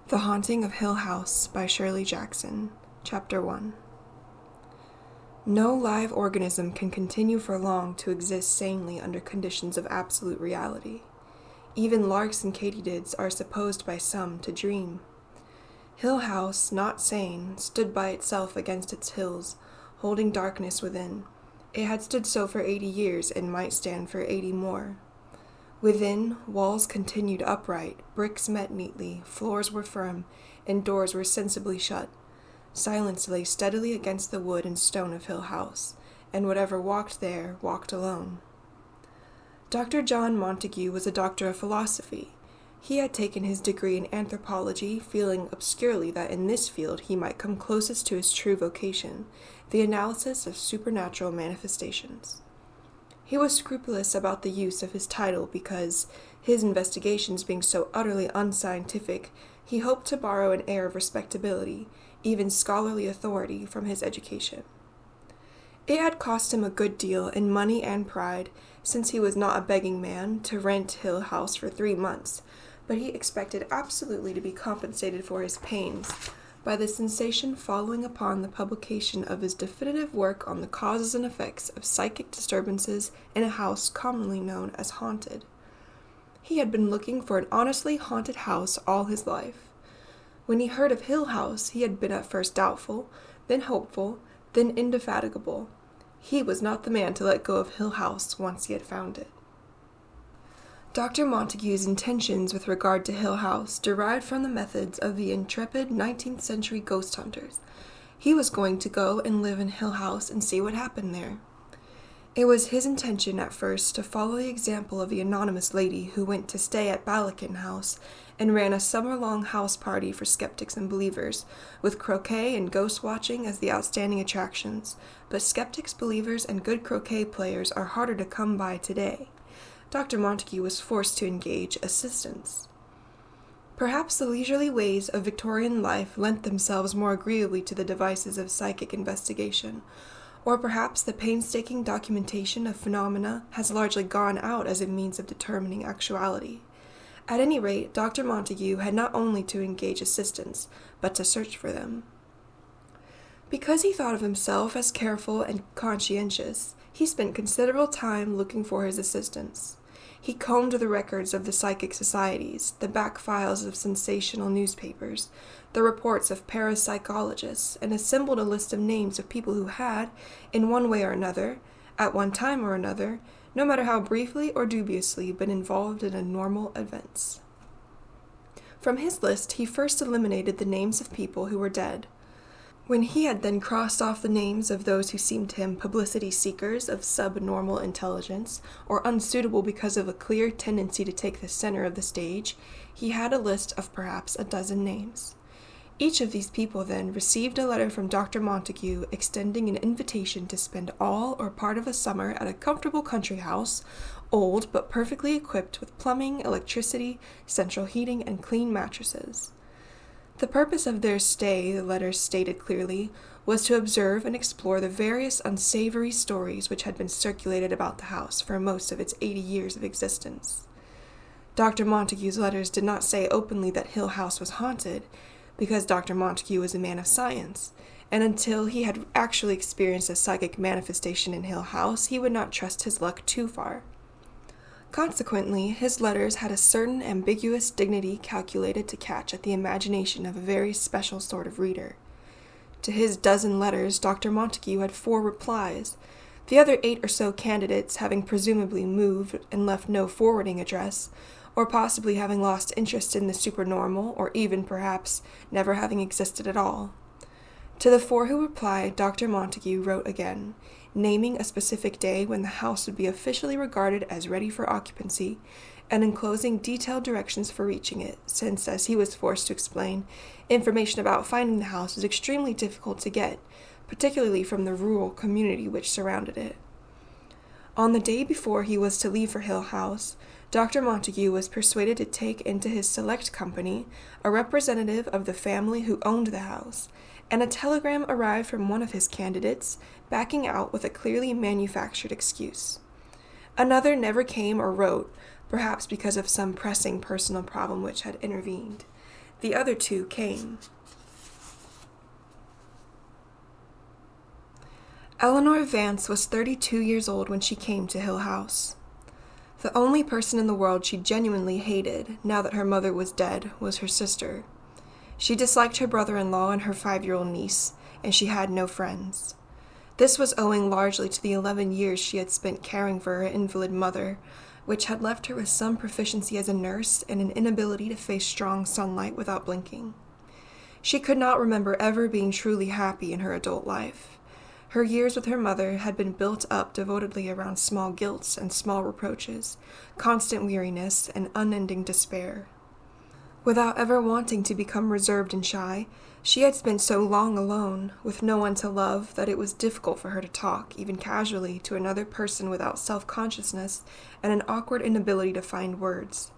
The Haunting of Hill House by Shirley Jackson, Chapter 1. No live organism can continue for long to exist sanely under conditions of absolute reality. Even larks and katydids are supposed by some to dream. Hill House, not sane, stood by itself against its hills, holding darkness within. It had stood so for 80 years and might stand for 80 more. Within, walls continued upright, bricks met neatly, floors were firm, and doors were sensibly shut. Silence lay steadily against the wood and stone of Hill House, and whatever walked there walked alone. Dr. John Montague was a doctor of philosophy. He had taken his degree in anthropology, feeling obscurely that in this field he might come closest to his true vocation, the analysis of supernatural manifestations. He was scrupulous about the use of his title because, his investigations being so utterly unscientific, he hoped to borrow an air of respectability, even scholarly authority, from his education. It had cost him a good deal in money and pride, since he was not a begging man, to rent Hill House for 3 months, but he expected absolutely to be compensated for his pains by the sensation following upon the publication of his definitive work on the causes and effects of psychic disturbances in a house commonly known as haunted. He had been looking for an honestly haunted house all his life. When he heard of Hill House, he had been at first doubtful, then hopeful, then indefatigable. He was not the man to let go of Hill House once he had found it. Dr. Montague's intentions with regard to Hill House derived from the methods of the intrepid 19th century ghost hunters. He was going to go and live in Hill House and see what happened there. It was his intention at first to follow the example of the anonymous lady who went to stay at Balakin House and ran a summer-long house party for skeptics and believers, with croquet and ghost watching as the outstanding attractions. But skeptics, believers, and good croquet players are harder to come by today. Dr. Montague was forced to engage assistants. Perhaps the leisurely ways of Victorian life lent themselves more agreeably to the devices of psychic investigation, or perhaps the painstaking documentation of phenomena has largely gone out as a means of determining actuality. At any rate, Dr. Montague had not only to engage assistants, but to search for them. Because he thought of himself as careful and conscientious, he spent considerable time looking for his assistants. He combed the records of the psychic societies, the back files of sensational newspapers, the reports of parapsychologists, and assembled a list of names of people who had, in one way or another, at one time or another, no matter how briefly or dubiously, been involved in abnormal events. From his list, he first eliminated the names of people who were dead. When he had then crossed off the names of those who seemed to him publicity seekers of subnormal intelligence, or unsuitable because of a clear tendency to take the center of the stage, he had a list of perhaps a dozen names. Each of these people then received a letter from Dr. Montague extending an invitation to spend all or part of a summer at a comfortable country house, old but perfectly equipped with plumbing, electricity, central heating, and clean mattresses. The purpose of their stay, the letters stated clearly, was to observe and explore the various unsavory stories which had been circulated about the house for most of its 80 years of existence. Dr. Montague's letters did not say openly that Hill House was haunted, because Dr. Montague was a man of science, and until he had actually experienced a psychic manifestation in Hill House, he would not trust his luck too far. Consequently, his letters had a certain ambiguous dignity calculated to catch at the imagination of a very special sort of reader. To his dozen letters, Dr. Montague had 4 replies, the other 8 or so candidates having presumably moved and left no forwarding address, or possibly having lost interest in the supernormal, or even, perhaps, never having existed at all. To the 4 who replied, Dr. Montague wrote again, naming a specific day when the house would be officially regarded as ready for occupancy, and enclosing detailed directions for reaching it, since, as he was forced to explain, information about finding the house was extremely difficult to get, particularly from the rural community which surrounded it. On the day before he was to leave for Hill House, Dr. Montague was persuaded to take into his select company a representative of the family who owned the house, and a telegram arrived from one of his candidates, backing out with a clearly manufactured excuse. Another never came or wrote, perhaps because of some pressing personal problem which had intervened. The other two came. Eleanor Vance was 32 years old when she came to Hill House. The only person in the world she genuinely hated, now that her mother was dead, was her sister. She disliked her brother-in-law and her 5-year-old niece, and she had no friends. This was owing largely to the 11 years she had spent caring for her invalid mother, which had left her with some proficiency as a nurse and an inability to face strong sunlight without blinking. She could not remember ever being truly happy in her adult life. Her years with her mother had been built up devotedly around small guilts and small reproaches, constant weariness, and unending despair. Without ever wanting to become reserved and shy, she had spent so long alone, with no one to love, that it was difficult for her to talk, even casually, to another person without self-consciousness and an awkward inability to find words.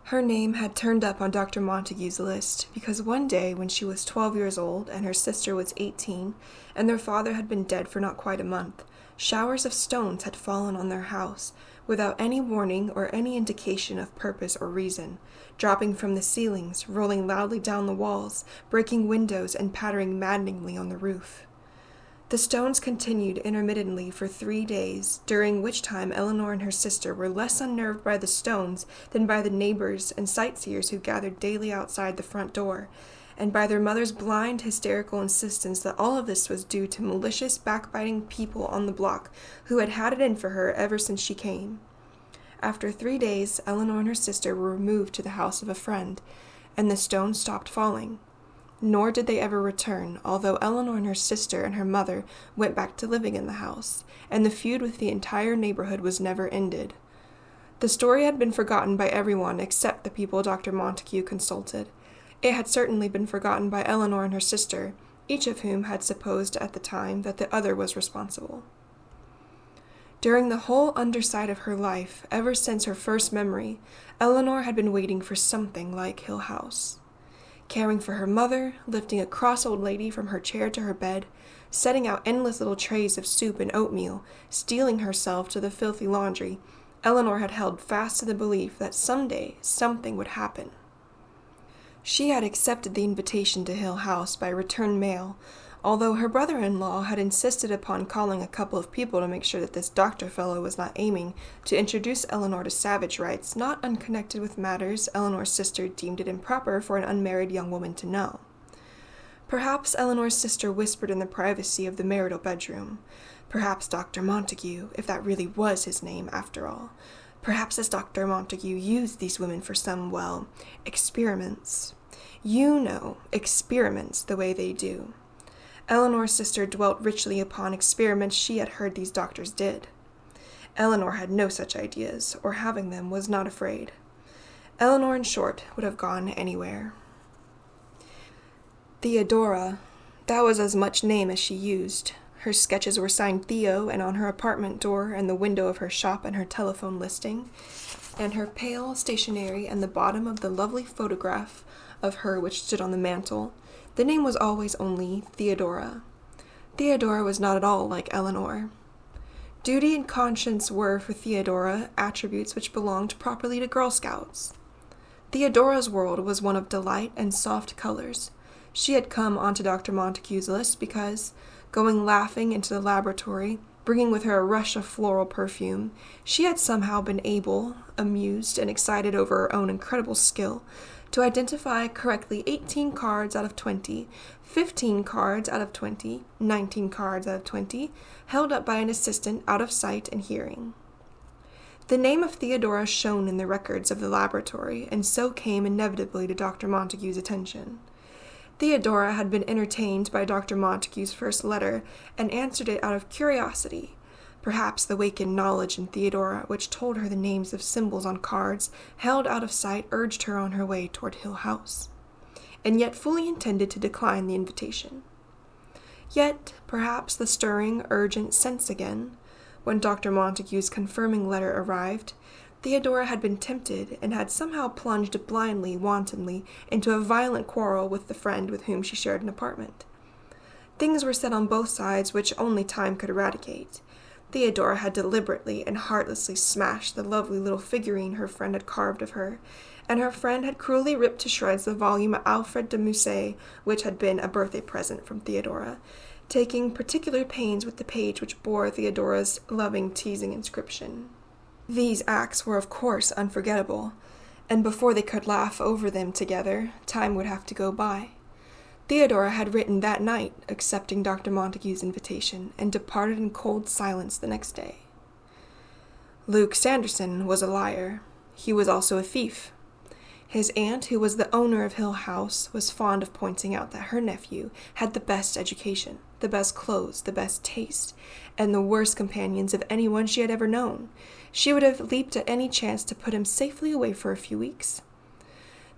Her name had turned up on Dr. Montague's list because one day when she was 12 years old and her sister was 18, and their father had been dead for not quite a month, showers of stones had fallen on their house without any warning or any indication of purpose or reason, dropping from the ceilings, rolling loudly down the walls, breaking windows, and pattering maddeningly on the roof. The stones continued intermittently for 3 days, during which time Eleanor and her sister were less unnerved by the stones than by the neighbors and sightseers who gathered daily outside the front door, and by their mother's blind, hysterical insistence that all of this was due to malicious, backbiting people on the block who had it in for her ever since she came. After 3 days, Eleanor and her sister were removed to the house of a friend, and the stones stopped falling. Nor did they ever return, although Eleanor and her sister and her mother went back to living in the house, and the feud with the entire neighborhood was never ended. The story had been forgotten by everyone except the people Dr. Montague consulted. It had certainly been forgotten by Eleanor and her sister, each of whom had supposed at the time that the other was responsible. During the whole underside of her life, ever since her first memory, Eleanor had been waiting for something like Hill House. Caring for her mother, lifting a cross old lady from her chair to her bed, setting out endless little trays of soup and oatmeal, steeling herself to the filthy laundry, Eleanor had held fast to the belief that someday something would happen. She had accepted the invitation to Hill House by return mail, although her brother-in-law had insisted upon calling a couple of people to make sure that this doctor fellow was not aiming to introduce Eleanor to savage rights not unconnected with matters Eleanor's sister deemed it improper for an unmarried young woman to know. Perhaps Eleanor's sister whispered in the privacy of the marital bedroom. Perhaps Dr. Montague, if that really was his name after all. Perhaps this Dr. Montague used these women for some, experiments. You know, experiments the way they do. Eleanor's sister dwelt richly upon experiments she had heard these doctors did. Eleanor had no such ideas, or having them was not afraid. Eleanor, in short, would have gone anywhere. Theodora, that was as much name as she used. Her sketches were signed Theo, and on her apartment door and the window of her shop and her telephone listing, and her pale stationery and the bottom of the lovely photograph of her which stood on the mantel, the name was always only Theodora. Theodora was not at all like Eleanor. Duty and conscience were, for Theodora, attributes which belonged properly to Girl Scouts. Theodora's world was one of delight and soft colors. She had come onto Dr. Montague's list because, going laughing into the laboratory, bringing with her a rush of floral perfume, she had somehow been able, amused and excited over her own incredible skill, to identify correctly 18 cards out of 20, 15 cards out of 20, 19 cards out of 20, held up by an assistant out of sight and hearing. The name of Theodora shone in the records of the laboratory, and so came inevitably to Dr. Montague's attention. Theodora had been entertained by Dr. Montague's first letter, and answered it out of curiosity. Perhaps the wakened knowledge in Theodora, which told her the names of symbols on cards held out of sight, urged her on her way toward Hill House, and yet fully intended to decline the invitation. Yet, perhaps the stirring, urgent sense again. When Dr. Montague's confirming letter arrived, Theodora had been tempted and had somehow plunged blindly, wantonly, into a violent quarrel with the friend with whom she shared an apartment. Things were said on both sides which only time could eradicate. Theodora had deliberately and heartlessly smashed the lovely little figurine her friend had carved of her, and her friend had cruelly ripped to shreds the volume of Alfred de Musset, which had been a birthday present from Theodora, taking particular pains with the page which bore Theodora's loving, teasing inscription. These acts were of course unforgettable, and before they could laugh over them together, time would have to go by. Theodora had written that night, accepting Dr. Montague's invitation, and departed in cold silence the next day. Luke Sanderson was a liar. He was also a thief. His aunt, who was the owner of Hill House, was fond of pointing out that her nephew had the best education, the best clothes, the best taste, and the worst companions of anyone she had ever known. She would have leaped at any chance to put him safely away for a few weeks.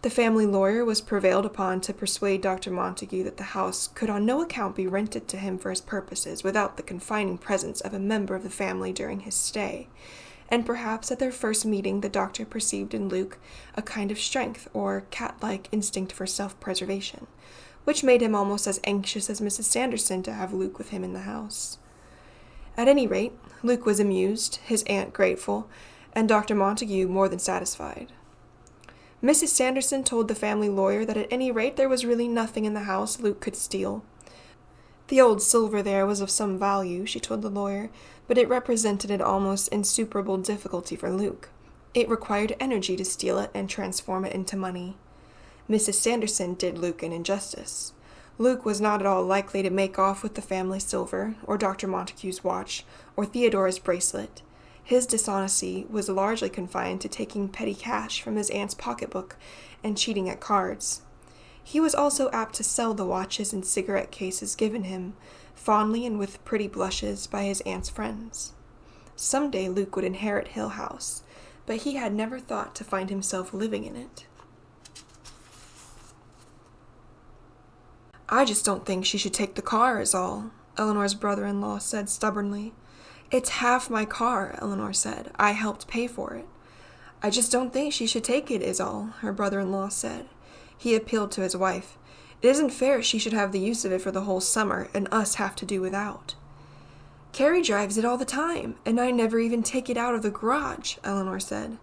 The family lawyer was prevailed upon to persuade Dr. Montague that the house could on no account be rented to him for his purposes without the confining presence of a member of the family during his stay, and perhaps at their first meeting the doctor perceived in Luke a kind of strength or cat-like instinct for self-preservation, which made him almost as anxious as Mrs. Sanderson to have Luke with him in the house. At any rate, Luke was amused, his aunt grateful, and Dr. Montague more than satisfied. Mrs. Sanderson told the family lawyer that at any rate there was really nothing in the house Luke could steal. The old silver there was of some value, she told the lawyer, but it represented an almost insuperable difficulty for Luke. It required energy to steal it and transform it into money. Mrs. Sanderson did Luke an injustice. Luke was not at all likely to make off with the family silver, or Dr. Montague's watch, or Theodora's bracelet. His dishonesty was largely confined to taking petty cash from his aunt's pocketbook and cheating at cards. He was also apt to sell the watches and cigarette cases given him, fondly and with pretty blushes, by his aunt's friends. Some day Luke would inherit Hill House, but he had never thought to find himself living in it. "I just don't think she should take the car, is all," Eleanor's brother-in-law said stubbornly. "It's half my car," Eleanor said. "I helped pay for it." "I just don't think she should take it, is all," her brother-in-law said. He appealed to his wife. "It isn't fair she should have the use of it for the whole summer, and us have to do without." "Carrie drives it all the time, and I never even take it out of the garage," Eleanor said.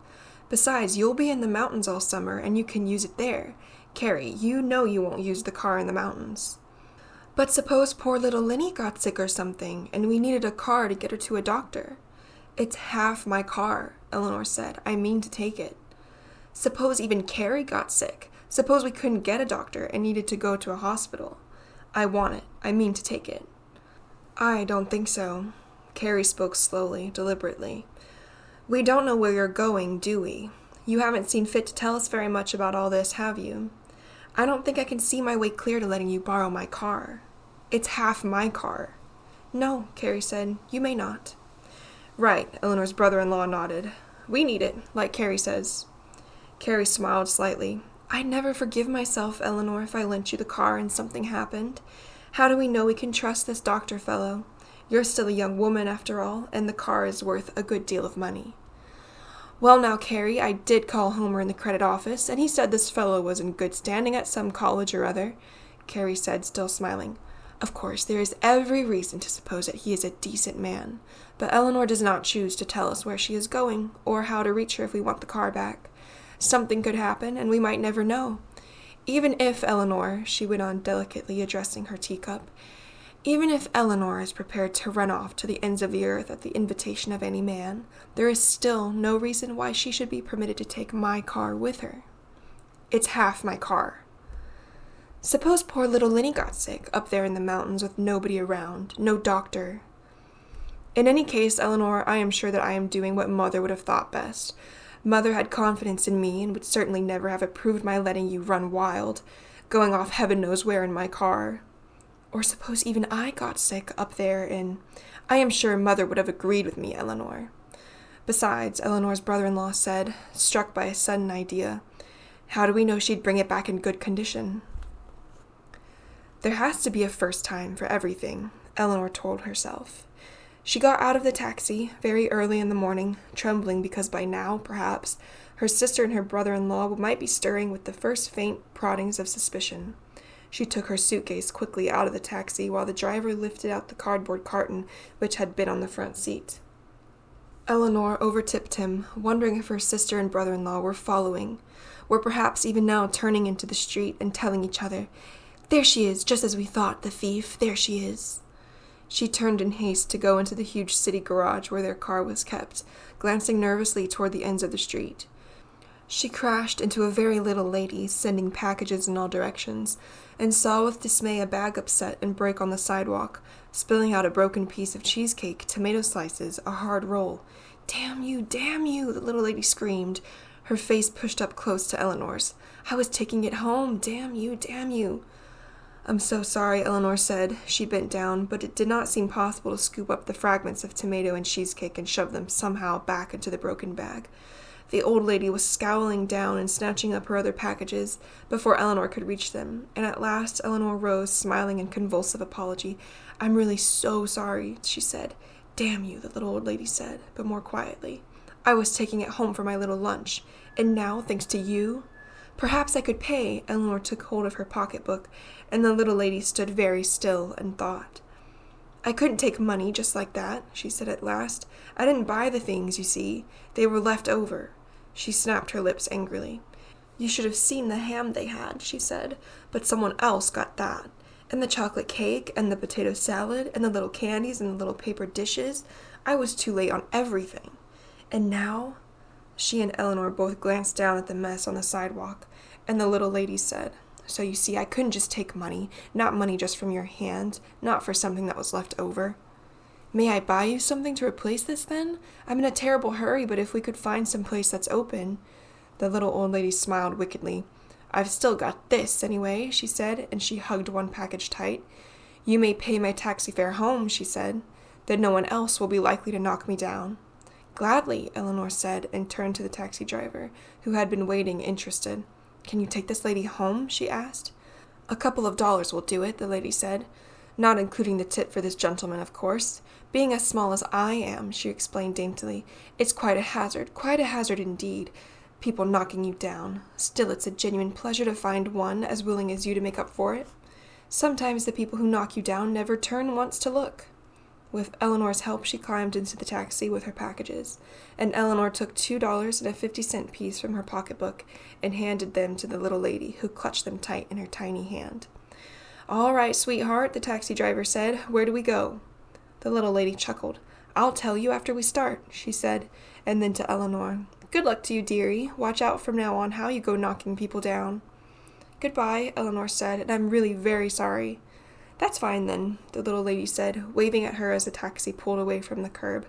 "Besides, you'll be in the mountains all summer, and you can use it there. Carrie, you know you won't use the car in the mountains." "But suppose poor little Linny got sick or something, and we needed a car to get her to a doctor." "It's half my car," Eleanor said. "I mean to take it." "Suppose even Carrie got sick. Suppose we couldn't get a doctor and needed to go to a hospital." "I want it. I mean to take it." "I don't think so." Carrie spoke slowly, deliberately. "We don't know where you're going, do we? You haven't seen fit to tell us very much about all this, have you? I don't think I can see my way clear to letting you borrow my car. It's half my car." "No," Carrie said, "you may not." "Right," Eleanor's brother-in-law nodded. "We need it, like Carrie says." Carrie smiled slightly. "I'd never forgive myself, Eleanor, if I lent you the car and something happened. How do we know we can trust this doctor fellow? You're still a young woman, after all, and the car is worth a good deal of money." "Well now, Carrie, I did call Homer in the credit office, and he said this fellow was in good standing at some college or other," Carrie said, still smiling. "Of course, there is every reason to suppose that he is a decent man, but Eleanor does not choose to tell us where she is going, or how to reach her if we want the car back. Something could happen, and we might never know. Even if Eleanor," she went on delicately, addressing her teacup, "even if Eleanor is prepared to run off to the ends of the earth at the invitation of any man, there is still no reason why she should be permitted to take my car with her. It's half my car. Suppose poor little Linny got sick, up there in the mountains with nobody around, no doctor." "In any case, Eleanor, I am sure that I am doing what Mother would have thought best. Mother had confidence in me and would certainly never have approved my letting you run wild, going off heaven knows where in my car. Or suppose even I got sick up there I am sure Mother would have agreed with me, Eleanor. Besides," Eleanor's brother-in-law said, struck by a sudden idea, "how do we know she'd bring it back in good condition?" "There has to be a first time for everything," Eleanor told herself. She got out of the taxi very early in the morning, trembling because by now, perhaps, her sister and her brother-in-law might be stirring with the first faint proddings of suspicion. She took her suitcase quickly out of the taxi while the driver lifted out the cardboard carton which had been on the front seat. Eleanor overtipped him, wondering if her sister and brother-in-law were following, were perhaps even now turning into the street and telling each other, "There she is, just as we thought, the thief, there she is." She turned in haste to go into the huge city garage where their car was kept, glancing nervously toward the ends of the street. She crashed into a very little lady sending packages in all directions, and saw with dismay a bag upset and break on the sidewalk, spilling out a broken piece of cheesecake, tomato slices, a hard roll. Damn you, the little lady screamed, her face pushed up close to Eleanor's. "I was taking it home, damn you. "I'm so sorry," Eleanor said. She bent down, but it did not seem possible to scoop up the fragments of tomato and cheesecake and shove them somehow back into the broken bag. The old lady was scowling down and snatching up her other packages before Eleanor could reach them, and at last Eleanor rose, smiling in convulsive apology. "I'm really so sorry," she said. "Damn you," the little old lady said, but more quietly. "I was taking it home for my little lunch, and now, thanks to you? Perhaps I could pay." Eleanor took hold of her pocketbook, and the little lady stood very still and thought. "I couldn't take money just like that," she said at last. "I didn't buy the things, you see. They were left over." She snapped her lips angrily. "You should have seen the ham they had," she said, "but someone else got that. And the chocolate cake, and the potato salad, and the little candies, and the little paper dishes. I was too late on everything. And now?" She and Eleanor both glanced down at the mess on the sidewalk, and the little lady said, "So you see, I couldn't just take money, not money just from your hand, not for something that was left over." "May I buy you something to replace this, then? I'm in a terrible hurry, but if we could find some place that's open." The little old lady smiled wickedly. "I've still got this, anyway," she said, and she hugged one package tight. "You may pay my taxi fare home," she said. "Then no one else will be likely to knock me down." "Gladly," Eleanor said, and turned to the taxi driver, who had been waiting, interested. "Can you take this lady home?" she asked. "A couple of dollars will do it," the lady said. "Not including the tip for this gentleman, of course. Being as small as I am," she explained daintily, "it's quite a hazard indeed, people knocking you down. Still, it's a genuine pleasure to find one as willing as you to make up for it. Sometimes the people who knock you down never turn once to look." With Eleanor's help, she climbed into the taxi with her packages, and Eleanor took $2.50 piece from her pocketbook and handed them to the little lady, who clutched them tight in her tiny hand. "All right, sweetheart," the taxi driver said. "Where do we go?" The little lady chuckled. "I'll tell you after we start," she said, and then to Eleanor, "Good luck to you, dearie. Watch out from now on how you go knocking people down." "Goodbye," Eleanor said, "and I'm really very sorry." "That's fine, then," the little lady said, waving at her as the taxi pulled away from the curb.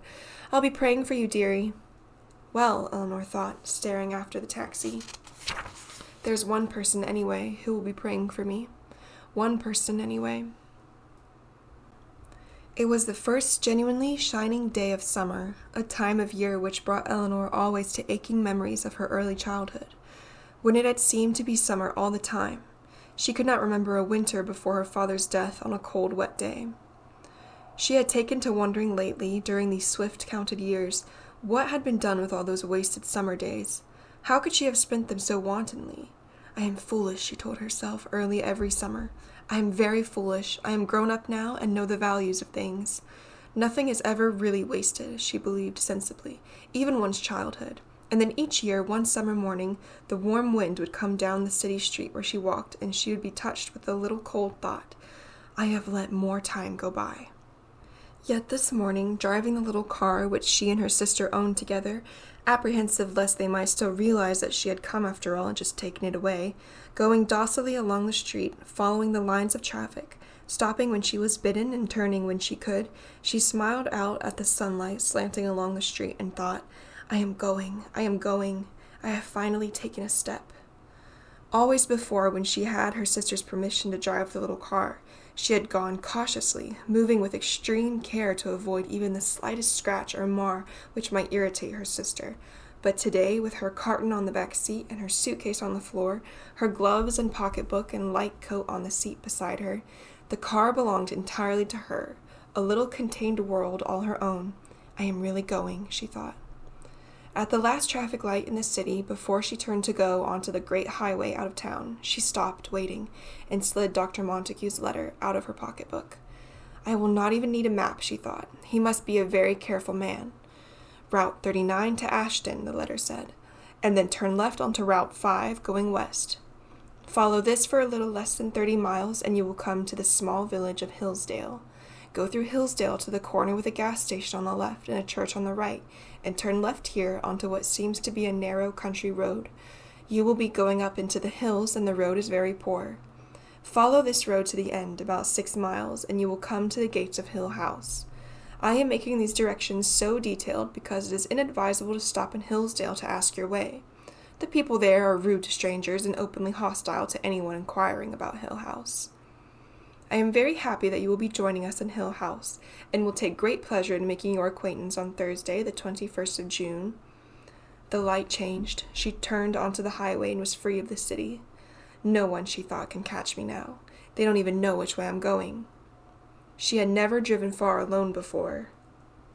"I'll be praying for you, dearie." Well, Eleanor thought, staring after the taxi, there's one person anyway who will be praying for me. One person anyway. It was the first genuinely shining day of summer, a time of year which brought Eleanor always to aching memories of her early childhood, when it had seemed to be summer all the time. She could not remember a winter before her father's death on a cold, wet day. She had taken to wondering lately, during these swift-counted years, what had been done with all those wasted summer days. How could she have spent them so wantonly? "I am foolish," she told herself early every summer. "I am very foolish. I am grown up now and know the values of things. Nothing is ever really wasted," she believed sensibly, even one's childhood. And then each year, one summer morning, the warm wind would come down the city street where she walked, and she would be touched with a little cold thought, "I have let more time go by." Yet this morning, driving the little car which she and her sister owned together, apprehensive lest they might still realize that she had come after all and just taken it away, going docilely along the street, following the lines of traffic, stopping when she was bidden and turning when she could, she smiled out at the sunlight slanting along the street and thought, I am going. I have finally taken a step." Always before, when she had her sister's permission to drive the little car, she had gone cautiously, moving with extreme care to avoid even the slightest scratch or mar which might irritate her sister. But today, with her carton on the back seat and her suitcase on the floor, her gloves and pocketbook and light coat on the seat beside her, the car belonged entirely to her, a little contained world all her own. "I am really going," she thought. At the last traffic light in the city, before she turned to go onto the great highway out of town, she stopped, waiting, and slid Dr. Montague's letter out of her pocketbook. "I will not even need a map," she thought. "He must be a very careful man." "Route 39 to Ashton," the letter said. and then turn left onto Route 5 going west. Follow this for a little less than 30 miles and you will come to the small village of Hillsdale. Go through Hillsdale to the corner with a gas station on the left and a church on the right, and turn left here onto what seems to be a narrow country road. You will be going up into the hills and the road is very poor. Follow this road to the end, about 6 miles, and you will come to the gates of Hill House. I am making these directions so detailed because it is inadvisable to stop in Hillsdale to ask your way. The people there are rude to strangers and openly hostile to anyone inquiring about Hill House. I am very happy that you will be joining us in Hill House, and will take great pleasure in making your acquaintance on Thursday, the 21st of June. The light changed. She turned onto the highway and was free of the city. No one, she thought, can catch me now. They don't even know which way I'm going. She had never driven far alone before.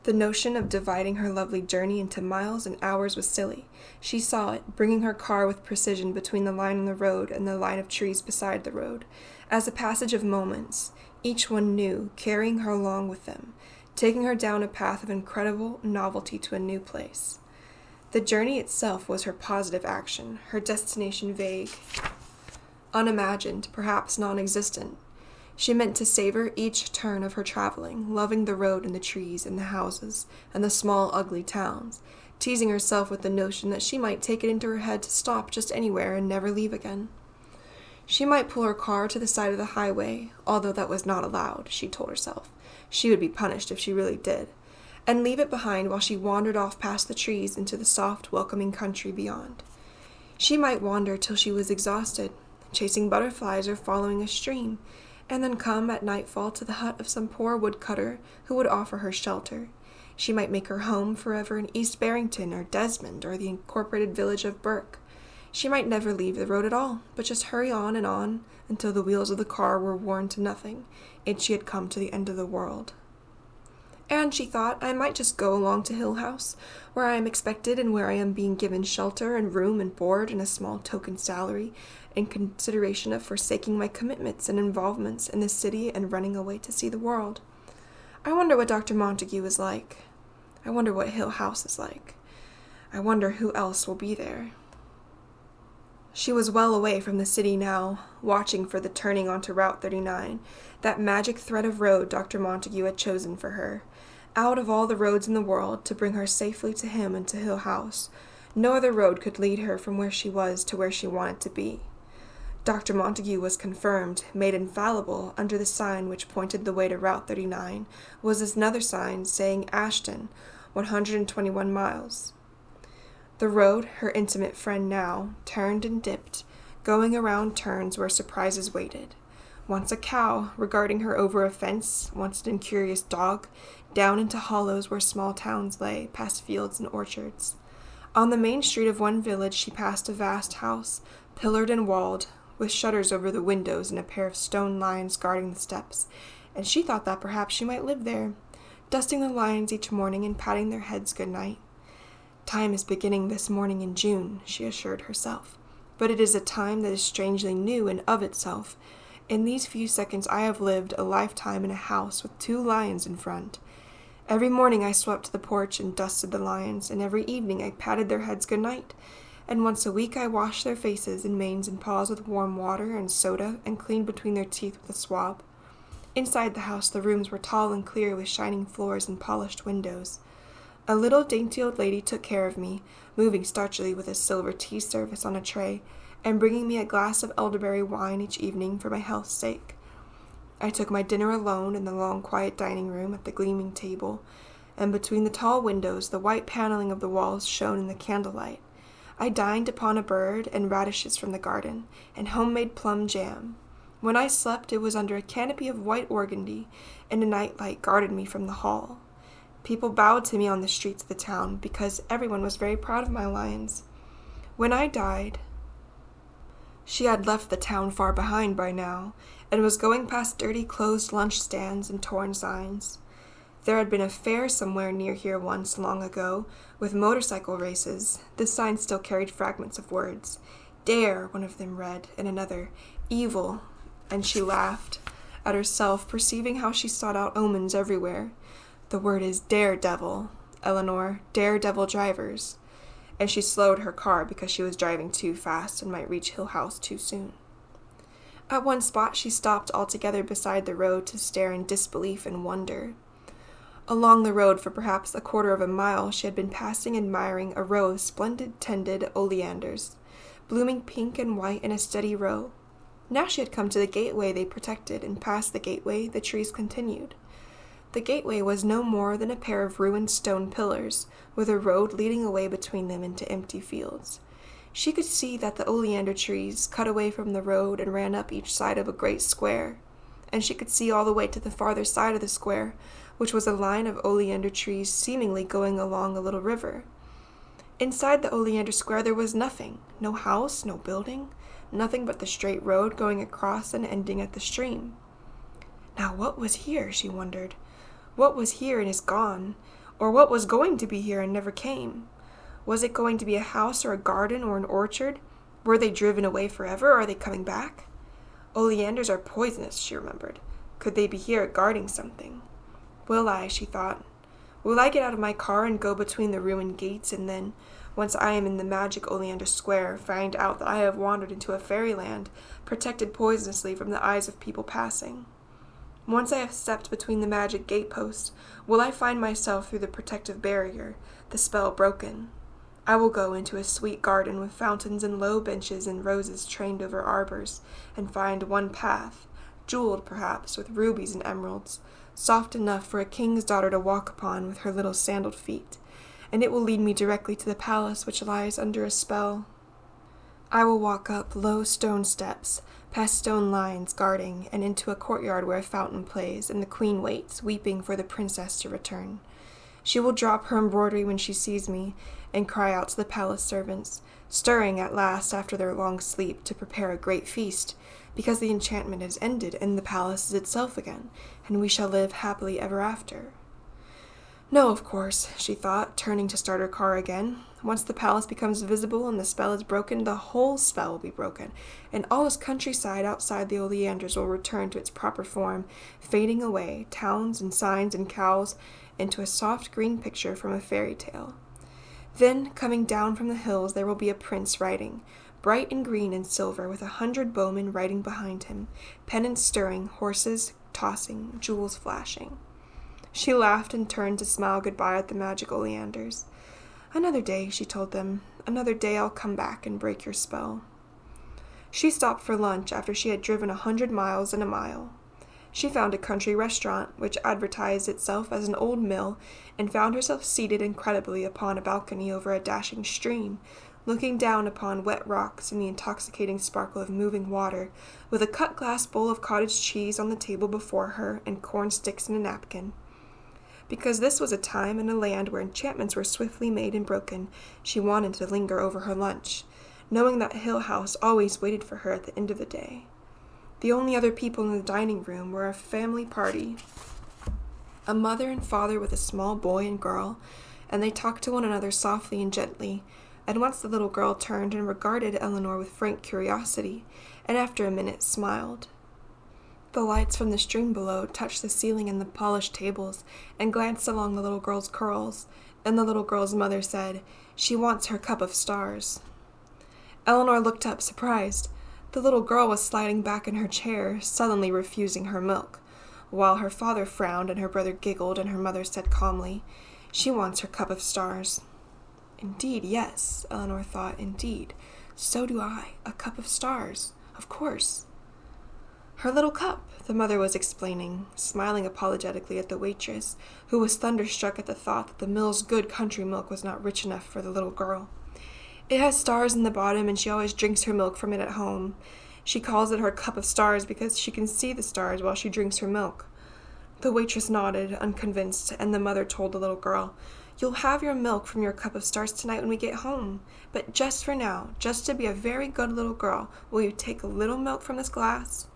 The notion of dividing her lovely journey into miles and hours was silly. She saw it, bringing her car with precision between the line on the road and the line of trees beside the road, as a passage of moments, each one new, carrying her along with them, taking her down a path of incredible novelty to a new place. The journey itself was her positive action, her destination vague, unimagined, perhaps non-existent. She meant to savor each turn of her traveling, loving the road and the trees and the houses and the small, ugly towns, teasing herself with the notion that she might take it into her head to stop just anywhere and never leave again. She might pull her car to the side of the highway, although that was not allowed, she told herself. She would be punished if she really did, and leave it behind while she wandered off past the trees into the soft, welcoming country beyond. She might wander till she was exhausted, chasing butterflies or following a stream, and then come at nightfall to the hut of some poor woodcutter who would offer her shelter. She might make her home forever in East Barrington or Desmond or the incorporated village of Burke. She might never leave the road at all, but just hurry on until the wheels of the car were worn to nothing, and she had come to the end of the world. And, she thought, I might just go along to Hill House, where I am expected and where I am being given shelter and room and board and a small token salary, in consideration of forsaking my commitments and involvements in the city and running away to see the world. I wonder what Dr. Montague is like. I wonder what Hill House is like. I wonder who else will be there. She was well away from the city now, watching for the turning onto Route 39, that magic thread of road Dr. Montague had chosen for her, out of all the roads in the world, to bring her safely to him and to Hill House. No other road could lead her from where she was to where she wanted to be. Dr. Montague was confirmed, made infallible, under the sign which pointed the way to Route 39, was another sign saying Ashton, 121 miles. The road, her intimate friend now, turned and dipped, going around turns where surprises waited. Once a cow, regarding her over a fence, once an incurious dog, down into hollows where small towns lay, past fields and orchards. On the main street of one village she passed a vast house, pillared and walled, with shutters over the windows and a pair of stone lions guarding the steps, and she thought that perhaps she might live there, dusting the lions each morning and patting their heads good night. Time is beginning this morning in June, she assured herself, but it is a time that is strangely new and of itself. In these few seconds I have lived a lifetime in a house with 2 lions in front. Every morning I swept the porch and dusted the lions, and every evening I patted their heads good night, and once a week I washed their faces and manes and paws with warm water and soda and cleaned between their teeth with a swab. Inside the house the rooms were tall and clear with shining floors and polished windows. A little dainty old lady took care of me, moving starchily with a silver tea service on a tray, and bringing me a glass of elderberry wine each evening for my health's sake. I took my dinner alone in the long quiet dining room at the gleaming table, and between the tall windows the white paneling of the walls shone in the candlelight. I dined upon a bird and radishes from the garden, and homemade plum jam. When I slept it was under a canopy of white organdy, and a night light guarded me from the hall. People bowed to me on the streets of the town, because everyone was very proud of my lions. When I died, she had left the town far behind by now, and was going past dirty closed lunch stands and torn signs. There had been a fair somewhere near here once, long ago, with motorcycle races. The sign still carried fragments of words. Dare, one of them read, and another, evil, and she laughed at herself, perceiving how she sought out omens everywhere. The word is daredevil, Eleanor, daredevil drivers. and she slowed her car because she was driving too fast and might reach Hill House too soon. At one spot, she stopped altogether beside the road to stare in disbelief and wonder. Along the road for perhaps a quarter of a mile, she had been passing admiring a row of splendid tended oleanders, blooming pink and white in a steady row. Now she had come to the gateway they protected, and past the gateway the trees continued. The gateway was no more than a pair of ruined stone pillars, with a road leading away between them into empty fields. She could see that the oleander trees cut away from the road and ran up each side of a great square, and she could see all the way to the farther side of the square, which was a line of oleander trees seemingly going along a little river. Inside the oleander square there was nothing, no house, no building, nothing but the straight road going across and ending at the stream. Now what was here, she wondered? What was here and is gone? Or what was going to be here and never came? Was it going to be a house or a garden or an orchard? Were they driven away forever, or are they coming back? Oleanders are poisonous, she remembered. Could they be here guarding something? Will I, she thought, will I get out of my car and go between the ruined gates, and then, once I am in the magic oleander square, find out that I have wandered into a fairyland, protected poisonously from the eyes of people passing? Once I have stepped between the magic gateposts, will I find myself through the protective barrier, the spell broken? I will go into a sweet garden with fountains and low benches and roses trained over arbors, and find one path, jeweled perhaps with rubies and emeralds, soft enough for a king's daughter to walk upon with her little sandaled feet, and it will lead me directly to the palace which lies under a spell. I will walk up low stone steps, past stone lions guarding, and into a courtyard where a fountain plays, and the queen waits, weeping for the princess to return. She will drop her embroidery when she sees me, and cry out to the palace servants, stirring at last after their long sleep to prepare a great feast, because the enchantment is ended, and the palace is itself again, and we shall live happily ever after. No, of course, she thought, turning to start her car again. Once the palace becomes visible and the spell is broken, the whole spell will be broken, and all this countryside outside the oleanders will return to its proper form, fading away, towns and signs and cows, into a soft green picture from a fairy tale. Then, coming down from the hills, there will be a prince riding, bright in green and silver, with 100 bowmen riding behind him, pennants stirring, horses tossing, jewels flashing. She laughed and turned to smile goodbye at the magic oleanders. Another day, she told them. Another day I'll come back and break your spell. She stopped for lunch after she had driven 100 miles and a mile. She found a country restaurant, which advertised itself as an old mill, and found herself seated incredibly upon a balcony over a dashing stream, looking down upon wet rocks and the intoxicating sparkle of moving water, with a cut-glass bowl of cottage cheese on the table before her and corn sticks in a napkin. Because this was a time and a land where enchantments were swiftly made and broken, she wanted to linger over her lunch, knowing that Hill House always waited for her at the end of the day. The only other people in the dining room were a family party, a mother and father with a small boy and girl, and they talked to one another softly and gently, and once the little girl turned and regarded Eleanor with frank curiosity, and after a minute smiled. The lights from the stream below touched the ceiling and the polished tables, and glanced along the little girl's curls, and the little girl's mother said, "She wants her cup of stars." Eleanor looked up, surprised. The little girl was sliding back in her chair, sullenly refusing her milk, while her father frowned and her brother giggled, and her mother said calmly, "She wants her cup of stars." Indeed, yes, Eleanor thought, indeed. So do I. A cup of stars. Of course. Her little cup, the mother was explaining, smiling apologetically at the waitress, who was thunderstruck at the thought that the mill's good country milk was not rich enough for the little girl. It has stars in the bottom, and she always drinks her milk from it at home. She calls it her cup of stars because she can see the stars while she drinks her milk. The waitress nodded, unconvinced, and the mother told the little girl, "You'll have your milk from your cup of stars tonight when we get home. But just for now, just to be a very good little girl, will you take a little milk from this glass?"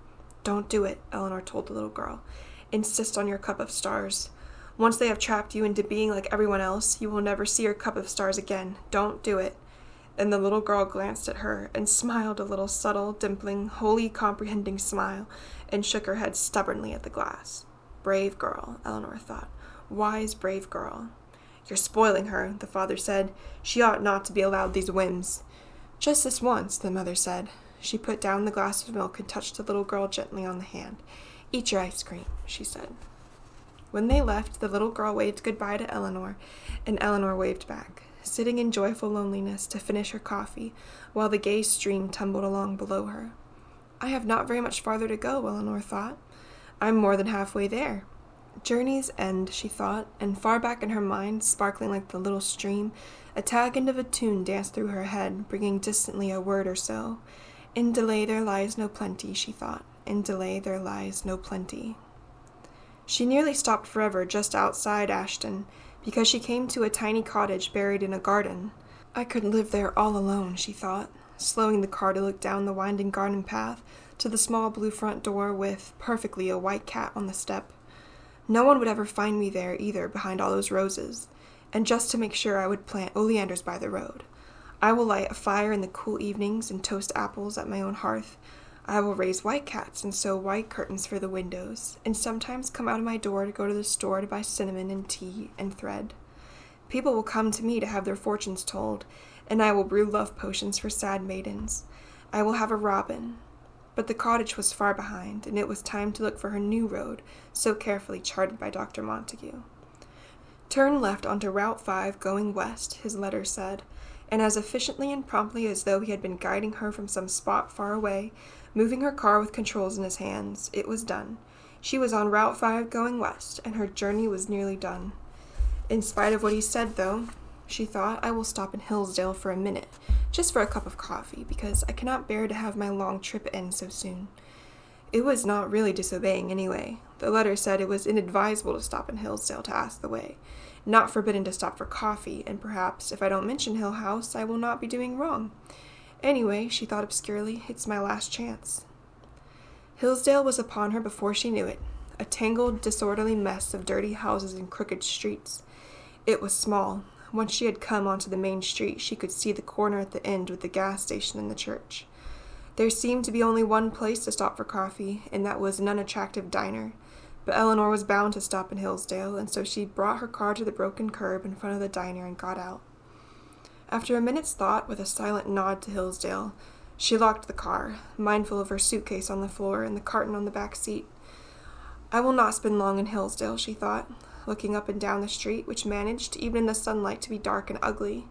"Don't do it," Eleanor told the little girl. "Insist on your cup of stars. Once they have trapped you into being like everyone else, you will never see your cup of stars again. Don't do it." And the little girl glanced at her and smiled a little subtle, dimpling, wholly comprehending smile, and shook her head stubbornly at the glass. Brave girl, Eleanor thought. Wise, brave girl. "You're spoiling her," the father said. "She ought not to be allowed these whims." "Just this once," the mother said. She put down the glass of milk and touched the little girl gently on the hand. "Eat your ice cream," she said. When they left, the little girl waved goodbye to Eleanor, and Eleanor waved back, sitting in joyful loneliness to finish her coffee, while the gay stream tumbled along below her. "I have not very much farther to go," Eleanor thought. "I'm more than halfway there." Journey's end, she thought, and far back in her mind, sparkling like the little stream, a tag end of a tune danced through her head, bringing distantly a word or so. "In delay there lies no plenty," she thought. "In delay there lies no plenty." She nearly stopped forever just outside Ashton, because she came to a tiny cottage buried in a garden. "I could live there all alone," she thought, slowing the car to look down the winding garden path to the small blue front door with, perfectly, a white cat on the step. No one would ever find me there either, behind all those roses, and just to make sure I would plant oleanders by the road. I will light a fire in the cool evenings and toast apples at my own hearth. I will raise white cats and sew white curtains for the windows, and sometimes come out of my door to go to the store to buy cinnamon and tea and thread. People will come to me to have their fortunes told, and I will brew love potions for sad maidens. I will have a robin." But the cottage was far behind, and it was time to look for her new road, so carefully charted by Dr. Montague. "Turn left onto Route 5 going west," his letter said, and as efficiently and promptly as though he had been guiding her from some spot far away, moving her car with controls in his hands, it was done. She was on Route 5 going west, and her journey was nearly done. In spite of what he said, though, she thought, "I will stop in Hillsdale for a minute, just for a cup of coffee, because I cannot bear to have my long trip end so soon." It was not really disobeying anyway. The letter said it was inadvisable to stop in Hillsdale to ask the way, not forbidden to stop for coffee, and perhaps, if I don't mention Hill House, I will not be doing wrong. Anyway, she thought obscurely, it's my last chance. Hillsdale was upon her before she knew it, a tangled, disorderly mess of dirty houses and crooked streets. It was small. Once she had come onto the main street, she could see the corner at the end with the gas station and the church. There seemed to be only one place to stop for coffee, and that was an unattractive diner. But Eleanor was bound to stop in Hillsdale, and so she brought her car to the broken curb in front of the diner and got out. After a minute's thought, with a silent nod to Hillsdale, she locked the car, mindful of her suitcase on the floor and the carton on the back seat. "I will not spend long in Hillsdale," she thought, looking up and down the street, which managed, even in the sunlight, to be dark and ugly.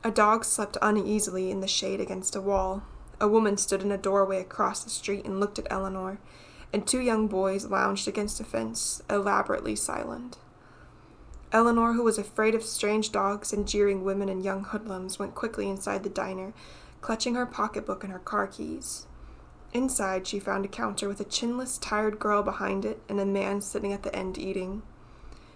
A dog slept uneasily in the shade against a wall. A woman stood in a doorway across the street and looked at Eleanor, and 2 young boys lounged against a fence, elaborately silent. Eleanor, who was afraid of strange dogs and jeering women and young hoodlums, went quickly inside the diner, clutching her pocketbook and her car keys. Inside, she found a counter with a chinless, tired girl behind it and a man sitting at the end eating.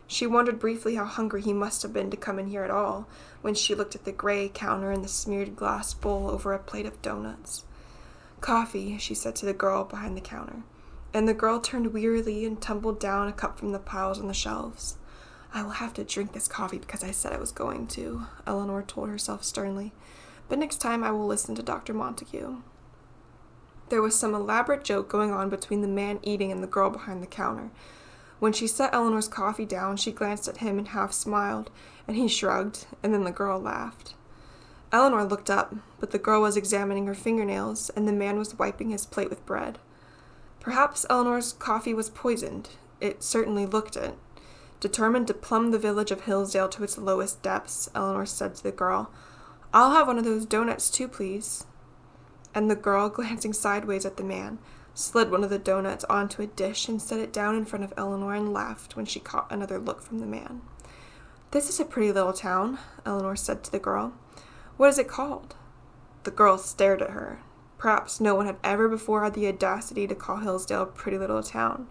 She wondered briefly how hungry he must have been to come in here at all, when she looked at the gray counter and the smeared glass bowl over a plate of donuts. "Coffee," she said to the girl behind the counter, and the girl turned wearily and tumbled down a cup from the piles on the shelves. "I will have to drink this coffee because I said I was going to," Eleanor told herself sternly, "but next time I will listen to Dr. Montague." There was some elaborate joke going on between the man eating and the girl behind the counter. When she set Eleanor's coffee down, she glanced at him and half smiled, and he shrugged, and then the girl laughed. Eleanor looked up, but the girl was examining her fingernails, and the man was wiping his plate with bread. Perhaps Eleanor's coffee was poisoned. It certainly looked it. Determined to plumb the village of Hillsdale to its lowest depths, Eleanor said to the girl, "I'll have one of those donuts too, please." And the girl, glancing sideways at the man, slid one of the donuts onto a dish and set it down in front of Eleanor and laughed when she caught another look from the man. "This is a pretty little town," Eleanor said to the girl. "What is it called?" The girl stared at her. Perhaps no one had ever before had the audacity to call Hillsdale a pretty little town.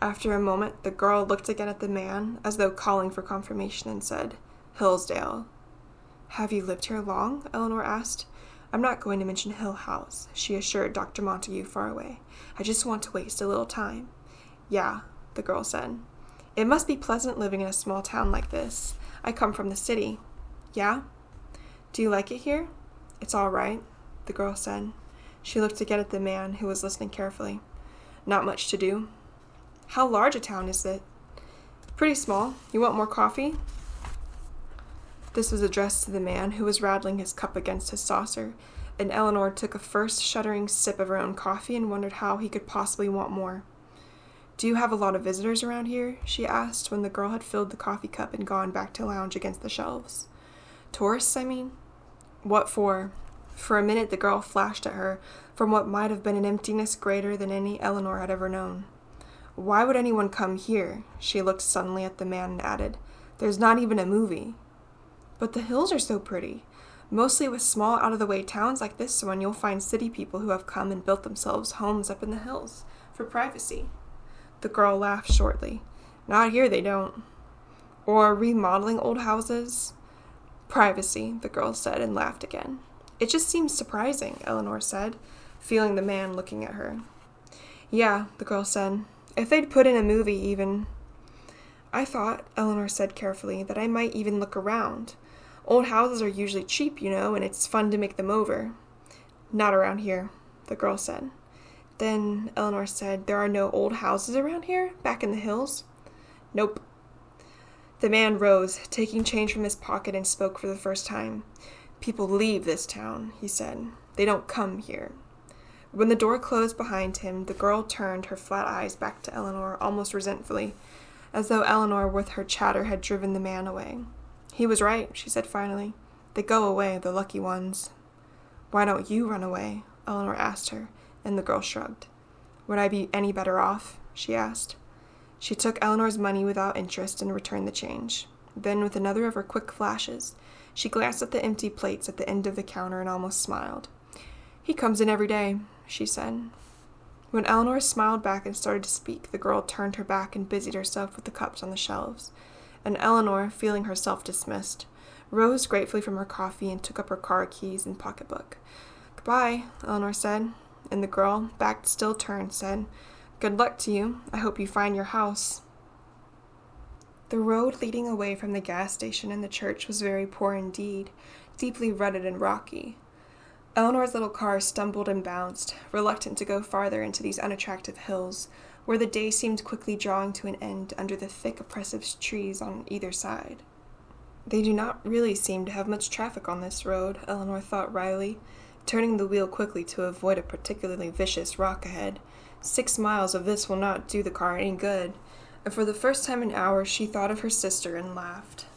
After a moment, the girl looked again at the man, as though calling for confirmation, and said, "Hillsdale." "Have you lived here long?" Eleanor asked. "I'm not going to mention Hill House," she assured Dr. Montague far away. "I just want to waste a little time." "Yeah," the girl said. "It must be pleasant living in a small town like this. I come from the city." "Yeah? Do you like it here?" "It's all right," the girl said. She looked again at the man, who was listening carefully. "Not much to do." "How large a town is it?" "Pretty small. You want more coffee?" This was addressed to the man who was rattling his cup against his saucer, and Eleanor took a first shuddering sip of her own coffee and wondered how he could possibly want more. "Do you have a lot of visitors around here?" she asked when the girl had filled the coffee cup and gone back to lounge against the shelves. "Tourists, I mean?" "What for?" For a minute the girl flashed at her from what might have been an emptiness greater than any Eleanor had ever known. "Why would anyone come here?" She looked suddenly at the man and added, "There's not even a movie." "But the hills are so pretty. Mostly with small out-of-the-way towns like this one you'll find city people who have come and built themselves homes up in the hills for privacy." The girl laughed shortly. "Not here they don't." "Or remodeling old houses?" "Privacy," the girl said, and laughed again. "It just seems surprising," Eleanor said, feeling the man looking at her. "Yeah," the girl said. "If they'd put in a movie even." "I thought," Eleanor said carefully, "that I might even look around. Old houses are usually cheap, you know, and it's fun to make them over." "Not around here," the girl said. "Then," Eleanor said, "there are no old houses around here, back in the hills?" "Nope." The man rose, taking change from his pocket, and spoke for the first time. "People leave this town," he said. "They don't come here." When the door closed behind him, the girl turned her flat eyes back to Eleanor almost resentfully, as though Eleanor with her chatter had driven the man away. "He was right," she said finally. "They go away, the lucky ones." "Why don't you run away?" Eleanor asked her, and the girl shrugged. "Would I be any better off?" she asked. She took Eleanor's money without interest and returned the change. Then, with another of her quick flashes, she glanced at the empty plates at the end of the counter and almost smiled. "He comes in every day," she said. When Eleanor smiled back and started to speak, the girl turned her back and busied herself with the cups on the shelves, and Eleanor, feeling herself dismissed, rose gratefully from her coffee and took up her car keys and pocketbook. "Goodbye," Eleanor said, and the girl, back still turned, said, "Good luck to you. I hope you find your house." The road leading away from the gas station and the church was very poor indeed, deeply rutted and rocky. Eleanor's little car stumbled and bounced, reluctant to go farther into these unattractive hills, where the day seemed quickly drawing to an end under the thick, oppressive trees on either side. "They do not really seem to have much traffic on this road," Eleanor thought wryly, turning the wheel quickly to avoid a particularly vicious rock ahead. 6 miles of this will not do the car any good, and for the first time in hours she thought of her sister and laughed.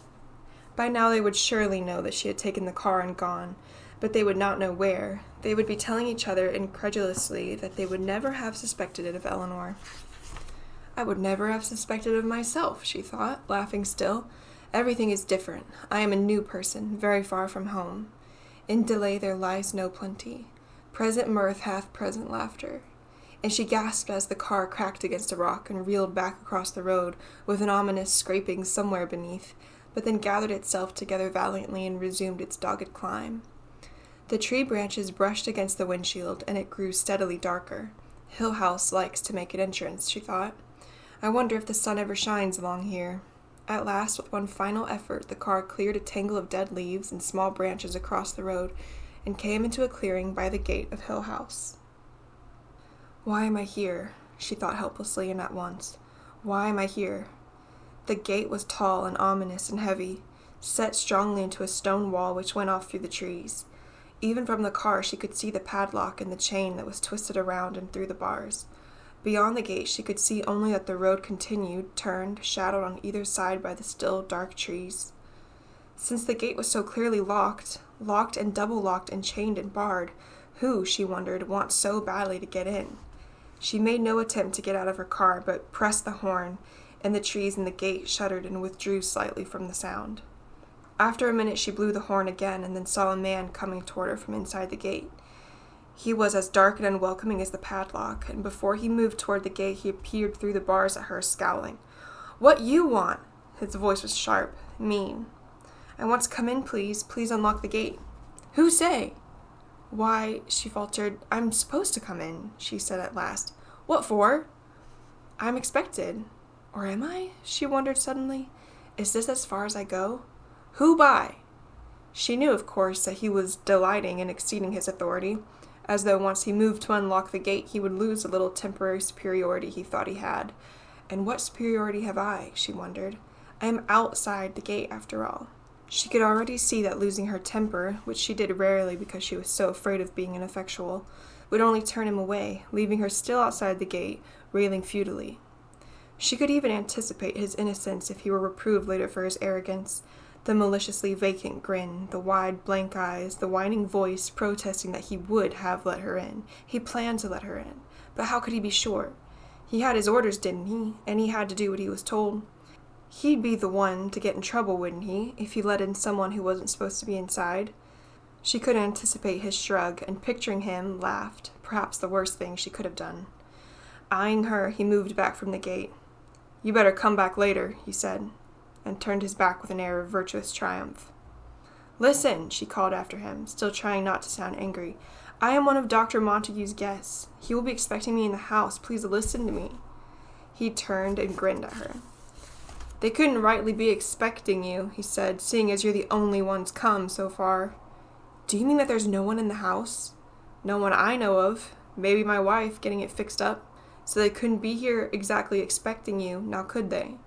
By now they would surely know that she had taken the car and gone, but they would not know where. They would be telling each other incredulously that they would never have suspected it of Eleanor. "I would never have suspected of myself," she thought, laughing still. "Everything is different. I am a new person, very far from home. In delay there lies no plenty. Present mirth hath present laughter." And she gasped as the car cracked against a rock and reeled back across the road with an ominous scraping somewhere beneath, but then gathered itself together valiantly and resumed its dogged climb. The tree branches brushed against the windshield, and it grew steadily darker. Hill House likes to make an entrance, she thought. I wonder if the sun ever shines along here. At last, with one final effort, the car cleared a tangle of dead leaves and small branches across the road and came into a clearing by the gate of Hill House. "Why am I here?" she thought helplessly and at once. "Why am I here?" The gate was tall and ominous and heavy, set strongly into a stone wall which went off through the trees. Even from the car she could see the padlock and the chain that was twisted around and through the bars. Beyond the gate she could see only that the road continued, turned, shadowed on either side by the still, dark trees. Since the gate was so clearly locked and double-locked and chained and barred, who, she wondered, wants so badly to get in? She made no attempt to get out of her car, but pressed the horn, and the trees and the gate shuddered and withdrew slightly from the sound. After a minute she blew the horn again, and then saw a man coming toward her from inside the gate. He was as dark and unwelcoming as the padlock, and before he moved toward the gate he peered through the bars at her, scowling. "What you want?" His voice was sharp, mean. "I want to come in, please. Please unlock the gate." "Who say?" "Why," she faltered, "I'm supposed to come in," she said at last. "What for?" "I'm expected." Or am I? She wondered suddenly. Is this as far as I go? Who by? She knew, of course, that he was delighting in exceeding his authority, as though once he moved to unlock the gate he would lose a little temporary superiority he thought he had. And what superiority have I? She wondered. I am outside the gate, after all. She could already see that losing her temper, which she did rarely because she was so afraid of being ineffectual, would only turn him away, leaving her still outside the gate, railing futilely. She could even anticipate his innocence if he were reproved later for his arrogance, the maliciously vacant grin, the wide blank eyes, the whining voice protesting that he would have let her in. He planned to let her in, but how could he be sure? He had his orders, didn't he? And he had to do what he was told. He'd be the one to get in trouble, wouldn't he, if he let in someone who wasn't supposed to be inside? She could anticipate his shrug, and picturing him, laughed, perhaps the worst thing she could have done. Eyeing her, he moved back from the gate. "You better come back later," he said, and turned his back with an air of virtuous triumph. "Listen," she called after him, still trying not to sound angry. "I am one of Dr. Montague's guests. He will be expecting me in the house. Please listen to me." He turned and grinned at her. "They couldn't rightly be expecting you," he said, "seeing as you're the only ones come so far." "Do you mean that there's no one in the house?" "No one I know of. Maybe my wife, getting it fixed up. So they couldn't be here exactly expecting you, now could they?"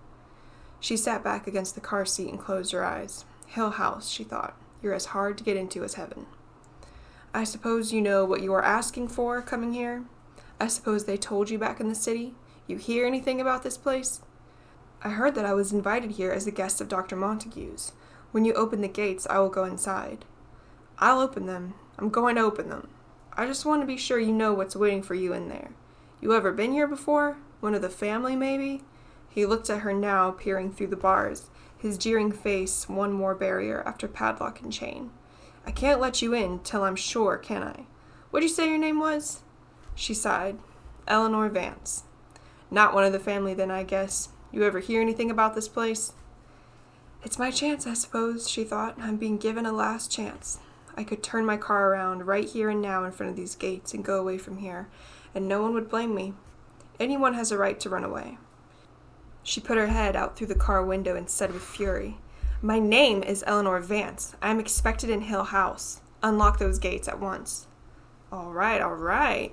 She sat back against the car seat and closed her eyes. Hill House, she thought. You're as hard to get into as heaven. "I suppose you know what you are asking for, coming here? I suppose they told you back in the city? You hear anything about this place?" "I heard that I was invited here as a guest of Dr. Montague's. When you open the gates, I will go inside." "I'll open them. I'm going to open them. I just want to be sure you know what's waiting for you in there. You ever been here before? One of the family, maybe?" He looked at her now, peering through the bars, his jeering face one more barrier after padlock and chain. "I can't let you in till I'm sure, can I? What'd you say your name was?" She sighed. "Eleanor Vance." "Not one of the family then, I guess. You ever hear anything about this place?" "It's my chance, I suppose," she thought. "I'm being given a last chance. I could turn my car around right here and now in front of these gates and go away from here, and no one would blame me. Anyone has a right to run away." She put her head out through the car window and said with fury, "My name is Eleanor Vance. I am expected in Hill House. Unlock those gates at once." All right.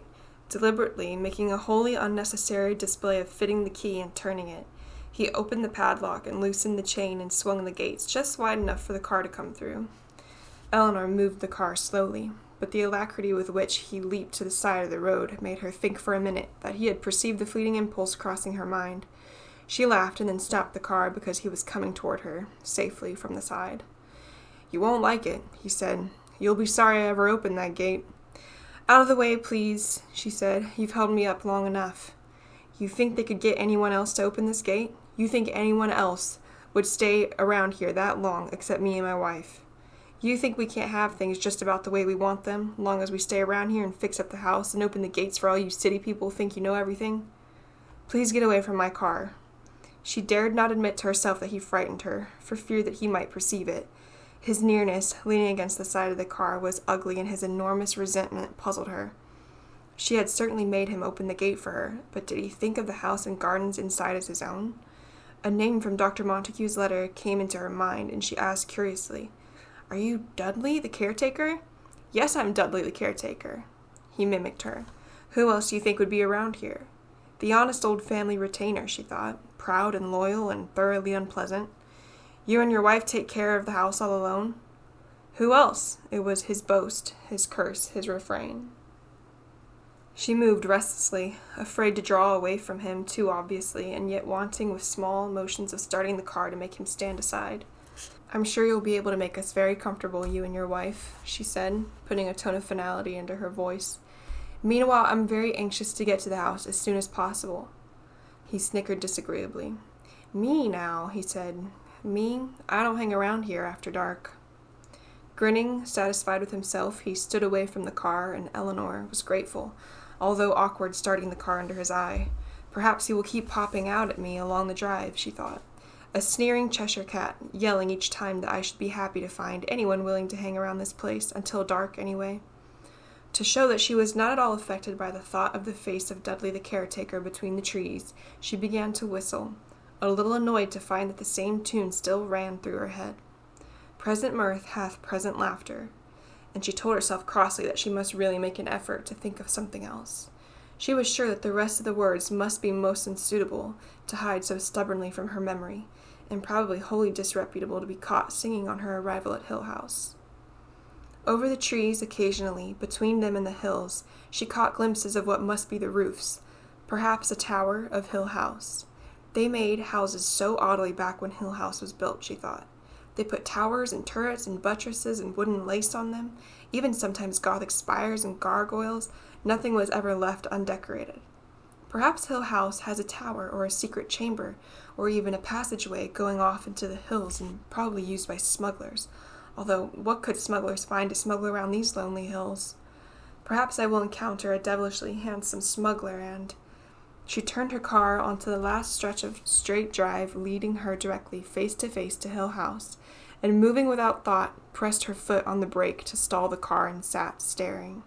Deliberately, making a wholly unnecessary display of fitting the key and turning it, he opened the padlock and loosened the chain and swung the gates just wide enough for the car to come through. Eleanor moved the car slowly, but the alacrity with which he leaped to the side of the road made her think for a minute that he had perceived the fleeting impulse crossing her mind. She laughed and then stopped the car because he was coming toward her, safely from the side. "You won't like it," he said. "You'll be sorry I ever opened that gate." "Out of the way, please," she said. "You've held me up long enough." "You think they could get anyone else to open this gate? You think anyone else would stay around here that long except me and my wife? You think we can't have things just about the way we want them, long as we stay around here and fix up the house and open the gates for all you city people who think you know everything? Please get away from my car." She dared not admit to herself that he frightened her, for fear that he might perceive it. His nearness, leaning against the side of the car, was ugly, and his enormous resentment puzzled her. She had certainly made him open the gate for her, but did he think of the house and gardens inside as his own? A name from Dr. Montague's letter came into her mind, and she asked curiously, "Are you Dudley, the caretaker?" "Yes, I'm Dudley, the caretaker." He mimicked her. "Who else do you think would be around here?" The honest old family retainer, she thought, proud and loyal and thoroughly unpleasant. "You and your wife take care of the house all alone?" "Who else?" It was his boast, his curse, his refrain. She moved restlessly, afraid to draw away from him too obviously, and yet wanting with small motions of starting the car to make him stand aside. "I'm sure you'll be able to make us very comfortable, you and your wife," she said, putting a tone of finality into her voice. "Meanwhile, I'm very anxious to get to the house as soon as possible." He snickered disagreeably. "Me, now," he said. "Me? I don't hang around here after dark." Grinning, satisfied with himself, he stood away from the car, and Eleanor was grateful, although awkward starting the car under his eye. "Perhaps he will keep popping out at me along the drive," she thought. "A sneering Cheshire cat, yelling each time that I should be happy to find anyone willing to hang around this place, until dark anyway." To show that she was not at all affected by the thought of the face of Dudley the caretaker between the trees, she began to whistle, a little annoyed to find that the same tune still ran through her head. "Present mirth hath present laughter," and she told herself crossly that she must really make an effort to think of something else. She was sure that the rest of the words must be most unsuitable to hide so stubbornly from her memory, and probably wholly disreputable to be caught singing on her arrival at Hill House. Over the trees, occasionally, between them and the hills, she caught glimpses of what must be the roofs, perhaps a tower of Hill House. They made houses so oddly back when Hill House was built, she thought. They put towers and turrets and buttresses and wooden lace on them, even sometimes Gothic spires and gargoyles. Nothing was ever left undecorated. Perhaps Hill House has a tower or a secret chamber, or even a passageway going off into the hills and probably used by smugglers. Although, what could smugglers find to smuggle around these lonely hills? Perhaps I will encounter a devilishly handsome smuggler, and... She turned her car onto the last stretch of straight drive, leading her directly face to Hill House, and moving without thought, pressed her foot on the brake to stall the car and sat staring.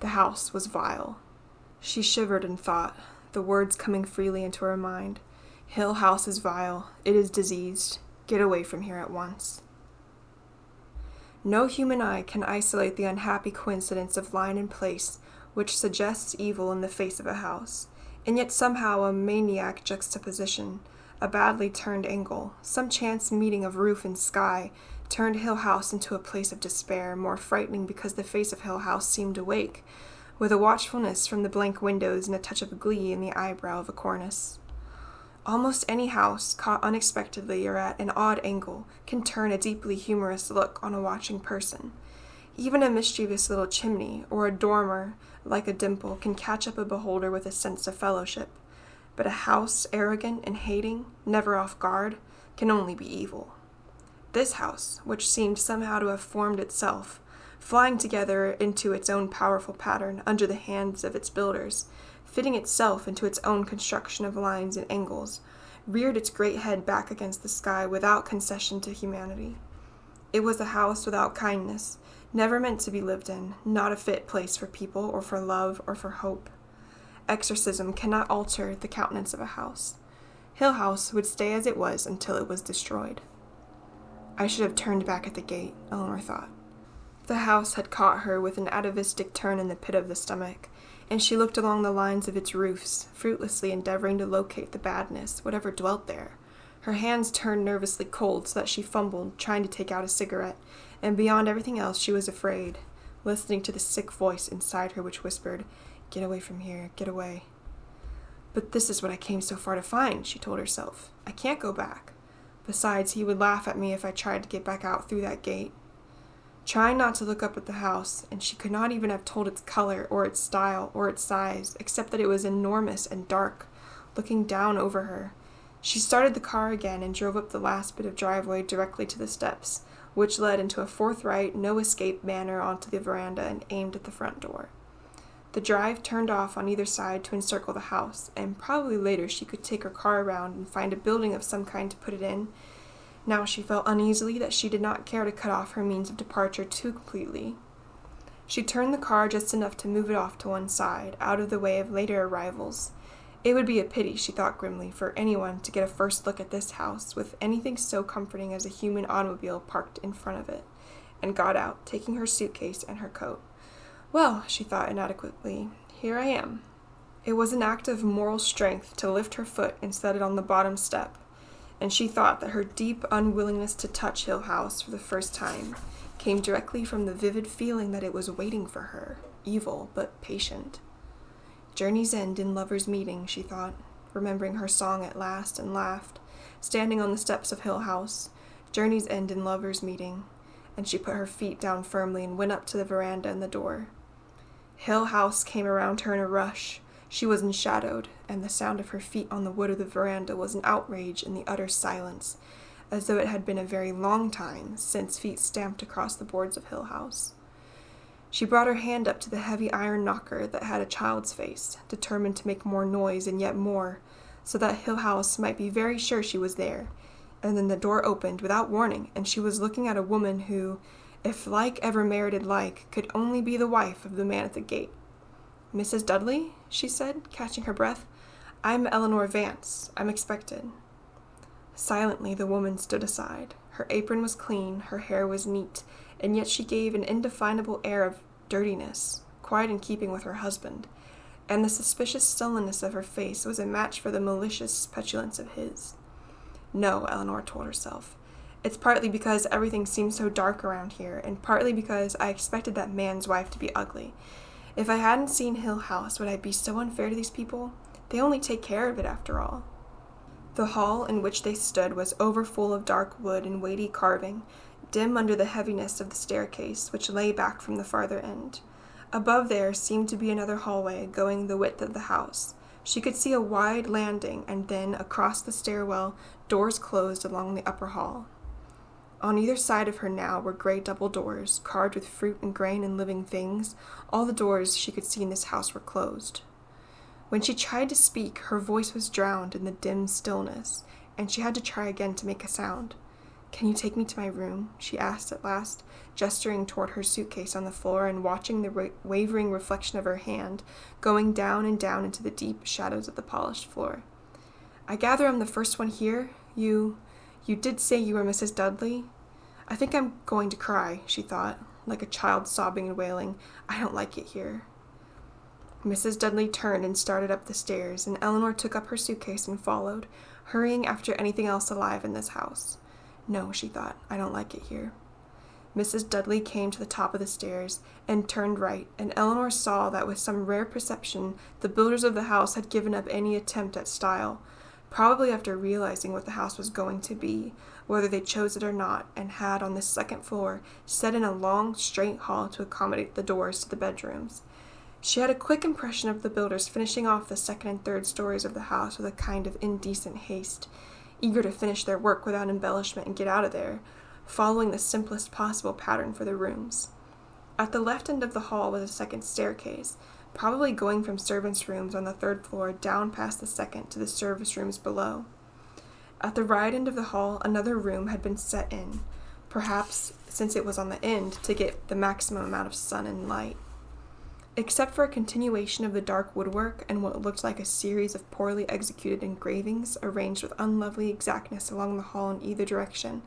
The house was vile. She shivered in thought, the words coming freely into her mind. Hill House is vile. It is diseased. Get away from here at once. No human eye can isolate the unhappy coincidence of line and place which suggests evil in the face of a house, and yet somehow a maniac juxtaposition, a badly turned angle, some chance meeting of roof and sky, turned Hill House into a place of despair, more frightening because the face of Hill House seemed awake, with a watchfulness from the blank windows and a touch of glee in the eyebrow of a cornice. Almost any house, caught unexpectedly or at an odd angle, can turn a deeply humorous look on a watching person. Even a mischievous little chimney, or a dormer, like a dimple, can catch up a beholder with a sense of fellowship. But a house, arrogant and hating, never off guard, can only be evil. This house, which seemed somehow to have formed itself, flying together into its own powerful pattern under the hands of its builders, fitting itself into its own construction of lines and angles, reared its great head back against the sky without concession to humanity. It was a house without kindness, never meant to be lived in, not a fit place for people or for love or for hope. Exorcism cannot alter the countenance of a house. Hill House would stay as it was until it was destroyed. I should have turned back at the gate, Eleanor thought. The house had caught her with an atavistic turn in the pit of the stomach, and she looked along the lines of its roofs, fruitlessly endeavoring to locate the badness, whatever dwelt there. Her hands turned nervously cold so that she fumbled, trying to take out a cigarette, and beyond everything else she was afraid, listening to the sick voice inside her which whispered, "Get away from here, get away." "But this is what I came so far to find," she told herself. "I can't go back. Besides, he would laugh at me if I tried to get back out through that gate." Trying not to look up at the house, and she could not even have told its color or its style or its size, except that it was enormous and dark, looking down over her, she started the car again and drove up the last bit of driveway directly to the steps, which led into a forthright, no-escape manner onto the veranda and aimed at the front door. The drive turned off on either side to encircle the house, and probably later she could take her car around and find a building of some kind to put it in. Now she felt uneasily that she did not care to cut off her means of departure too completely. She turned the car just enough to move it off to one side, out of the way of later arrivals. It would be a pity, she thought grimly, for anyone to get a first look at this house with anything so comforting as a human automobile parked in front of it, and got out, taking her suitcase and her coat. Well, she thought inadequately, here I am. It was an act of moral strength to lift her foot and set it on the bottom step, and she thought that her deep unwillingness to touch Hill House for the first time came directly from the vivid feeling that it was waiting for her, evil but patient. Journeys end in lovers' meeting, she thought, remembering her song at last, and laughed, standing on the steps of Hill House. Journeys end in lovers' meeting, and she put her feet down firmly and went up to the veranda and the door. Hill House came around her in a rush. She was enshadowed, and the sound of her feet on the wood of the veranda was an outrage in the utter silence, as though it had been a very long time since feet stamped across the boards of Hill House. She brought her hand up to the heavy iron knocker that had a child's face, determined to make more noise and yet more, so that Hill House might be very sure she was there, and then the door opened without warning, and she was looking at a woman who, if like ever merited like, could only be the wife of the man at the gate. "Mrs. Dudley?" she said, catching her breath. "I'm Eleanor Vance. I'm expected." Silently the woman stood aside. Her apron was clean, her hair was neat, and yet she gave an indefinable air of dirtiness, quite in keeping with her husband, and the suspicious sullenness of her face was a match for the malicious petulance of his. No, Eleanor told herself. It's partly because everything seems so dark around here, and partly because I expected that man's wife to be ugly. If I hadn't seen Hill House, would I be so unfair to these people? They only take care of it, after all. The hall in which they stood was overfull of dark wood and weighty carving, dim under the heaviness of the staircase, which lay back from the farther end. Above there seemed to be another hallway going the width of the house. She could see a wide landing, and then, across the stairwell, doors closed along the upper hall. On either side of her now were gray double doors, carved with fruit and grain and living things. All the doors she could see in this house were closed. When she tried to speak, her voice was drowned in the dim stillness, and she had to try again to make a sound. "Can you take me to my room?" she asked at last, gesturing toward her suitcase on the floor and watching the wavering reflection of her hand going down and down into the deep shadows of the polished floor. "I gather I'm the first one here? You did say you were Mrs. Dudley?" "I think I'm going to cry," she thought, like a child sobbing and wailing. "I don't like it here." Mrs. Dudley turned and started up the stairs, and Eleanor took up her suitcase and followed, hurrying after anything else alive in this house. "No," she thought, "I don't like it here." Mrs. Dudley came to the top of the stairs and turned right, and Eleanor saw that with some rare perception the builders of the house had given up any attempt at style, probably after realizing what the house was going to be, whether they chose it or not, and had on this second floor set in a long, straight hall to accommodate the doors to the bedrooms. She had a quick impression of the builders finishing off the second and third stories of the house with a kind of indecent haste, eager to finish their work without embellishment and get out of there, following the simplest possible pattern for the rooms. At the left end of the hall was a second staircase, probably going from servants' rooms on the third floor down past the second to the service rooms below. At the right end of the hall, another room had been set in, perhaps, since it was on the end, to get the maximum amount of sun and light. Except for a continuation of the dark woodwork and what looked like a series of poorly executed engravings arranged with unlovely exactness along the hall in either direction,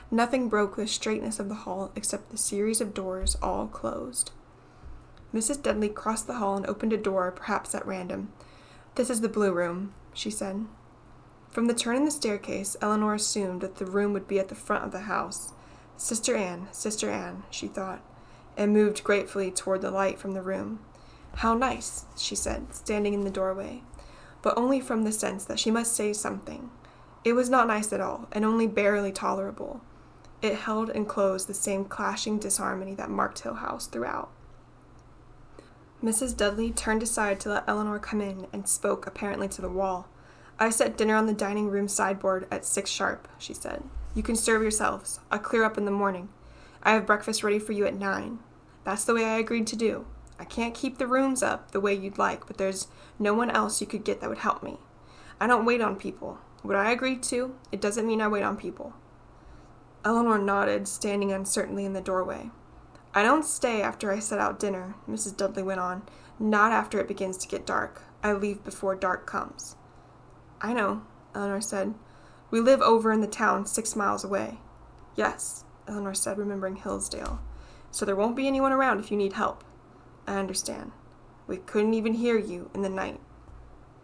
nothing broke the straightness of the hall except the series of doors, all closed. Mrs. Dudley crossed the hall and opened a door, perhaps at random. "This is the blue room," she said. From the turn in the staircase, Eleanor assumed that the room would be at the front of the house. Sister Anne, she thought, and moved gratefully toward the light from the room. "How nice," she said, standing in the doorway, but only from the sense that she must say something. It was not nice at all, and only barely tolerable. It held and closed the same clashing disharmony that marked Hill House throughout. Mrs. Dudley turned aside to let Eleanor come in, and spoke apparently to the wall. "I set dinner on the dining room sideboard at 6 sharp, she said. "You can serve yourselves. I'll clear up in the morning. I have breakfast ready for you at 9. That's the way I agreed to do. I can't keep the rooms up the way you'd like, but there's no one else you could get that would help me. I don't wait on people. What I agreed to, it doesn't mean I wait on people." Eleanor nodded, standing uncertainly in the doorway. "I don't stay after I set out dinner," Mrs. Dudley went on. "Not after it begins to get dark. I leave before dark comes." "I know," Eleanor said. "We live over in the town 6 miles away." "Yes," Eleanor said, remembering Hillsdale. "So there won't be anyone around if you need help." "I understand. We couldn't even hear you in the night."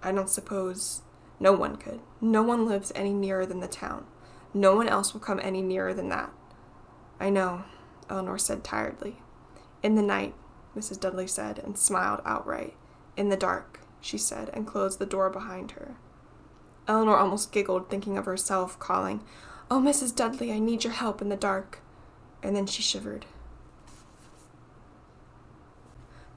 "I don't suppose—" "No one could. No one lives any nearer than the town. No one else will come any nearer than that." "I know," Eleanor said tiredly. "In the night," Mrs. Dudley said, and smiled outright. "In the dark," she said, and closed the door behind her. Eleanor almost giggled, thinking of herself calling, "Oh, Mrs. Dudley, I need your help in the dark." And then she shivered.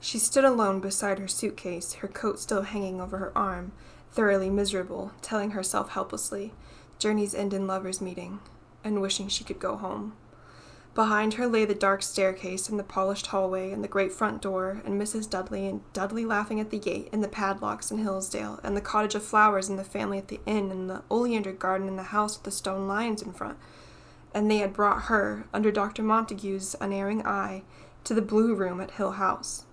She stood alone beside her suitcase, her coat still hanging over her arm, thoroughly miserable, telling herself helplessly, "Journeys end in lovers' meeting," and wishing she could go home. Behind her lay the dark staircase and the polished hallway and the great front door, and Mrs. Dudley, and Dudley laughing at the gate, and the padlocks in Hillsdale, and the cottage of flowers and the family at the inn, and the oleander garden and the house with the stone lions in front. And they had brought her, under Dr. Montague's unerring eye, to the blue room at Hill House.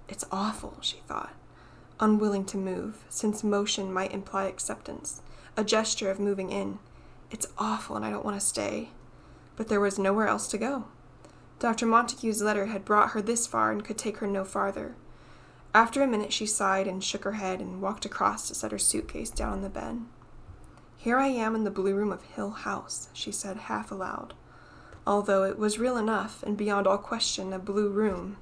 "It's awful," she thought, unwilling to move, since motion might imply acceptance, a gesture of moving in. "It's awful, and I don't want to stay." But there was nowhere else to go. Dr. Montague's letter had brought her this far and could take her no farther. After a minute she sighed and shook her head and walked across to set her suitcase down on the bed. Here I am in the blue room of Hill House, she said half aloud, although it was real enough and beyond all question a blue room.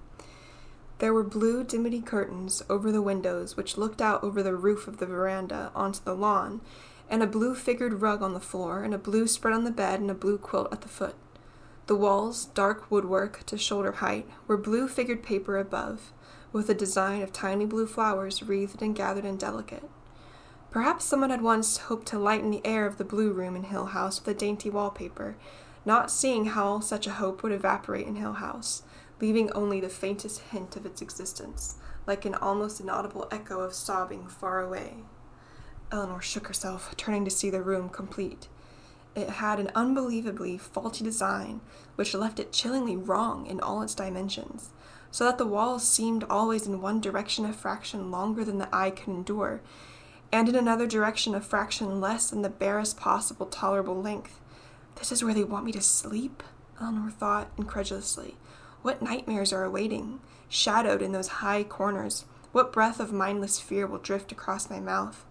There were blue dimity curtains over the windows which looked out over the roof of the veranda onto the lawn, and a blue-figured rug on the floor, and a blue spread on the bed, and a blue quilt at the foot. The walls, dark woodwork to shoulder height, were blue-figured paper above, with a design of tiny blue flowers wreathed and gathered and delicate. Perhaps someone had once hoped to lighten the air of the blue room in Hill House with a dainty wallpaper, not seeing how such a hope would evaporate in Hill House, leaving only the faintest hint of its existence, like an almost inaudible echo of sobbing far away. Eleanor shook herself, turning to see the room complete. It had an unbelievably faulty design, which left it chillingly wrong in all its dimensions, so that the walls seemed always in one direction a fraction longer than the eye could endure, and in another direction a fraction less than the barest possible tolerable length. This is where they want me to sleep? Eleanor thought incredulously. What nightmares are awaiting, shadowed in those high corners? What breath of mindless fear will drift across my mouth?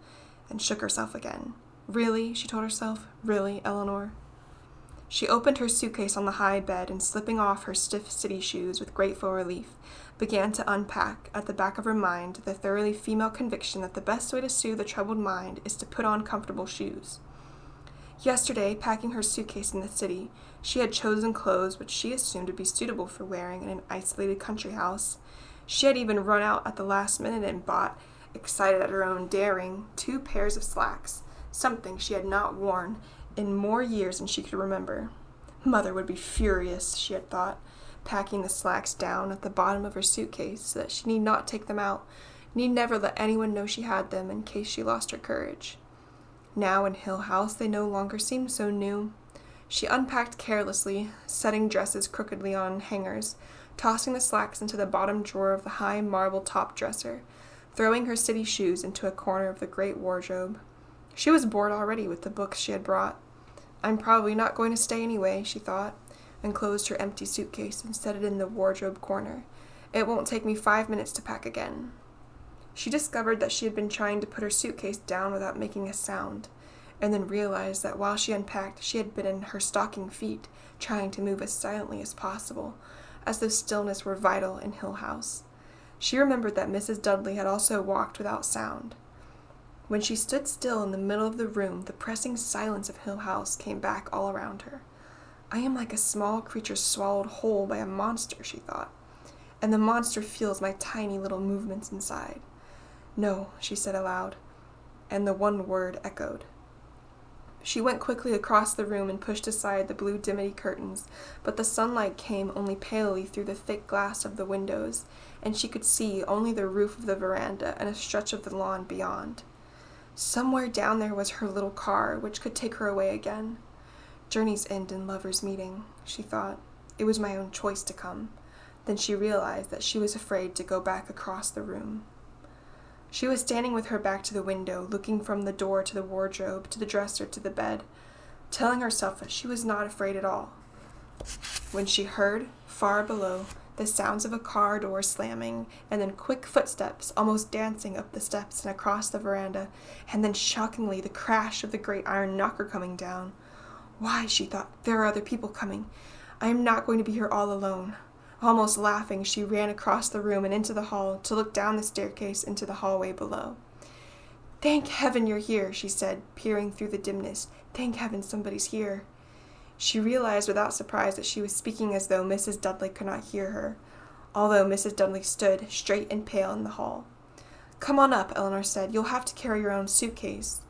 And shook herself again. Really, she told herself, really, Eleanor? She opened her suitcase on the high bed and, slipping off her stiff city shoes with grateful relief, began to unpack, at the back of her mind, the thoroughly female conviction that the best way to soothe a troubled mind is to put on comfortable shoes. Yesterday, packing her suitcase in the city, she had chosen clothes which she assumed would be suitable for wearing in an isolated country house. She had even run out at the last minute and bought, excited at her own daring, 2 pairs of slacks, something she had not worn in more years than she could remember. Mother would be furious, she had thought, packing the slacks down at the bottom of her suitcase so that she need not take them out, need never let anyone know she had them in case she lost her courage. Now in Hill House they no longer seemed so new. She unpacked carelessly, setting dresses crookedly on hangers, tossing the slacks into the bottom drawer of the high marble top dresser, throwing her city shoes into a corner of the great wardrobe. She was bored already with the books she had brought. I'm probably not going to stay anyway, she thought, and closed her empty suitcase and set it in the wardrobe corner. It won't take me 5 minutes to pack again. She discovered that she had been trying to put her suitcase down without making a sound, and then realized that while she unpacked, she had been in her stocking feet, trying to move as silently as possible, as though stillness were vital in Hill House. She remembered that Mrs. Dudley had also walked without sound. When she stood still in the middle of the room, the pressing silence of Hill House came back all around her. I am like a small creature swallowed whole by a monster, she thought, and the monster feels my tiny little movements inside. No, she said aloud, and the one word echoed. She went quickly across the room and pushed aside the blue dimity curtains, but the sunlight came only palely through the thick glass of the windows, and she could see only the roof of the veranda and a stretch of the lawn beyond. Somewhere down there was her little car, which could take her away again. Journeys end in lovers' meeting, she thought. It was my own choice to come. Then she realized that she was afraid to go back across the room. She was standing with her back to the window, looking from the door to the wardrobe, to the dresser, to the bed, telling herself that she was not afraid at all, when she heard, far below, the sounds of a car door slamming, and then quick footsteps almost dancing up the steps and across the veranda, and then shockingly the crash of the great iron knocker coming down. Why, she thought, there are other people coming. I am not going to be here all alone. Almost laughing, she ran across the room and into the hall to look down the staircase into the hallway below. Thank heaven you're here, she said, peering through the dimness. Thank heaven somebody's here. She realized without surprise that she was speaking as though Mrs. Dudley could not hear her, although Mrs. Dudley stood, straight and pale, in the hall. Come on up, Eleanor said. You'll have to carry your own suitcase.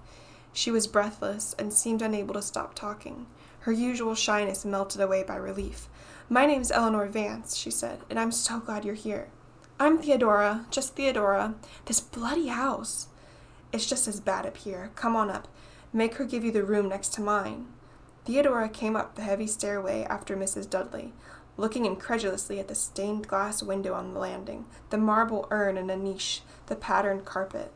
She was breathless and seemed unable to stop talking. Her usual shyness melted away by relief. My name's Eleanor Vance, she said, and I'm so glad you're here. I'm Theodora, just Theodora. This bloody house. It's just as bad up here. Come on up. Make her give you the room next to mine. Theodora came up the heavy stairway after Mrs. Dudley, looking incredulously at the stained glass window on the landing, the marble urn in a niche, the patterned carpet.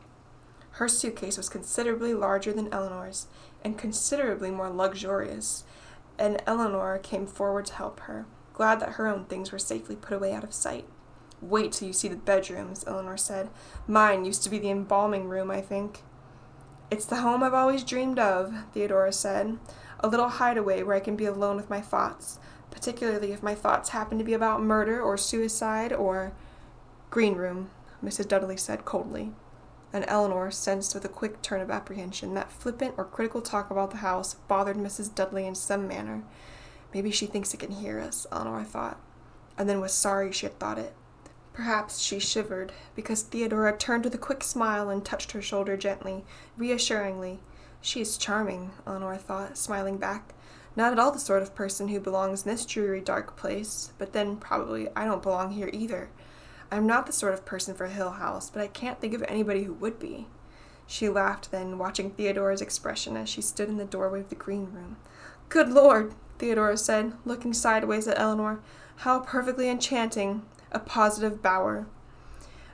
Her suitcase was considerably larger than Eleanor's, and considerably more luxurious, and Eleanor came forward to help her, glad that her own things were safely put away out of sight. Wait till you see the bedrooms, Eleanor said. Mine used to be the embalming room, I think. It's the home I've always dreamed of, Theodora said. A little hideaway where I can be alone with my thoughts, particularly if my thoughts happen to be about murder or suicide or... Green room, Mrs. Dudley said coldly, and Eleanor sensed with a quick turn of apprehension that flippant or critical talk about the house bothered Mrs. Dudley in some manner. Maybe she thinks it can hear us, Eleanor thought, and then was sorry she had thought it. Perhaps she shivered, because Theodora turned with a quick smile and touched her shoulder gently, reassuringly. She is charming, Eleanor thought, smiling back. Not at all the sort of person who belongs in this dreary, dark place, but then probably I don't belong here either. I'm not the sort of person for Hill House, but I can't think of anybody who would be. She laughed then, watching Theodora's expression as she stood in the doorway of the green room. Good Lord, Theodora said, looking sideways at Eleanor. How perfectly enchanting. A positive bower.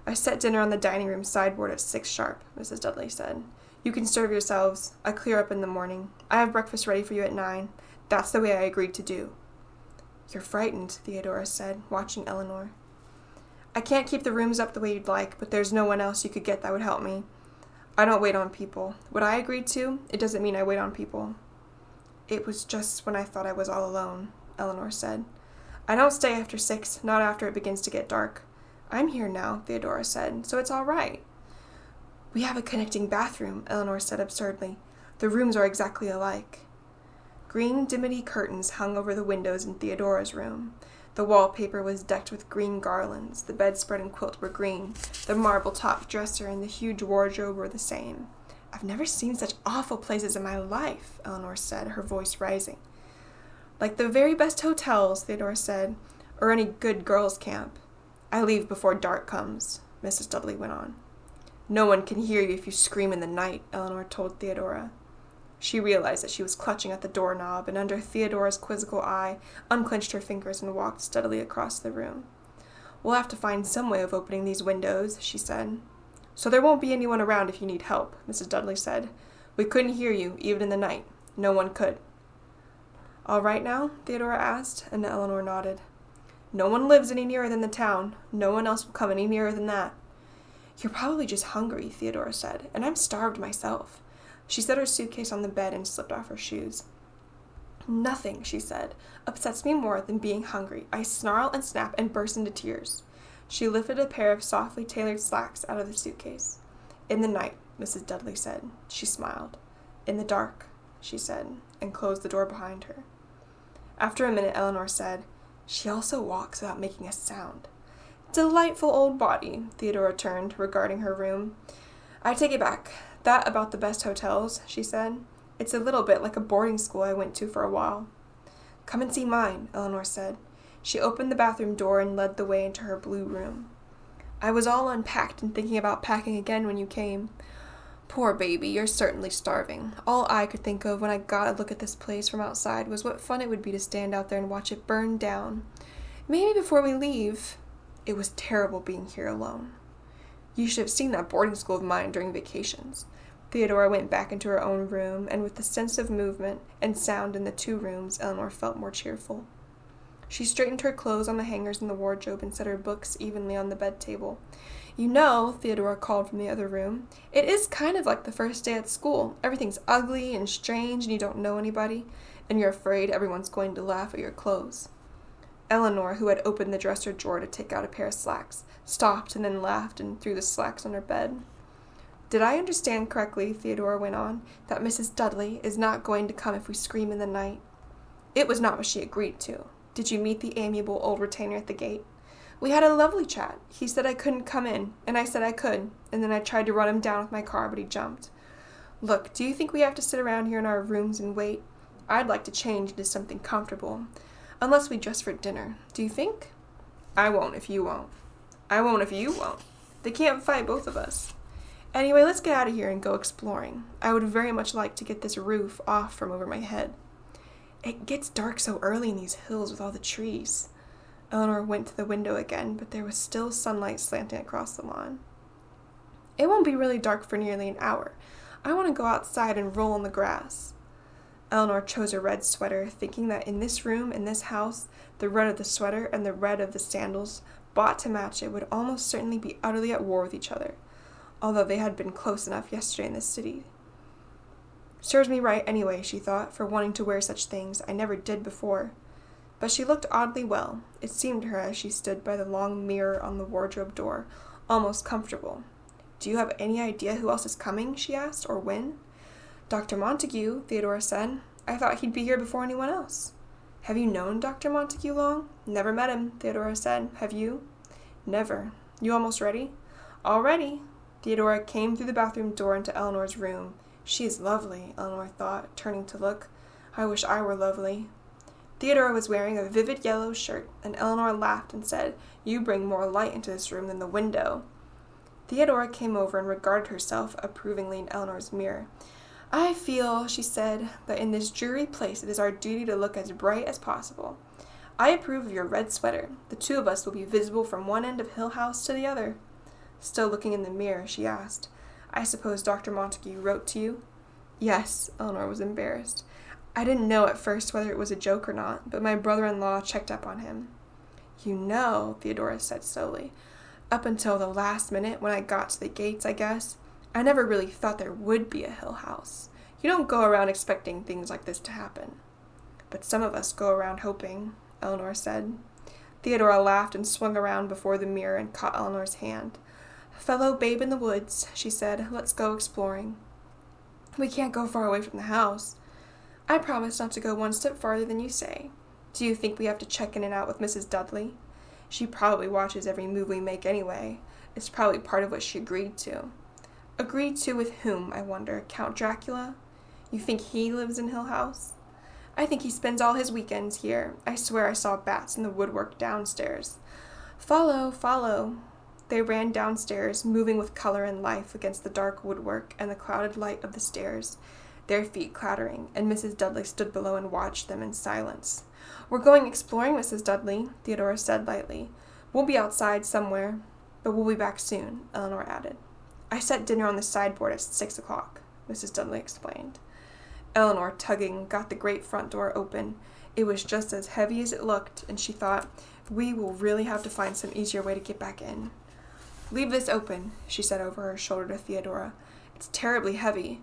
I set dinner on the dining room sideboard at 6 sharp, Mrs. Dudley said. You can serve yourselves. I clear up in the morning. I have breakfast ready for you at 9. That's the way I agreed to do. You're frightened, Theodora said, watching Eleanor. I can't keep the rooms up the way you'd like, but there's no one else you could get that would help me. I don't wait on people. What I agreed to, it doesn't mean I wait on people. It was just when I thought I was all alone, Eleanor said. I don't stay after 6, not after it begins to get dark. I'm here now, Theodora said, so it's all right. We have a connecting bathroom, Eleanor said absurdly. The rooms are exactly alike. Green dimity curtains hung over the windows in Theodora's room. The wallpaper was decked with green garlands. The bedspread and quilt were green. The marble-topped dresser and the huge wardrobe were the same. I've never seen such awful places in my life, Eleanor said, her voice rising. Like the very best hotels, Theodora said, or any good girls' camp. I leave before dark comes, Mrs. Dudley went on. No one can hear you if you scream in the night, Eleanor told Theodora. She realized that she was clutching at the doorknob, and under Theodora's quizzical eye, unclenched her fingers and walked steadily across the room. We'll have to find some way of opening these windows, she said. So there won't be anyone around if you need help, Mrs. Dudley said. We couldn't hear you, even in the night. No one could. All right now? Theodora asked, and Eleanor nodded. No one lives any nearer than the town. No one else will come any nearer than that. You're probably just hungry, Theodora said, and I'm starved myself. She set her suitcase on the bed and slipped off her shoes. Nothing, she said, upsets me more than being hungry. I snarl and snap and burst into tears. She lifted a pair of softly tailored slacks out of the suitcase. In the night, Mrs. Dudley said. She smiled. In the dark, she said, and closed the door behind her. After a minute, Eleanor said, She also walks without making a sound. Delightful old body, Theodora turned, regarding her room. I take it back. That about the best hotels, she said. It's a little bit like a boarding school I went to for a while. Come and see mine, Eleanor said. She opened the bathroom door and led the way into her blue room. I was all unpacked and thinking about packing again when you came. Poor baby, you're certainly starving. All I could think of when I got a look at this place from outside was what fun it would be to stand out there and watch it burn down. Maybe before we leave. It was terrible being here alone. You should have seen that boarding school of mine during vacations. Theodora went back into her own room, and with the sense of movement and sound in the 2 rooms, Eleanor felt more cheerful. She straightened her clothes on the hangers in the wardrobe and set her books evenly on the bed table. You know, Theodora called from the other room, it is kind of like the first day at school. Everything's ugly and strange, and you don't know anybody, and you're afraid everyone's going to laugh at your clothes. Eleanor, who had opened the dresser drawer to take out a pair of slacks, stopped and then laughed and threw the slacks on her bed. Did I understand correctly, Theodora went on, that Mrs. Dudley is not going to come if we scream in the night? It was not what she agreed to. Did you meet the amiable old retainer at the gate? We had a lovely chat. He said I couldn't come in, and I said I could, and then I tried to run him down with my car, but he jumped. Look, do you think we have to sit around here in our rooms and wait? I'd like to change into something comfortable. Unless we dress for dinner. Do you think? I won't if you won't. I won't if you won't. They can't fight both of us. Anyway, let's get out of here and go exploring. I would very much like to get this roof off from over my head. It gets dark so early in these hills with all the trees. Eleanor went to the window again, but there was still sunlight slanting across the lawn. It won't be really dark for nearly an hour. I want to go outside and roll on the grass. Eleanor chose a red sweater, thinking that in this room, in this house, the red of the sweater and the red of the sandals, bought to match it, would almost certainly be utterly at war with each other, although they had been close enough yesterday in the city. Serves me right anyway, she thought, for wanting to wear such things. I never did before. But she looked oddly well, it seemed to her as she stood by the long mirror on the wardrobe door, almost comfortable. Do you have any idea who else is coming? She asked, or when? Dr. Montague, Theodora said. I thought he'd be here before anyone else. Have you known Dr. Montague long? Never met him, Theodora said. Have you? Never. You almost ready? All ready. Theodora came through the bathroom door into Eleanor's room. She is lovely, Eleanor thought, turning to look. I wish I were lovely. Theodora was wearing a vivid yellow shirt, and Eleanor laughed and said, You bring more light into this room than the window. Theodora came over and regarded herself approvingly in Eleanor's mirror. I feel, she said, that in this dreary place it is our duty to look as bright as possible. I approve of your red sweater. The two of us will be visible from one end of Hill House to the other. Still looking in the mirror, she asked, I suppose Dr. Montague wrote to you? Yes, Eleanor was embarrassed. I didn't know at first whether it was a joke or not, but my brother-in-law checked up on him. You know, Theodora said slowly, up until the last minute when I got to the gates, I guess, I never really thought there would be a Hill House. You don't go around expecting things like this to happen. But some of us go around hoping, Eleanor said. Theodora laughed and swung around before the mirror and caught Eleanor's hand. Fellow babe in the woods, she said, let's go exploring. We can't go far away from the house. I promise not to go one step farther than you say. Do you think we have to check in and out with Mrs. Dudley? She probably watches every move we make anyway. It's probably part of what she agreed to. Agreed to with whom, I wonder? Count Dracula? You think he lives in Hill House? I think he spends all his weekends here. I swear I saw bats in the woodwork downstairs. Follow, follow. They ran downstairs, moving with color and life against the dark woodwork and the clouded light of the stairs, their feet clattering, and Mrs. Dudley stood below and watched them in silence. We're going exploring, Mrs. Dudley, Theodora said lightly. We'll be outside somewhere, but we'll be back soon, Eleanor added. I set dinner on the sideboard at 6 o'clock, Mrs. Dudley explained. Eleanor, tugging, got the great front door open. It was just as heavy as it looked, and she thought, we will really have to find some easier way to get back in. Leave this open, she said over her shoulder to Theodora. It's terribly heavy.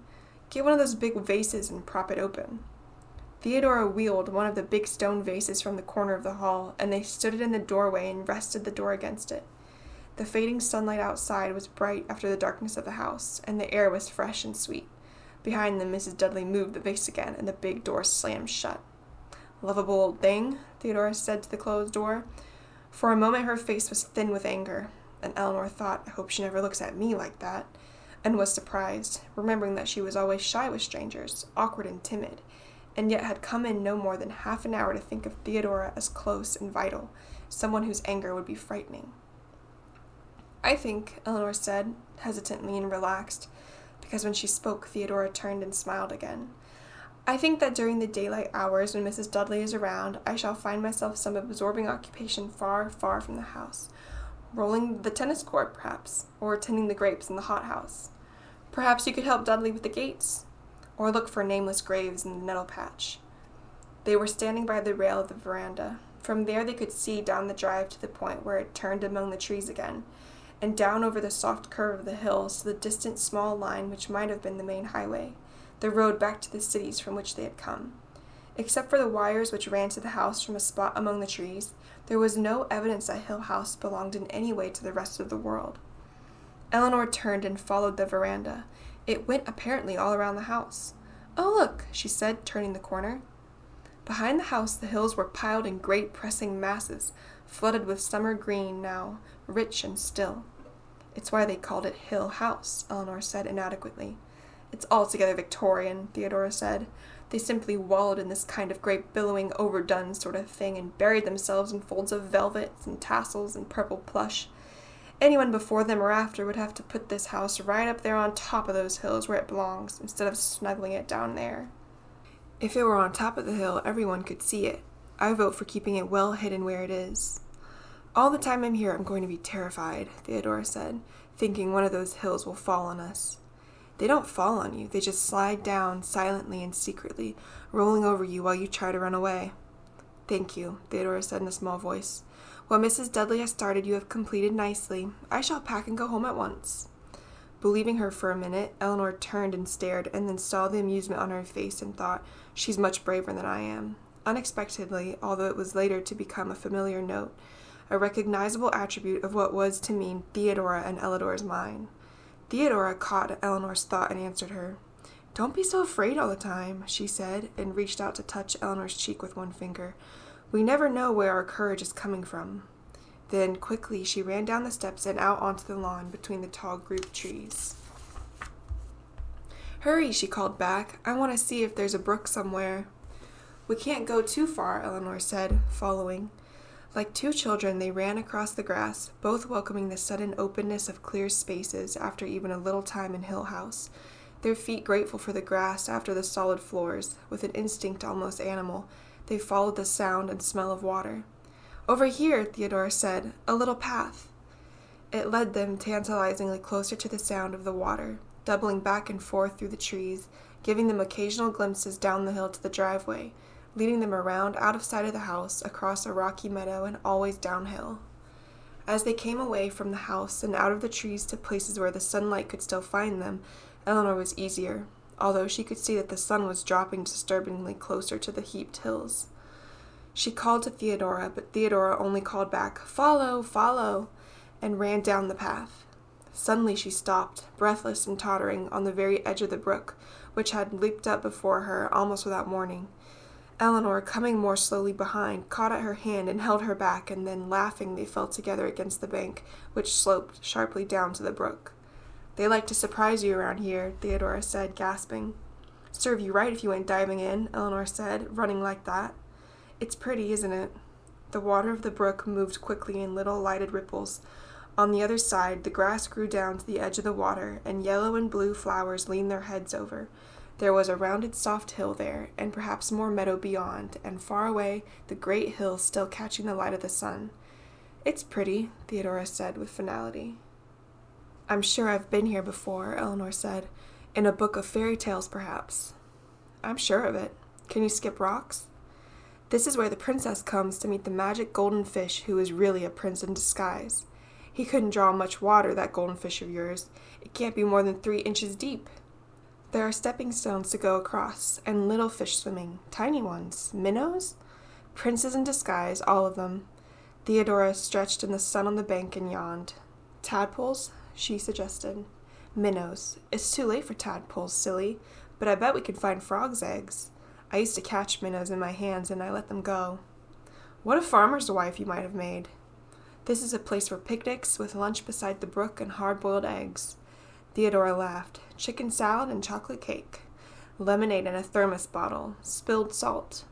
Get one of those big vases and prop it open. Theodora wheeled one of the big stone vases from the corner of the hall, and they stood it in the doorway and rested the door against it. The fading sunlight outside was bright after the darkness of the house, and the air was fresh and sweet. Behind them, Mrs. Dudley moved the vase again, and the big door slammed shut. Lovable old thing, Theodora said to the closed door. For a moment her face was thin with anger, and Eleanor thought, I hope she never looks at me like that, and was surprised, remembering that she was always shy with strangers, awkward and timid, and yet had come in no more than half an hour to think of Theodora as close and vital, someone whose anger would be frightening. I think, Eleanor said, hesitantly and relaxed, because when she spoke, Theodora turned and smiled again. I think that during the daylight hours when Mrs. Dudley is around, I shall find myself some absorbing occupation far, far from the house. Rolling the tennis court, perhaps, or tending the grapes in the hothouse. Perhaps you could help Dudley with the gates, or look for nameless graves in the nettle patch. They were standing by the rail of the veranda. From there they could see down the drive to the point where it turned among the trees again, and down over the soft curve of the hills to the distant small line which might have been the main highway, the road back to the cities from which they had come. Except for the wires which ran to the house from a spot among the trees, there was no evidence that Hill House belonged in any way to the rest of the world. Eleanor turned and followed the veranda. It went apparently all around the house. Oh, look, she said, turning the corner. Behind the house the hills were piled in great pressing masses, flooded with summer green now, rich and still. It's why they called it Hill House, Eleanor said inadequately. It's altogether Victorian, Theodora said. They simply wallowed in this kind of great billowing overdone sort of thing and buried themselves in folds of velvets and tassels and purple plush. Anyone before them or after would have to put this house right up there on top of those hills where it belongs, instead of snuggling it down there. If it were on top of the hill, everyone could see it. I vote for keeping it well hidden where it is. All the time I'm here, I'm going to be terrified, Theodora said, thinking one of those hills will fall on us. They don't fall on you, they just slide down silently and secretly, rolling over you while you try to run away. Thank you, Theodora said in a small voice. What Mrs. Dudley has started you have completed nicely. I shall pack and go home at once. Believing her for a minute, Eleanor turned and stared, and then saw the amusement on her face and thought, "She's much braver than I am." Unexpectedly, although it was later to become a familiar note, a recognizable attribute of what was to mean Theodora and Ellador's mind. Theodora caught Eleanor's thought and answered her. "Don't be so afraid all the time," she said, and reached out to touch Eleanor's cheek with one finger. "We never know where our courage is coming from." Then, quickly, she ran down the steps and out onto the lawn between the tall group trees. "Hurry," she called back. "I want to see if there's a brook somewhere." "We can't go too far," Eleanor said, following. Like two children, they ran across the grass, both welcoming the sudden openness of clear spaces after even a little time in Hill House, their feet grateful for the grass after the solid floors. With an instinct almost animal, they followed the sound and smell of water. "Over here," Theodora said, "a little path." It led them tantalizingly closer to the sound of the water, doubling back and forth through the trees, giving them occasional glimpses down the hill to the driveway, leading them around out of sight of the house, across a rocky meadow, and always downhill. As they came away from the house and out of the trees to places where the sunlight could still find them, Eleanor was easier, although she could see that the sun was dropping disturbingly closer to the heaped hills. She called to Theodora, but Theodora only called back, "Follow, follow," and ran down the path. Suddenly she stopped, breathless and tottering, on the very edge of the brook, which had leaped up before her almost without warning. Eleanor, coming more slowly behind, caught at her hand and held her back, and then, laughing, they fell together against the bank, which sloped sharply down to the brook. "They like to surprise you around here," Theodora said, gasping. "Serve you right if you went diving in," Eleanor said, "running like that." "It's pretty, isn't it?" The water of the brook moved quickly in little lighted ripples. On the other side, the grass grew down to the edge of the water, and yellow and blue flowers leaned their heads over. There was a rounded soft hill there, and perhaps more meadow beyond, and far away the great hill still catching the light of the sun. "It's pretty," Theodora said with finality. "I'm sure I've been here before," Eleanor said. "In a book of fairy tales, perhaps." "I'm sure of it. Can you skip rocks?" "This is where the princess comes to meet the magic golden fish who is really a prince in disguise. He couldn't draw much water, that golden fish of yours. It can't be more than 3 inches deep. There are stepping stones to go across, and little fish swimming, tiny ones, minnows? Princes in disguise, all of them." Theodora stretched in the sun on the bank and yawned. "Tadpoles?" she suggested. "Minnows. It's too late for tadpoles, silly, but I bet we could find frogs' eggs. I used to catch minnows in my hands, and I let them go." "What a farmer's wife you might have made." "This is a place for picnics, with lunch beside the brook and hard-boiled eggs." Theodora laughed. "Chicken salad and chocolate cake. Lemonade in a thermos bottle. Spilled salt."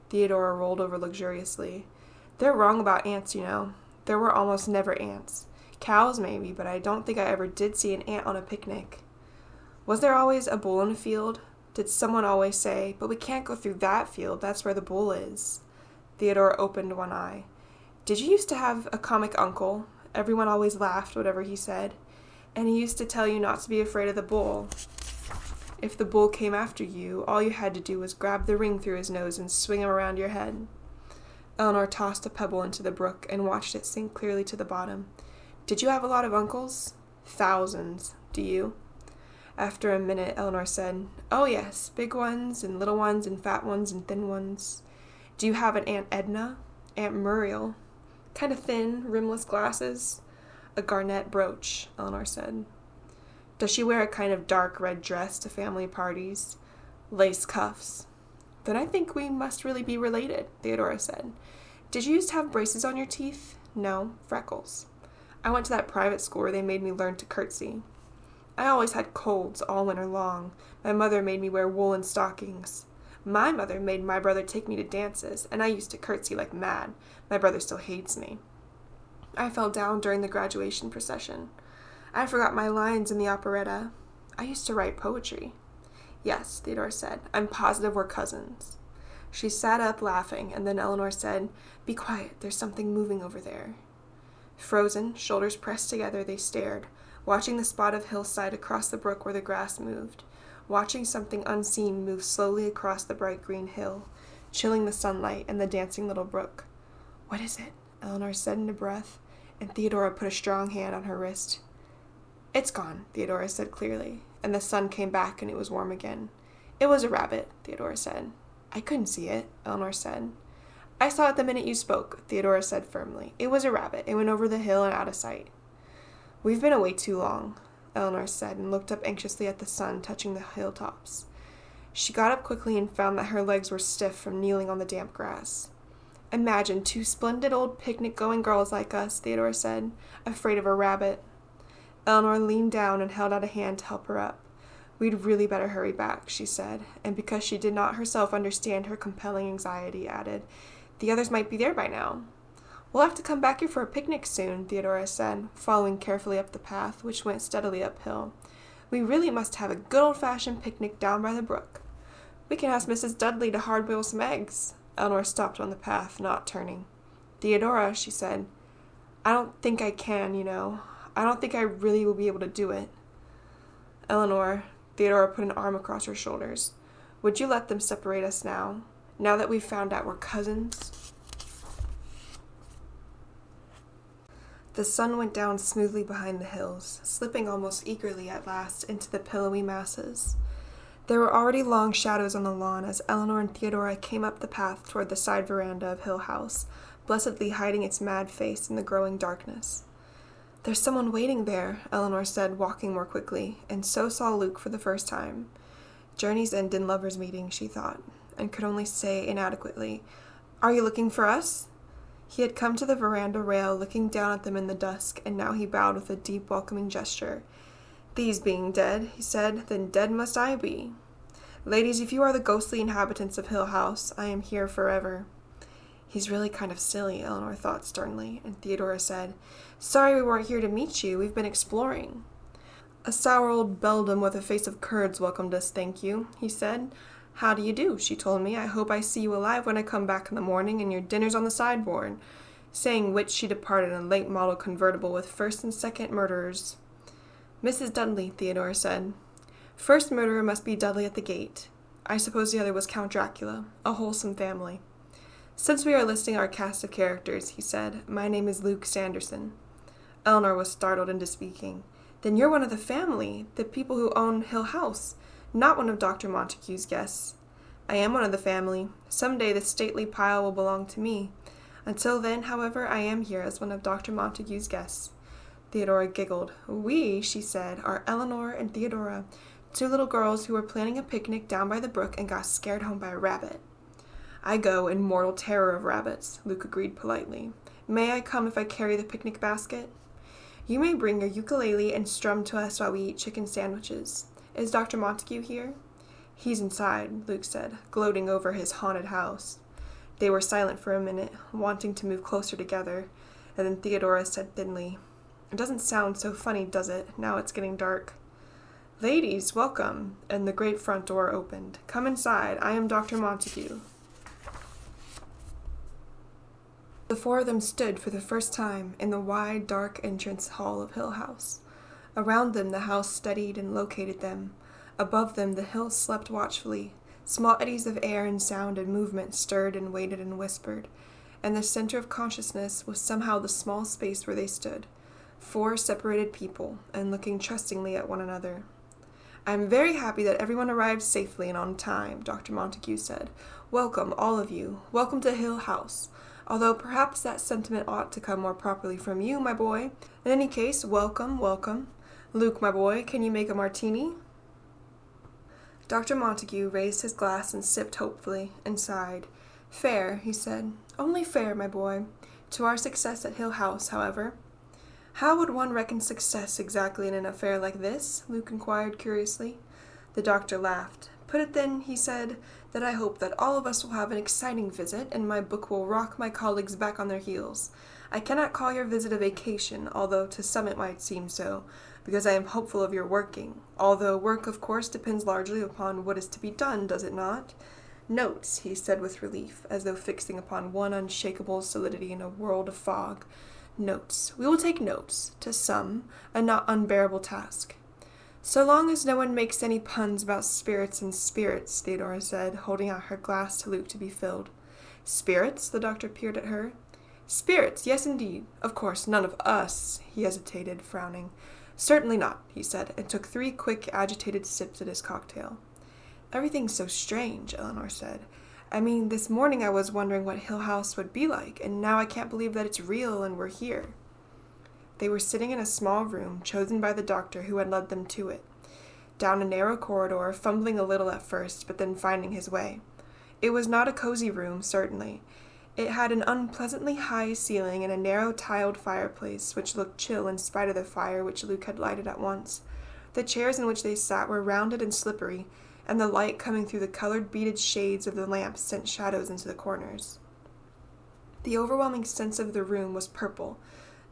Theodora rolled over luxuriously. "They're wrong about ants, you know. There were almost never ants. Cows, maybe, but I don't think I ever did see an ant on a picnic." "Was there always a bull in a field? Did someone always say, 'But we can't go through that field, that's where the bull is'?" Theodora opened one eye. "Did you used to have a comic uncle? Everyone always laughed, whatever he said. And he used to tell you not to be afraid of the bull. If the bull came after you, all you had to do was grab the ring through his nose and swing him around your head." Eleanor tossed a pebble into the brook and watched it sink clearly to the bottom. "Did you have a lot of uncles?" "Thousands. Do you?" After a minute, Eleanor said, "Oh yes, big ones and little ones and fat ones and thin ones." "Do you have an Aunt Edna?" "Aunt Muriel." "Kind of thin, rimless glasses?" "A garnet brooch," Eleanor said. "Does she wear a kind of dark red dress to family parties?" "Lace cuffs." "Then I think we must really be related," Theodora said. "Did you used to have braces on your teeth?" "No, freckles. I went to that private school where they made me learn to curtsy. I always had colds all winter long. My mother made me wear woolen stockings. My mother made my brother take me to dances, and I used to curtsy like mad. My brother still hates me. I fell down during the graduation procession. I forgot my lines in the operetta. I used to write poetry." "Yes," Theodora said. "I'm positive we're cousins." She sat up laughing, and then Eleanor said, "Be quiet, there's something moving over there." Frozen, shoulders pressed together, they stared, watching the spot of hillside across the brook where the grass moved, watching something unseen move slowly across the bright green hill, chilling the sunlight and the dancing little brook. "What is it?" Eleanor said in a breath, and Theodora put a strong hand on her wrist. "It's gone," Theodora said clearly, and the sun came back and it was warm again. "It was a rabbit," Theodora said. "I couldn't see it," Eleanor said. "I saw it the minute you spoke," Theodora said firmly. "It was a rabbit. It went over the hill and out of sight." "We've been away too long," Eleanor said, and looked up anxiously at the sun touching the hilltops. She got up quickly and found that her legs were stiff from kneeling on the damp grass. "Imagine two splendid old picnic-going girls like us," Theodora said, "afraid of a rabbit." Eleanor leaned down and held out a hand to help her up. "We'd really better hurry back," she said, and because she did not herself understand her compelling anxiety, added, "The others might be there by now." "We'll have to come back here for a picnic soon," Theodora said, following carefully up the path, which went steadily uphill. "We really must have a good old-fashioned picnic down by the brook. We can ask Mrs. Dudley to hard-boil some eggs." Eleanor stopped on the path, not turning. "Theodora," she said, "I don't think I can, I don't think I really will be able to do it." "Eleanor," Theodora put an arm across her shoulders, "would you let them separate us now that we've found out we're cousins?" The sun went down smoothly behind the hills, slipping almost eagerly at last into the pillowy masses. There were already long shadows on the lawn as Eleanor and Theodora came up the path toward the side veranda of Hill House, blessedly hiding its mad face in the growing darkness. "There's someone waiting there," Eleanor said, walking more quickly, and so saw Luke for the first time. Journeys end in lovers' meeting, she thought, and could only say inadequately, "Are you looking for us?" He had come to the veranda rail, looking down at them in the dusk, and now he bowed with a deep, welcoming gesture. "These being dead," he said, "then dead must I be. Ladies, if you are the ghostly inhabitants of Hill House, I am here forever." "He's really kind of silly," Eleanor thought sternly, and Theodora said, "Sorry we weren't here to meet you. We've been exploring." "A sour old beldam with a face of curds welcomed us, thank you," he said. "How do you do?" she told me. "I hope I see you alive when I come back in the morning and your dinner's on the sideboard." Saying which she departed in a late model convertible with first and second murderers. "Mrs. Dudley," Theodora said. "First murderer must be Dudley at the gate. I suppose the other was Count Dracula. A wholesome family." "Since we are listing our cast of characters," he said, "my name is Luke Sanderson." Eleanor was startled into speaking. "Then you're one of the family, the people who own Hill House, not one of Dr. Montague's guests." "I am one of the family. Some day this stately pile will belong to me. Until then, however, I am here as one of Dr. Montague's guests." Theodora giggled. "We," she said, "are Eleanor and Theodora, two little girls who were planning a picnic down by the brook and got scared home by a rabbit." "I go in mortal terror of rabbits," Luke agreed politely. "May I come if I carry the picnic basket?" "You may bring your ukulele and strum to us while we eat chicken sandwiches. Is Dr. Montague here?" "He's inside," Luke said, gloating over his haunted house. They were silent for a minute, wanting to move closer together, and then Theodora said thinly, "It doesn't sound so funny, does it, now it's getting dark?" "Ladies, welcome," and the great front door opened. "Come inside. I am Dr. Montague." The four of them stood for the first time in the wide, dark entrance hall of Hill House. Around them the house steadied and located them. Above them the hills slept watchfully. Small eddies of air and sound and movement stirred and waited and whispered, and the center of consciousness was somehow the small space where they stood, four separated people, and looking trustingly at one another. "I am very happy that everyone arrived safely and on time," Dr. Montague said. "Welcome, all of you. Welcome to Hill House. Although perhaps that sentiment ought to come more properly from you, my boy. In any case, welcome, welcome. Luke, my boy, can you make a martini?" Dr. Montague raised his glass and sipped hopefully, and sighed. "Fair," he said. "Only fair, my boy. To our success at Hill House, however." "How would one reckon success exactly in an affair like this?" Luke inquired curiously. The doctor laughed. "Put it then," he said, "that I hope that all of us will have an exciting visit, and my book will rock my colleagues back on their heels. I cannot call your visit a vacation, although to some it might seem so, because I am hopeful of your working, although work, of course, depends largely upon what is to be done, does it not?" "Notes," he said with relief, as though fixing upon one unshakable solidity in a world of fog. "Notes. We will take notes. To some, a not unbearable task." "So long as no one makes any puns about spirits and spirits," Theodora said, holding out her glass to Luke to be filled. "Spirits?" The doctor peered at her. "Spirits, yes indeed. Of course, none of us," he hesitated, frowning. "Certainly not," he said, and took 3 quick, agitated sips at his cocktail. "Everything's so strange," Eleanor said. "I mean, this morning I was wondering what Hill House would be like, and now I can't believe that it's real and we're here." They were sitting in a small room, chosen by the doctor who had led them to it. Down a narrow corridor, fumbling a little at first, but then finding his way. It was not a cozy room, certainly. It had an unpleasantly high ceiling and a narrow tiled fireplace, which looked chill in spite of the fire which Luke had lighted at once. The chairs in which they sat were rounded and slippery, and the light coming through the colored beaded shades of the lamps sent shadows into the corners. The overwhelming sense of the room was purple.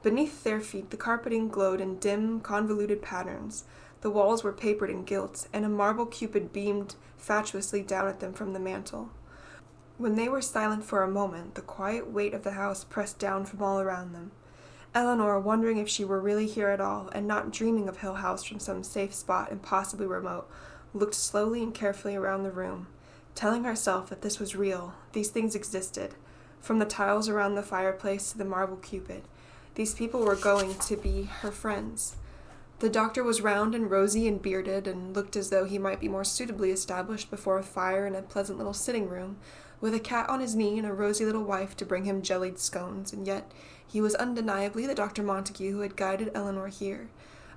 Beneath their feet the carpeting glowed in dim, convoluted patterns. The walls were papered in gilt, and a marble cupid beamed fatuously down at them from the mantel. When they were silent for a moment, the quiet weight of the house pressed down from all around them. Eleanor, wondering if she were really here at all, and not dreaming of Hill House from some safe spot impossibly remote, looked slowly and carefully around the room, telling herself that this was real. These things existed. From the tiles around the fireplace to the marble cupid, these people were going to be her friends. The doctor was round and rosy and bearded, and looked as though he might be more suitably established before a fire in a pleasant little sitting room, with a cat on his knee and a rosy little wife to bring him jellied scones, and yet he was undeniably the Dr. Montague who had guided Eleanor here,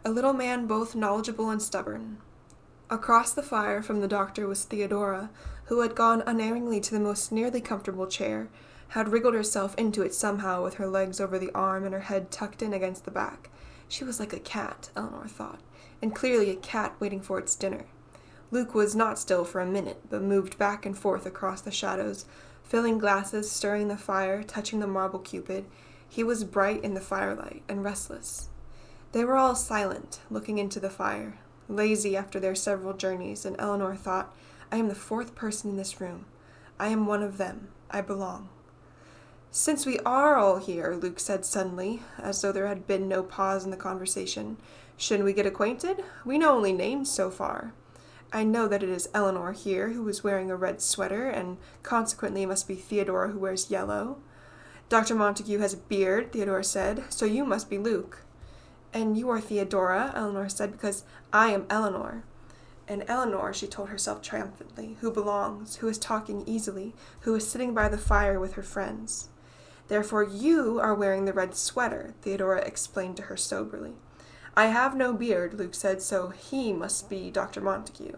a little man both knowledgeable and stubborn. Across the fire from the doctor was Theodora, who had gone unerringly to the most nearly comfortable chair, had wriggled herself into it somehow with her legs over the arm and her head tucked in against the back. She was like a cat, Eleanor thought, and clearly a cat waiting for its dinner. Luke was not still for a minute, but moved back and forth across the shadows, filling glasses, stirring the fire, touching the marble cupid. He was bright in the firelight, and restless. They were all silent, looking into the fire, lazy after their several journeys, and Eleanor thought, "I am the 4th person in this room. I am one of them. I belong." "Since we are all here," Luke said suddenly, as though there had been no pause in the conversation, "shouldn't we get acquainted? We know only names so far. I know that it is Eleanor here who is wearing a red sweater, and consequently it must be Theodora who wears yellow. Dr. Montague has a beard," Theodora said, "so you must be Luke." "And you are Theodora," Eleanor said, "because I am Eleanor." And Eleanor, she told herself triumphantly, who belongs, who is talking easily, who is sitting by the fire with her friends. "Therefore you are wearing the red sweater," Theodora explained to her soberly. "I have no beard," Luke said, "so he must be Dr. Montague."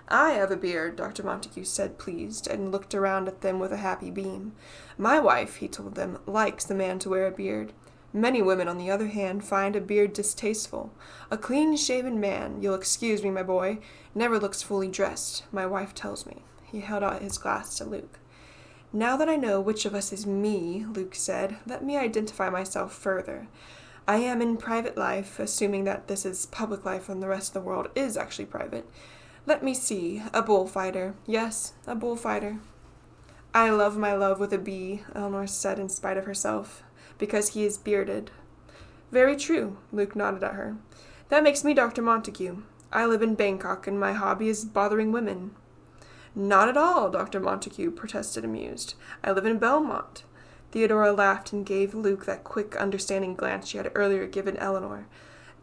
"I have a beard," Dr. Montague said, pleased, and looked around at them with a happy beam. "My wife," he told them, "likes the man to wear a beard. Many women, on the other hand, find a beard distasteful. A clean-shaven man, you'll excuse me, my boy, never looks fully dressed, my wife tells me." He held out his glass to Luke. "Now that I know which of us is me," Luke said, "let me identify myself further. I am in private life, assuming that this is public life and the rest of the world is actually private. Let me see, a bullfighter. Yes, a bullfighter." "I love my love with a B," Eleanor said in spite of herself, "because he is bearded." "Very true," Luke nodded at her. "That makes me Dr. Montague. I live in Bangkok, and my hobby is bothering women." "Not at all," Dr. Montague protested, amused. "I live in Belmont." Theodora laughed and gave Luke that quick, understanding glance she had earlier given Eleanor.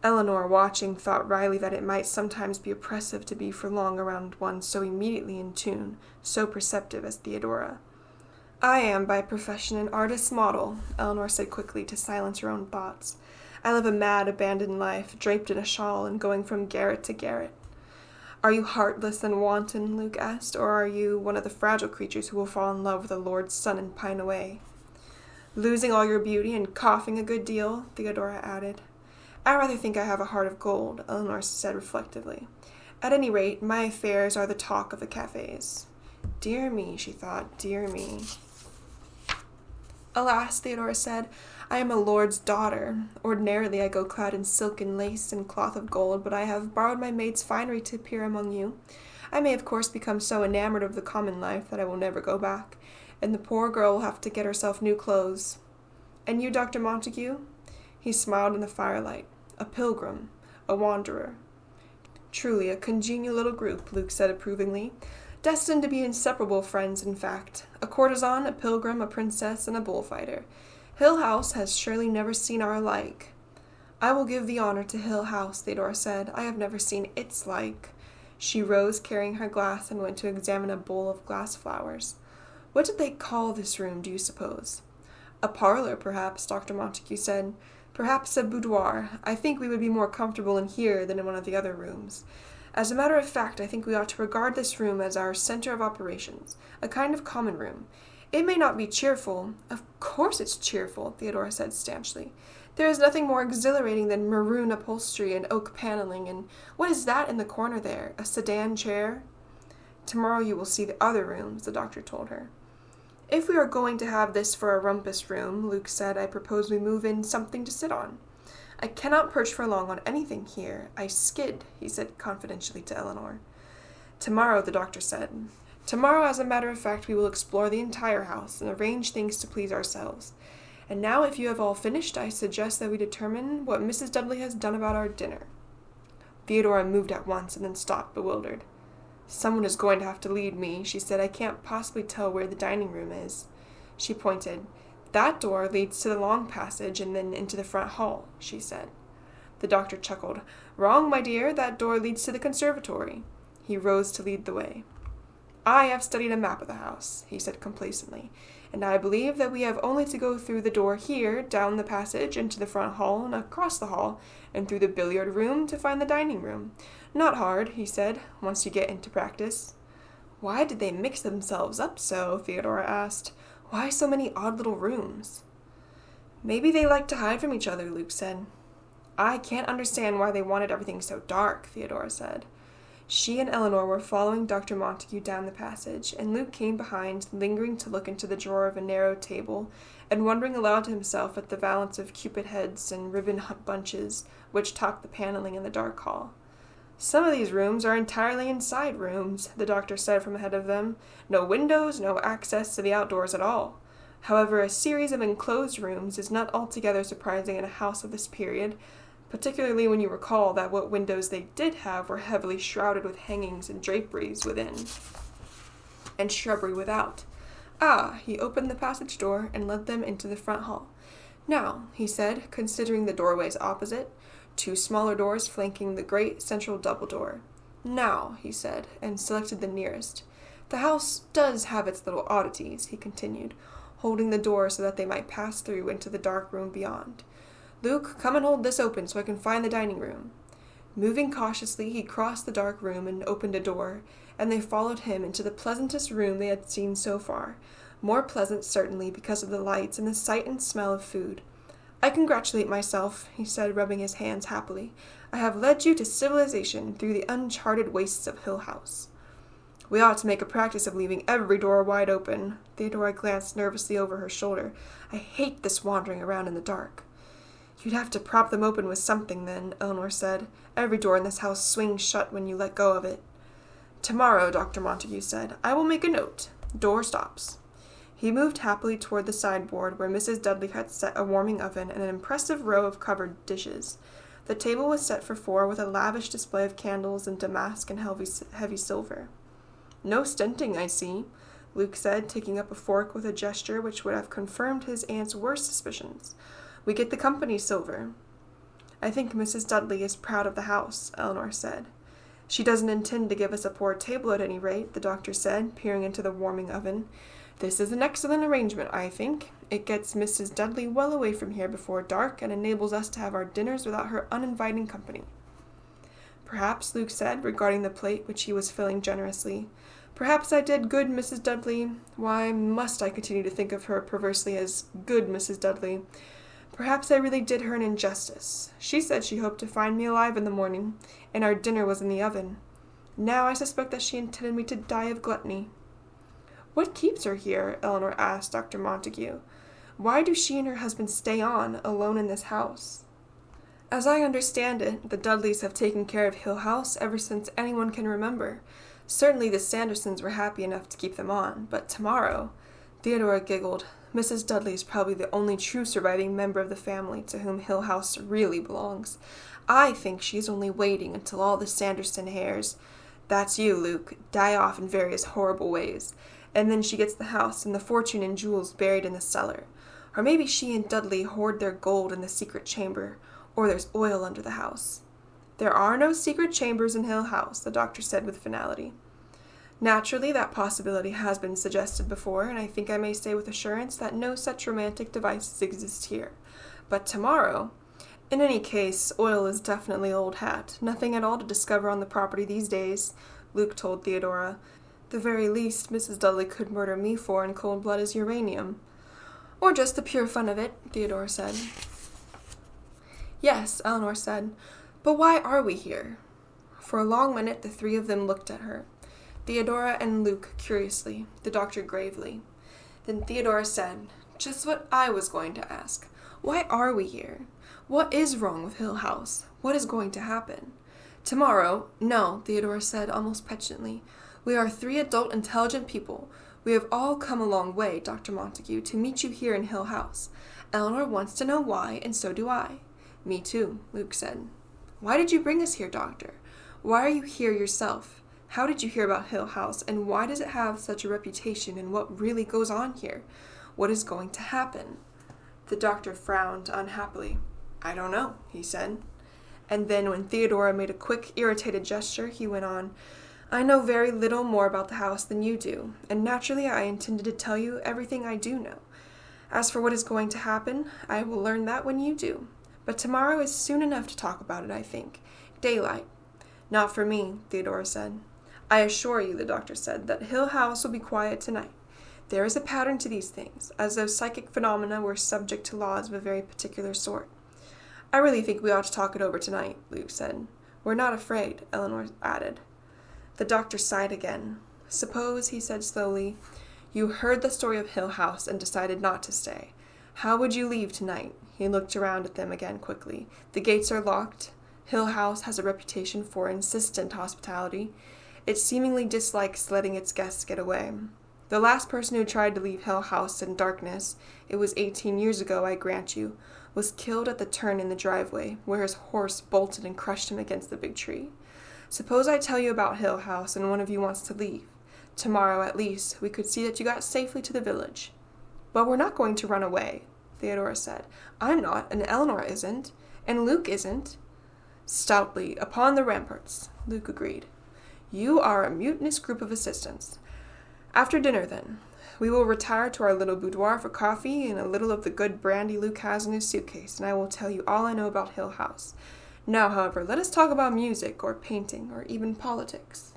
Eleanor, watching, thought wryly that it might sometimes be oppressive to be for long around one so immediately in tune, so perceptive as Theodora. "I am, by profession, an artist's model," Eleanor said quickly to silence her own thoughts. "I live a mad, abandoned life, draped in a shawl and going from garret to garret." "Are you heartless and wanton?" Luke asked, "or are you one of the fragile creatures who will fall in love with a lord's son and pine away?" "Losing all your beauty and coughing a good deal," Theodora added. "I rather think I have a heart of gold," Eleanor said reflectively. "At any rate, my affairs are the talk of the cafes." Dear me, she thought, dear me. "Alas," Theodora said, "I am a lord's daughter. Ordinarily I go clad in silk and lace and cloth of gold, but I have borrowed my maid's finery to appear among you. I may of course become so enamored of the common life that I will never go back, and the poor girl will have to get herself new clothes. And you, Dr. Montague?" He smiled in the firelight. "A pilgrim, a wanderer." "Truly a congenial little group," Luke said approvingly. "Destined to be inseparable friends, in fact. A courtesan, a pilgrim, a princess, and a bullfighter. Hill House has surely never seen our like." I will give the honor to Hill House, Theodora said. I have never seen its like. She rose, carrying her glass, and went to examine a bowl of glass flowers. What did they call this room, do you suppose? A parlor, perhaps, Dr. Montague said. Perhaps a boudoir. I think we would be more comfortable in here than in one of the other rooms. As a matter of fact, I think we ought to regard this room as our center of operations, a kind of common room. It may not be cheerful. Of course it's cheerful, Theodora said stanchly. There is nothing more exhilarating than maroon upholstery and oak paneling, and what is that in the corner there? A sedan chair? Tomorrow you will see the other rooms, the doctor told her. If we are going to have this for a rumpus room, Luke said, I propose we move in something to sit on. I cannot perch for long on anything here. I skid, he said confidentially to Eleanor. Tomorrow, the doctor said. Tomorrow, as a matter of fact, we will explore the entire house and arrange things to please ourselves. And now, if you have all finished, I suggest that we determine what Mrs. Dudley has done about our dinner. Theodora moved at once and then stopped, bewildered. Someone is going to have to lead me, she said. I can't possibly tell where the dining room is. She pointed. That door leads to the long passage and then into the front hall, she said. The doctor chuckled. Wrong, my dear. That door leads to the conservatory. He rose to lead the way. I have studied a map of the house, he said complacently, and I believe that we have only to go through the door here, down the passage, into the front hall, and across the hall, and through the billiard room to find the dining room. Not hard, he said, once you get into practice. Why did they mix themselves up so? Theodora asked. Why so many odd little rooms? Maybe they like to hide from each other, Luke said. I can't understand why they wanted everything so dark, Theodora said. She and Eleanor were following Dr. Montague down the passage, and Luke came behind, lingering to look into the drawer of a narrow table, and wondering aloud to himself at the valance of cupid heads and ribbon bunches which topped the paneling in the dark hall. Some of these rooms are entirely inside rooms, the doctor said from ahead of them. No windows, no access to the outdoors at all. However, a series of enclosed rooms is not altogether surprising in a house of this period, particularly when you recall that what windows they did have were heavily shrouded with hangings and draperies within, and shrubbery without. He opened the passage door and led them into the front hall. Now, he said, considering the doorways opposite, 2 smaller doors flanking the great central double door. Now, he said, and selected the nearest. The house does have its little oddities, he continued, holding the door so that they might pass through into the dark room beyond. Luke, come and hold this open so I can find the dining room. Moving cautiously, he crossed the dark room and opened a door, and they followed him into the pleasantest room they had seen so far, more pleasant certainly because of the lights and the sight and smell of food. I congratulate myself, he said, rubbing his hands happily. I have led you to civilization through the uncharted wastes of Hill House. We ought to make a practice of leaving every door wide open. Theodora glanced nervously over her shoulder. I hate this wandering around in the dark. You'd have to prop them open with something, then, Eleanor said. Every door in this house swings shut when you let go of it. Tomorrow, Dr. Montague said, I will make a note. Door stops. He moved happily toward the sideboard where Mrs. Dudley had set a warming oven and an impressive row of covered dishes. The table was set for 4 with a lavish display of candles and damask and heavy silver. No stinting, I see, Luke said, taking up a fork with a gesture which would have confirmed his aunt's worst suspicions. We get the company silver. I think Mrs. Dudley is proud of the house, Eleanor said. She doesn't intend to give us a poor table at any rate, the doctor said, peering into the warming oven. This is an excellent arrangement, I think. It gets Mrs. Dudley well away from here before dark and enables us to have our dinners without her uninviting company. Perhaps, Luke said, regarding the plate which he was filling generously. Perhaps I did good Mrs. Dudley. Why must I continue to think of her perversely as good Mrs. Dudley? Perhaps I really did her an injustice. She said she hoped to find me alive in the morning, and our dinner was in the oven. Now I suspect that she intended me to die of gluttony. What keeps her here? Eleanor asked Dr. Montague. Why do she and her husband stay on, alone in this house? As I understand it, the Dudleys have taken care of Hill House ever since anyone can remember. Certainly the Sandersons were happy enough to keep them on, but tomorrow... Theodora giggled. Mrs. Dudley is probably the only true surviving member of the family to whom Hill House really belongs. I think she's only waiting until all the Sanderson heirs, that's you, Luke, die off in various horrible ways, and then she gets the house and the fortune and jewels buried in the cellar. Or maybe she and Dudley hoard their gold in the secret chamber, or there's oil under the house. There are no secret chambers in Hill House, the doctor said with finality. Naturally, that possibility has been suggested before, and I think I may say with assurance that no such romantic devices exist here. But tomorrow... In any case, oil is definitely old hat. Nothing at all to discover on the property these days, Luke told Theodora. The very least Mrs. Dudley could murder me for in cold blood is uranium. Or just the pure fun of it, Theodora said. Yes, Eleanor said. But why are we here? For a long minute the three of them looked at her. Theodora and Luke curiously, the doctor gravely. Then Theodora said, just what I was going to ask. Why are we here? What is wrong with Hill House? What is going to happen? Tomorrow, no, Theodora said almost petulantly. We are 3 adult, intelligent people. We have all come a long way, Dr. Montague, to meet you here in Hill House. Eleanor wants to know why, and so do I. Me too, Luke said. Why did you bring us here, Doctor? Why are you here yourself? How did you hear about Hill House, and why does it have such a reputation, and what really goes on here? What is going to happen? The doctor frowned unhappily. I don't know, he said. And then when Theodora made a quick, irritated gesture, he went on, I know very little more about the house than you do, and naturally I intended to tell you everything I do know. As for what is going to happen, I will learn that when you do. But tomorrow is soon enough to talk about it, I think. Daylight. Not for me, Theodora said. I assure you, the doctor said, that Hill House will be quiet tonight. There is a pattern to these things, as though psychic phenomena were subject to laws of a very particular sort. I really think we ought to talk it over tonight, Luke said. We're not afraid, Eleanor added. The doctor sighed again. Suppose, he said slowly, you heard the story of Hill House and decided not to stay. How would you leave tonight? He looked around at them again quickly. The gates are locked. Hill House has a reputation for insistent hospitality. It seemingly dislikes letting its guests get away. The last person who tried to leave Hill House in darkness, it was 18 years ago, I grant you, was killed at the turn in the driveway, where his horse bolted and crushed him against the big tree. Suppose I tell you about Hill House and one of you wants to leave. Tomorrow, at least, we could see that you got safely to the village. But we're not going to run away, Theodora said. I'm not, and Eleanor isn't, and Luke isn't. Stoutly, upon the ramparts, Luke agreed. You are a mutinous group of assistants. After dinner, then. We will retire to our little boudoir for coffee and a little of the good brandy Luke has in his suitcase, and I will tell you all I know about Hill House. Now, however, let us talk about music, or painting, or even politics.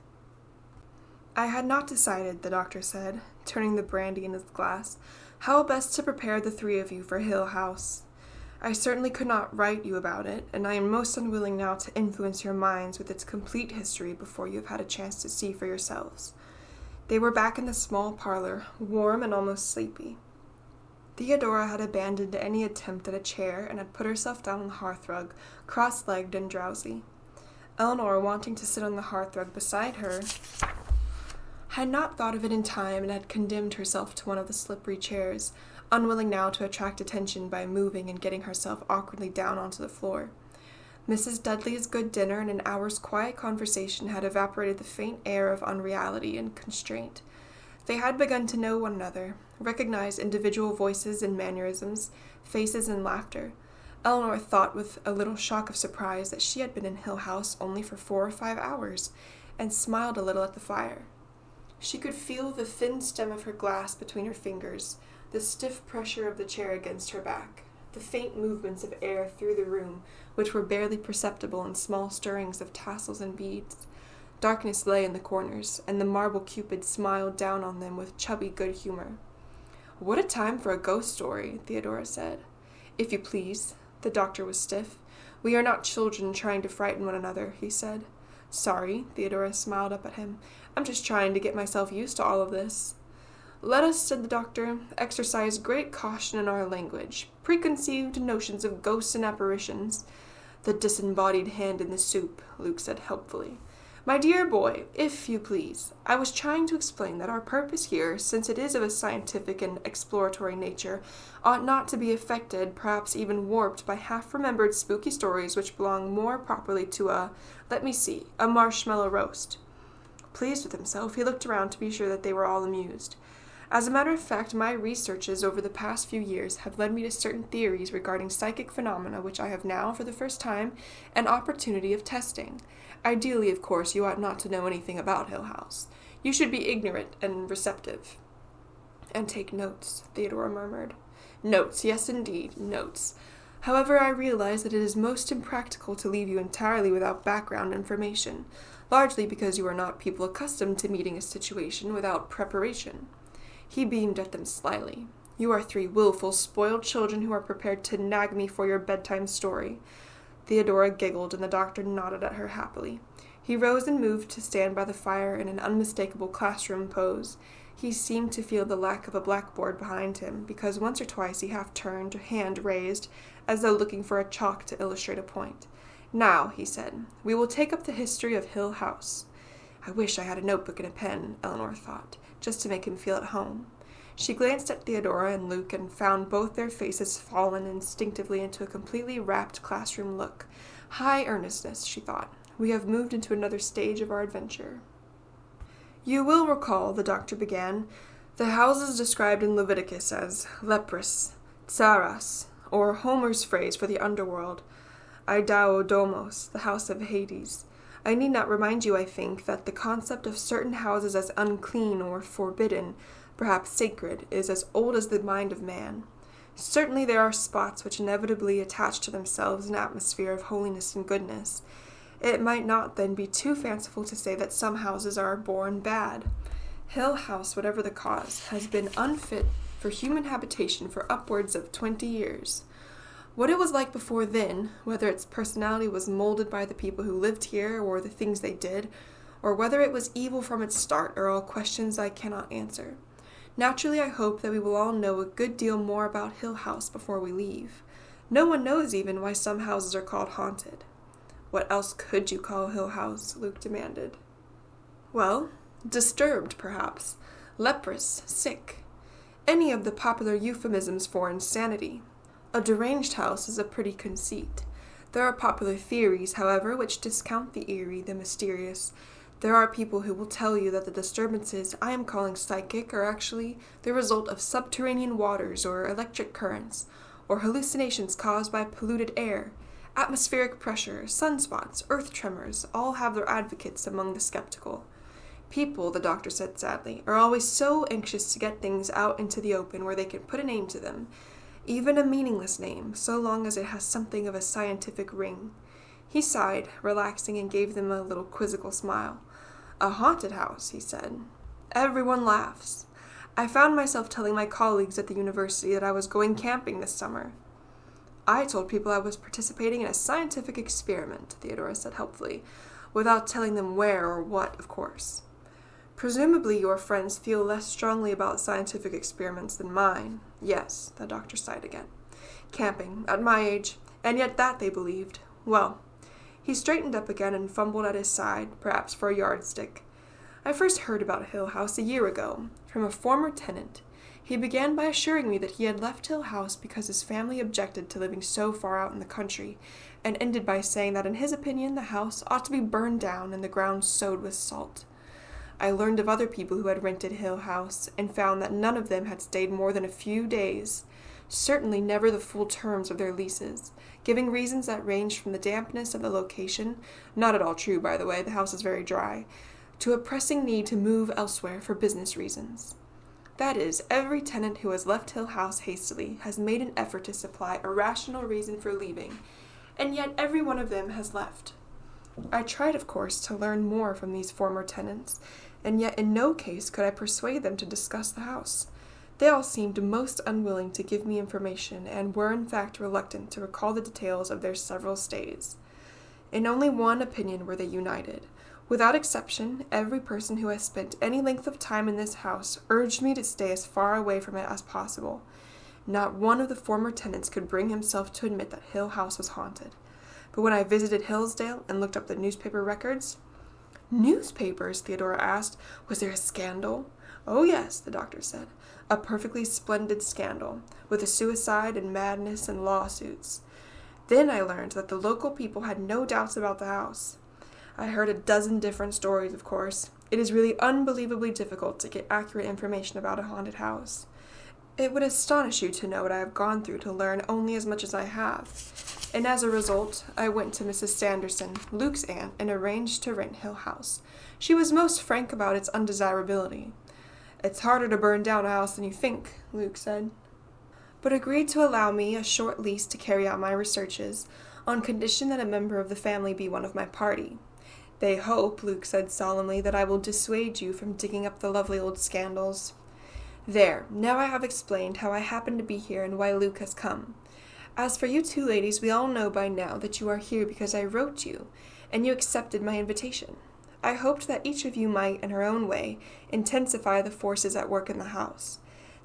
I had not decided, the doctor said, turning the brandy in his glass, how best to prepare the 3 of you for Hill House. I certainly could not write you about it, and I am most unwilling now to influence your minds with its complete history before you have had a chance to see for yourselves. They were back in the small parlor, warm and almost sleepy. Theodora had abandoned any attempt at a chair and had put herself down on the hearthrug, cross-legged and drowsy. Eleanor, wanting to sit on the hearthrug beside her, had not thought of it in time and had condemned herself to one of the slippery chairs, unwilling now to attract attention by moving and getting herself awkwardly down onto the floor. Mrs. Dudley's good dinner and an hour's quiet conversation had evaporated the faint air of unreality and constraint. They had begun to know one another, recognize individual voices and mannerisms, faces and laughter. Eleanor thought with a little shock of surprise that she had been in Hill House only for 4 or 5 hours, and smiled a little at the fire. She could feel the thin stem of her glass between her fingers, the stiff pressure of the chair against her back, the faint movements of air through the room, which were barely perceptible in small stirrings of tassels and beads. Darkness lay in the corners, and the marble Cupid smiled down on them with chubby good humor. What a time for a ghost story, Theodora said. If you please. The doctor was stiff. We are not children trying to frighten one another, he said. Sorry, Theodora smiled up at him. I'm just trying to get myself used to all of this. Let us, said the doctor, exercise great caution in our language. Preconceived notions of ghosts and apparitions. The disembodied hand in the soup, Luke said helpfully. My dear boy, if you please, I was trying to explain that our purpose here, since it is of a scientific and exploratory nature, ought not to be affected, perhaps even warped, by half-remembered spooky stories which belong more properly to a marshmallow roast. Pleased with himself, he looked around to be sure that they were all amused. As a matter of fact, my researches over the past few years have led me to certain theories regarding psychic phenomena which I have now, for the first time, an opportunity of testing. Ideally, of course, you ought not to know anything about Hill House. You should be ignorant and receptive. And take notes, Theodora murmured. Notes, yes indeed, notes. However, I realize that it is most impractical to leave you entirely without background information, largely because you are not people accustomed to meeting a situation without preparation. He beamed at them slyly. You are 3 willful, spoiled children who are prepared to nag me for your bedtime story. Theodora giggled, and the doctor nodded at her happily. He rose and moved to stand by the fire in an unmistakable classroom pose. He seemed to feel the lack of a blackboard behind him, because once or twice he half turned, hand raised, as though looking for a chalk to illustrate a point. Now, he said, we will take up the history of Hill House. I wish I had a notebook and a pen, Eleanor thought, just to make him feel at home. She glanced at Theodora and Luke and found both their faces fallen instinctively into a completely rapt classroom look. High earnestness, she thought. We have moved into another stage of our adventure. You will recall, the doctor began, the houses described in Leviticus as lepris, tsaras, or Homer's phrase for the underworld, Aidaodomos, the house of Hades. I need not remind you, I think, that the concept of certain houses as unclean or forbidden, perhaps sacred, is as old as the mind of man. Certainly there are spots which inevitably attach to themselves an atmosphere of holiness and goodness. It might not then be too fanciful to say that some houses are born bad. Hill House, whatever the cause, has been unfit for human habitation for upwards of 20 years. What it was like before then, whether its personality was molded by the people who lived here or the things they did, or whether it was evil from its start, are all questions I cannot answer. Naturally, I hope that we will all know a good deal more about Hill House before we leave. No one knows even why some houses are called haunted. What else could you call Hill House? Luke demanded. Well, disturbed, perhaps. Leprous, sick. Any of the popular euphemisms for insanity. A deranged house is a pretty conceit. There are popular theories, however, which discount the eerie, the mysterious. There are people who will tell you that the disturbances I am calling psychic are actually the result of subterranean waters or electric currents, or hallucinations caused by polluted air. Atmospheric pressure, sunspots, earth tremors, all have their advocates among the skeptical. People, the doctor said sadly, are always so anxious to get things out into the open where they can put a name to them, even a meaningless name, so long as it has something of a scientific ring. He sighed, relaxing, and gave them a little quizzical smile. A haunted house, he said. Everyone laughs. I found myself telling my colleagues at the university that I was going camping this summer. I told people I was participating in a scientific experiment, Theodora said helpfully, without telling them where or what, of course. Presumably your friends feel less strongly about scientific experiments than mine. Yes, the doctor sighed again. Camping, at my age, and yet that they believed. Well, he straightened up again and fumbled at his side, perhaps for a yardstick. I first heard about Hill House a year ago, from a former tenant. He began by assuring me that he had left Hill House because his family objected to living so far out in the country, and ended by saying that in his opinion the house ought to be burned down and the ground sowed with salt. I learned of other people who had rented Hill House, and found that none of them had stayed more than a few days, certainly never the full terms of their leases, giving reasons that ranged from the dampness of the location, not at all true, by the way, the house is very dry, to a pressing need to move elsewhere for business reasons. That is, every tenant who has left Hill House hastily has made an effort to supply a rational reason for leaving, and yet every one of them has left. I tried, of course, to learn more from these former tenants, and yet in no case could I persuade them to discuss the house. They all seemed most unwilling to give me information, and were in fact reluctant to recall the details of their several stays. In only one opinion were they united. Without exception, every person who has spent any length of time in this house urged me to stay as far away from it as possible. Not one of the former tenants could bring himself to admit that Hill House was haunted. But when I visited Hillsdale and looked up the newspaper records... Newspapers? Theodora asked. Was there a scandal? Oh yes, the doctor said. A perfectly splendid scandal, with a suicide and madness and lawsuits. Then I learned that the local people had no doubts about the house. I heard a dozen different stories, of course. It is really unbelievably difficult to get accurate information about a haunted house. It would astonish you to know what I have gone through to learn only as much as I have. And as a result, I went to Mrs. Sanderson, Luke's aunt, and arranged to rent Hill House. She was most frank about its undesirability. It's harder to burn down a house than you think, Luke said, but agreed to allow me a short lease to carry out my researches, on condition that a member of the family be one of my party. They hope, Luke said solemnly, that I will dissuade you from digging up the lovely old scandals. There, now I have explained how I happen to be here and why Luke has come. As for you two ladies, we all know by now that you are here because I wrote you, and you accepted my invitation. I hoped that each of you might, in her own way, intensify the forces at work in the house.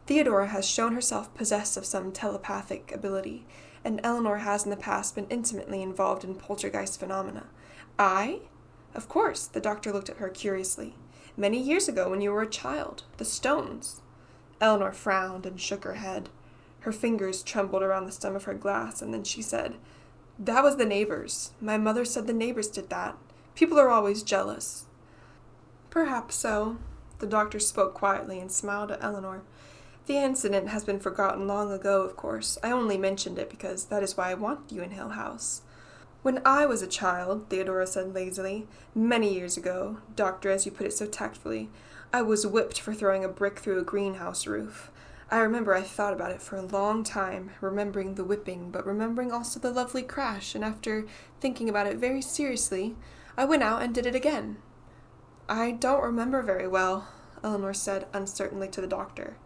Theodora has shown herself possessed of some telepathic ability, and Eleanor has in the past been intimately involved in poltergeist phenomena. I? Of course, the doctor looked at her curiously. Many years ago when you were a child. The stones. Eleanor frowned and shook her head. Her fingers trembled around the stem of her glass, and then she said, "That was the neighbors. My mother said the neighbors did that. People are always jealous." Perhaps so. The doctor spoke quietly and smiled at Eleanor. The incident has been forgotten long ago, of course. I only mentioned it because that is why I want you in Hill House. When I was a child, Theodora said lazily, many years ago, doctor, as you put it so tactfully, I was whipped for throwing a brick through a greenhouse roof. I remember I thought about it for a long time, remembering the whipping, but remembering also the lovely crash, and after thinking about it very seriously, I went out and did it again. I don't remember very well, Eleanor said uncertainly to the doctor.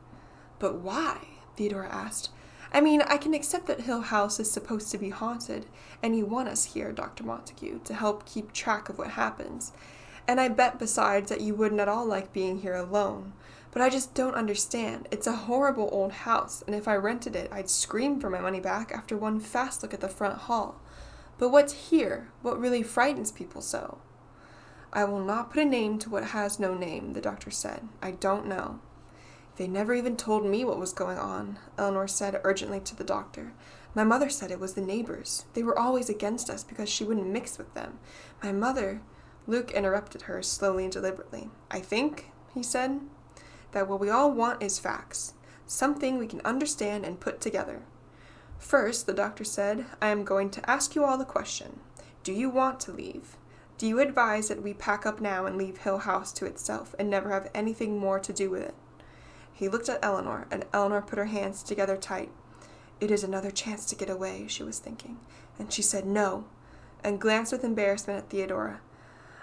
But why? Theodora asked. I mean, I can accept that Hill House is supposed to be haunted, and you want us here, Dr. Montague, to help keep track of what happens. And I bet besides that you wouldn't at all like being here alone. But I just don't understand. It's a horrible old house, and if I rented it, I'd scream for my money back after one fast look at the front hall. But what's here? What really frightens people so? I will not put a name to what has no name, the doctor said. I don't know. They never even told me what was going on, Eleanor said urgently to the doctor. My mother said it was the neighbors. They were always against us because she wouldn't mix with them. My mother... Luke interrupted her slowly and deliberately. I think, he said, that what we all want is facts. Something we can understand and put together. First, the doctor said, I am going to ask you all the question. Do you want to leave? Do you advise that we pack up now and leave Hill House to itself and never have anything more to do with it? He looked at Eleanor, and Eleanor put her hands together tight. It is another chance to get away, she was thinking, and she said no, and glanced with embarrassment at Theodora.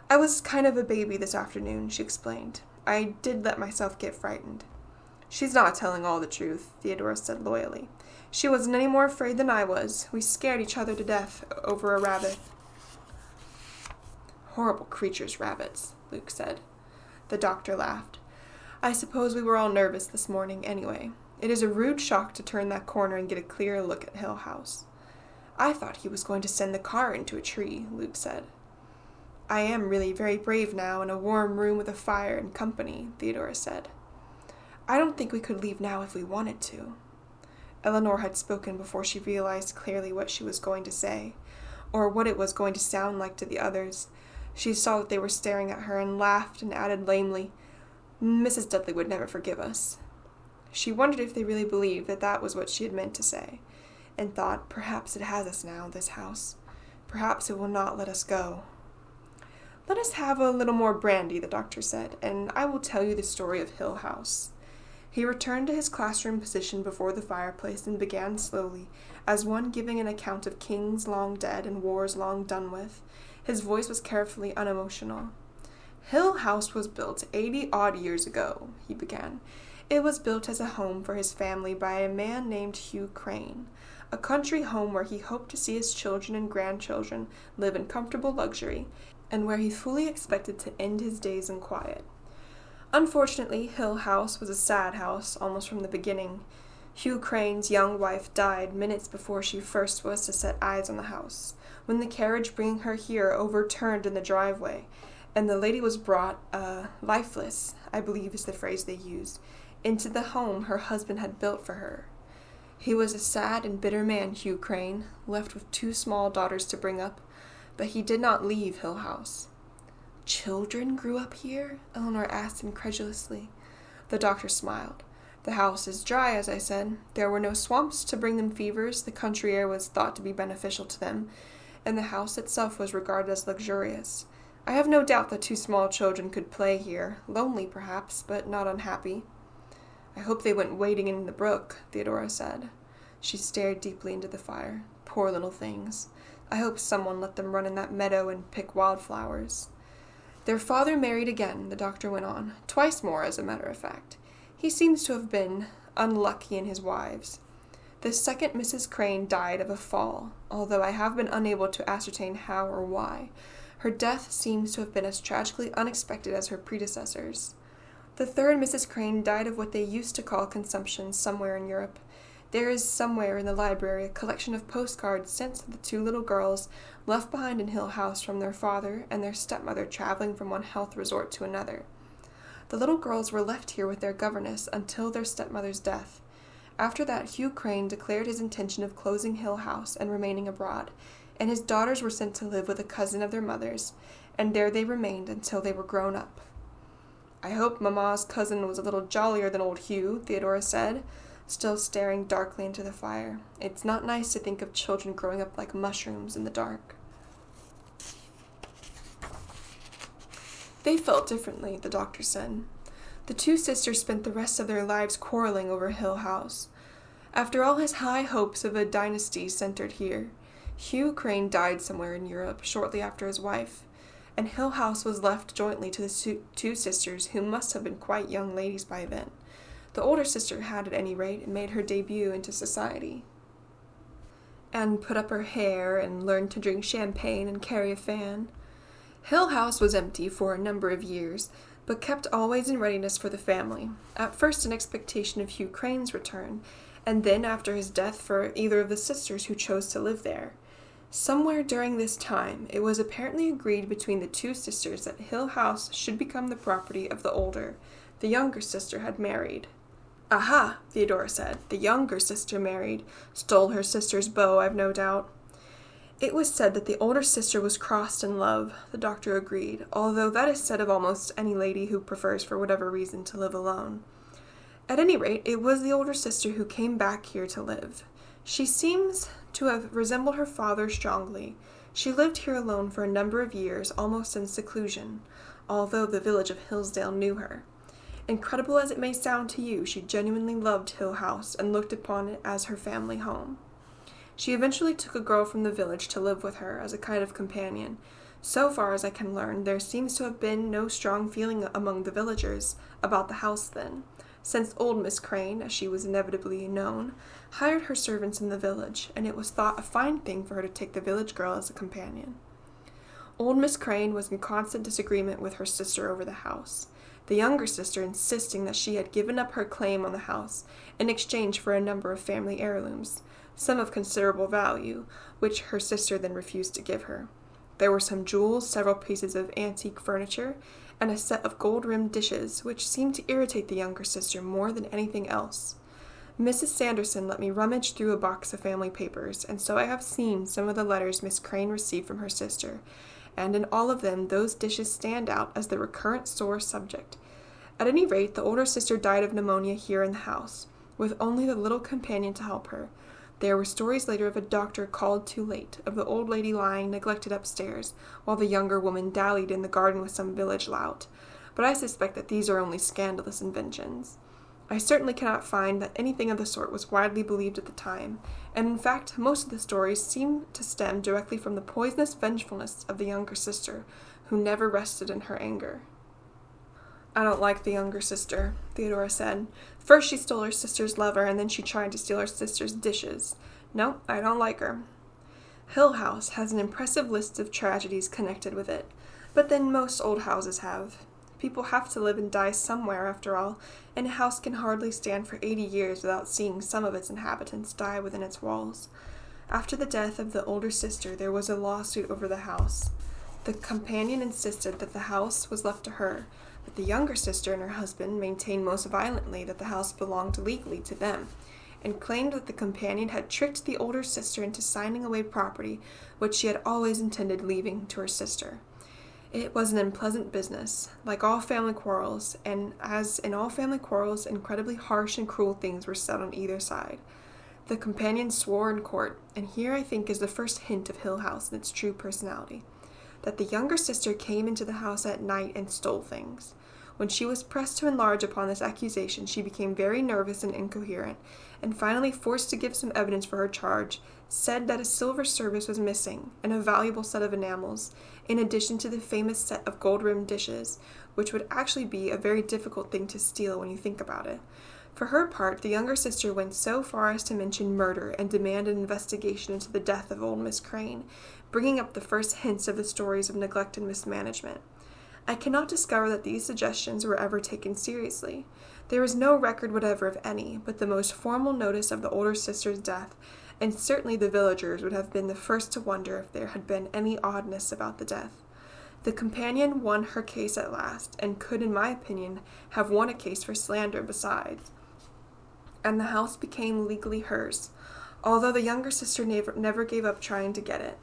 I was kind of a baby this afternoon, she explained. I did let myself get frightened. She's not telling all the truth, Theodora said loyally. She wasn't any more afraid than I was. We scared each other to death over a rabbit. Horrible creatures, rabbits, Luke said. The doctor laughed. I suppose we were all nervous this morning anyway. It is a rude shock to turn that corner and get a clear look at Hill House. I thought he was going to send the car into a tree, Luke said. I am really very brave now in a warm room with a fire and company, Theodora said. I don't think we could leave now if we wanted to. Eleanor had spoken before she realized clearly what she was going to say, or what it was going to sound like to the others. She saw that they were staring at her and laughed and added lamely, Mrs. Dudley would never forgive us. She wondered if they really believed that that was what she had meant to say, and thought, perhaps it has us now, this house. Perhaps it will not let us go. Let us have a little more brandy, the doctor said, and I will tell you the story of Hill House. He returned to his classroom position before the fireplace and began slowly, as one giving an account of kings long dead and wars long done with. His voice was carefully unemotional. Hill House was built 80-odd years ago, he began. It was built as a home for his family by a man named Hugh Crane, a country home where he hoped to see his children and grandchildren live in comfortable luxury, and where he fully expected to end his days in quiet. Unfortunately, Hill House was a sad house almost from the beginning. Hugh Crane's young wife died minutes before she first was to set eyes on the house, when the carriage bringing her here overturned in the driveway, and the lady was brought, lifeless, I believe is the phrase they used, into the home her husband had built for her. He was a sad and bitter man, Hugh Crane, left with 2 small daughters to bring up, but he did not leave Hill House. Children grew up here? Eleanor asked incredulously. The doctor smiled. The house is dry, as I said. There were no swamps to bring them fevers. The country air was thought to be beneficial to them, and the house itself was regarded as luxurious. I have no doubt that 2 small children could play here, lonely perhaps, but not unhappy. I hope they went wading in the brook, Theodora said. She stared deeply into the fire. Poor little things. I hope someone let them run in that meadow and pick wildflowers. Their father married again, the doctor went on, twice more, as a matter of fact. He seems to have been unlucky in his wives. The second Mrs. Crane died of a fall, although I have been unable to ascertain how or why. Her death seems to have been as tragically unexpected as her predecessors. The third Mrs. Crane died of what they used to call consumption somewhere in Europe. There is somewhere in the library a collection of postcards sent to the 2 little girls left behind in Hill House from their father and their stepmother traveling from one health resort to another. The little girls were left here with their governess until their stepmother's death. After that, Hugh Crane declared his intention of closing Hill House and remaining abroad, and his daughters were sent to live with a cousin of their mother's, and there they remained until they were grown up. I hope Mamma's cousin was a little jollier than old Hugh, Theodora said, still staring darkly into the fire. It's not nice to think of children growing up like mushrooms in the dark. They felt differently, the doctor said. The 2 sisters spent the rest of their lives quarreling over Hill House. After all, his high hopes of a dynasty centered here. Hugh Crane died somewhere in Europe shortly after his wife, and Hill House was left jointly to the 2 sisters, who must have been quite young ladies by then. The older sister had, at any rate, made her debut into society, and put up her hair and learned to drink champagne and carry a fan. Hill House was empty for a number of years, but kept always in readiness for the family, at first in expectation of Hugh Crane's return, and then after his death for either of the sisters who chose to live there. Somewhere during this time, it was apparently agreed between the 2 sisters that Hill House should become the property of the older. The younger sister had married. Aha, Theodora said. The younger sister married. Stole her sister's beau, I've no doubt. It was said that the older sister was crossed in love, the doctor agreed, although that is said of almost any lady who prefers for whatever reason to live alone. At any rate, it was the older sister who came back here to live. She seems to have resembled her father strongly. She lived here alone for a number of years, almost in seclusion, although the village of Hillsdale knew her. Incredible as it may sound to you, she genuinely loved Hill House and looked upon it as her family home. She eventually took a girl from the village to live with her as a kind of companion. So far as I can learn, there seems to have been no strong feeling among the villagers about the house then, since old Miss Crane, as she was inevitably known, hired her servants in the village, and it was thought a fine thing for her to take the village girl as a companion. Old Miss Crane was in constant disagreement with her sister over the house, the younger sister insisting that she had given up her claim on the house in exchange for a number of family heirlooms, some of considerable value, which her sister then refused to give her. There were some jewels, several pieces of antique furniture, and a set of gold-rimmed dishes, which seemed to irritate the younger sister more than anything else. Mrs. Sanderson let me rummage through a box of family papers, and so I have seen some of the letters Miss Crane received from her sister, and in all of them those dishes stand out as the recurrent sore subject. At any rate, the older sister died of pneumonia here in the house, with only the little companion to help her. There were stories later of a doctor called too late, of the old lady lying neglected upstairs, while the younger woman dallied in the garden with some village lout, but I suspect that these are only scandalous inventions. I certainly cannot find that anything of the sort was widely believed at the time, and in fact most of the stories seem to stem directly from the poisonous vengefulness of the younger sister, who never rested in her anger. I don't like the younger sister, Theodora said. First she stole her sister's lover, and then she tried to steal her sister's dishes. No, I don't like her. Hill House has an impressive list of tragedies connected with it, but then most old houses have. People have to live and die somewhere, after all, and a house can hardly stand for 80 years without seeing some of its inhabitants die within its walls. After the death of the older sister, there was a lawsuit over the house. The companion insisted that the house was left to her, but the younger sister and her husband maintained most violently that the house belonged legally to them, and claimed that the companion had tricked the older sister into signing away property which she had always intended leaving to her sister. It was an unpleasant business, like all family quarrels, and as in all family quarrels, incredibly harsh and cruel things were said on either side. The companion swore in court, and here I think is the first hint of Hill House and its true personality, that the younger sister came into the house at night and stole things. When she was pressed to enlarge upon this accusation, she became very nervous and incoherent, and finally forced to give some evidence for her charge, said that a silver service was missing, and a valuable set of enamels, in addition to the famous set of gold-rimmed dishes, which would actually be a very difficult thing to steal when you think about it. For her part, the younger sister went so far as to mention murder and demand an investigation into the death of old Miss Crane, bringing up the first hints of the stories of neglect and mismanagement. I cannot discover that these suggestions were ever taken seriously. There is no record whatever of any, but the most formal notice of the older sister's death, and certainly the villagers would have been the first to wonder if there had been any oddness about the death. The companion won her case at last, and could, in my opinion, have won a case for slander besides, and the house became legally hers, although the younger sister never gave up trying to get it.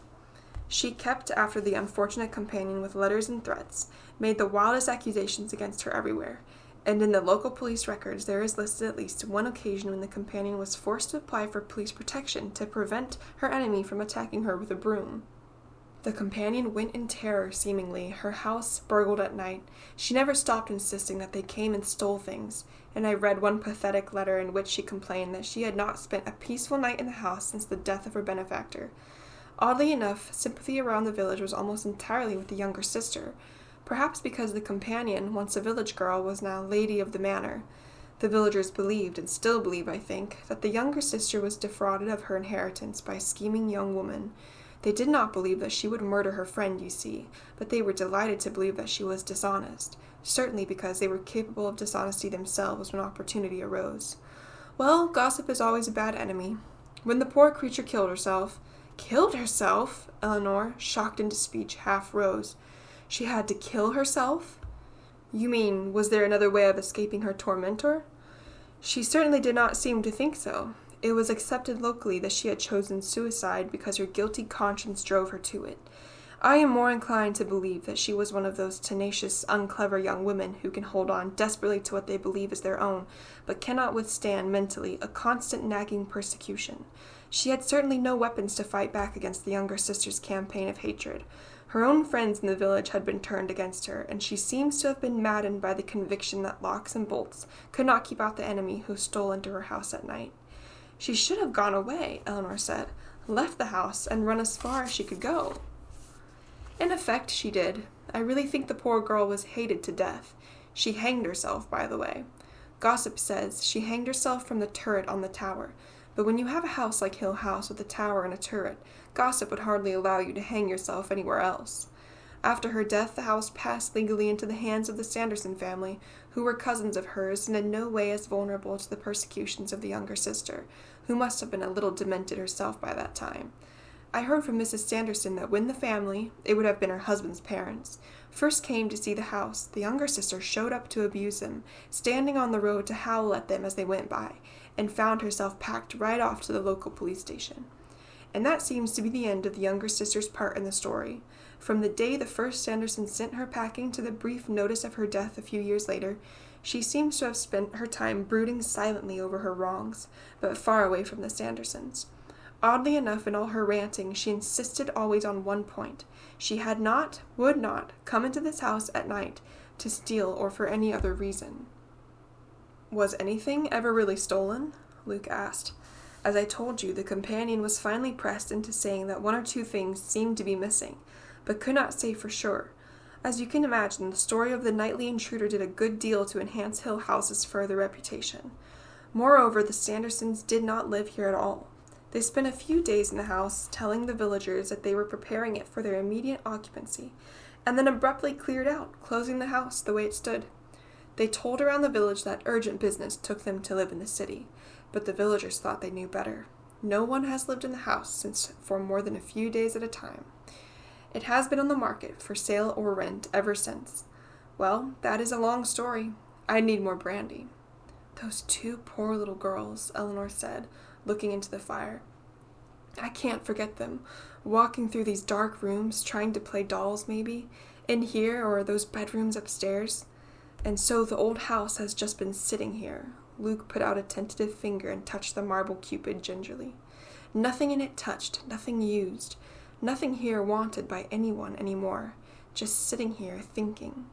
She kept after the unfortunate companion with letters and threats, made the wildest accusations against her everywhere, and in the local police records there is listed at least one occasion when the companion was forced to apply for police protection to prevent her enemy from attacking her with a broom. The companion went in terror, seemingly, her house burgled at night. She never stopped insisting that they came and stole things, and I read one pathetic letter in which she complained that she had not spent a peaceful night in the house since the death of her benefactor. Oddly enough, sympathy around the village was almost entirely with the younger sister, perhaps because the companion, once a village girl, was now lady of the manor. The villagers believed, and still believe, I think, that the younger sister was defrauded of her inheritance by a scheming young woman. They did not believe that she would murder her friend, you see, but they were delighted to believe that she was dishonest, certainly because they were capable of dishonesty themselves when opportunity arose. Well, gossip is always a bad enemy. When the poor creature killed herself— Killed herself? Eleanor, shocked into speech, half rose. She had to kill herself? You mean, was there another way of escaping her tormentor? She certainly did not seem to think so. It was accepted locally that she had chosen suicide because her guilty conscience drove her to it. I am more inclined to believe that she was one of those tenacious, unclever young women who can hold on desperately to what they believe is their own, but cannot withstand mentally a constant nagging persecution. She had certainly no weapons to fight back against the younger sister's campaign of hatred. Her own friends in the village had been turned against her, and she seems to have been maddened by the conviction that locks and bolts could not keep out the enemy who stole into her house at night. She should have gone away, Eleanor said, left the house, and run as far as she could go. In effect, she did. I really think the poor girl was hated to death. She hanged herself, by the way. Gossip says she hanged herself from the turret on the tower, but when you have a house like Hill House with a tower and a turret, gossip would hardly allow you to hang yourself anywhere else. After her death, the house passed legally into the hands of the Sanderson family, who were cousins of hers and in no way as vulnerable to the persecutions of the younger sister, who must have been a little demented herself by that time. I heard from Mrs. Sanderson that when the family, it would have been her husband's parents, first came to see the house, the younger sister showed up to abuse them, standing on the road to howl at them as they went by, and found herself packed right off to the local police station. And that seems to be the end of the younger sister's part in the story. From the day the first Sanderson sent her packing to the brief notice of her death a few years later, she seems to have spent her time brooding silently over her wrongs, but far away from the Sandersons. Oddly enough, in all her ranting, she insisted always on one point. She had not, would not, come into this house at night to steal or for any other reason. Was anything ever really stolen? Luke asked. As I told you, the companion was finally pressed into saying that one or two things seemed to be missing, but could not say for sure. As you can imagine, the story of the nightly intruder did a good deal to enhance Hill House's further reputation. Moreover, the Sandersons did not live here at all. They spent a few days in the house, telling the villagers that they were preparing it for their immediate occupancy, and then abruptly cleared out, closing the house the way it stood. They told around the village that urgent business took them to live in the city, but the villagers thought they knew better. No one has lived in the house since for more than a few days at a time. It has been on the market for sale or rent ever since. Well, that is a long story. I need more brandy. Those two poor little girls, Eleanor said, looking into the fire. I can't forget them, walking through these dark rooms, trying to play dolls maybe, In here, or those bedrooms upstairs? And so the old house has just been sitting here. Luke put out a tentative finger and touched the marble cupid gingerly. Nothing in it touched, nothing used, nothing here wanted by anyone anymore. Just sitting here thinking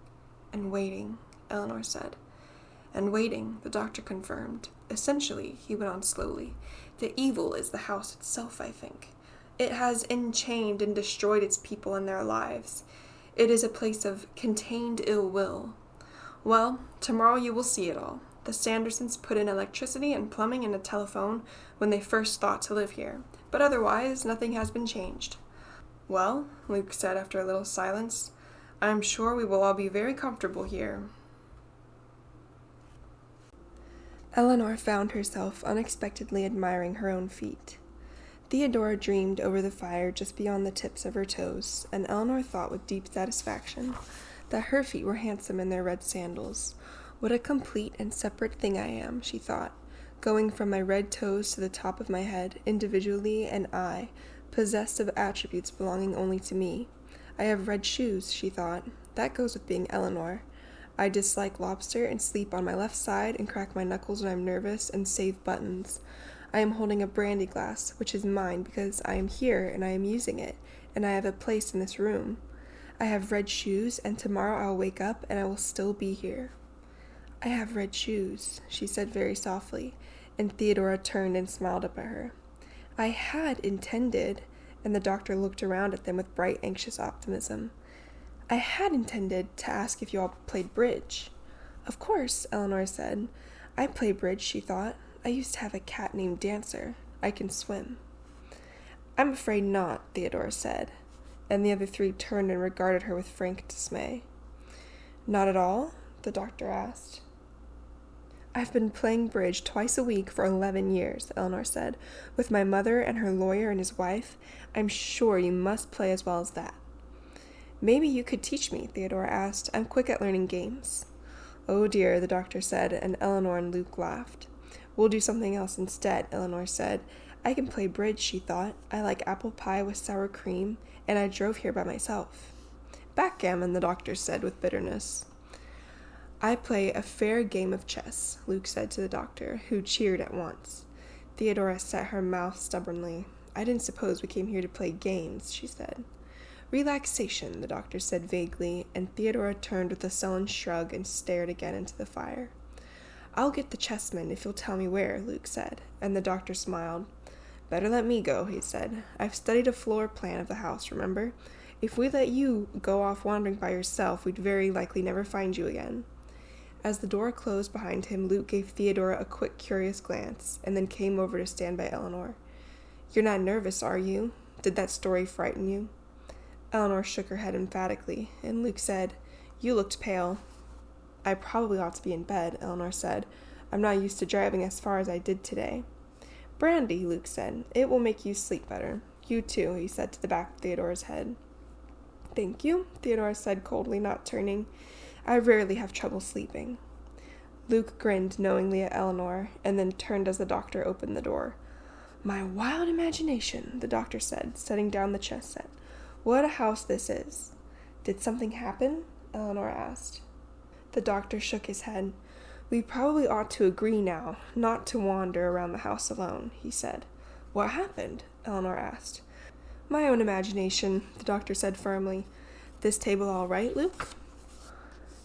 and waiting, Eleanor said. And waiting, the doctor confirmed. Essentially, he went on slowly, the evil is the house itself, I think. It has enchained and destroyed its people and their lives. It is a place of contained ill will. Well, tomorrow you will see it all. The Sandersons put in electricity and plumbing and a telephone when they first thought to live here, but otherwise nothing has been changed. Well, Luke said after a little silence, I am sure we will all be very comfortable here. Eleanor found herself unexpectedly admiring her own feet. Theodora dreamed over the fire just beyond the tips of her toes, and Eleanor thought with deep satisfaction that her feet were handsome in their red sandals. What a complete and separate thing I am, she thought, going from my red toes to the top of my head, individually and I, possessed of attributes belonging only to me. I have red shoes, she thought. That goes with being Eleanor. I dislike lobster and sleep on my left side and crack my knuckles when I'm nervous and save buttons. I am holding a brandy glass, which is mine because I am here and I am using it, and I have a place in this room. I have red shoes, and tomorrow I'll wake up and I will still be here. I have red shoes, she said very softly, and Theodora turned and smiled up at her. I had intended, and the doctor looked around at them with bright, anxious optimism. I had intended to ask if you all played bridge. Of course, Eleanor said. I play bridge, she thought. I used to have a cat named Dancer. I can swim. I'm afraid not, Theodora said, and the other three turned and regarded her with frank dismay. Not at all? The doctor asked. I've been playing bridge twice a week for 11 years, Eleanor said. With my mother and her lawyer and his wife, I'm sure you must play as well as that. Maybe you could teach me, Theodora asked. I'm quick at learning games. Oh dear, the doctor said, and Eleanor and Luke laughed. We'll do something else instead, Eleanor said. I can play bridge, she thought. I like apple pie with sour cream, and I drove here by myself. Backgammon, the doctor said with bitterness. I play a fair game of chess, Luke said to the doctor, who cheered at once. Theodora set her mouth stubbornly. I didn't suppose we came here to play games, she said. Relaxation, the doctor said vaguely, and Theodora turned with a sullen shrug and stared again into the fire. I'll get the chessmen if you'll tell me where, Luke said, and the doctor smiled. Better let me go, he said. I've studied a floor plan of the house, remember? If we let you go off wandering by yourself, we'd very likely never find you again. As the door closed behind him, Luke gave Theodora a quick, curious glance, and then came over to stand by Eleanor. You're not nervous, are you? Did that story frighten you? Eleanor shook her head emphatically, and Luke said, You looked pale. I probably ought to be in bed, Eleanor said. I'm not used to driving as far as I did today. Brandy, Luke said. It will make you sleep better. You too, he said to the back of Theodora's head. Thank you, Theodora said coldly, not turning. I rarely have trouble sleeping. Luke grinned knowingly at Eleanor, and then turned as the doctor opened the door. My wild imagination, the doctor said, setting down the chess set. What a house this is. Did something happen? Eleanor asked. The doctor shook his head. We probably ought to agree now, not to wander around the house alone, he said. What happened? Eleanor asked. My own imagination, the doctor said firmly. This table all right, Luke?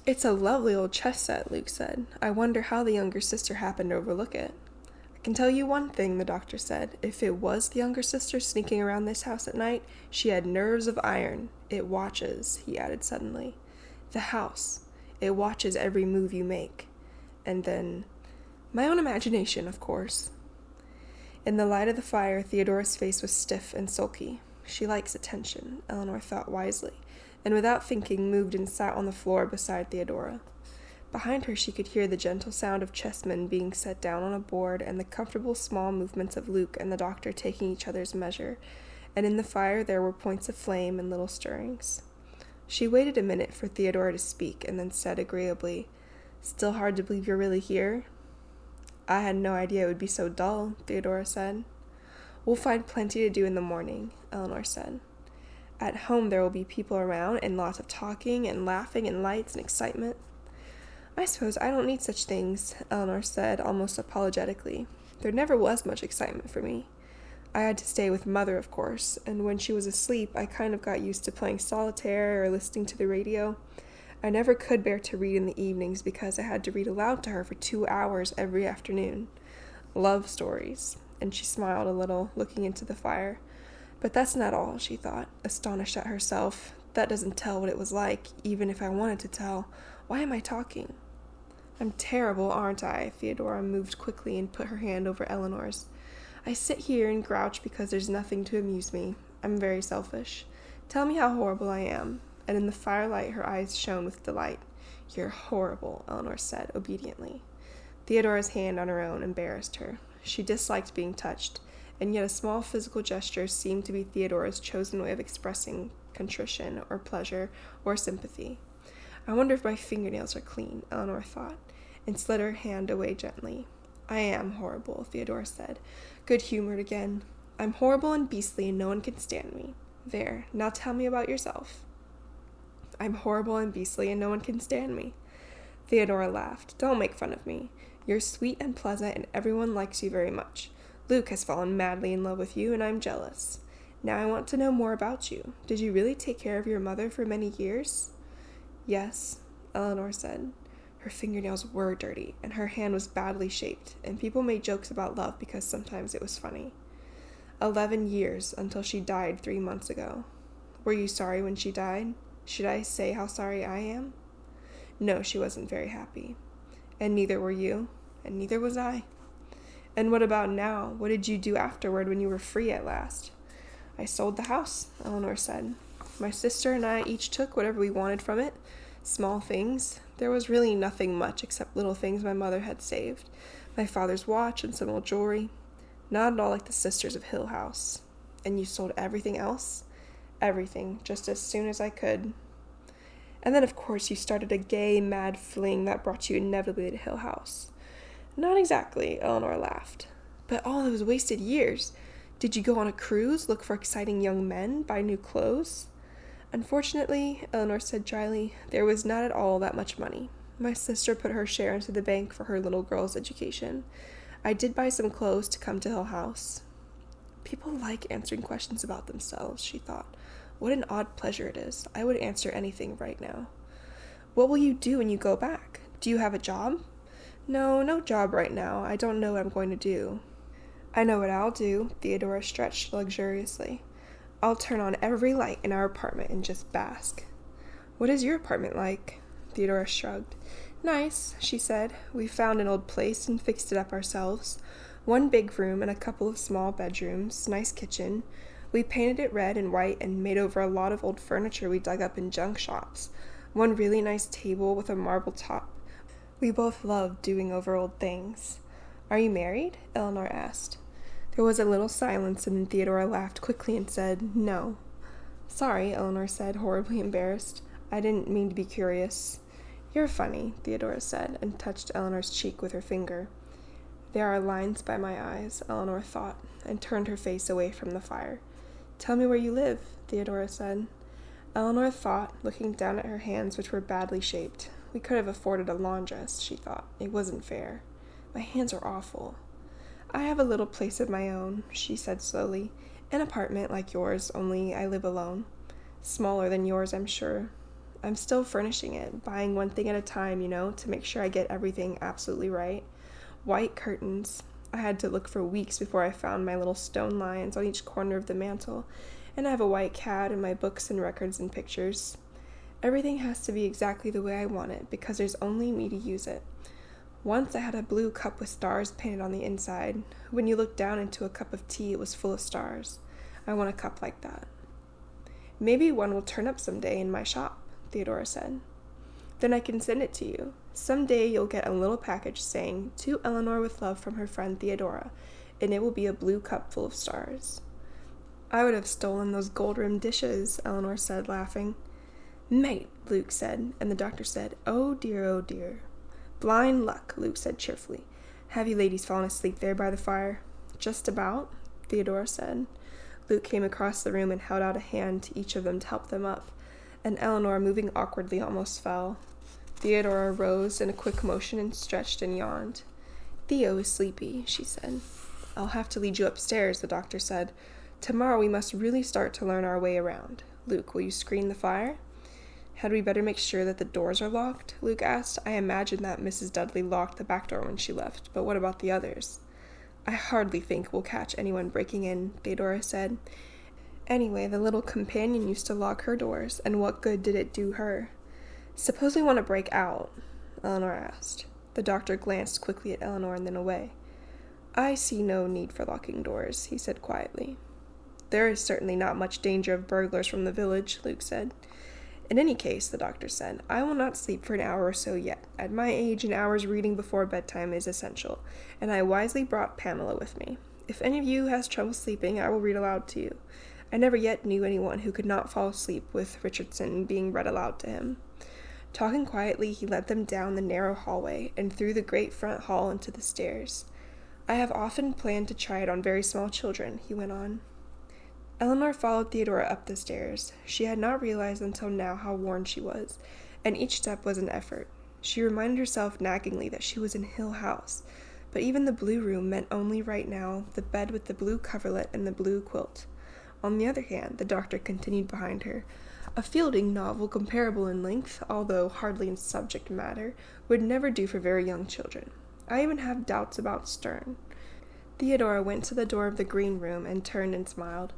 It's a lovely old chess set, Luke said. I wonder how the younger sister happened to overlook it. I can tell you one thing, the doctor said. If it was the younger sister sneaking around this house at night, she had nerves of iron. It watches, he added suddenly. The house. It watches every move you make. And then, my own imagination, of course. In the light of the fire, Theodora's face was stiff and sulky. She likes attention, Eleanor thought wisely, and without thinking moved and sat on the floor beside Theodora. Behind her she could hear the gentle sound of chessmen being set down on a board and the comfortable small movements of Luke and the doctor taking each other's measure, and in the fire there were points of flame and little stirrings. She waited a minute for Theodora to speak and then said agreeably, Still hard to believe you're really here? I had no idea it would be so dull, Theodora said. We'll find plenty to do in the morning, Eleanor said. At home there will be people around and lots of talking and laughing and lights and excitement. I suppose I don't need such things, Eleanor said, almost apologetically. There never was much excitement for me. I had to stay with Mother, of course, and when she was asleep, I kind of got used to playing solitaire or listening to the radio. I never could bear to read in the evenings because I had to read aloud to her for 2 hours every afternoon. Love stories. And she smiled a little, looking into the fire. But that's not all, she thought, astonished at herself. That doesn't tell what it was like, even if I wanted to tell. Why am I talking? I'm terrible, aren't I? Theodora moved quickly and put her hand over Eleanor's. I sit here and grouch because there's nothing to amuse me. I'm very selfish. Tell me how horrible I am. And in the firelight her eyes shone with delight. You're horrible, Eleanor said, obediently. Theodora's hand on her own embarrassed her. She disliked being touched, and yet a small physical gesture seemed to be Theodora's chosen way of expressing contrition or pleasure or sympathy. I wonder if my fingernails are clean, Eleanor thought, and slid her hand away gently. I am horrible, Theodora said, good-humored again. I'm horrible and beastly and no one can stand me. There, now tell me about yourself. I'm horrible and beastly and no one can stand me. Theodora laughed. Don't make fun of me. You're sweet and pleasant and everyone likes you very much. Luke has fallen madly in love with you and I'm jealous. Now I want to know more about you. Did you really take care of your mother for many years? Yes, Eleanor said. Her fingernails were dirty, and her hand was badly shaped, and people made jokes about love because sometimes it was funny. 11 years, until she died 3 months ago. Were you sorry when she died? Should I say how sorry I am? No, she wasn't very happy. And neither were you, and neither was I. And what about now? What did you do afterward when you were free at last? I sold the house, Eleanor said. My sister and I each took whatever we wanted from it. Small things. There was really nothing much except little things my mother had saved. My father's watch and some old jewelry. Not at all like the sisters of Hill House. And you sold everything else? Everything, just as soon as I could. And then, of course, you started a gay, mad fling that brought you inevitably to Hill House. Not exactly, Eleanor laughed. But all those wasted years. Did you go on a cruise, look for exciting young men, buy new clothes? Unfortunately, Eleanor said dryly, there was not at all that much money. My sister put her share into the bank for her little girl's education. I did buy some clothes to come to Hill House. People like answering questions about themselves, she thought. What an odd pleasure it is. I would answer anything right now. What will you do when you go back? Do you have a job? No job right now. I don't know what I'm going to do. I know what I'll do, Theodora stretched luxuriously. I'll turn on every light in our apartment and just bask. What is your apartment like? Theodora shrugged. Nice, she said. We found an old place and fixed it up ourselves. 1 big room and a couple of small bedrooms, nice kitchen. We painted it red and white and made over a lot of old furniture we dug up in junk shops. 1 really nice table with a marble top. We both loved doing over old things. Are you married? Eleanor asked. There was a little silence, and then Theodora laughed quickly and said, No. Sorry, Eleanor said, horribly embarrassed. I didn't mean to be curious. You're funny, Theodora said, and touched Eleanor's cheek with her finger. There are lines by my eyes, Eleanor thought, and turned her face away from the fire. Tell me where you live, Theodora said. Eleanor thought, looking down at her hands, which were badly shaped. We could have afforded a laundress, she thought. It wasn't fair. My hands are awful. I have a little place of my own, she said slowly. An apartment like yours, only I live alone. Smaller than yours, I'm sure. I'm still furnishing it, buying 1 thing at a time, to make sure I get everything absolutely right. White curtains. I had to look for weeks before I found my little stone lions on each corner of the mantel, and I have a white cat and my books and records and pictures. Everything has to be exactly the way I want it, because there's only me to use it. Once I had a blue cup with stars painted on the inside. When you looked down into a cup of tea, it was full of stars. I want a cup like that. Maybe one will turn up someday in my shop, Theodora said. Then I can send it to you. Someday you'll get a little package saying, To Eleanor with love from her friend Theodora, and it will be a blue cup full of stars. I would have stolen those gold-rimmed dishes, Eleanor said, laughing. Mate, Luke said, and the doctor said, Oh dear. Blind luck, Luke said cheerfully. Have you ladies fallen asleep there by the fire? Just about, Theodora said. Luke came across the room and held out a hand to each of them to help them up, and Eleanor, moving awkwardly, almost fell. Theodora rose in a quick motion and stretched and yawned. "Theo is sleepy," she said. "I'll have to lead you upstairs," the doctor said. "Tomorrow we must really start to learn our way around. Luke, will you screen the fire?" "Had we better make sure that the doors are locked?" Luke asked. "I imagine that Mrs. Dudley locked the back door when she left, but what about the others?" "I hardly think we'll catch anyone breaking in," Theodora said. "Anyway, the little companion used to lock her doors, and what good did it do her?" "Suppose we want to break out?" Eleanor asked. The doctor glanced quickly at Eleanor and then away. "I see no need for locking doors," he said quietly. "There is certainly not much danger of burglars from the village," Luke said. "In any case," the doctor said, "I will not sleep for an hour or so yet. At my age, an hour's reading before bedtime is essential, and I wisely brought Pamela with me. If any of you has trouble sleeping, I will read aloud to you. I never yet knew anyone who could not fall asleep with Richardson being read aloud to him." Talking quietly, he led them down the narrow hallway and through the great front hall into the stairs. "I have often planned to try it on very small children," he went on. Eleanor followed Theodora up the stairs. She had not realized until now how worn she was, and each step was an effort. She reminded herself naggingly that she was in Hill House, but even the blue room meant only right now the bed with the blue coverlet and the blue quilt. On the other hand, the doctor continued behind her. A Fielding novel comparable in length, although hardly in subject matter, would never do for very young children. I even have doubts about Sterne. Theodora went to the door of the green room and turned and smiled.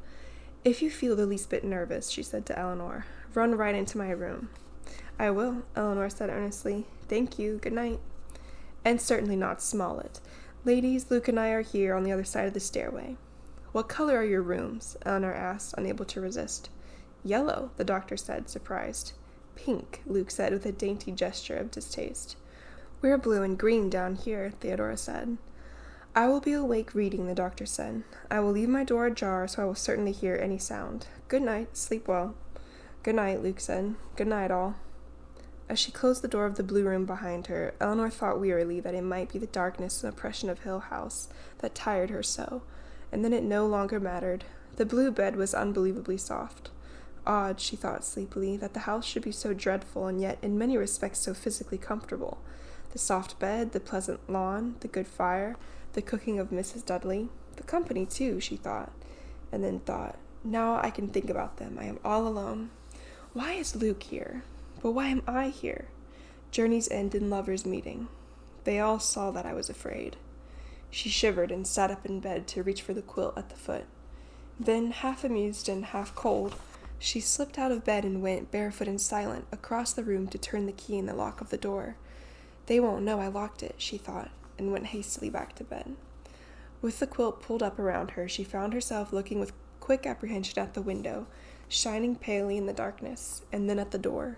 "If you feel the least bit nervous," she said to Eleanor, "run right into my room." "I will," Eleanor said earnestly. "Thank you. Good night." "And certainly not Smollett. Ladies, Luke and I are here on the other side of the stairway." "What color are your rooms?" Eleanor asked, unable to resist. "Yellow," the doctor said, surprised. "Pink," Luke said with a dainty gesture of distaste. "We're blue and green down here," Theodora said. "I will be awake reading," the doctor said. "I will leave my door ajar so I will certainly hear any sound. Good night. Sleep well." "Good night," Luke said. "Good night, all." As she closed the door of the blue room behind her, Eleanor thought wearily that it might be the darkness and oppression of Hill House that tired her so, and then it no longer mattered. The blue bed was unbelievably soft. Odd, she thought sleepily, that the house should be so dreadful and yet in many respects so physically comfortable. The soft bed, the pleasant lawn, the good fire, the cooking of Mrs. Dudley, the company too, she thought, and then thought, now I can think about them. I am all alone. Why is Luke here? But why am I here? Journeys end in lovers' meeting. They all saw that I was afraid. She shivered and sat up in bed to reach for the quilt at the foot. Then, half amused and half cold, she slipped out of bed and went, barefoot and silent, across the room to turn the key in the lock of the door. They won't know I locked it, she thought, and went hastily back to bed. With the quilt pulled up around her, she found herself looking with quick apprehension at the window, shining palely in the darkness, and then at the door.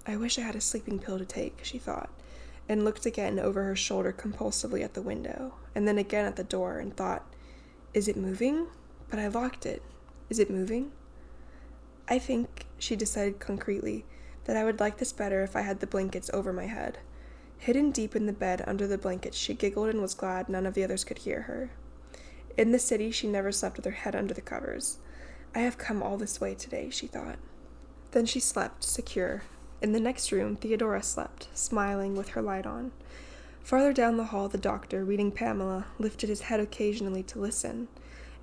I wish I had a sleeping pill to take, she thought, and looked again over her shoulder compulsively at the window, and then again at the door, and thought, is it moving? But I locked it. Is it moving? I think, she decided concretely, that I would like this better if I had the blankets over my head. Hidden deep in the bed under the blankets, she giggled and was glad none of the others could hear her. In the city, she never slept with her head under the covers. I have come all this way today, she thought. Then she slept, secure. In the next room, Theodora slept, smiling with her light on. Farther down the hall, the doctor, reading Pamela, lifted his head occasionally to listen,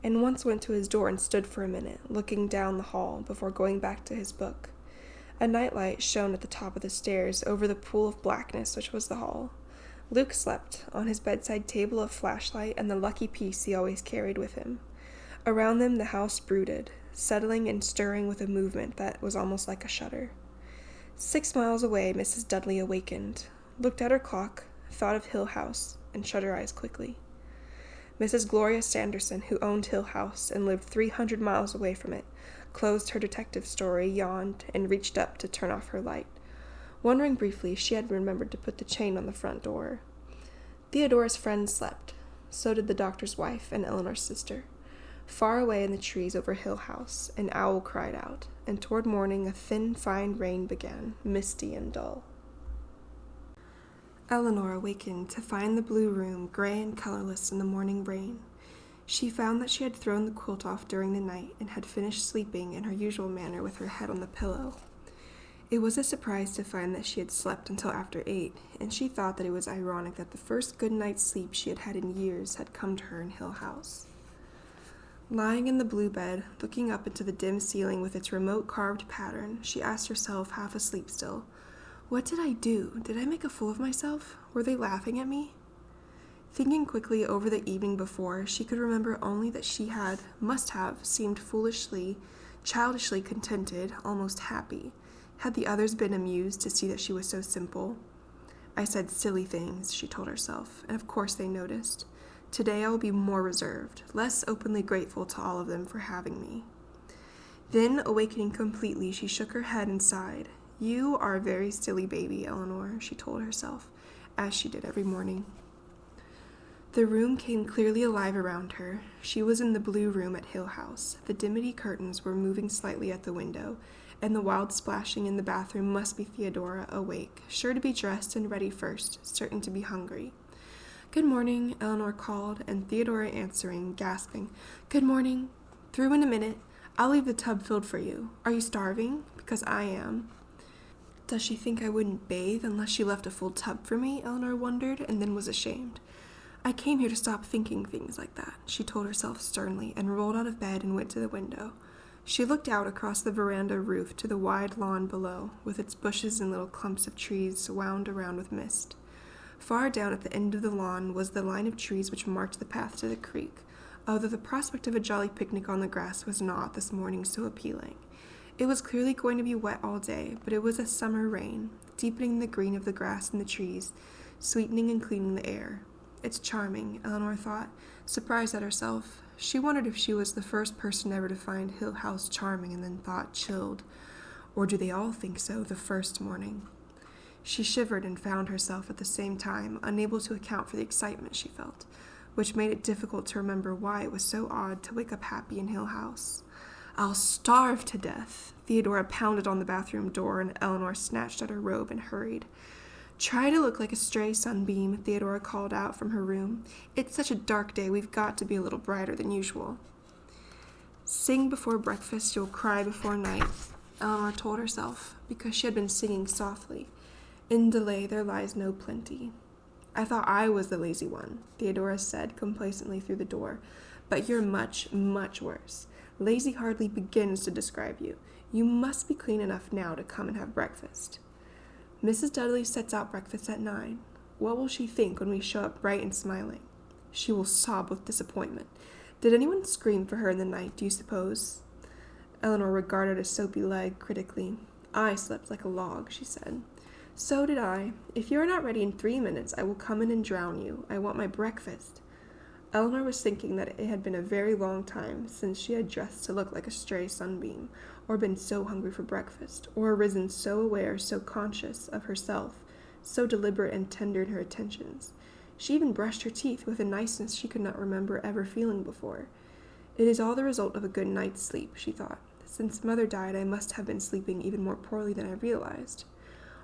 and once went to his door and stood for a minute, looking down the hall before going back to his book. A nightlight shone at the top of the stairs over the pool of blackness which was the hall. Luke slept, on his bedside table a flashlight and the lucky piece he always carried with him. Around them the house brooded, settling and stirring with a movement that was almost like a shudder. 6 miles away, Mrs. Dudley awakened, looked at her clock, thought of Hill House, and shut her eyes quickly. Mrs. Gloria Sanderson, who owned Hill House and lived 300 miles away from it, closed her detective story, yawned, and reached up to turn off her light. Wondering briefly, she had remembered to put the chain on the front door. Theodora's friends slept. So did the doctor's wife and Eleanor's sister. Far away in the trees over Hill House, an owl cried out, and toward morning a thin, fine rain began, misty and dull. Eleanor awakened to find the blue room gray and colorless in the morning rain. She found that she had thrown the quilt off during the night and had finished sleeping in her usual manner with her head on the pillow. It was a surprise to find that she had slept until after 8, and she thought that it was ironic that the first good night's sleep she had had in years had come to her in Hill House. Lying in the blue bed, looking up into the dim ceiling with its remote carved pattern, she asked herself, half asleep still, "What did I do? Did I make a fool of myself? Were they laughing at me?" Thinking quickly over the evening before, she could remember only that she must have, seemed foolishly, childishly contented, almost happy. Had the others been amused to see that she was so simple? "I said silly things," she told herself, "and of course they noticed. Today I will be more reserved, less openly grateful to all of them for having me." Then, awakening completely, she shook her head and sighed. "You are a very silly baby, Eleanor," she told herself, as she did every morning. The room came clearly alive around her. She was in the blue room at Hill House. The dimity curtains were moving slightly at the window, and the wild splashing in the bathroom must be Theodora, awake, sure to be dressed and ready first, certain to be hungry. "Good morning," Eleanor called, and Theodora answering, gasping, "Good morning. Through in a minute. I'll leave the tub filled for you. Are you starving? Because I am." Does she think I wouldn't bathe unless she left a full tub for me? Eleanor wondered, and then was ashamed. "I came here to stop thinking things like that," she told herself sternly, and rolled out of bed and went to the window. She looked out across the veranda roof to the wide lawn below, with its bushes and little clumps of trees wound around with mist. Far down at the end of the lawn was the line of trees which marked the path to the creek, although the prospect of a jolly picnic on the grass was not this morning so appealing. It was clearly going to be wet all day, but it was a summer rain, deepening the green of the grass and the trees, sweetening and cleaning the air. "It's charming," Eleanor thought, surprised at herself. She wondered if she was the first person ever to find Hill House charming and then thought chilled. Or do they all think so the first morning? She shivered and found herself at the same time unable to account for the excitement she felt, which made it difficult to remember why it was so odd to wake up happy in Hill House. "I'll starve to death." Theodora pounded on the bathroom door, and Eleanor snatched at her robe and hurried. "Try to look like a stray sunbeam," Theodora called out from her room. "It's such a dark day, we've got to be a little brighter than usual." "Sing before breakfast, you'll cry before night," Eleanor told herself, because she had been singing softly. "In delay there lies no plenty." "I thought I was the lazy one," Theodora said complacently through the door, "but you're much, much worse. Lazy hardly begins to describe you. You must be clean enough now to come and have breakfast." "Mrs. Dudley sets out breakfast at 9. What will she think when we show up bright and smiling?" "She will sob with disappointment. Did anyone scream for her in the night, do you suppose?" Eleanor regarded a soapy leg critically. "I slept like a log," she said. "So did I. If you are not ready in 3 minutes, I will come in and drown you. I want my breakfast." Eleanor was thinking that it had been a very long time since she had dressed to look like a stray sunbeam, or been so hungry for breakfast, or arisen so aware, so conscious of herself, so deliberate and tender in her attentions. She even brushed her teeth with a niceness she could not remember ever feeling before. "It is all the result of a good night's sleep," she thought. "Since Mother died, I must have been sleeping even more poorly than I realized."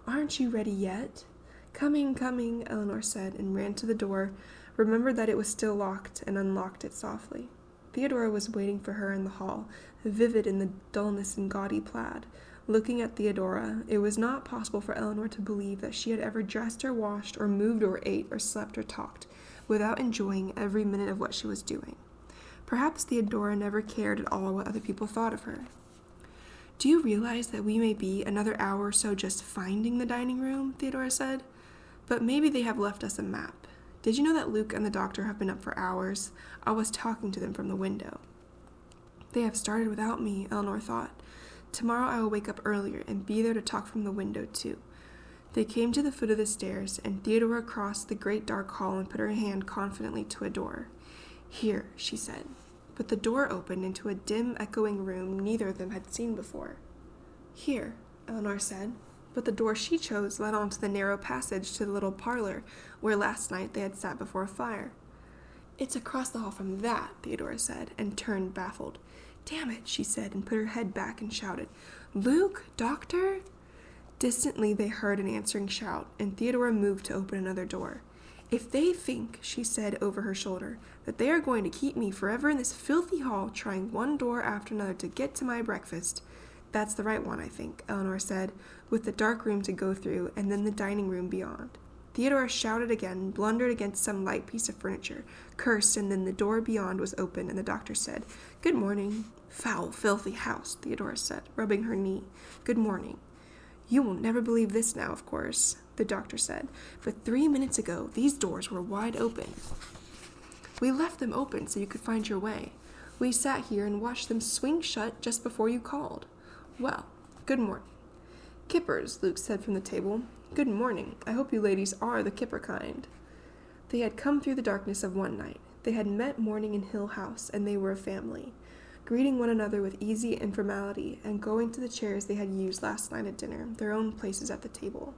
"Aren't you ready yet?" "Coming, coming," Eleanor said, and ran to the door, remembered that it was still locked, and unlocked it softly. Theodora was waiting for her in the hall, vivid in the dullness and gaudy plaid. Looking at Theodora, it was not possible for Eleanor to believe that she had ever dressed or washed or moved or ate or slept or talked without enjoying every minute of what she was doing. Perhaps Theodora never cared at all what other people thought of her. "Do you realize that we may be another hour or so just finding the dining room?" Theodora said. "But maybe they have left us a map. Did you know that Luke and the doctor have been up for hours? I was talking to them from the window." "They have started without me," Eleanor thought. "Tomorrow I will wake up earlier and be there to talk from the window too." They came to the foot of the stairs, and Theodora crossed the great dark hall and put her hand confidently to a door. "Here," she said. But the door opened into a dim, echoing room neither of them had seen before. "Here," Eleanor said. But the door she chose led on to the narrow passage to the little parlor where last night they had sat before a fire. "It's across the hall from that," Theodora said, and turned baffled. "Damn it," she said, and put her head back and shouted, "Luke, doctor?" Distantly they heard an answering shout, and Theodora moved to open another door. "If they think," she said over her shoulder, "that they are going to keep me forever in this filthy hall, trying one door after another to get to my breakfast." "That's the right one, I think," Eleanor said, with the dark room to go through and then the dining room beyond. Theodora shouted again, blundered against some light piece of furniture, cursed, and then the door beyond was open, and the doctor said, "Good morning." "Foul, filthy house," Theodora said, rubbing her knee. "Good morning." "You will never believe this now, of course," the doctor said, "but 3 minutes ago these doors were wide open. We left them open so you could find your way. We sat here and watched them swing shut just before you called. Well, good morning." "Kippers," Luke said from the table. "Good morning. I hope you ladies are the Kipper kind." They had come through the darkness of one night. They had met morning in Hill House, and they were a family, greeting one another with easy informality and going to the chairs they had used last night at dinner, their own places at the table.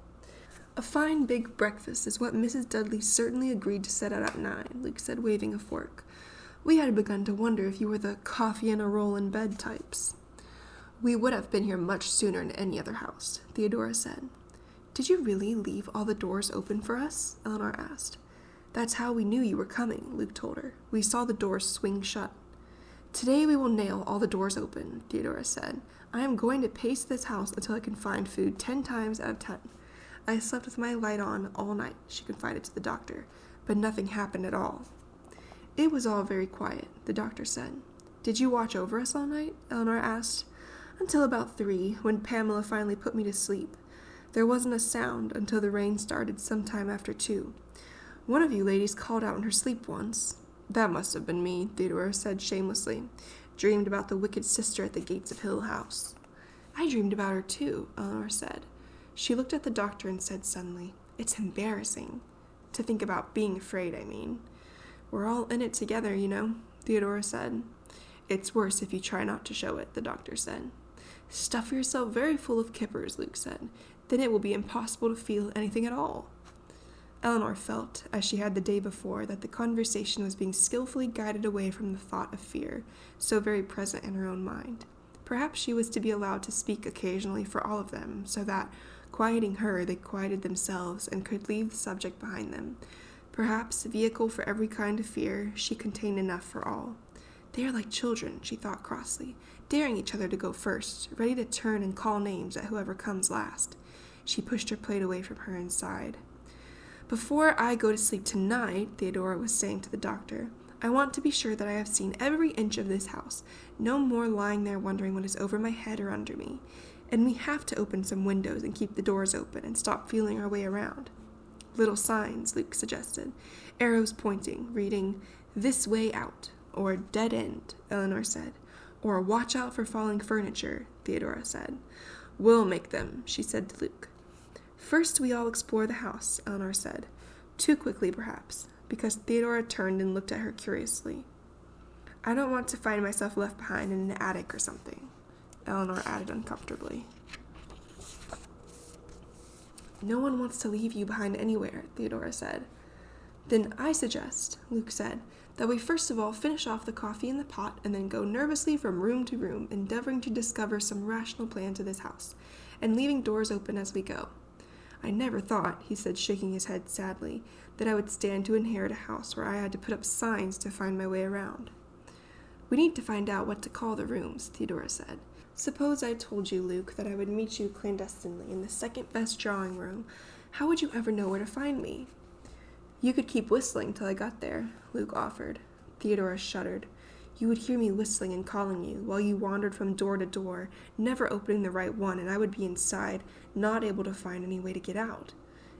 "A fine big breakfast is what Mrs. Dudley certainly agreed to set out at 9, Luke said, waving a fork. "We had begun to wonder if you were the coffee and a roll in bed types." "We would have been here much sooner in any other house," Theodora said. "Did you really leave all the doors open for us?" Eleanor asked. "That's how we knew you were coming," Luke told her. "We saw the doors swing shut." "Today we will nail all the doors open," Theodora said. "I am going to pace this house until I can find food 10 times out of 10. I slept with my light on all night," she confided to the doctor, "but nothing happened at all." "It was all very quiet," the doctor said. "Did you watch over us all night?" Eleanor asked. "Until about 3, when Pamela finally put me to sleep. There wasn't a sound until the rain started sometime after 2. One of you ladies called out in her sleep once." "That must have been me," Theodora said shamelessly. "Dreamed about the wicked sister at the gates of Hill House." "I dreamed about her too," Eleanor said. She looked at the doctor and said suddenly, "It's embarrassing. To think about being afraid, I mean." "We're all in it together, you know," Theodora said. "It's worse if you try not to show it," the doctor said. "Stuff yourself very full of kippers," Luke said. "Then it will be impossible to feel anything at all." Eleanor felt, as she had the day before, that the conversation was being skillfully guided away from the thought of fear, so very present in her own mind. Perhaps she was to be allowed to speak occasionally for all of them, so that, quieting her, they quieted themselves and could leave the subject behind them. Perhaps, vehicle for every kind of fear, she contained enough for all. "They are like children," she thought crossly, daring each other to go first, ready to turn and call names at whoever comes last. She pushed her plate away from her and sighed. "Before I go to sleep tonight," Theodora was saying to the doctor, "I want to be sure that I have seen every inch of this house, no more lying there wondering what is over my head or under me. And we have to open some windows and keep the doors open and stop feeling our way around." "Little signs," Luke suggested, arrows pointing, reading, "This way out," or "Dead end," Eleanor said, or "Watch out for falling furniture," Theodora said. "We'll make them," she said to Luke. "First we all explore the house," Eleanor said, too quickly perhaps, because Theodora turned and looked at her curiously. "I don't want to find myself left behind in an attic or something," Eleanor added uncomfortably. "No one wants to leave you behind anywhere," Theodora said. "Then I suggest," Luke said, "that we first of all finish off the coffee in the pot and then go nervously from room to room, endeavoring to discover some rational plan to this house, and leaving doors open as we go. I never thought," he said, shaking his head sadly, "that I would stand to inherit a house where I had to put up signs to find my way around." "We need to find out what to call the rooms," Theodora said. "Suppose I told you, Luke, that I would meet you clandestinely in the second best drawing room. How would you ever know where to find me?" "You could keep whistling till I got there," Luke offered. Theodora shuddered. "You would hear me whistling and calling you, while you wandered from door to door, never opening the right one, and I would be inside, not able to find any way to get out.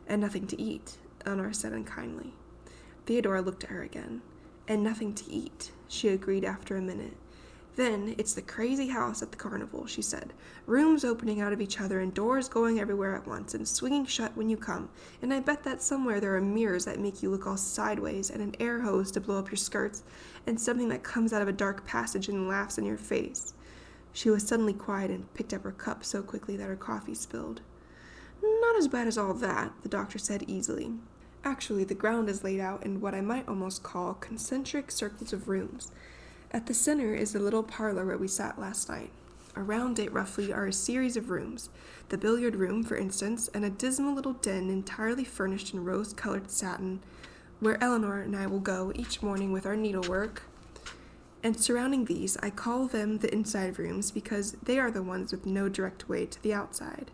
And nothing to eat," Eleanor said unkindly. Theodora looked at her again. "And nothing to eat," she agreed after a minute. "Then it's the crazy house at the carnival," she said. "Rooms opening out of each other and doors going everywhere at once and swinging shut when you come. And I bet that somewhere there are mirrors that make you look all sideways and an air hose to blow up your skirts and something that comes out of a dark passage and laughs in your face." She was suddenly quiet and picked up her cup so quickly that her coffee spilled. "Not as bad as all that," the doctor said easily. "Actually, the ground is laid out in what I might almost call concentric circles of rooms. At the center is the little parlor where we sat last night. Around it, roughly, are a series of rooms, the billiard room, for instance, and a dismal little den entirely furnished in rose-colored satin, where Eleanor and I will go each morning with our needlework. And surrounding these, I call them the inside rooms because they are the ones with no direct way to the outside.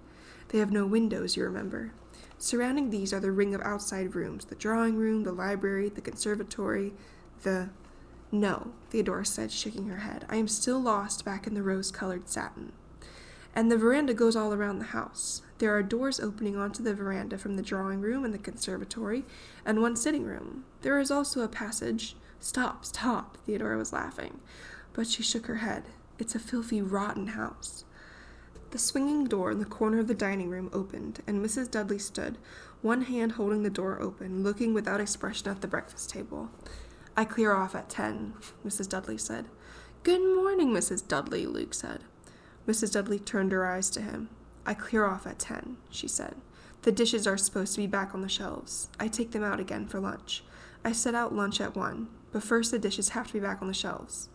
They have no windows, you remember. Surrounding these are the ring of outside rooms, the drawing room, the library, the conservatory, No, Theodora said, shaking her head. I am still lost back in the rose-colored satin. And the veranda goes all around the house. There are doors opening onto the veranda from the drawing room and the conservatory, and one sitting room. There is also a passage. Stop, Theodora was laughing, but she shook her head. It's a filthy, rotten house. The swinging door in the corner of the dining room opened, and Mrs. Dudley stood, one hand holding the door open, looking without expression at the breakfast table. I clear off at 10, Mrs. Dudley said. Good morning, Mrs. Dudley, Luke said. Mrs. Dudley turned her eyes to him. I clear off at 10, she said. The dishes are supposed to be back on the shelves. I take them out again for lunch. I set out lunch at 1, but first the dishes have to be back on the shelves.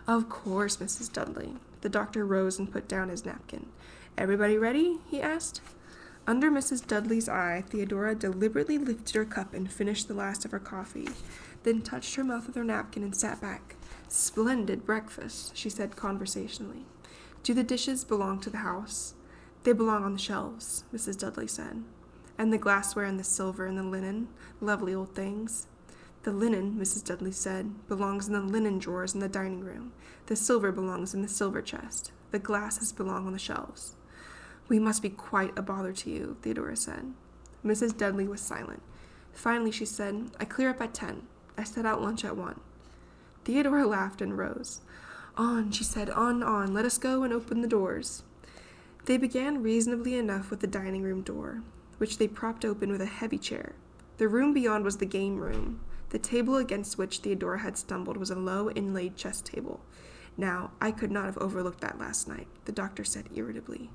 Of course, Mrs. Dudley. The doctor rose and put down his napkin. Everybody ready? He asked. Under Mrs. Dudley's eye, Theodora deliberately lifted her cup and finished the last of her coffee, then touched her mouth with her napkin and sat back. Splendid breakfast, she said conversationally. Do the dishes belong to the house? They belong on the shelves, Mrs. Dudley said. And the glassware and the silver and the linen, lovely old things. The linen, Mrs. Dudley said, belongs in the linen drawers in the dining room. The silver belongs in the silver chest. The glasses belong on the shelves. We must be quite a bother to you, Theodora said. Mrs. Dudley was silent. Finally she said, I clear up at 10. I set out lunch at 1. Theodora laughed and rose. On, she said, on, let us go and open the doors. They began reasonably enough with the dining room door, which they propped open with a heavy chair. The room beyond was the game room. The table against which Theodora had stumbled was a low, inlaid chess table. Now, I could not have overlooked that last night, the doctor said irritably.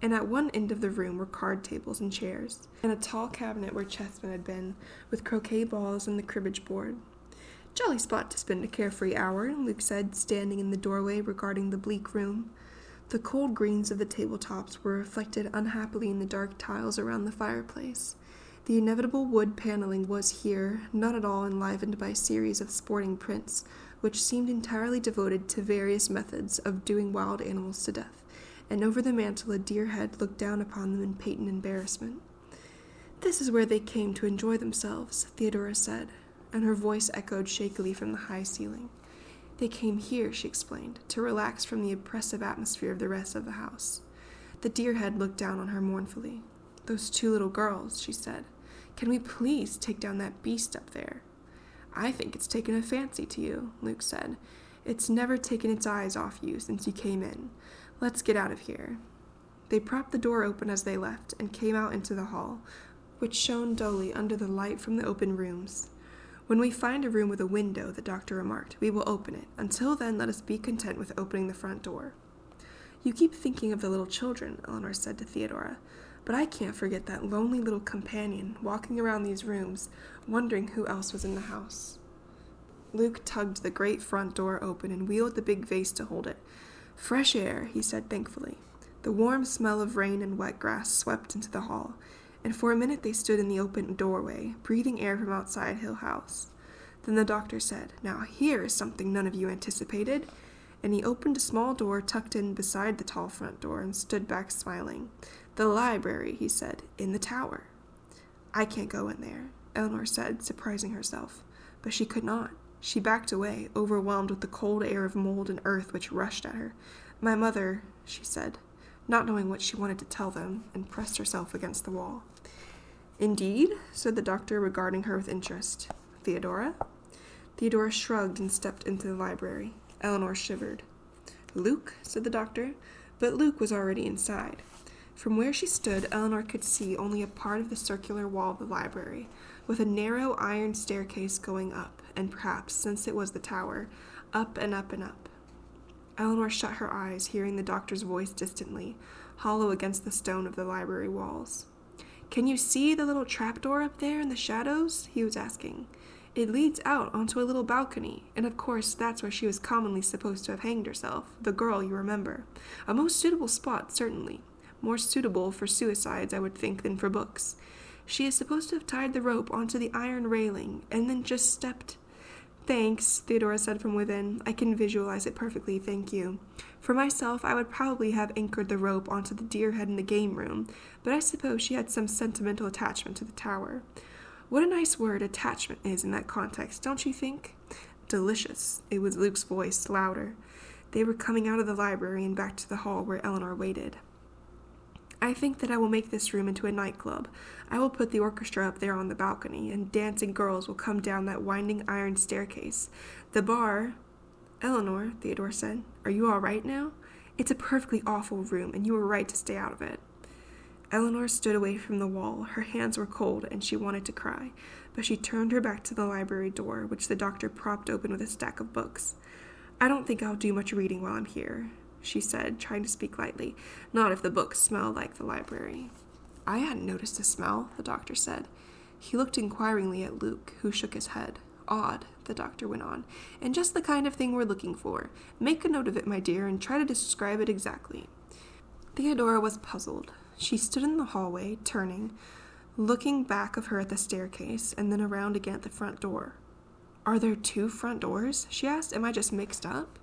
And at one end of the room were card tables and chairs, and a tall cabinet where chessmen had been, with croquet balls and the cribbage board. Jolly spot to spend a carefree hour, Luke said, standing in the doorway regarding the bleak room. The cold greens of the tabletops were reflected unhappily in the dark tiles around the fireplace. The inevitable wood paneling was here not at all enlivened by a series of sporting prints, which seemed entirely devoted to various methods of doing wild animals to death, and over the mantel a deer head looked down upon them in patent embarrassment. This is where they came to enjoy themselves, Theodora said, and her voice echoed shakily from the high ceiling. They came here, she explained, to relax from the oppressive atmosphere of the rest of the house. The deer head looked down on her mournfully. Those 2 little girls, she said. Can we please take down that beast up there? I think it's taken a fancy to you, Luke said. It's never taken its eyes off you since you came in. Let's get out of here. They propped the door open as they left and came out into the hall, which shone dully under the light from the open rooms. When we find a room with a window, the doctor remarked, we will open it. Until then, let us be content with opening the front door. You keep thinking of the little children, Eleanor said to Theodora, but I can't forget that lonely little companion walking around these rooms, wondering who else was in the house. Luke tugged the great front door open and wheeled the big vase to hold it. Fresh air, he said thankfully. The warm smell of rain and wet grass swept into the hall, and for a minute they stood in the open doorway, breathing air from outside Hill House. Then the doctor said, Now here is something none of you anticipated, and he opened a small door tucked in beside the tall front door and stood back smiling. The library, he said, in the tower. I can't go in there, Eleanor said, surprising herself, but she could not. She backed away, overwhelmed with the cold air of mold and earth which rushed at her. My mother, she said, not knowing what she wanted to tell them, and pressed herself against the wall. Indeed, said the doctor, regarding her with interest. Theodora? Theodora shrugged and stepped into the library. Eleanor shivered. Luke, said the doctor, but Luke was already inside. From where she stood, Eleanor could see only a part of the circular wall of the library, with a narrow iron staircase going up, and perhaps, since it was the tower, up and up and up. Eleanor shut her eyes, hearing the doctor's voice distantly, hollow against the stone of the library walls. Can you see the little trapdoor up there in the shadows? He was asking. It leads out onto a little balcony, and of course that's where she was commonly supposed to have hanged herself, the girl you remember. A most suitable spot, certainly. More suitable for suicides, I would think, than for books. She is supposed to have tied the rope onto the iron railing and then just stepped. Thanks, Theodora said from within. I can visualize it perfectly, thank you. For myself, I would probably have anchored the rope onto the deer head in the game room, but I suppose she had some sentimental attachment to the tower. What a nice word attachment is in that context, don't you think? Delicious. It was Luke's voice, louder. They were coming out of the library and back to the hall where Eleanor waited. I think that I will make this room into a nightclub. I will put the orchestra up there on the balcony, and dancing girls will come down that winding iron staircase. The bar... Eleanor, Theodore said, are you all right now? It's a perfectly awful room, and you were right to stay out of it. Eleanor stood away from the wall. Her hands were cold, and she wanted to cry, but she turned her back to the library door, which the doctor propped open with a stack of books. I don't think I'll do much reading while I'm here, she said, trying to speak lightly. Not if the books smell like the library. I hadn't noticed the smell, the doctor said. He looked inquiringly at Luke, who shook his head. Odd, the doctor went on, and just the kind of thing we're looking for. Make a note of it, my dear, and try to describe it exactly. Theodora was puzzled. She stood in the hallway, turning, looking back of her at the staircase, and then around again at the front door. Are there 2 front doors? She asked. Am I just mixed up?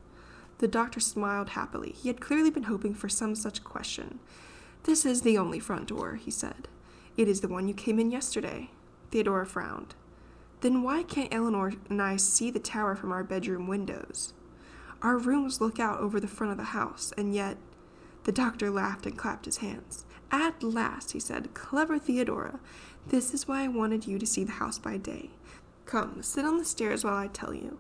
The doctor smiled happily. He had clearly been hoping for some such question. This is the only front door, he said. It is the one you came in yesterday. Theodora frowned. Then why can't Eleanor and I see the tower from our bedroom windows? Our rooms look out over the front of the house, and yet... The doctor laughed and clapped his hands. At last, he said, clever Theodora. This is why I wanted you to see the house by day. Come, sit on the stairs while I tell you.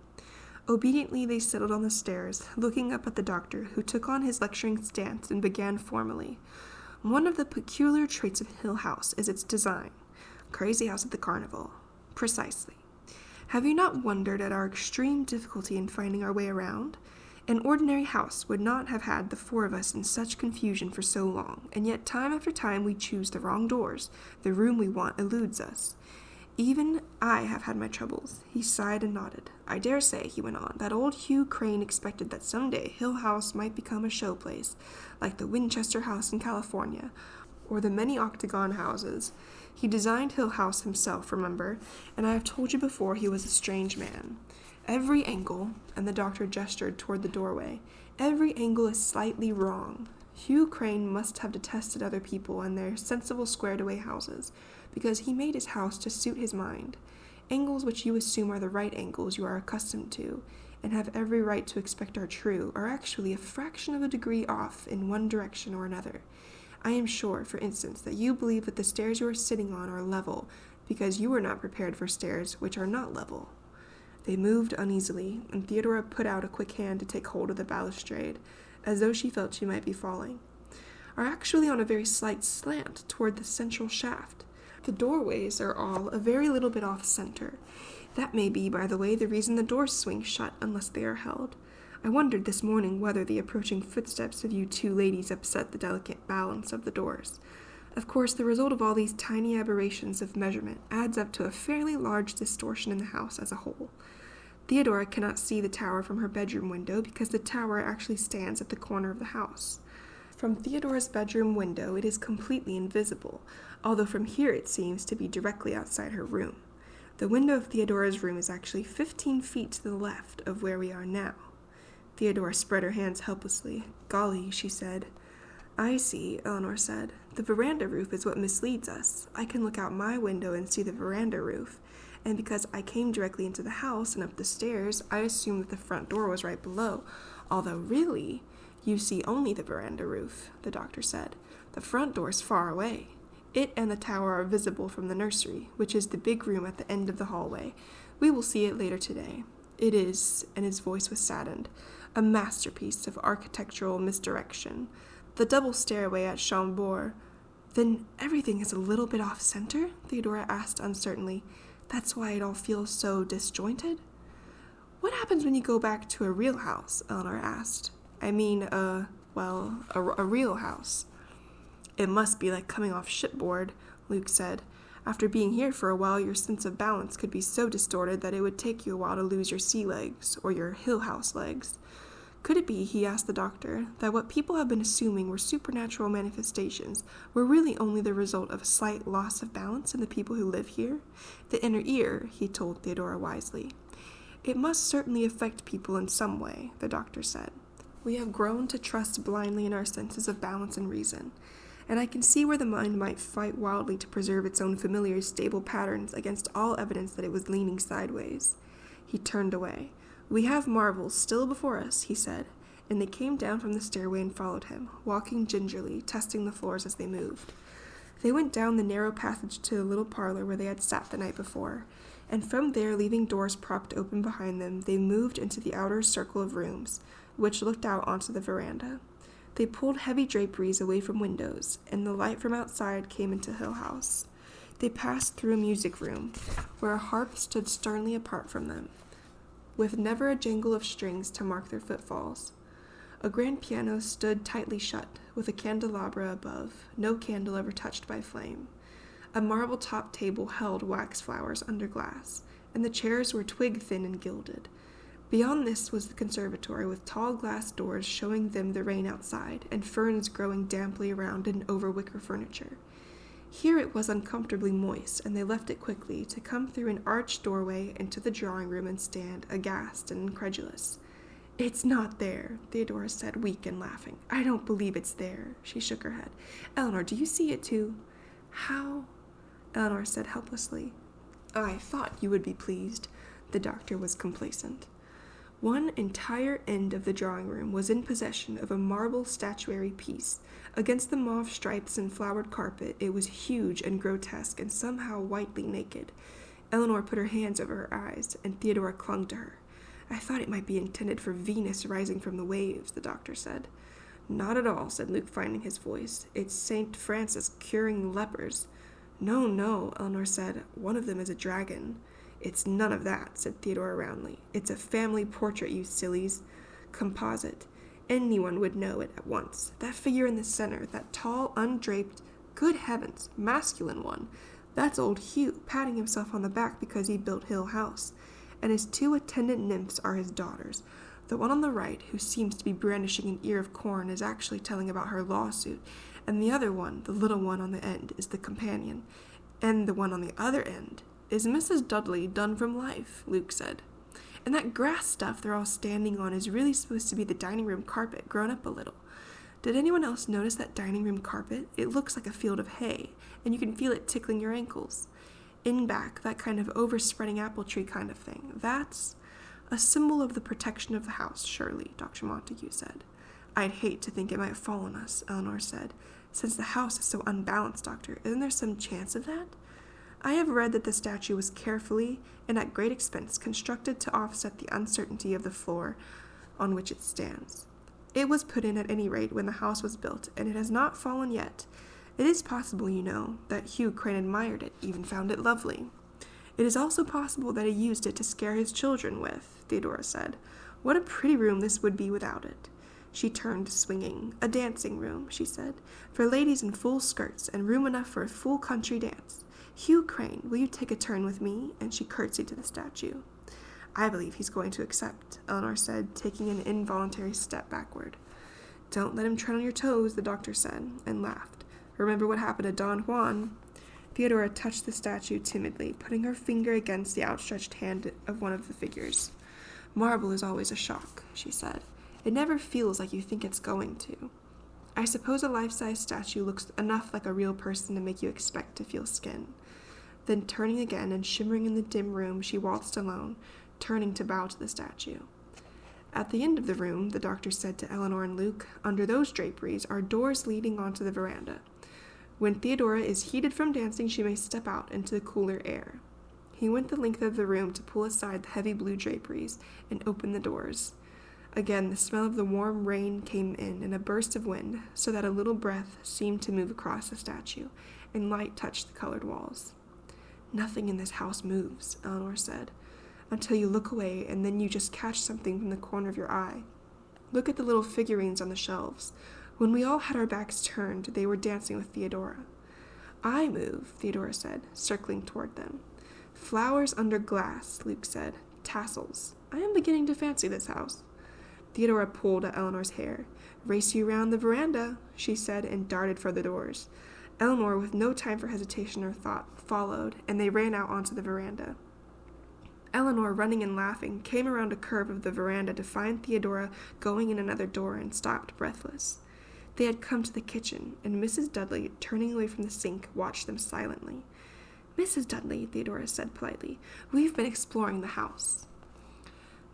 Obediently they settled on the stairs, looking up at the doctor, who took on his lecturing stance and began formally. One of the peculiar traits of Hill House is its design. Crazy house at the carnival. Precisely. Have you not wondered at our extreme difficulty in finding our way around? An ordinary house would not have had the 4 of us in such confusion for so long, and yet time after time we choose the wrong doors. The room we want eludes us. Even I have had my troubles. He sighed and nodded. I dare say, he went on, that old Hugh Crane expected that someday Hill House might become a showplace, like the Winchester House in California, or the many octagon houses. He designed Hill House himself, remember, and I have told you before he was a strange man. Every angle, and the doctor gestured toward the doorway, every angle is slightly wrong. Hugh Crane must have detested other people and their sensible squared-away houses, because he made his house to suit his mind. Angles which you assume are the right angles you are accustomed to, and have every right to expect are true, are actually a fraction of a degree off in one direction or another. I am sure, for instance, that you believe that the stairs you are sitting on are level, because you were not prepared for stairs which are not level. They moved uneasily, and Theodora put out a quick hand to take hold of the balustrade, as though she felt she might be falling, are actually on a very slight slant toward the central shaft. The doorways are all a very little bit off-center. That may be, by the way, the reason the doors swing shut unless they are held. I wondered this morning whether the approaching footsteps of you 2 ladies upset the delicate balance of the doors. Of course, the result of all these tiny aberrations of measurement adds up to a fairly large distortion in the house as a whole. Theodora cannot see the tower from her bedroom window because the tower actually stands at the corner of the house. From Theodora's bedroom window it is completely invisible, although from here it seems to be directly outside her room. The window of Theodora's room is actually 15 feet to the left of where we are now. Theodora spread her hands helplessly. Golly, she said. I see, Eleanor said. The veranda roof is what misleads us. I can look out my window and see the veranda roof, and because I came directly into the house and up the stairs, I assumed that the front door was right below, although really, you see only the veranda roof, the doctor said. The front door is far away. It and the tower are visible from the nursery, which is the big room at the end of the hallway. We will see it later today. It is, and his voice was saddened, a masterpiece of architectural misdirection. The double stairway at Chambord. Then everything is a little bit off-center? Theodora asked uncertainly. That's why it all feels so disjointed? What happens when you go back to a real house? Eleanor asked. I mean, a real house. It must be like coming off shipboard, Luke said. After being here for a while, your sense of balance could be so distorted that it would take you a while to lose your sea legs, or your Hill House legs. Could it be, he asked the doctor, that what people have been assuming were supernatural manifestations were really only the result of a slight loss of balance in the people who live here? The inner ear, he told Theodora wisely. It must certainly affect people in some way, the doctor said. We have grown to trust blindly in our senses of balance and reason, and I can see where the mind might fight wildly to preserve its own familiar stable patterns against all evidence that it was leaning sideways. He turned away. We have marvels still before us, he said, and they came down from the stairway and followed him, walking gingerly, testing the floors as they moved. They went down the narrow passage to the little parlor where they had sat the night before, and from there, leaving doors propped open behind them, they moved into the outer circle of rooms, which looked out onto the veranda. They pulled heavy draperies away from windows, and the light from outside came into Hill House. They passed through a music room, where a harp stood sternly apart from them, with never a jangle of strings to mark their footfalls. A grand piano stood tightly shut, with a candelabra above, no candle ever touched by flame. A marble-topped table held wax flowers under glass, and the chairs were twig-thin and gilded. Beyond this was the conservatory, with tall glass doors showing them the rain outside, and ferns growing damply around and over wicker furniture. Here it was uncomfortably moist, and they left it quickly, to come through an arched doorway into the drawing room and stand, aghast and incredulous. It's not there, Theodora said, weak and laughing. I don't believe it's there. She shook her head. Eleanor, do you see it too? How? Eleanor said helplessly. I thought you would be pleased. The doctor was complacent. One entire end of the drawing room was in possession of a marble statuary piece. Against the mauve stripes and flowered carpet, it was huge and grotesque and somehow whitely naked. Eleanor put her hands over her eyes, and Theodora clung to her. I thought it might be intended for Venus rising from the waves, the doctor said. Not at all, said Luke, finding his voice. It's St. Francis curing lepers. No, Eleanor said. One of them is a dragon. It's none of that, said Theodora roundly. It's a family portrait, you sillies. Composite. Anyone would know it at once. That figure in the center, that tall, undraped, good heavens, masculine one, that's old Hugh, patting himself on the back because he built Hill House. And his two attendant nymphs are his daughters. The one on the right, who seems to be brandishing an ear of corn, is actually telling about her lawsuit, and the other one, the little one on the end, is the companion, and the one on the other end is Mrs. Dudley, done from life, Luke said. And that grass stuff they're all standing on is really supposed to be the dining room carpet, grown up a little. Did anyone else notice that dining room carpet? It looks like a field of hay, and you can feel it tickling your ankles. In back, that kind of overspreading apple tree kind of thing. That's a symbol of the protection of the house, Shirley, Dr. Montague said. I'd hate to think it might fall on us, Eleanor said. Since the house is so unbalanced, Doctor, isn't there some chance of that? I have read that the statue was carefully and at great expense constructed to offset the uncertainty of the floor on which it stands. It was put in at any rate when the house was built, and it has not fallen yet. It is possible, you know, that Hugh Crane admired it, even found it lovely. It is also possible that he used it to scare his children with, Theodora said. What a pretty room this would be without it. She turned, swinging. A dancing room, she said, for ladies in full skirts, and room enough for a full country dance. Hugh Crane, will you take a turn with me? And she curtsied to the statue. I believe he's going to accept, Eleanor said, taking an involuntary step backward. Don't let him tread on your toes, the doctor said, and laughed. Remember what happened to Don Juan? Theodora touched the statue timidly, putting her finger against the outstretched hand of one of the figures. Marble is always a shock, she said. It never feels like you think it's going to. I suppose a life-size statue looks enough like a real person to make you expect to feel skin. Then turning again and shimmering in the dim room, she waltzed alone, turning to bow to the statue. At the end of the room, the doctor said to Eleanor and Luke, under those draperies are doors leading onto the veranda. When Theodora is heated from dancing, she may step out into the cooler air. He went the length of the room to pull aside the heavy blue draperies and open the doors. Again, the smell of the warm rain came in a burst of wind, so that a little breath seemed to move across the statue, and light touched the colored walls. Nothing in this house moves, Eleanor said, until you look away, and then you just catch something from the corner of your eye. Look at the little figurines on the shelves. When we all had our backs turned, they were dancing with Theodora. I move, Theodora said, circling toward them. Flowers under glass, Luke said. Tassels. I am beginning to fancy this house. Theodora pulled at Eleanor's hair. "Race you round the veranda," she said, and darted for the doors. Eleanor, with no time for hesitation or thought, followed, and they ran out onto the veranda. Eleanor, running and laughing, came around a curve of the veranda to find Theodora going in another door and stopped breathless. They had come to the kitchen, and Mrs. Dudley, turning away from the sink, watched them silently. "Mrs. Dudley," Theodora said politely, "we've been exploring the house."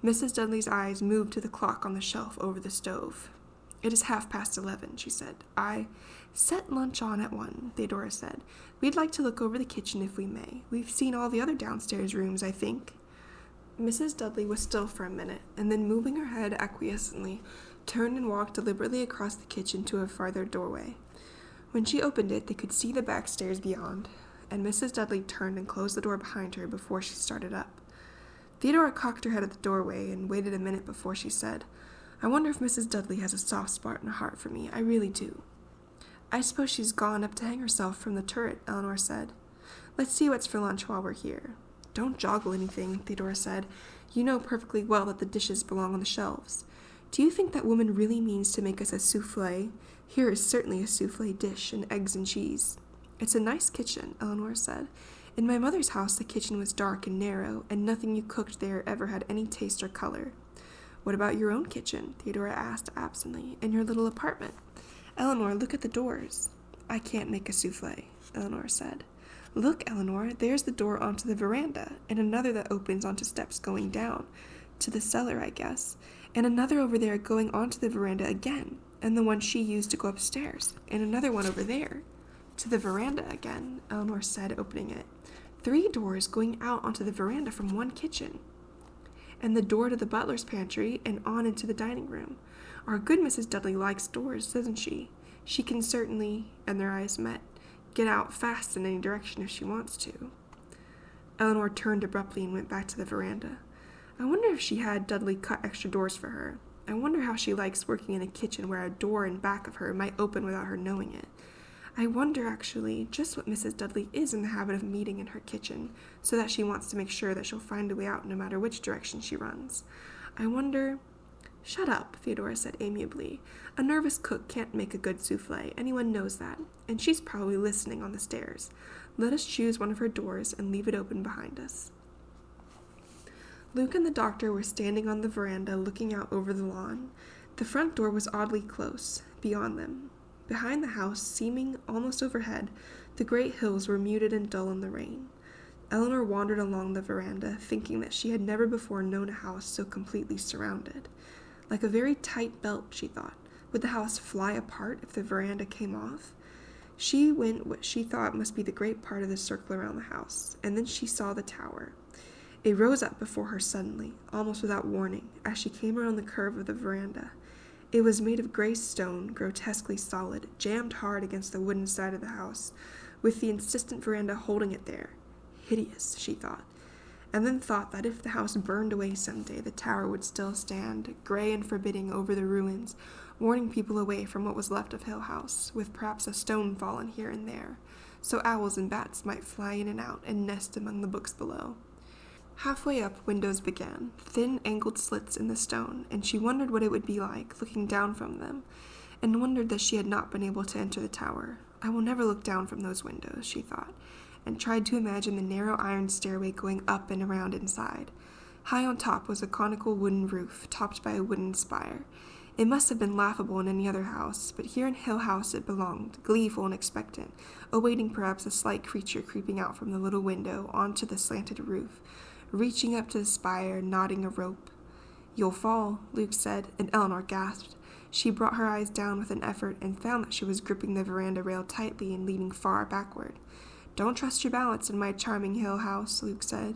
Mrs. Dudley's eyes moved to the clock on the shelf over the stove. "It is 11:30, she said. "Set lunch on at 1, Theodora said. "We'd like to look over the kitchen if we may. We've seen all the other downstairs rooms, I think." Mrs. Dudley was still for a minute, and then, moving her head acquiescently, turned and walked deliberately across the kitchen to a farther doorway. When she opened it, they could see the back stairs beyond, and Mrs. Dudley turned and closed the door behind her before she started up. Theodora cocked her head at the doorway and waited a minute before she said, "I wonder if Mrs. Dudley has a soft spot in her heart for me. I really do." "I suppose she's gone up to hang herself from the turret," Eleanor said. "Let's see what's for lunch while we're here." "Don't joggle anything," Theodora said. "You know perfectly well that the dishes belong on the shelves. Do you think that woman really means to make us a soufflé? Here is certainly a soufflé dish and eggs and cheese." "It's a nice kitchen," Eleanor said. "In my mother's house the kitchen was dark and narrow, and nothing you cooked there ever had any taste or color." "What about your own kitchen?" Theodora asked absently. "In your little apartment?" "Eleanor, look at the doors." "I can't make a soufflé," Eleanor said. "Look, Eleanor, there's the door onto the veranda, and another that opens onto steps going down, to the cellar, I guess, and another over there going onto the veranda again, and the one she used to go upstairs, and another one over there, to the veranda again," Eleanor said, opening it. "3 doors going out onto the veranda from one kitchen, and the door to the butler's pantry, and on into the dining room. Our good Mrs. Dudley likes doors, doesn't she? She can certainly," and their eyes met, "get out fast in any direction if she wants to." Eleanor turned abruptly and went back to the veranda. "I wonder if she had Dudley cut extra doors for her. I wonder how she likes working in a kitchen where a door in back of her might open without her knowing it. I wonder, actually, just what Mrs. Dudley is in the habit of meeting in her kitchen, so that she wants to make sure that she'll find a way out no matter which direction she runs. I wonder—" "Shut up," Theodora said amiably. "A nervous cook can't make a good soufflé. Anyone knows that. And she's probably listening on the stairs. Let us choose one of her doors and leave it open behind us." Luke and the doctor were standing on the veranda looking out over the lawn. The front door was oddly close, beyond them. Behind the house, seeming almost overhead, the great hills were muted and dull in the rain. Eleanor wandered along the veranda, thinking that she had never before known a house so completely surrounded. Like a very tight belt, she thought. Would the house fly apart if the veranda came off? She went what she thought must be the great part of the circle around the house, and then she saw the tower. It rose up before her suddenly, almost without warning, as she came around the curve of the veranda. It was made of gray stone, grotesquely solid, jammed hard against the wooden side of the house, with the insistent veranda holding it there. Hideous, she thought, and then thought that if the house burned away someday, the tower would still stand, gray and forbidding over the ruins, warning people away from what was left of Hill House, with perhaps a stone fallen here and there, so owls and bats might fly in and out and nest among the books below. Halfway up, windows began, thin angled slits in the stone, and she wondered what it would be like, looking down from them, and wondered that she had not been able to enter the tower. "I will never look down from those windows," she thought, and tried to imagine the narrow iron stairway going up and around inside. High on top was a conical wooden roof, topped by a wooden spire. It must have been laughable in any other house, but here in Hill House it belonged, gleeful and expectant, awaiting perhaps a slight creature creeping out from the little window onto the slanted roof, reaching up to the spire, knotting a rope. "You'll fall," Luke said, and Eleanor gasped. She brought her eyes down with an effort and found that she was gripping the veranda rail tightly and leaning far backward. "Don't trust your balance in my charming Hill House," Luke said,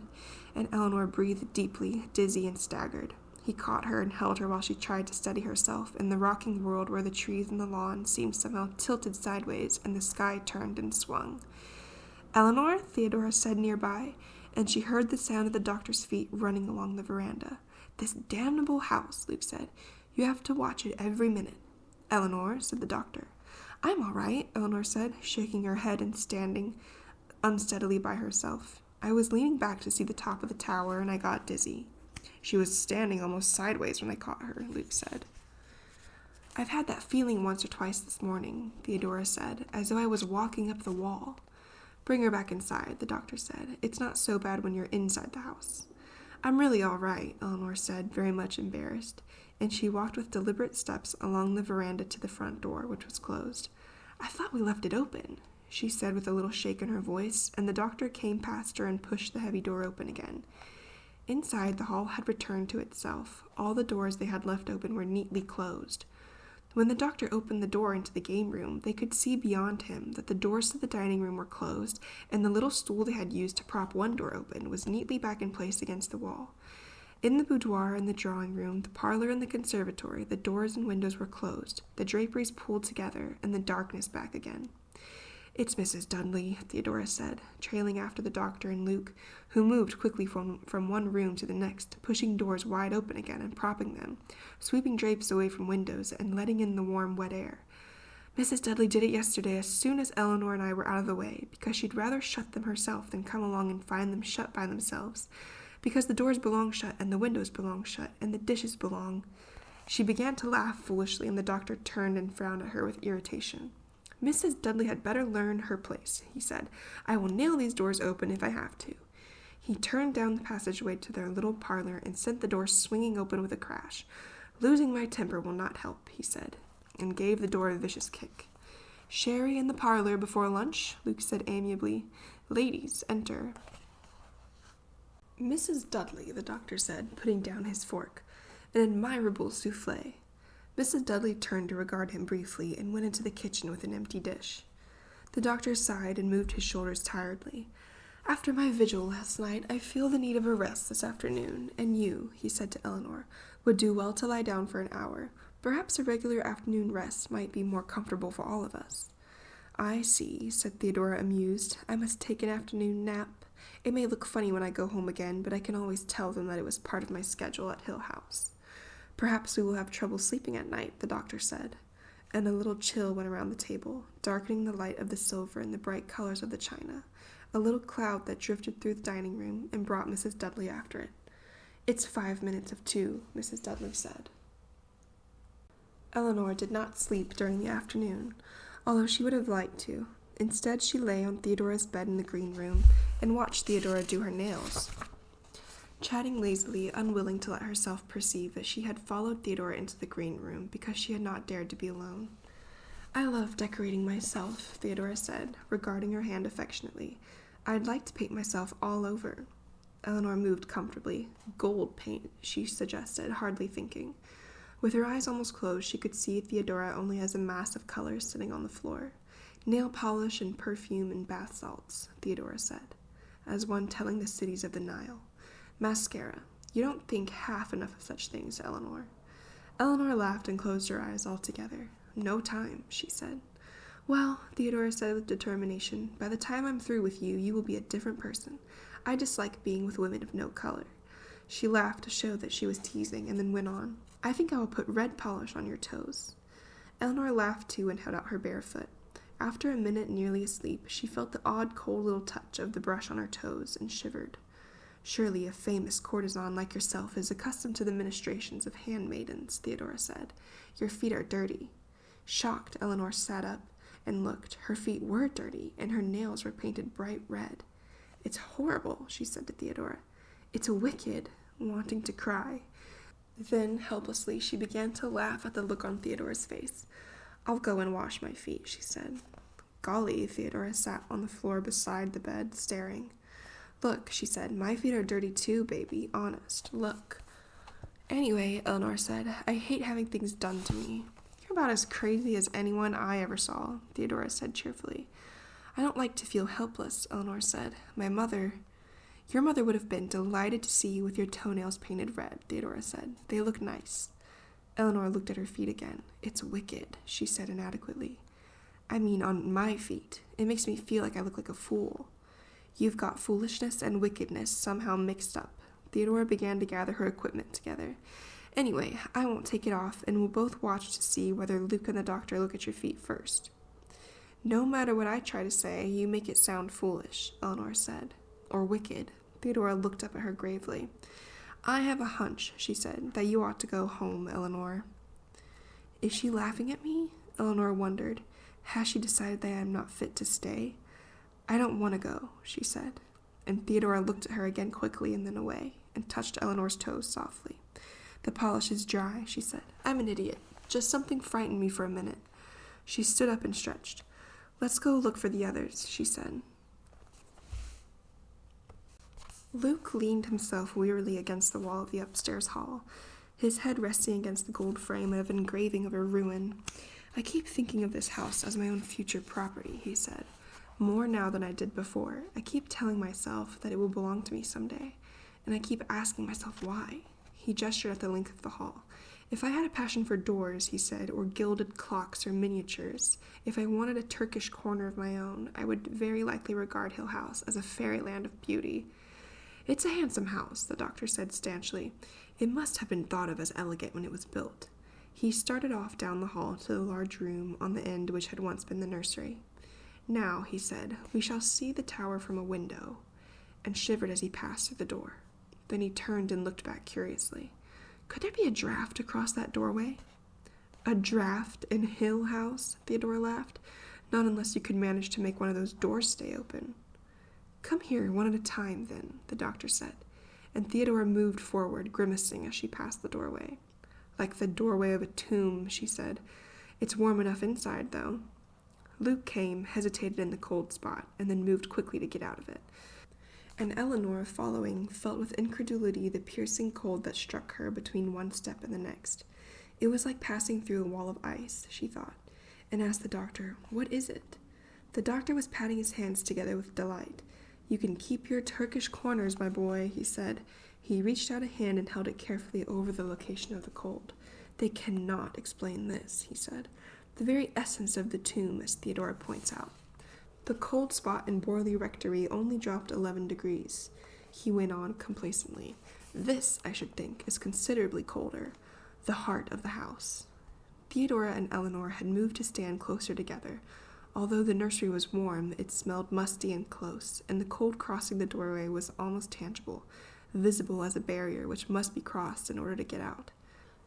and Eleanor breathed deeply, dizzy and staggered. He caught her and held her while she tried to steady herself in the rocking world where the trees and the lawn seemed somehow tilted sideways and the sky turned and swung. "Eleanor," Theodora said nearby, and she heard the sound of the doctor's feet running along the veranda. "This damnable house," Luke said. "You have to watch it every minute." "Eleanor," said the doctor. "I'm all right," Eleanor said, shaking her head and standing unsteadily by herself. "I was leaning back to see the top of the tower, and I got dizzy." She was standing almost sideways when I caught her, Luke said. I've had that feeling once or twice this morning, Theodora said, as though I was walking up the wall. Bring her back inside, the doctor said. It's not so bad when you're inside the house. I'm really all right, Eleanor said, very much embarrassed, and she walked with deliberate steps along the veranda to the front door, which was closed. I thought we left it open, she said with a little shake in her voice, and the doctor came past her and pushed the heavy door open again. Inside, the hall had returned to itself. All the doors they had left open were neatly closed. When the doctor opened the door into the game room, they could see beyond him that the doors to the dining room were closed, and the little stool they had used to prop one door open was neatly back in place against the wall. In the boudoir and the drawing room, the parlor and the conservatory, the doors and windows were closed, the draperies pulled together, and the darkness back again. It's Mrs. Dudley, Theodora said, trailing after the doctor and Luke, who moved quickly from one room to the next, pushing doors wide open again and propping them, sweeping drapes away from windows and letting in the warm, wet air. Mrs. Dudley did it yesterday as soon as Eleanor and I were out of the way, because she'd rather shut them herself than come along and find them shut by themselves, because the doors belong shut and the windows belong shut and the dishes belong. She began to laugh foolishly, and the doctor turned and frowned at her with irritation. Mrs. Dudley had better learn her place, he said. I will nail these doors open if I have to. He turned down the passageway to their little parlor and sent the door swinging open with a crash. Losing my temper will not help, he said, and gave the door a vicious kick. Sherry in the parlor before lunch, Luke said amiably. Ladies, enter. Mrs. Dudley, the doctor said, putting down his fork. An admirable souffle. Mrs. Dudley turned to regard him briefly and went into the kitchen with an empty dish. The doctor sighed and moved his shoulders tiredly. After my vigil last night, I feel the need of a rest this afternoon, and you, he said to Eleanor, would do well to lie down for an hour. Perhaps a regular afternoon rest might be more comfortable for all of us. I see, said Theodora, amused. I must take an afternoon nap. It may look funny when I go home again, but I can always tell them that it was part of my schedule at Hill House. Perhaps we will have trouble sleeping at night, the doctor said, and a little chill went around the table, darkening the light of the silver and the bright colors of the china, a little cloud that drifted through the dining room and brought Mrs. Dudley after it. It's 5 minutes of 2, Mrs. Dudley said. Eleanor did not sleep during the afternoon, although she would have liked to. Instead, she lay on Theodora's bed in the green room and watched Theodora do her nails, chatting lazily, unwilling to let herself perceive that she had followed Theodora into the green room because she had not dared to be alone. I love decorating myself, Theodora said, regarding her hand affectionately. I'd like to paint myself all over. Eleanor moved comfortably. Gold paint, she suggested, hardly thinking. With her eyes almost closed, she could see Theodora only as a mass of colors sitting on the floor. Nail polish and perfume and bath salts, Theodora said, as one telling the cities of the Nile. Mascara. You don't think half enough of such things, Eleanor. Eleanor laughed and closed her eyes altogether. No time, she said. Well, Theodora said with determination, by the time I'm through with you, you will be a different person. I dislike being with women of no color. She laughed to show that she was teasing, and then went on. I think I will put red polish on your toes. Eleanor laughed too and held out her bare foot. After a minute nearly asleep, she felt the odd cold little touch of the brush on her toes and shivered. Surely a famous courtesan like yourself is accustomed to the ministrations of handmaidens, Theodora said. Your feet are dirty. Shocked, Eleanor sat up and looked. Her feet were dirty, and her nails were painted bright red. It's horrible, she said to Theodora. It's wicked, wanting to cry. Then, helplessly, she began to laugh at the look on Theodora's face. I'll go and wash my feet, she said. Golly, Theodora sat on the floor beside the bed, staring. Look, she said, my feet are dirty too, baby, honest, look. Anyway, Eleanor said, I hate having things done to me. You're about as crazy as anyone I ever saw, Theodora said cheerfully. I don't like to feel helpless, Eleanor said. Your mother would have been delighted to see you with your toenails painted red, Theodora said. They look nice. Eleanor looked at her feet again. It's wicked, she said inadequately. I mean on my feet. It makes me feel like I look like a fool. You've got foolishness and wickedness somehow mixed up. Theodora began to gather her equipment together. Anyway, I won't take it off, and we'll both watch to see whether Luke and the doctor look at your feet first. No matter what I try to say, you make it sound foolish, Eleanor said. Or wicked. Theodora looked up at her gravely. "I have a hunch," she said, "that you ought to go home, Eleanor." Is she laughing at me? Eleanor wondered. Has she decided that I am not fit to stay? "I don't want to go," she said. And Theodora looked at her again quickly and then away, and touched Eleanor's toes softly. "The polish is dry," she said. "I'm an idiot. Just something frightened me for a minute." She stood up and stretched. "Let's go look for the others," she said. Luke leaned himself wearily against the wall of the upstairs hall, his head resting against the gold frame of an engraving of a ruin. "I keep thinking of this house as my own future property," he said, "more now than I did before. I keep telling myself that it will belong to me someday, and I keep asking myself why." He gestured at the length of the hall. "If I had a passion for doors," he said, "or gilded clocks or miniatures, if I wanted a Turkish corner of my own, I would very likely regard Hill House as a fairyland of beauty." "It's a handsome house," the doctor said stanchly. "It must have been thought of as elegant when it was built." He started off down the hall to the large room on the end which had once been the nursery. "Now," he said, "we shall see the tower from a window," and shivered as he passed through the door. Then he turned and looked back curiously. Could there be a draft across that doorway? "A draft in Hill House?" Theodora laughed. "Not unless you could manage to make one of those doors stay open." "Come here, one at a time, then," the doctor said, and Theodora moved forward, grimacing as she passed the doorway. "Like the doorway of a tomb," she said. "It's warm enough inside, though." Luke came, hesitated in the cold spot, and then moved quickly to get out of it. And Eleanor, following, felt with incredulity the piercing cold that struck her between one step and the next. It was like passing through a wall of ice, she thought, and asked the doctor, "What is it?" The doctor was patting his hands together with delight. "You can keep your Turkish corners, my boy," he said. He reached out a hand and held it carefully over the location of the cold. "They cannot explain this," he said. "The very essence of the tomb, as Theodora points out." The cold spot in Borley Rectory only dropped 11 degrees. He went on complacently. "This, I should think, is considerably colder. The heart of the house." Theodora and Eleanor had moved to stand closer together. Although the nursery was warm, it smelled musty and close, and the cold crossing the doorway was almost tangible, visible as a barrier which must be crossed in order to get out.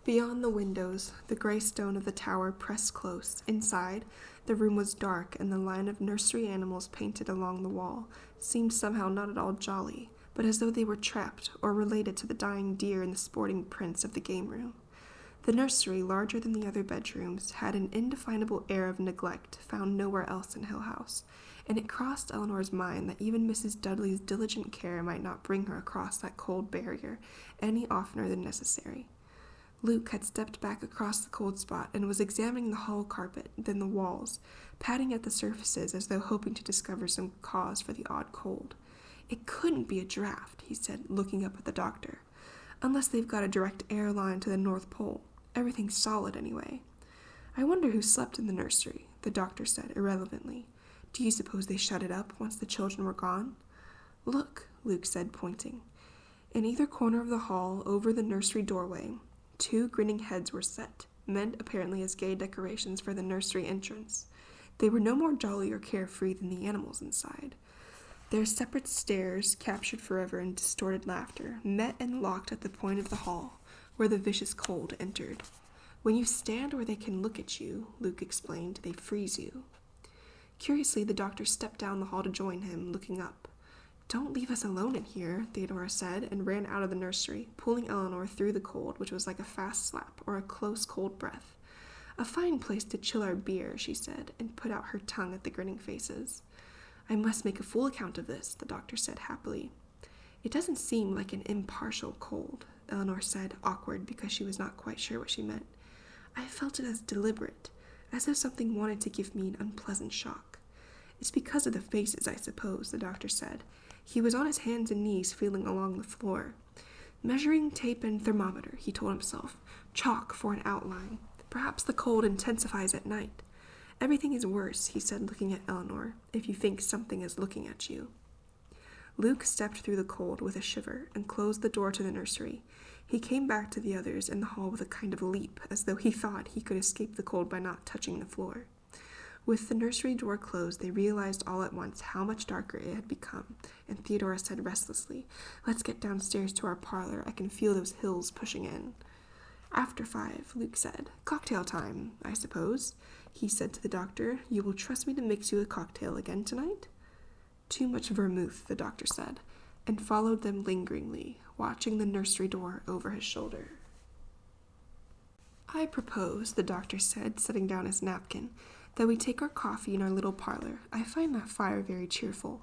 Beyond the windows, the gray stone of the tower pressed close. Inside, the room was dark, and the line of nursery animals painted along the wall seemed somehow not at all jolly, but as though they were trapped or related to the dying deer in the sporting prints of the game room. The nursery, larger than the other bedrooms, had an indefinable air of neglect found nowhere else in Hill House, and it crossed Eleanor's mind that even Mrs. Dudley's diligent care might not bring her across that cold barrier any oftener than necessary. Luke had stepped back across the cold spot and was examining the hall carpet, then the walls, patting at the surfaces as though hoping to discover some cause for the odd cold. "It couldn't be a draft," he said, looking up at the doctor, "unless they've got a direct air line to the North Pole. Everything's solid anyway." "I wonder who slept in the nursery," the doctor said irrelevantly. "Do you suppose they shut it up once the children were gone?" "Look," Luke said, pointing. In either corner of the hall, over the nursery doorway, 2 grinning heads were set, meant apparently as gay decorations for the nursery entrance. They were no more jolly or carefree than the animals inside. Their separate stares, captured forever in distorted laughter, met and locked at the point of the hall, where the vicious cold entered. "When you stand where they can look at you," Luke explained, "they freeze you." Curiously, the doctor stepped down the hall to join him, looking up. "Don't leave us alone in here," Theodora said, and ran out of the nursery, pulling Eleanor through the cold, which was like a fast slap or a close, cold breath. "A fine place to chill our beer," she said, and put out her tongue at the grinning faces. "I must make a full account of this," the doctor said happily. "It doesn't seem like an impartial cold," Eleanor said, awkward because she was not quite sure what she meant. "I felt it as deliberate, as if something wanted to give me an unpleasant shock." "It's because of the faces, I suppose," the doctor said. He was on his hands and knees feeling along the floor. "Measuring tape and thermometer," he told himself. "Chalk for an outline. Perhaps the cold intensifies at night. Everything is worse," he said, looking at Eleanor, "if you think something is looking at you." Luke stepped through the cold with a shiver and closed the door to the nursery. He came back to the others in the hall with a kind of leap, as though he thought he could escape the cold by not touching the floor. With the nursery door closed, they realized all at once how much darker it had become, and Theodora said restlessly, "Let's get downstairs to our parlor. I can feel those hills pushing in." "After 5, Luke said. "Cocktail time, I suppose," he said to the doctor. "You will trust me to mix you a cocktail again tonight?" "Too much vermouth," the doctor said, and followed them lingeringly, watching the nursery door over his shoulder. "I propose," the doctor said, setting down his napkin, "that we take our coffee in our little parlor. I find that fire very cheerful."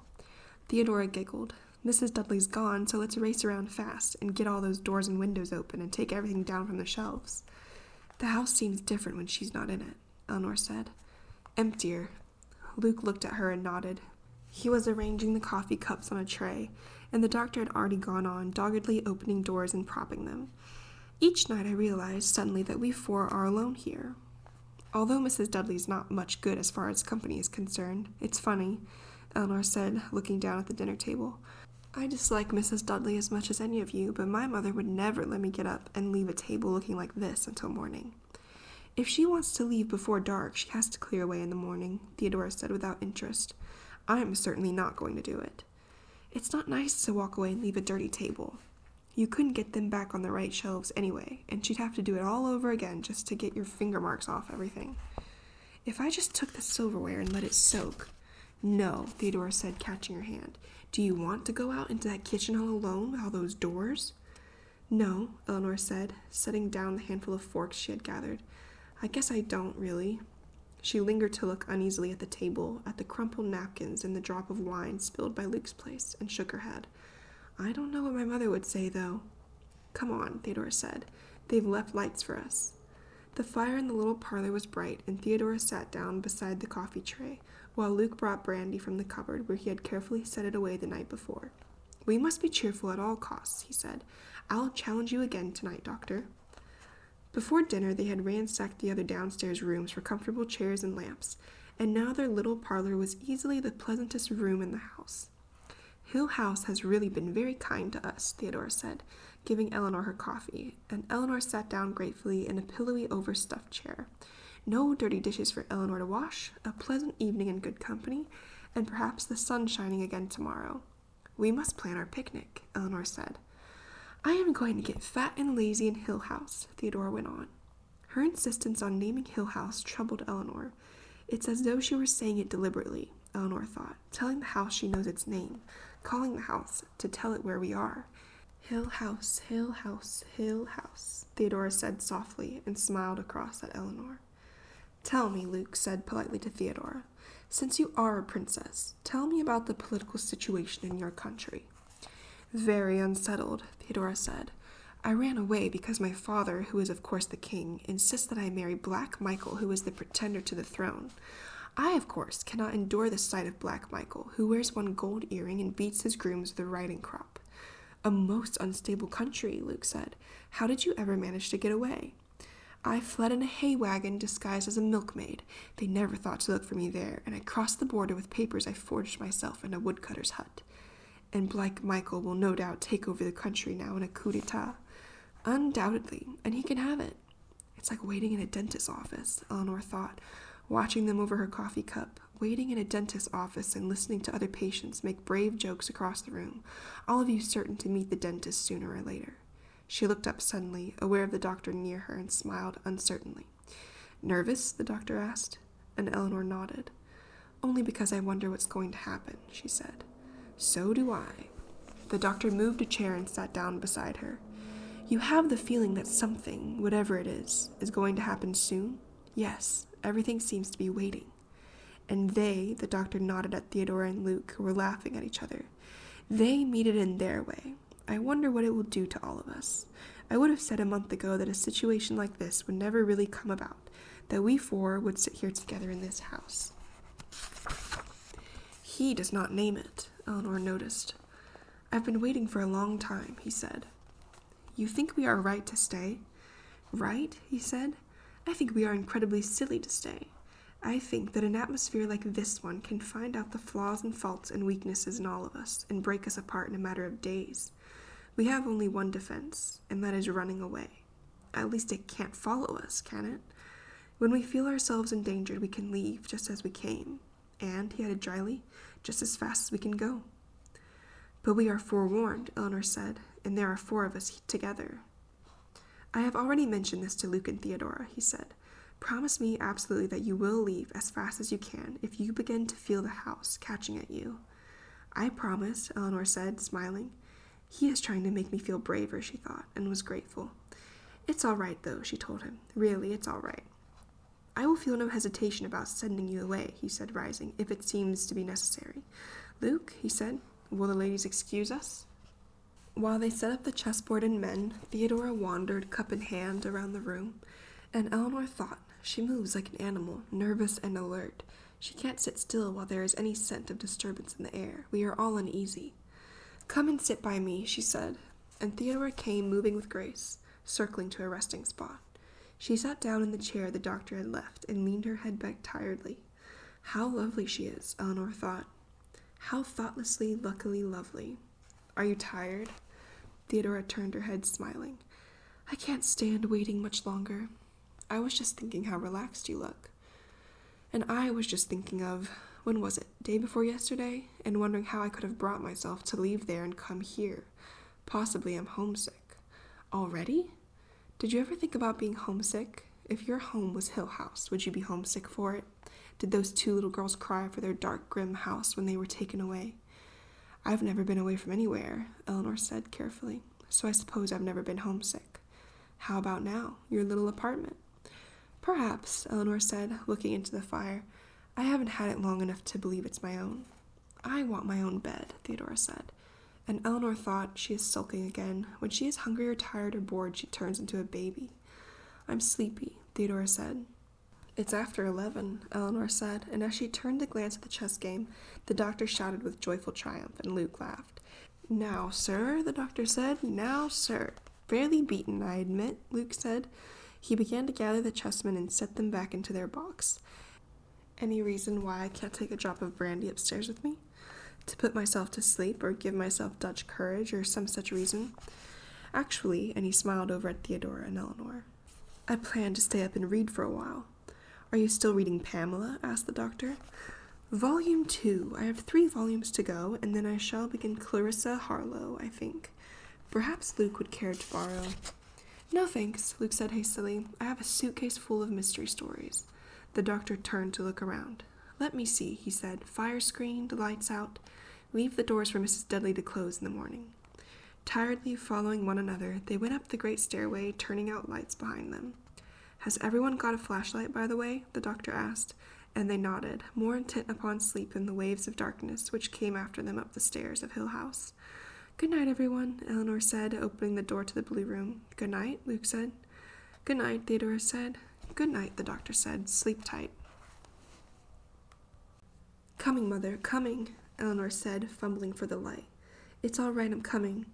Theodora giggled. "Mrs. Dudley's gone, so let's race around fast and get all those doors and windows open and take everything down from the shelves." "The house seems different when she's not in it," Eleanor said. "Emptier." Luke looked at her and nodded. He was arranging the coffee cups on a tray, and the doctor had already gone on, doggedly opening doors and propping them. "Each night I realized suddenly that we 4 are alone here. Although Mrs. Dudley's not much good as far as company is concerned. It's funny," Eleanor said, looking down at the dinner table. "I dislike Mrs. Dudley as much as any of you, but my mother would never let me get up and leave a table looking like this until morning." "If she wants to leave before dark, she has to clear away in the morning," Theodora said without interest. "I'm certainly not going to do it." "It's not nice to walk away and leave a dirty table. You couldn't get them back on the right shelves anyway, and she'd have to do it all over again just to get your finger marks off everything." "If I just took the silverware and let it soak—" "No," Theodora said, catching her hand. "Do you want to go out into that kitchen all alone with all those doors?" "No," Eleanor said, setting down the handful of forks she had gathered. "I guess I don't, really." She lingered to look uneasily at the table, at the crumpled napkins and the drop of wine spilled by Luke's place, and shook her head. "I don't know what my mother would say, though." "Come on," Theodora said. "They've left lights for us." The fire in the little parlor was bright, and Theodora sat down beside the coffee tray, while Luke brought brandy from the cupboard where he had carefully set it away the night before. "We must be cheerful at all costs," he said. "I'll challenge you again tonight, Doctor." Before dinner, they had ransacked the other downstairs rooms for comfortable chairs and lamps, and now their little parlor was easily the pleasantest room in the house. "Hill House has really been very kind to us," Theodora said, giving Eleanor her coffee, and Eleanor sat down gratefully in a pillowy overstuffed chair. No dirty dishes for Eleanor to wash, a pleasant evening in good company, and perhaps the sun shining again tomorrow. "We must plan our picnic," Eleanor said. "I am going to get fat and lazy in Hill House," Theodora went on. Her insistence on naming Hill House troubled Eleanor. It's as though she were saying it deliberately, Eleanor thought, telling the house she knows its name, calling the house to tell it where we are. "Hill House, Hill House, Hill House," Theodora said softly and smiled across at Eleanor. "Tell me," Luke said politely to Theodora, "since you are a princess, tell me about the political situation in your country." "Very unsettled," Theodora said. "I ran away because my father, who is of course the king, insists that I marry Black Michael, who is the pretender to the throne. I, of course, cannot endure the sight of Black Michael, who wears one gold earring and beats his grooms with a riding crop." "A most unstable country," Luke said. "How did you ever manage to get away?" "I fled in a hay wagon disguised as a milkmaid. They never thought to look for me there, and I crossed the border with papers I forged myself in a woodcutter's hut." "And Black Michael will no doubt take over the country now in a coup d'etat." "Undoubtedly, and he can have it." It's like waiting in a dentist's office, Eleanor thought, watching them over her coffee cup, waiting in a dentist's office and listening to other patients make brave jokes across the room, all of you certain to meet the dentist sooner or later. She looked up suddenly, aware of the doctor near her, and smiled uncertainly. "Nervous?" the doctor asked, and Eleanor nodded. "Only because I wonder what's going to happen," she said. "So do I." The doctor moved a chair and sat down beside her. "You have the feeling that something, whatever it is going to happen soon?" "Yes, everything seems to be waiting." "And they," the doctor nodded at Theodora and Luke, who were laughing at each other, "they meet it in their way. I wonder what it will do to all of us. I would have said a month ago that a situation like this would never really come about, that we 4 would sit here together in this house." "He does not name it," Eleanor noticed. "I've been waiting for a long time," he said. "You think we are right to stay?" "Right?" he said. "I think we are incredibly silly to stay. I think that an atmosphere like this one can find out the flaws and faults and weaknesses in all of us and break us apart in a matter of days. We have only one defense, and that is running away. At least it can't follow us, can it?" When we feel ourselves endangered, we can leave just as we came, and, he added dryly, just as fast as we can go. But we are forewarned, Eleanor said, and there are 4 of us together. I have already mentioned this to Luke and Theodora, he said. Promise me absolutely that you will leave as fast as you can if you begin to feel the house catching at you. I promise, Eleanor said, smiling. He is trying to make me feel braver, she thought, and was grateful. It's all right, though, she told him. Really, it's all right. I will feel no hesitation about sending you away, he said, rising, if it seems to be necessary. Luke, he said, will the ladies excuse us? While they set up the chessboard and men, Theodora wandered, cup in hand, around the room, and Eleanor thought, she moves like an animal, nervous and alert. She can't sit still while there is any scent of disturbance in the air. We are all uneasy. Come and sit by me, she said, and Theodora came, moving with grace, circling to a resting spot. She sat down in the chair the doctor had left and leaned her head back tiredly. How lovely she is, Eleanor thought. How thoughtlessly, luckily lovely. Are you tired? Theodora turned her head, smiling. I can't stand waiting much longer. I was just thinking how relaxed you look. And I was just thinking of, when was it, day before yesterday, and wondering how I could have brought myself to leave there and come here. Possibly I'm homesick. Already? Did you ever think about being homesick? If your home was Hill House, would you be homesick for it? Did those 2 little girls cry for their dark, grim house when they were taken away? I've never been away from anywhere, Eleanor said carefully, so I suppose I've never been homesick. How about now, your little apartment? Perhaps, Eleanor said, looking into the fire. I haven't had it long enough to believe it's my own. I want my own bed, Theodora said, and Eleanor thought, she is sulking again. When she is hungry or tired or bored, she turns into a baby. I'm sleepy, Theodora said. It's after 11, Eleanor said, and as she turned to glance at the chess game, the doctor shouted with joyful triumph, and Luke laughed. Now, sir, the doctor said, now, sir. Fairly beaten, I admit, Luke said. He began to gather the chessmen and set them back into their box. Any reason why I can't take a drop of brandy upstairs with me? To put myself to sleep, or give myself Dutch courage, or some such reason? Actually, and he smiled over at Theodora and Eleanor, I plan to stay up and read for a while. Are you still reading Pamela? Asked the doctor. Volume 2. I have 3 volumes to go, and then I shall begin Clarissa Harlowe, I think. Perhaps Luke would care to borrow. No thanks, Luke said hastily. I have a suitcase full of mystery stories. The doctor turned to look around. Let me see, he said. Fire screened, lights out. Leave the doors for Mrs. Dudley to close in the morning. Tiredly following one another, they went up the great stairway, turning out lights behind them. Has everyone got a flashlight, by the way? The doctor asked, and they nodded, more intent upon sleep than the waves of darkness which came after them up the stairs of Hill House. Good night, everyone, Eleanor said, opening the door to the blue room. Good night, Luke said. Good night, Theodora said. Good night, the doctor said. Sleep tight. Coming, Mother, coming, Eleanor said, fumbling for the light. It's all right, I'm coming.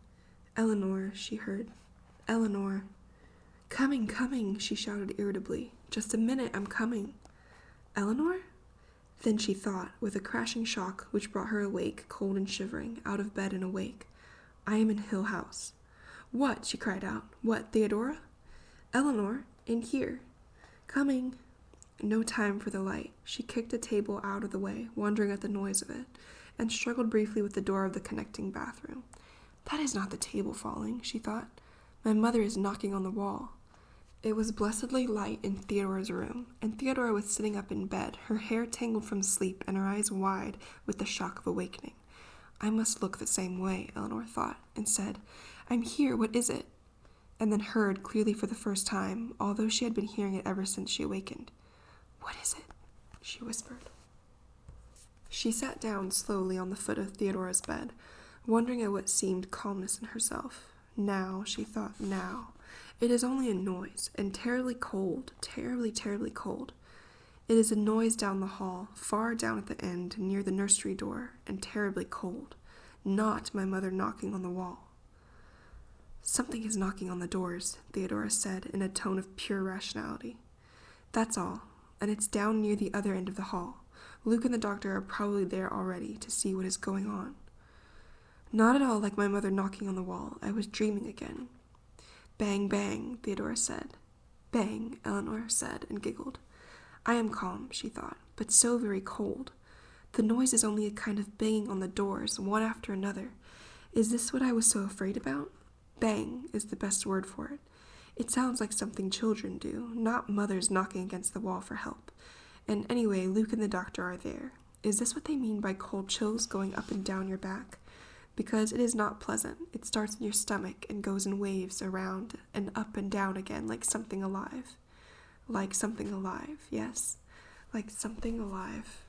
Eleanor, she heard. Eleanor. Coming, she shouted irritably. Just a minute, I'm coming. Eleanor? Then she thought, with a crashing shock which brought her awake, cold and shivering, out of bed and awake. I am in Hill House. What? She cried out. What, Theodora? Eleanor, in here. Coming. No time for the light. She kicked a table out of the way, wondering at the noise of it, and struggled briefly with the door of the connecting bathroom. That is not the table falling, she thought. My mother is knocking on the wall. It was blessedly light in Theodora's room, and Theodora was sitting up in bed, her hair tangled from sleep and her eyes wide with the shock of awakening. I must look the same way, Eleanor thought, and said, I'm here, what is it? And then heard clearly for the first time, although she had been hearing it ever since she awakened. What is it? She whispered. She sat down slowly on the foot of Theodora's bed, wondering at what seemed calmness in herself. Now, she thought, now. It is only a noise, and terribly cold, terribly cold. It is a noise down the hall, far down at the end, near the nursery door, and terribly cold. Not my mother knocking on the wall. Something is knocking on the doors, Theodora said in a tone of pure rationality. That's all, and it's down near the other end of the hall. Luke and the doctor are probably there already to see what is going on. Not at all like my mother knocking on the wall. I was dreaming again. Bang, bang, Theodora said. Bang, Eleanor said and giggled. I am calm, she thought, but so very cold. The noise is only a kind of banging on the doors, one after another. Is this what I was so afraid about? Bang is the best word for it. It sounds like something children do, not mothers knocking against the wall for help. And anyway, Luke and the doctor are there. Is this what they mean by cold chills going up and down your back? Because it is not pleasant. It starts in your stomach and goes in waves around and up and down again like something alive. Like something alive, yes. Like something alive.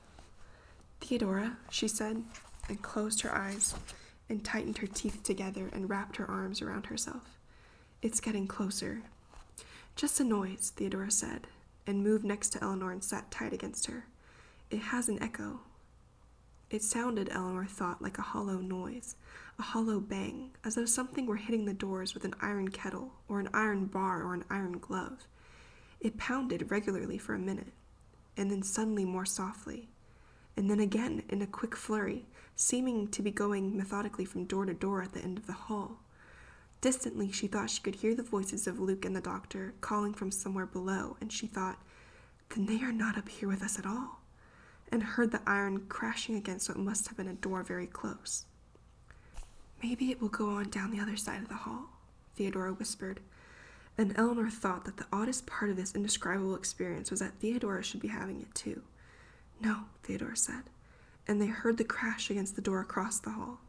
Theodora, she said, and closed her eyes and tightened her teeth together and wrapped her arms around herself. It's getting closer. Just a noise, Theodora said, and moved next to Eleanor and sat tight against her. It has an echo. It sounded, Eleanor thought, like a hollow noise, a hollow bang, as though something were hitting the doors with an iron kettle, or an iron bar, or an iron glove. It pounded regularly for a minute, and then suddenly more softly, and then again in a quick flurry, seeming to be going methodically from door to door at the end of the hall. Distantly, she thought she could hear the voices of Luke and the doctor calling from somewhere below, and she thought, then they are not up here with us at all, and heard the iron crashing against what must have been a door very close. Maybe it will go on down the other side of the hall, Theodora whispered, and Eleanor thought that the oddest part of this indescribable experience was that Theodora should be having it too. No, Theodora said, and they heard the crash against the door across the hall.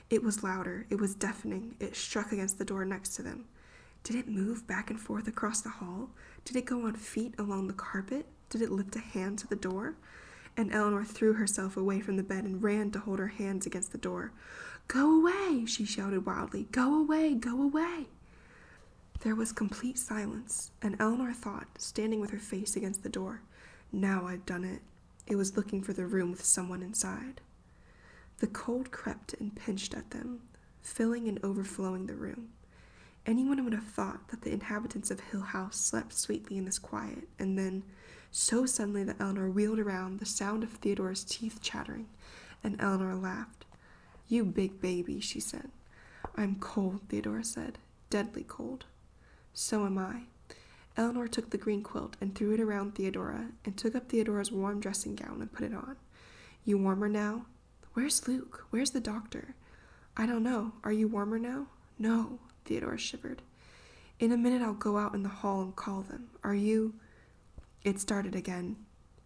It was louder, it was deafening, it struck against the door next to them. Did it move back and forth across the hall? Did it go on feet along the carpet? Did it lift a hand to the door? And Eleanor threw herself away from the bed and ran to hold her hands against the door. Go away, she shouted wildly. Go away, go away. There was complete silence, and Eleanor thought, standing with her face against the door, now I've done it. It was looking for the room with someone inside. The cold crept and pinched at them, filling and overflowing the room. Anyone would have thought that the inhabitants of Hill House slept sweetly in this quiet, and then, so suddenly that Eleanor wheeled around, the sound of Theodora's teeth chattering, and Eleanor laughed. You big baby, she said. I'm cold, Theodora said, deadly cold. So am I. Eleanor took the green quilt and threw it around Theodora, and took up Theodora's warm dressing gown and put it on. You warmer now? Where's Luke? Where's the doctor? I don't know. Are you warmer now? No, Theodora shivered. In a minute I'll go out in the hall and call them. Are you... It started again,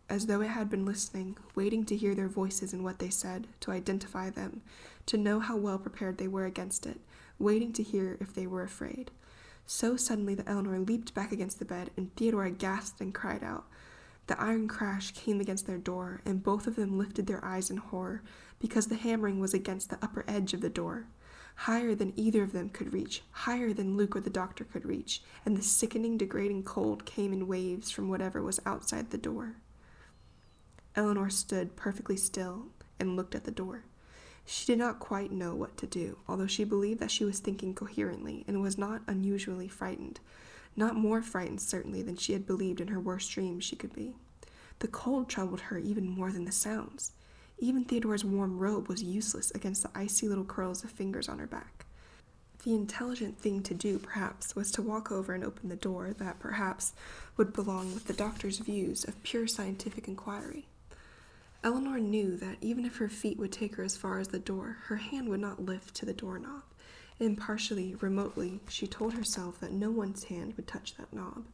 as though it had been listening, waiting to hear their voices and what they said, to identify them, to know how well prepared they were against it, waiting to hear if they were afraid. So suddenly that Eleanor leaped back against the bed, and Theodora gasped and cried out. The iron crash came against their door, and both of them lifted their eyes in horror, because the hammering was against the upper edge of the door, higher than either of them could reach, higher than Luke or the doctor could reach, and the sickening, degrading cold came in waves from whatever was outside the door. Eleanor stood perfectly still and looked at the door. She did not quite know what to do, although she believed that she was thinking coherently and was not unusually frightened, not more frightened certainly than she had believed in her worst dreams she could be. The cold troubled her even more than the sounds. Even Theodora's warm robe was useless against the icy little curls of fingers on her back. The intelligent thing to do, perhaps, was to walk over and open the door that, perhaps, would belong with the doctor's views of pure scientific inquiry. Eleanor knew that even if her feet would take her as far as the door, her hand would not lift to the doorknob. Impartially, remotely, she told herself that no one's hand would touch that knob.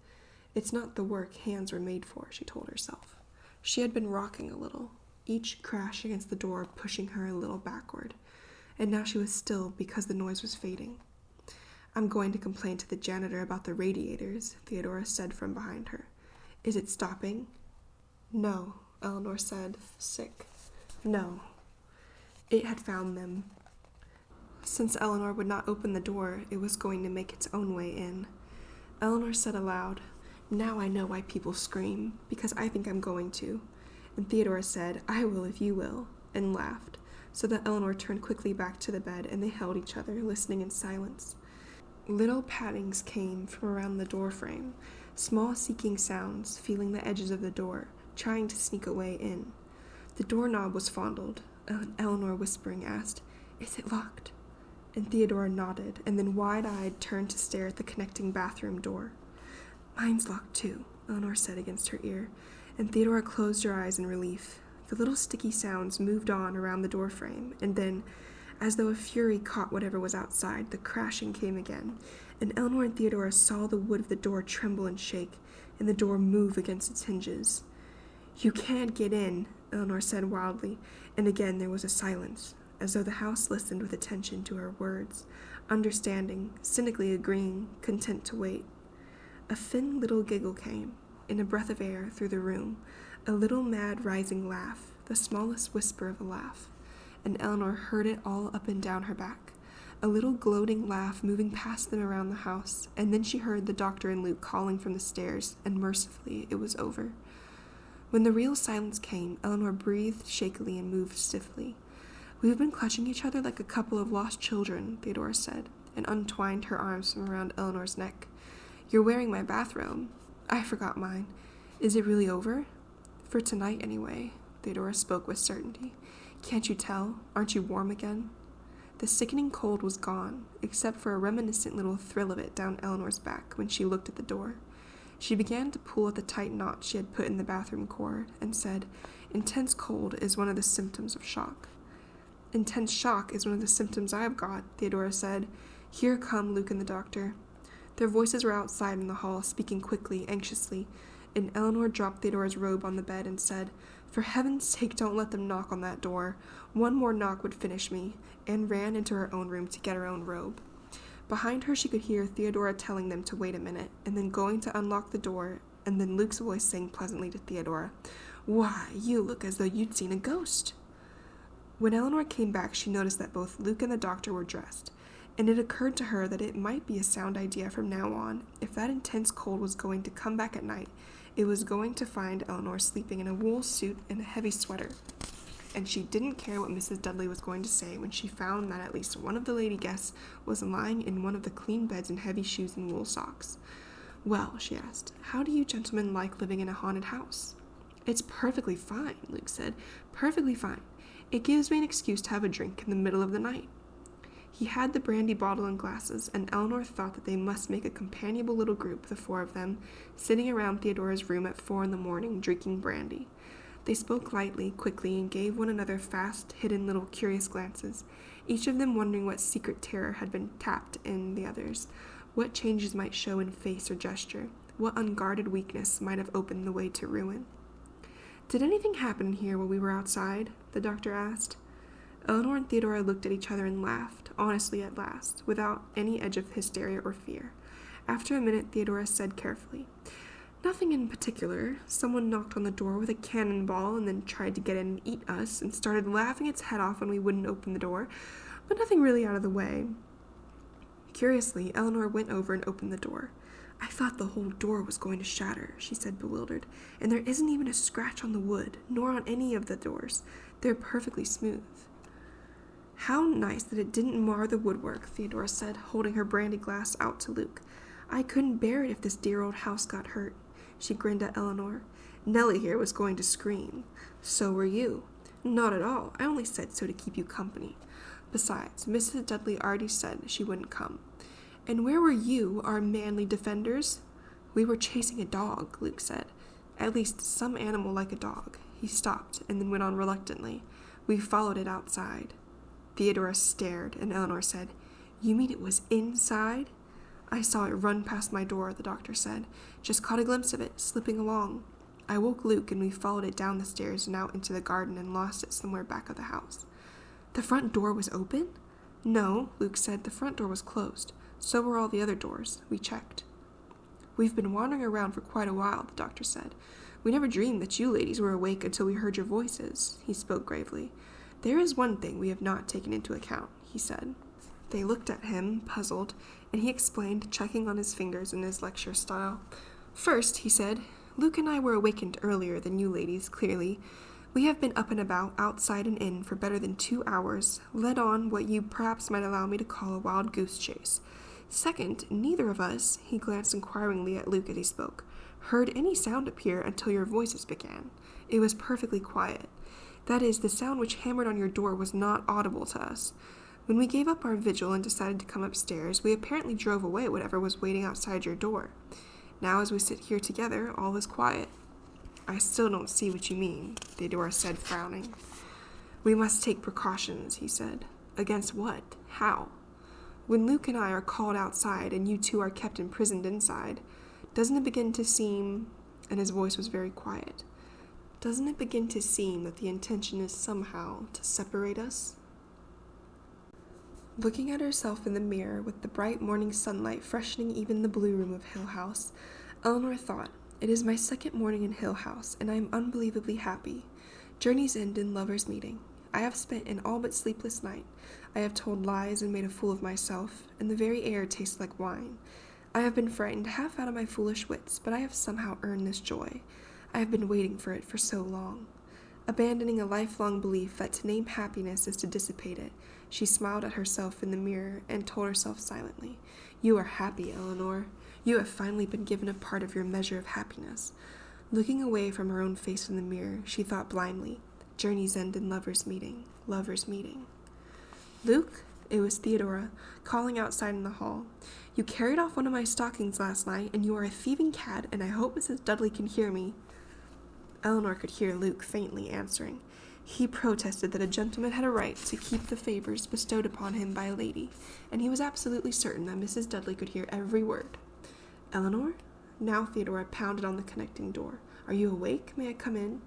It's not the work hands were made for, she told herself. She had been rocking a little, each crash against the door pushing her a little backward, and now she was still because the noise was fading. I'm going to complain to the janitor about the radiators, Theodora said from behind her. Is it stopping? No, Eleanor said, sick. No. It had found them. Since Eleanor would not open the door, it was going to make its own way in. Eleanor said aloud, Now I know why people scream, because I think I'm going to. And Theodora said, I will if you will, and laughed, so that Eleanor turned quickly back to the bed, and they held each other, listening in silence. Little pattings came from around the door frame, small seeking sounds, feeling the edges of the door, trying to sneak a way in. The doorknob was fondled, and Eleanor, whispering, asked, Is it locked? And Theodora nodded, and then wide-eyed turned to stare at the connecting bathroom door. Mine's locked too, Eleanor said against her ear, and Theodora closed her eyes in relief. The little sticky sounds moved on around the doorframe, and then, as though a fury caught whatever was outside, the crashing came again, and Eleanor and Theodora saw the wood of the door tremble and shake, and the door move against its hinges. "You can't get in," Eleanor said wildly, and again there was a silence, as though the house listened with attention to her words, understanding, cynically agreeing, content to wait. A thin little giggle came, in a breath of air, through the room, a little mad rising laugh, the smallest whisper of a laugh, and Eleanor heard it all up and down her back, a little gloating laugh moving past them around the house, and then she heard the doctor and Luke calling from the stairs, and mercifully it was over. When the real silence came, Eleanor breathed shakily and moved stiffly. "We've been clutching each other like a couple of lost children," Theodora said, and untwined her arms from around Eleanor's neck. "You're wearing my bathrobe. I forgot mine. Is it really over?" "For tonight, anyway," Theodora spoke with certainty. "Can't you tell? Aren't you warm again?" The sickening cold was gone, except for a reminiscent little thrill of it down Eleanor's back when she looked at the door. She began to pull at the tight knot she had put in the bathroom cord, and said, "Intense cold is one of the symptoms of shock." "Intense shock is one of the symptoms I've got," Theodora said. "Here come Luke and the doctor." Their voices were outside in the hall, speaking quickly, anxiously, and Eleanor dropped Theodora's robe on the bed and said, "For heaven's sake, don't let them knock on that door. One more knock would finish me," and ran into her own room to get her own robe. Behind her she could hear Theodora telling them to wait a minute, and then going to unlock the door, and then Luke's voice saying pleasantly to Theodora, "Why, you look as though you'd seen a ghost." When Eleanor came back, she noticed that both Luke and the doctor were dressed, and it occurred to her that it might be a sound idea from now on, if that intense cold was going to come back at night, it was going to find Eleanor sleeping in a wool suit and a heavy sweater. And she didn't care what Mrs. Dudley was going to say when she found that at least one of the lady guests was lying in one of the clean beds in heavy shoes and wool socks. "Well," she asked, "how do you gentlemen like living in a haunted house?" "It's perfectly fine," Luke said. "Perfectly fine. It gives me an excuse to have a drink in the middle of the night." He had the brandy bottle and glasses, and Eleanor thought that they must make a companionable little group, the four of them, sitting around Theodora's room at 4 a.m, drinking brandy. They spoke lightly, quickly, and gave one another fast, hidden little curious glances, each of them wondering what secret terror had been tapped in the others, what changes might show in face or gesture, what unguarded weakness might have opened the way to ruin. "Did anything happen in here while we were outside?" the doctor asked. Eleanor and Theodora looked at each other and laughed, honestly at last, without any edge of hysteria or fear. After a minute, Theodora said carefully, "Nothing in particular. Someone knocked on the door with a cannonball and then tried to get in and eat us and started laughing its head off when we wouldn't open the door, but nothing really out of the way." Curiously, Eleanor went over and opened the door. "I thought the whole door was going to shatter," she said, bewildered, "and there isn't even a scratch on the wood, nor on any of the doors. They're perfectly smooth." "How nice that it didn't mar the woodwork," Theodora said, holding her brandy glass out to Luke. "I couldn't bear it if this dear old house got hurt." She grinned at Eleanor. "Nellie here was going to scream." "So were you." "Not at all. I only said so to keep you company. Besides, Mrs. Dudley already said she wouldn't come." "And where were you, our manly defenders?" "We were chasing a dog," Luke said. "At least some animal like a dog." He stopped and then went on reluctantly. "We followed it outside." Theodora stared, and Eleanor said, "You mean it was inside?" "I saw it run past my door," the doctor said. "Just caught a glimpse of it, slipping along. I woke Luke, and we followed it down the stairs and out into the garden and lost it somewhere back of the house." "The front door was open?" "No," Luke said. "The front door was closed. So were all the other doors. We checked." "We've been wandering around for quite a while," the doctor said. "We never dreamed that you ladies were awake until we heard your voices." He spoke gravely. "There is one thing we have not taken into account," he said. They looked at him, puzzled, and he explained, checking on his fingers in his lecture style. "First," he said, "Luke and I were awakened earlier than you ladies, clearly. We have been up and about, outside and in, for better than 2 hours, led on what you perhaps might allow me to call a wild goose chase. Second, neither of us," he glanced inquiringly at Luke as he spoke, "heard any sound appear until your voices began. It was perfectly quiet. That is, the sound which hammered on your door was not audible to us. When we gave up our vigil and decided to come upstairs, we apparently drove away whatever was waiting outside your door. Now, as we sit here together, all is quiet." I still don't see what you mean, Theodora said, frowning. We must take precautions, he said. Against what? How? When Luke and I are called outside and you two are kept imprisoned inside, doesn't it begin to seem, and his voice was very quiet, doesn't it begin to seem that the intention is somehow to separate us? Looking at herself in the mirror with the bright morning sunlight freshening even the blue room of Hill House, Eleanor thought, it is my second morning in Hill House, and I am unbelievably happy. Journeys end in lovers' meeting. I have spent an all but sleepless night. I have told lies and made a fool of myself, and the very air tastes like wine. I have been frightened half out of my foolish wits, but I have somehow earned this joy. I have been waiting for it for so long. Abandoning a lifelong belief that to name happiness is to dissipate it, she smiled at herself in the mirror and told herself silently, You are happy, Eleanor. You have finally been given a part of your measure of happiness. Looking away from her own face in the mirror, she thought blindly, Journeys end in lovers' meeting, lovers' meeting. Luke, it was Theodora, calling outside in the hall. You carried off one of my stockings last night, and you are a thieving cad, and I hope Mrs. Dudley can hear me. Eleanor could hear Luke faintly answering. He protested that a gentleman had a right to keep the favors bestowed upon him by a lady, and he was absolutely certain that Mrs. Dudley could hear every word. Eleanor? Now Theodora pounded on the connecting door. Are you awake? May I come in?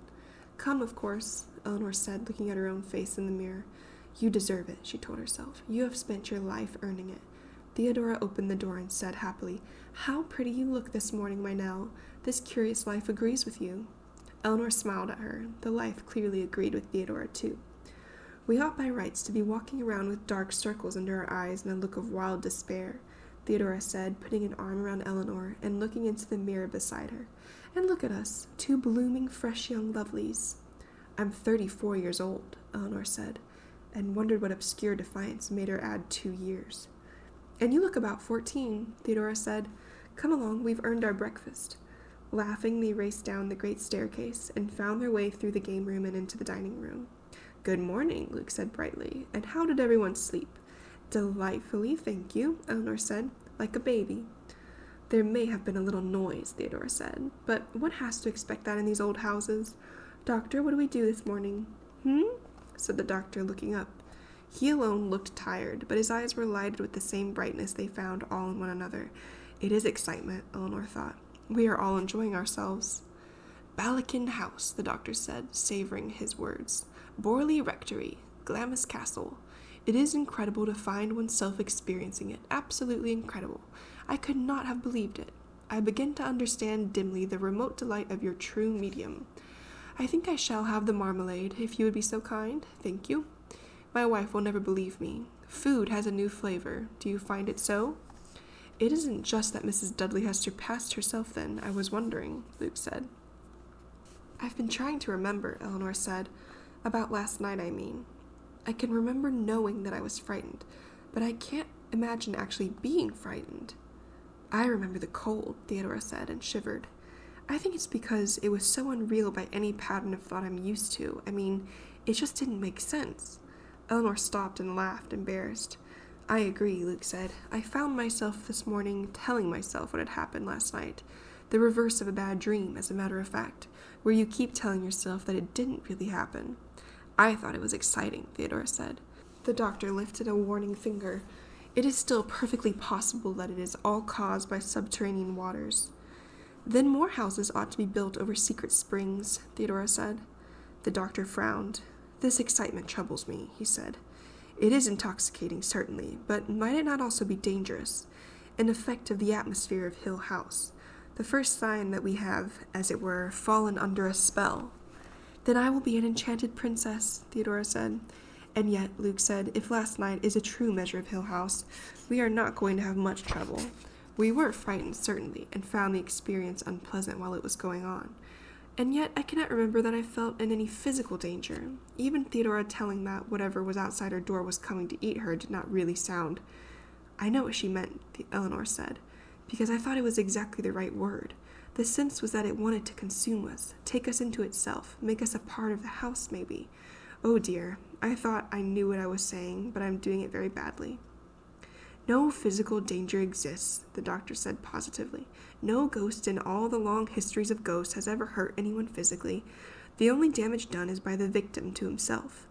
Come, of course, Eleanor said, looking at her own face in the mirror. You deserve it, she told herself. You have spent your life earning it. Theodora opened the door and said happily, How pretty you look this morning, my Nell. This curious life agrees with you. Eleanor smiled at her. The life clearly agreed with Theodora, too. We ought by rights to be walking around with dark circles under our eyes and a look of wild despair, Theodora said, putting an arm around Eleanor and looking into the mirror beside her. And look at us, two blooming, fresh young lovelies. I'm 34 years old, Eleanor said, and wondered what obscure defiance made her add 2 years. And you look about 14, Theodora said. Come along, we've earned our breakfast. Laughing, they raced down the great staircase and found their way through the game room and into the dining room. Good morning, Luke said brightly. And how did everyone sleep? Delightfully, thank you, Eleanor said, like a baby. There may have been a little noise, Theodora said, but one has to expect that in these old houses. Doctor, what do we do this morning? Said the doctor, looking up. He alone looked tired, but his eyes were lighted with the same brightness they found all in one another. It is excitement, Eleanor thought. We are all enjoying ourselves. Balakin House, the doctor said, savoring his words. Borley Rectory, Glamis Castle. It is incredible to find oneself experiencing it. Absolutely incredible. I could not have believed it. I begin to understand dimly the remote delight of your true medium. I think I shall have the marmalade, if you would be so kind. Thank you. My wife will never believe me. Food has a new flavor. Do you find it so? It isn't just that Mrs. Dudley has surpassed herself, then, I was wondering, Luke said. I've been trying to remember, Eleanor said. About last night, I mean. I can remember knowing that I was frightened, but I can't imagine actually being frightened. I remember the cold, Theodora said, and shivered. I think it's because it was so unreal by any pattern of thought I'm used to. I mean, it just didn't make sense. Eleanor stopped and laughed, embarrassed. I agree, Luke said. I found myself this morning telling myself what had happened last night. The reverse of a bad dream, as a matter of fact, where you keep telling yourself that it didn't really happen. I thought it was exciting, Theodora said. The doctor lifted a warning finger. It is still perfectly possible that it is all caused by subterranean waters. Then more houses ought to be built over secret springs, Theodora said. The doctor frowned. This excitement troubles me, he said. It is intoxicating, certainly, but might it not also be dangerous? An effect of the atmosphere of Hill House. The first sign that we have, as it were, fallen under a spell. Then I will be an enchanted princess, Theodora said. And yet, Luke said, if last night is a true measure of Hill House, we are not going to have much trouble. We were frightened, certainly, and found the experience unpleasant while it was going on. And yet I cannot remember that I felt in any physical danger. Even Theodora telling that whatever was outside her door was coming to eat her did not really sound. I know what she meant, Eleanor said, because I thought it was exactly the right word. The sense was that it wanted to consume us, take us into itself, make us a part of the house, maybe. Oh dear, I thought I knew what I was saying, but I'm doing it very badly. No physical danger exists, the doctor said positively. No ghost in all the long histories of ghosts has ever hurt anyone physically. The only damage done is by the victim to himself.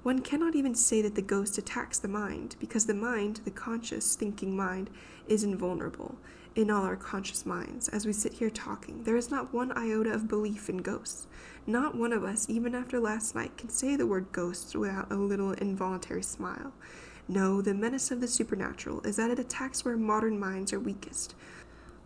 One cannot even say that the ghost attacks the mind, because the mind, the conscious, thinking mind, is invulnerable. In all our conscious minds, as we sit here talking, there is not one iota of belief in ghosts. Not one of us, even after last night, can say the word ghosts without a little involuntary smile. No, the menace of the supernatural is that it attacks where modern minds are weakest,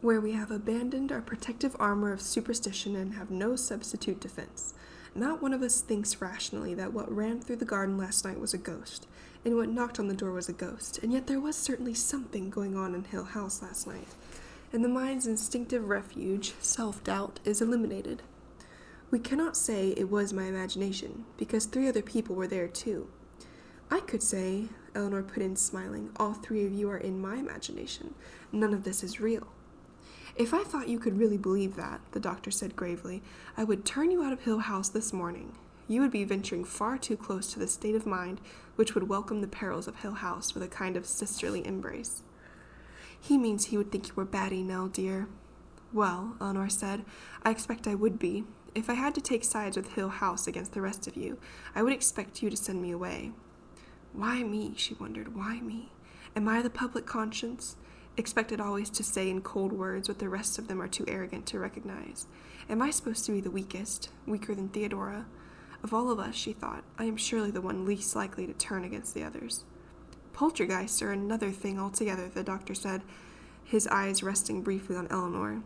where we have abandoned our protective armor of superstition and have no substitute defense. Not one of us thinks rationally that what ran through the garden last night was a ghost, and what knocked on the door was a ghost, and yet there was certainly something going on in Hill House last night, and the mind's instinctive refuge, self-doubt, is eliminated. We cannot say it was my imagination, because 3 other people were there too. I could say, Eleanor put in smiling, all 3 of you are in my imagination. None of this is real. If I thought you could really believe that, the doctor said gravely, I would turn you out of Hill House this morning. You would be venturing far too close to the state of mind which would welcome the perils of Hill House with a kind of sisterly embrace. He means he would think you were batty, Nell, dear. Well, Eleanor said, I expect I would be. If I had to take sides with Hill House against the rest of you, I would expect you to send me away. Why me, she wondered, why me? Am I the public conscience? Expected always to say in cold words what the rest of them are too arrogant to recognize. Am I supposed to be the weakest, weaker than Theodora? Of all of us, she thought, I am surely the one least likely to turn against the others. Poltergeists are another thing altogether, the doctor said, his eyes resting briefly on Eleanor.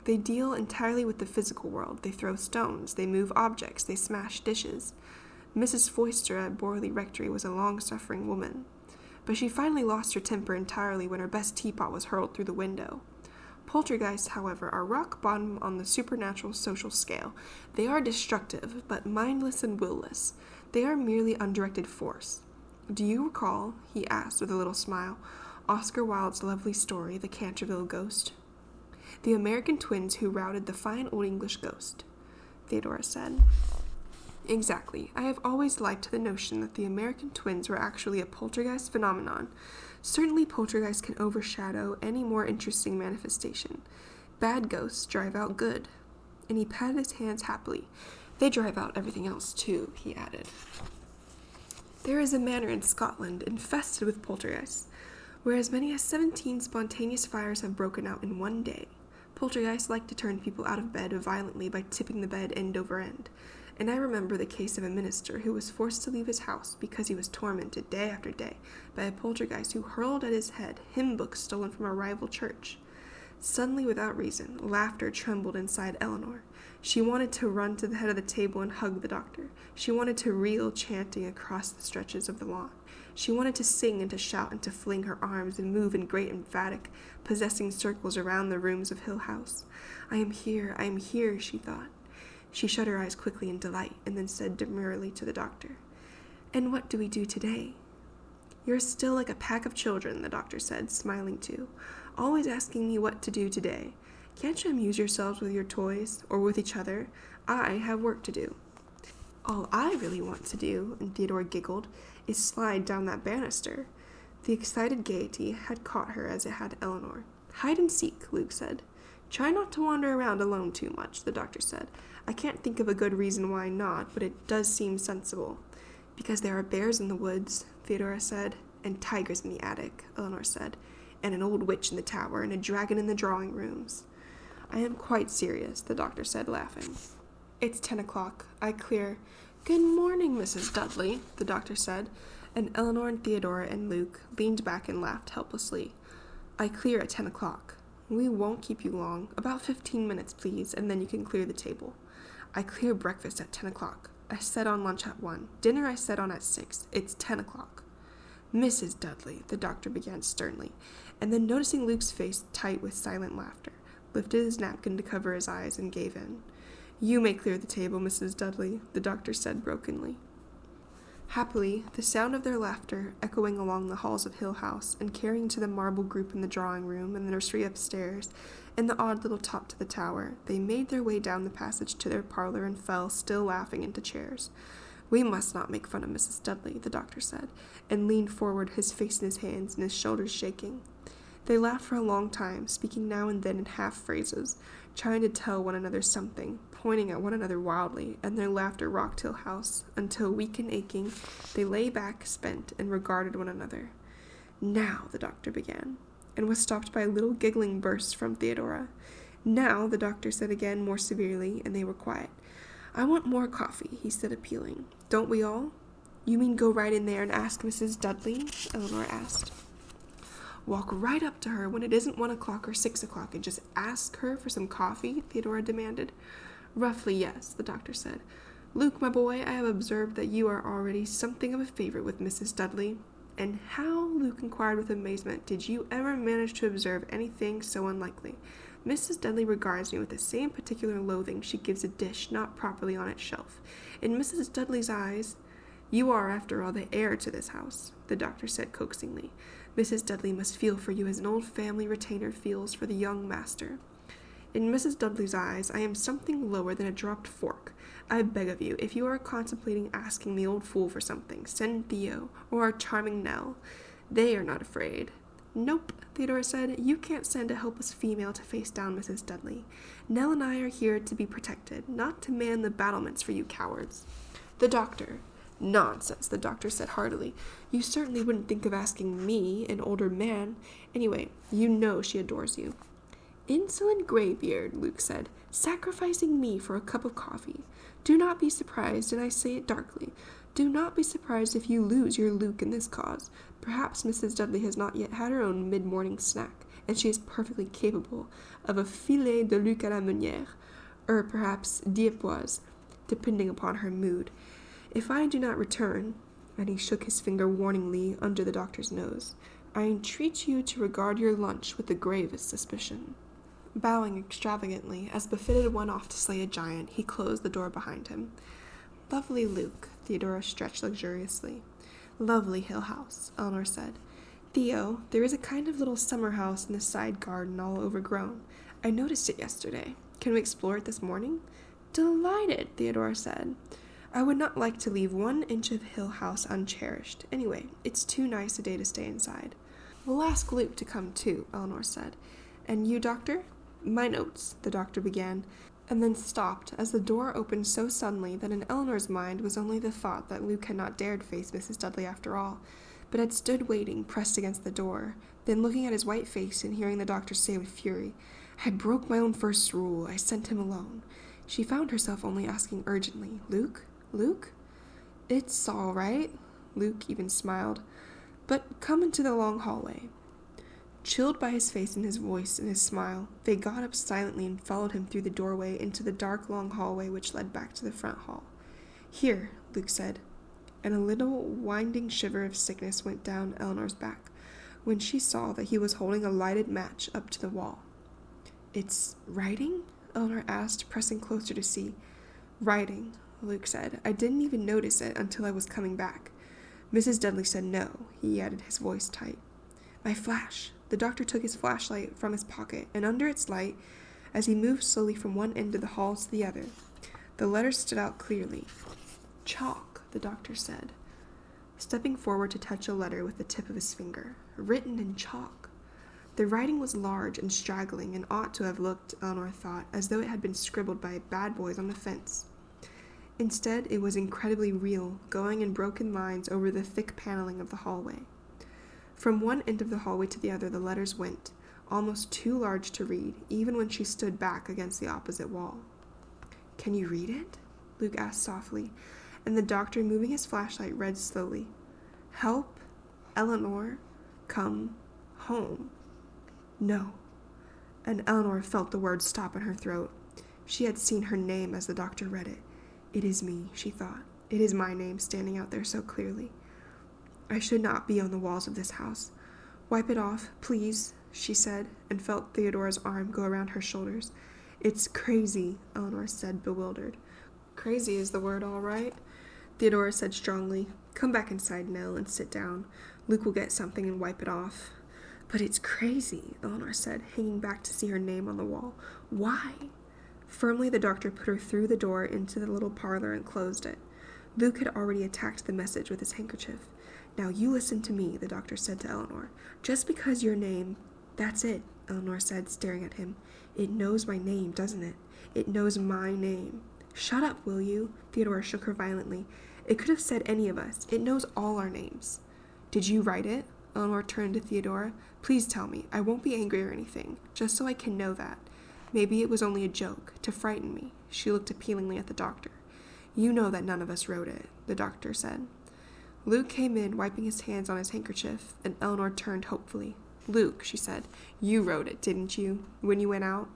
They deal entirely with the physical world. They throw stones, they move objects, they smash dishes. Mrs. Foister at Borley Rectory was a long-suffering woman, but she finally lost her temper entirely when her best teapot was hurled through the window. Poltergeists, however, are rock bottom on the supernatural social scale. They are destructive, but mindless and willless. They are merely undirected force. Do you recall, he asked with a little smile, Oscar Wilde's lovely story, The Canterville Ghost? The American twins who routed the fine old English ghost, Theodora said. Exactly. I have always liked the notion that the American twins were actually a poltergeist phenomenon. Certainly poltergeists can overshadow any more interesting manifestation. Bad ghosts drive out good. And he patted his hands happily. They drive out everything else too, he added. There is a manor in Scotland infested with poltergeists, where as many as 17 spontaneous fires have broken out in one day. Poltergeists like to turn people out of bed violently by tipping the bed end over end. And I remember the case of a minister who was forced to leave his house because he was tormented day after day by a poltergeist who hurled at his head hymn books stolen from a rival church. Suddenly, without reason, laughter trembled inside Eleanor. She wanted to run to the head of the table and hug the doctor. She wanted to reel chanting across the stretches of the lawn. She wanted to sing and to shout and to fling her arms and move in great emphatic, possessing circles around the rooms of Hill House. I am here, she thought. She shut her eyes quickly in delight, and then said demurely to the doctor, And what do we do today? You're still like a pack of children, the doctor said, smiling too, always asking me what to do today. Can't you amuse yourselves with your toys, or with each other? I have work to do. All I really want to do, and Theodora giggled, is slide down that banister. The excited gaiety had caught her as it had Eleanor. Hide and seek, Luke said. Try not to wander around alone too much, the doctor said. I can't think of a good reason why not, but it does seem sensible. Because there are bears in the woods, Theodora said, and tigers in the attic, Eleanor said, and an old witch in the tower, and a dragon in the drawing rooms. I am quite serious, the doctor said, laughing. It's 10 o'clock. I clear. Good morning, Mrs. Dudley, the doctor said, and Eleanor and Theodora and Luke leaned back and laughed helplessly. I clear at 10 o'clock. We won't keep you long. About 15 minutes, please, and then you can clear the table. I clear breakfast at 10 o'clock. I set on lunch at 1. Dinner I set on at 6. It's 10 o'clock. Mrs. Dudley, the doctor began sternly, and then noticing Luke's face tight with silent laughter, lifted his napkin to cover his eyes and gave in. You may clear the table, Mrs. Dudley, the doctor said brokenly. Happily, the sound of their laughter, echoing along the halls of Hill House, and carrying to the marble group in the drawing-room and the nursery upstairs, and the odd little top to the tower, they made their way down the passage to their parlor and fell, still laughing, into chairs. "We must not make fun of Mrs. Dudley," the doctor said, and leaned forward, his face in his hands and his shoulders shaking. They laughed for a long time, speaking now and then in half-phrases, trying to tell one another something, pointing at one another wildly, and their laughter rocked Hill House, until, weak and aching, they lay back, spent, and regarded one another. "Now," the doctor began, and was stopped by a little giggling burst from Theodora. "Now," the doctor said again, more severely, and they were quiet. "I want more coffee," he said, appealing. "Don't we all?" "You mean go right in there and ask Mrs. Dudley?" Eleanor asked. "Walk right up to her when it isn't 1 o'clock or 6 o'clock and just ask her for some coffee?" Theodora demanded. "Roughly, yes," the doctor said. "Luke, my boy, I have observed that you are already something of a favorite with Mrs. Dudley." "And how," Luke inquired with amazement, "did you ever manage to observe anything so unlikely? Mrs. Dudley regards me with the same particular loathing she gives a dish not properly on its shelf. In Mrs. Dudley's eyes, you are, after all, the heir to this house," the doctor said coaxingly. "Mrs. Dudley must feel for you as an old family retainer feels for the young master. In Mrs. Dudley's eyes, I am something lower than a dropped fork. I beg of you, if you are contemplating asking the old fool for something, send Theo or our charming Nell. They are not afraid." "Nope," Theodora said. "You can't send a helpless female to face down Mrs. Dudley. Nell and I are here to be protected, not to man the battlements for you cowards." The doctor. "Nonsense," the doctor said heartily. "You certainly wouldn't think of asking me, an older man. Anyway, you know she adores you." "Insolent graybeard," Luke said, "sacrificing me for a cup of coffee. Do not be surprised, and I say it darkly, do not be surprised if you lose your Luke in this cause. Perhaps Mrs. Dudley has not yet had her own mid-morning snack, and she is perfectly capable of a filet de Luc à la Meunière, or perhaps Diepoise, depending upon her mood. If I do not return," and he shook his finger warningly under the doctor's nose, "I entreat you to regard your lunch with the gravest suspicion." Bowing extravagantly, as befitted one off to slay a giant, he closed the door behind him. "Lovely Luke," Theodora stretched luxuriously. "Lovely Hill House," Eleanor said. "Theo, there is a kind of little summer house in the side garden all overgrown. I noticed it yesterday. Can we explore it this morning?" "Delighted," Theodora said. "I would not like to leave 1 inch of Hill House uncherished. Anyway, it's too nice a day to stay inside." "We'll ask Luke to come too," Eleanor said. "And you, doctor?" "My notes," the doctor began, and then stopped as the door opened so suddenly that in Eleanor's mind was only the thought that Luke had not dared face Mrs. Dudley after all, but had stood waiting, pressed against the door, then looking at his white face and hearing the doctor say with fury, "I broke my own first rule. I sent him alone." She found herself only asking urgently, "Luke? Luke?" "It's all right." Luke even smiled. "But come into the long hallway." Chilled by his face and his voice and his smile, they got up silently and followed him through the doorway into the dark long hallway which led back to the front hall. "Here," Luke said, and a little winding shiver of sickness went down Eleanor's back when she saw that he was holding a lighted match up to the wall. "It's writing?" Eleanor asked, pressing closer to see. "Writing," Luke said. "I didn't even notice it until I was coming back. Mrs. Dudley said no," he added, his voice tight. "My flash." The doctor took his flashlight from his pocket, and under its light, as he moved slowly from one end of the hall to the other, the letters stood out clearly. "Chalk," the doctor said, stepping forward to touch a letter with the tip of his finger. Written in chalk. The writing was large and straggling, and ought to have looked, Eleanor thought, as though it had been scribbled by bad boys on the fence. Instead, it was incredibly real, going in broken lines over the thick paneling of the hallway. From one end of the hallway to the other the letters went, almost too large to read, even when she stood back against the opposite wall. "Can you read it?" Luke asked softly, and the doctor, moving his flashlight, read slowly. "Help, Eleanor, come home." "No." And Eleanor felt the words stop in her throat. She had seen her name as the doctor read it. "It is me," she thought. "It is my name standing out there so clearly. I should not be on the walls of this house. Wipe it off, please," she said, and felt Theodora's arm go around her shoulders. "It's crazy," Eleanor said, bewildered. "Crazy is the word, all right," Theodora said strongly. "Come back inside, Nell, and sit down. Luke will get something and wipe it off." "But it's crazy," Eleanor said, hanging back to see her name on the wall. "Why?" Firmly the doctor put her through the door into the little parlor and closed it. Luke had already attacked the message with his handkerchief. "Now you listen to me," the doctor said to Eleanor. "Just because your name—" "That's it," Eleanor said, staring at him. "It knows my name, doesn't it? It knows my name." "Shut up, will you?" Theodora shook her violently. "It could have said any of us. It knows all our names." "Did you write it?" Eleanor turned to Theodora. "Please tell me. I won't be angry or anything, just so I can know that. Maybe it was only a joke, to frighten me." She looked appealingly at the doctor. "You know that none of us wrote it," the doctor said. Luke came in, wiping his hands on his handkerchief, and Eleanor turned hopefully. "Luke," she said, "you wrote it, didn't you, when you went out?"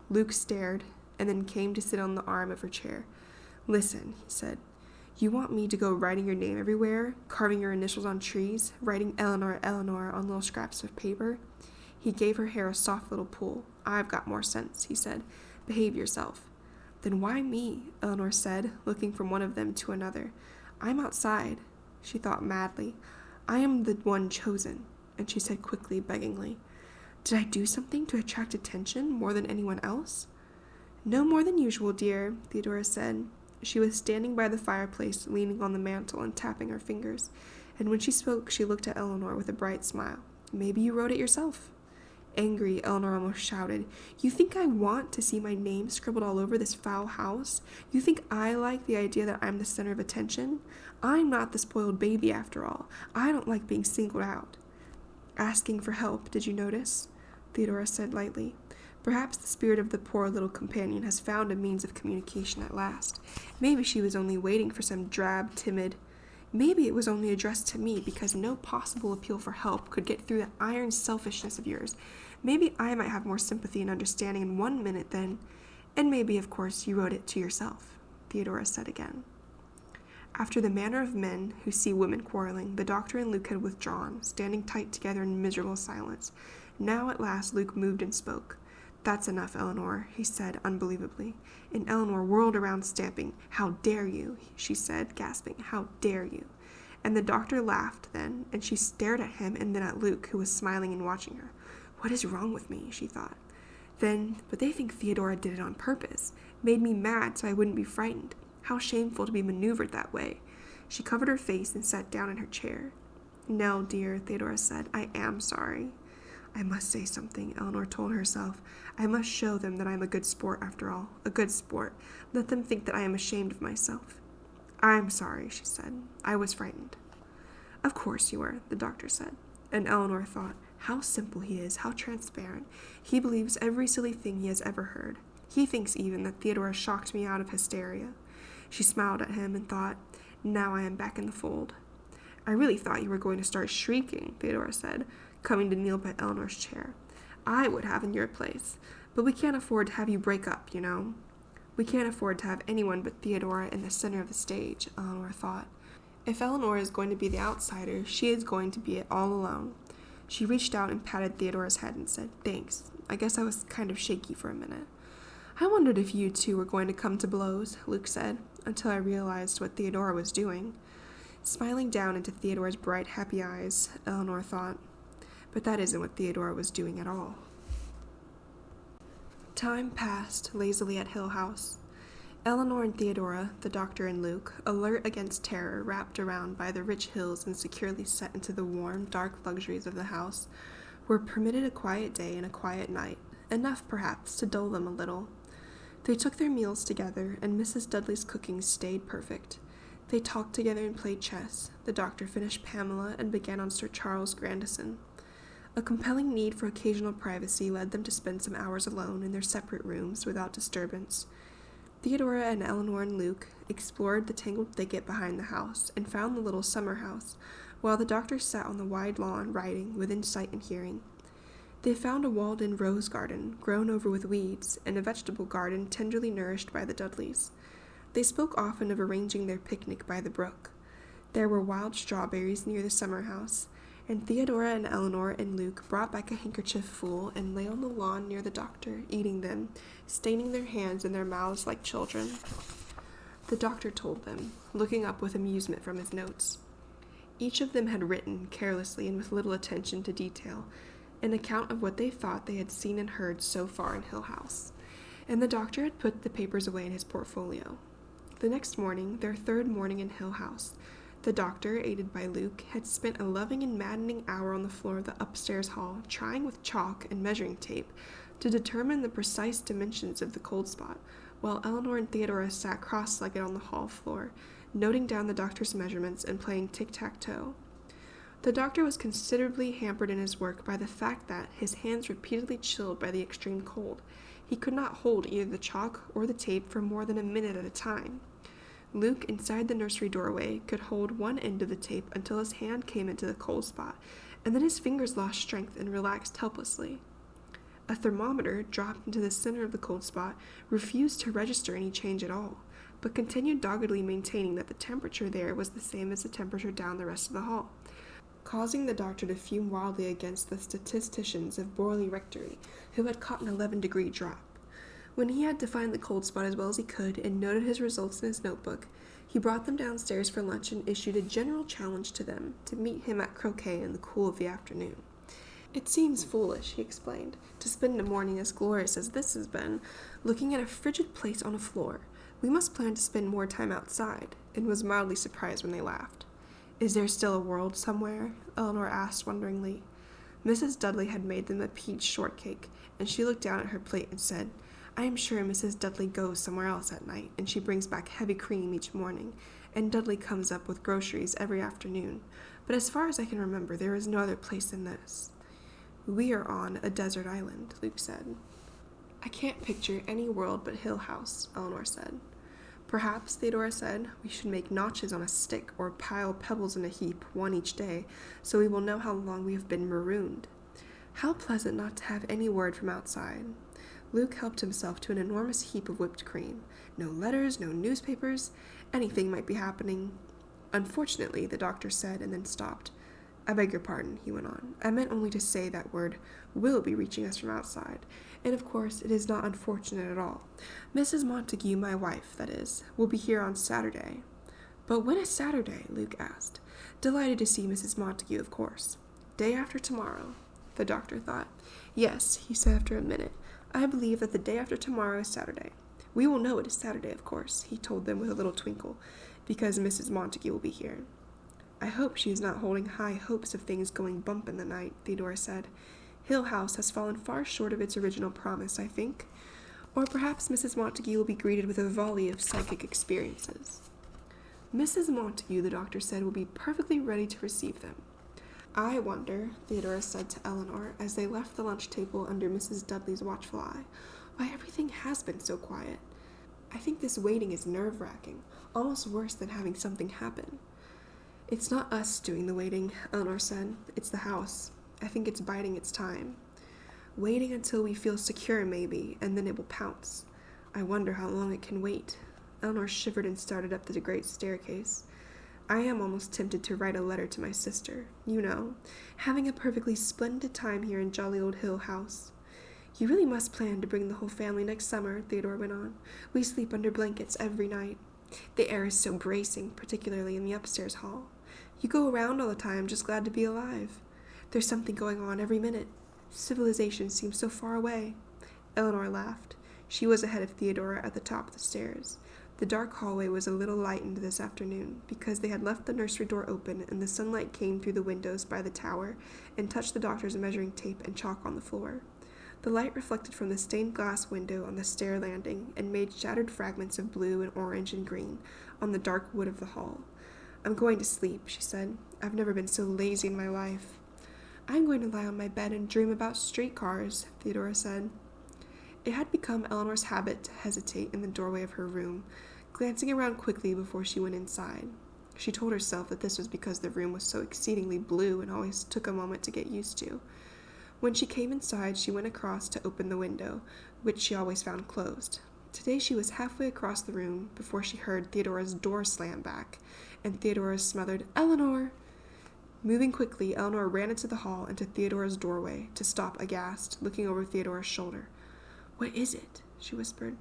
Luke stared, and then came to sit on the arm of her chair. "Listen," he said. "You want me to go writing your name everywhere, carving your initials on trees, writing Eleanor, Eleanor on little scraps of paper?" He gave her hair a soft little pull. "I've got more sense," he said. "Behave yourself." "Then why me?" Eleanor said, looking from one of them to another. "I'm outside." She thought madly. "I am the one chosen." And she said quickly, beggingly, "Did I do something to attract attention more than anyone else?" "No more than usual, dear," Theodora said. She was standing by the fireplace, leaning on the mantel and tapping her fingers, and when she spoke she looked at Eleanor with a bright smile. "Maybe you wrote it yourself." Angry, Eleanor almost shouted, "You think I want to see my name scribbled all over this foul house? You think I like the idea that I'm the center of attention? I'm not the spoiled baby after all. I don't like being singled out." "Asking for help, did you notice?" Theodora said lightly. "Perhaps the spirit of the poor little companion has found a means of communication at last. Maybe she was only waiting for some drab, timid— Maybe it was only addressed to me because no possible appeal for help could get through that iron selfishness of yours. Maybe I might have more sympathy and understanding in 1 minute than— And maybe, of course, you wrote it to yourself," Theodora said again. After the manner of men who see women quarreling, the doctor and Luke had withdrawn, standing tight together in miserable silence. Now at last Luke moved and spoke. "That's enough, Eleanor," he said unbelievably. And Eleanor whirled around, stamping. "How dare you?" she said, gasping. "How dare you?" And the doctor laughed then, and she stared at him and then at Luke, who was smiling and watching her. "What is wrong with me?" she thought. Then, "But they think Theodora did it on purpose, made me mad so I wouldn't be frightened. How shameful to be maneuvered that way." She covered her face and sat down in her chair. "No, dear," Theodora said, "I am sorry." "I must say something," Eleanor told herself. "I must show them that I am a good sport after all. A good sport. Let them think that I am ashamed of myself." "I'm sorry," she said. "I was frightened." "Of course you were," the doctor said. And Eleanor thought, how simple he is, how transparent. He believes every silly thing he has ever heard. He thinks even that Theodora shocked me out of hysteria. She smiled at him and thought, now I am back in the fold. "I really thought you were going to start shrieking," Theodora said, coming to kneel by Eleanor's chair. "I would have in your place. But we can't afford to have you break up, you know." "We can't afford to have anyone but Theodora in the center of the stage," Eleanor thought. If Eleanor is going to be the outsider, she is going to be it all alone. She reached out and patted Theodora's head and said, "Thanks. I guess I was kind of shaky for a minute." "I wondered if you two were going to come to blows," Luke said, until I realized what Theodora was doing. Smiling down into Theodora's bright, happy eyes, Eleanor thought, but that isn't what Theodora was doing at all. Time passed lazily at Hill House. Eleanor and Theodora, the doctor and Luke, alert against terror, wrapped around by the rich hills and securely set into the warm, dark luxuries of the house, were permitted a quiet day and a quiet night, enough, perhaps, to dull them a little. They took their meals together, and Mrs. Dudley's cooking stayed perfect. They talked together and played chess. The doctor finished Pamela and began on Sir Charles Grandison. A compelling need for occasional privacy led them to spend some hours alone in their separate rooms without disturbance. Theodora and Eleanor and Luke explored the tangled thicket behind the house and found the little summer house, while the doctor sat on the wide lawn writing, within sight and hearing. They found a walled-in rose garden, grown over with weeds, and a vegetable garden tenderly nourished by the Dudleys. They spoke often of arranging their picnic by the brook. There were wild strawberries near the summer house, and Theodora and Eleanor and Luke brought back a handkerchief full and lay on the lawn near the doctor, eating them, staining their hands and their mouths like children. The doctor told them, looking up with amusement from his notes. Each of them had written, carelessly and with little attention to detail, an account of what they thought they had seen and heard so far in Hill House, and the doctor had put the papers away in his portfolio. The next morning, their third morning in Hill House, the doctor, aided by Luke, had spent a loving and maddening hour on the floor of the upstairs hall, trying with chalk and measuring tape to determine the precise dimensions of the cold spot, while Eleanor and Theodora sat cross-legged on the hall floor, noting down the doctor's measurements and playing tic-tac-toe. The doctor was considerably hampered in his work by the fact that, his hands repeatedly chilled by the extreme cold, he could not hold either the chalk or the tape for more than a minute at a time. Luke, inside the nursery doorway, could hold one end of the tape until his hand came into the cold spot, and then his fingers lost strength and relaxed helplessly. A thermometer, dropped into the center of the cold spot, refused to register any change at all, but continued doggedly maintaining that the temperature there was the same as the temperature down the rest of the hall, causing the doctor to fume wildly against the statisticians of Borley Rectory, who had caught an 11-degree drop. When he had defined the cold spot as well as he could and noted his results in his notebook, he brought them downstairs for lunch and issued a general challenge to them to meet him at croquet in the cool of the afternoon. "It seems foolish," he explained, "to spend a morning as glorious as this has been, looking at a frigid place on a floor. We must plan to spend more time outside," and was mildly surprised when they laughed. "Is there still a world somewhere?" Eleanor asked wonderingly. Mrs. Dudley had made them a peach shortcake, and she looked down at her plate and said, "I am sure Mrs. Dudley goes somewhere else at night, and she brings back heavy cream each morning, and Dudley comes up with groceries every afternoon. But as far as I can remember, there is no other place than this." "We are on a desert island," Luke said. "I can't picture any world but Hill House," Eleanor said. "Perhaps," Theodora said, "we should make notches on a stick or pile pebbles in a heap, one each day, so we will know how long we have been marooned. How pleasant not to have any word from outside." Luke helped himself to an enormous heap of whipped cream. No letters, no newspapers. Anything might be happening. "Unfortunately," the doctor said, and then stopped. "I beg your pardon," he went on. "I meant only to say that word will be reaching us from outside, and of course it is not unfortunate at all. Mrs. Montague, my wife, that is, will be here on Saturday." "But when is Saturday?" Luke asked. "Delighted to see Mrs. Montague, of course." "Day after tomorrow," the doctor thought. "Yes," he said after a minute. "I believe that the day after tomorrow is Saturday. We will know it is Saturday, of course," he told them with a little twinkle, "because Mrs. Montague will be here." "I hope she is not holding high hopes of things going bump in the night," Theodora said. "Hill House has fallen far short of its original promise, I think. Or perhaps Mrs. Montague will be greeted with a volley of psychic experiences." "Mrs. Montague," the doctor said, "will be perfectly ready to receive them." "I wonder," Theodora said to Eleanor, as they left the lunch table under Mrs. Dudley's watchful eye, "why everything has been so quiet. I think this waiting is nerve-wracking, almost worse than having something happen." "It's not us doing the waiting," Eleanor said. "It's the house. I think it's biding its time. Waiting until we feel secure, maybe, and then it will pounce. I wonder how long it can wait." Eleanor shivered and started up the great staircase. "I am almost tempted to write a letter to my sister. You know, having a perfectly splendid time here in jolly old Hill House. You really must plan to bring the whole family next summer," Theodore went on. "We sleep under blankets every night. The air is so bracing, particularly in the upstairs hall. You go around all the time just glad to be alive. There's something going on every minute. Civilization seems so far away." Eleanor laughed. She was ahead of Theodora at the top of the stairs. The dark hallway was a little lightened this afternoon, because they had left the nursery door open and the sunlight came through the windows by the tower and touched the doctor's measuring tape and chalk on the floor. The light reflected from the stained glass window on the stair landing and made shattered fragments of blue and orange and green on the dark wood of the hall. "I'm going to sleep," she said. "I've never been so lazy in my life." "I'm going to lie on my bed and dream about streetcars," Theodora said. It had become Eleanor's habit to hesitate in the doorway of her room, glancing around quickly before she went inside. She told herself that this was because the room was so exceedingly blue and always took a moment to get used to. When she came inside, she went across to open the window, which she always found closed. Today she was halfway across the room before she heard Theodora's door slam back, and Theodora's smothered, "Eleanor!" Moving quickly, Eleanor ran into the hall and to Theodora's doorway, to stop aghast, looking over Theodora's shoulder. "What is it?" she whispered.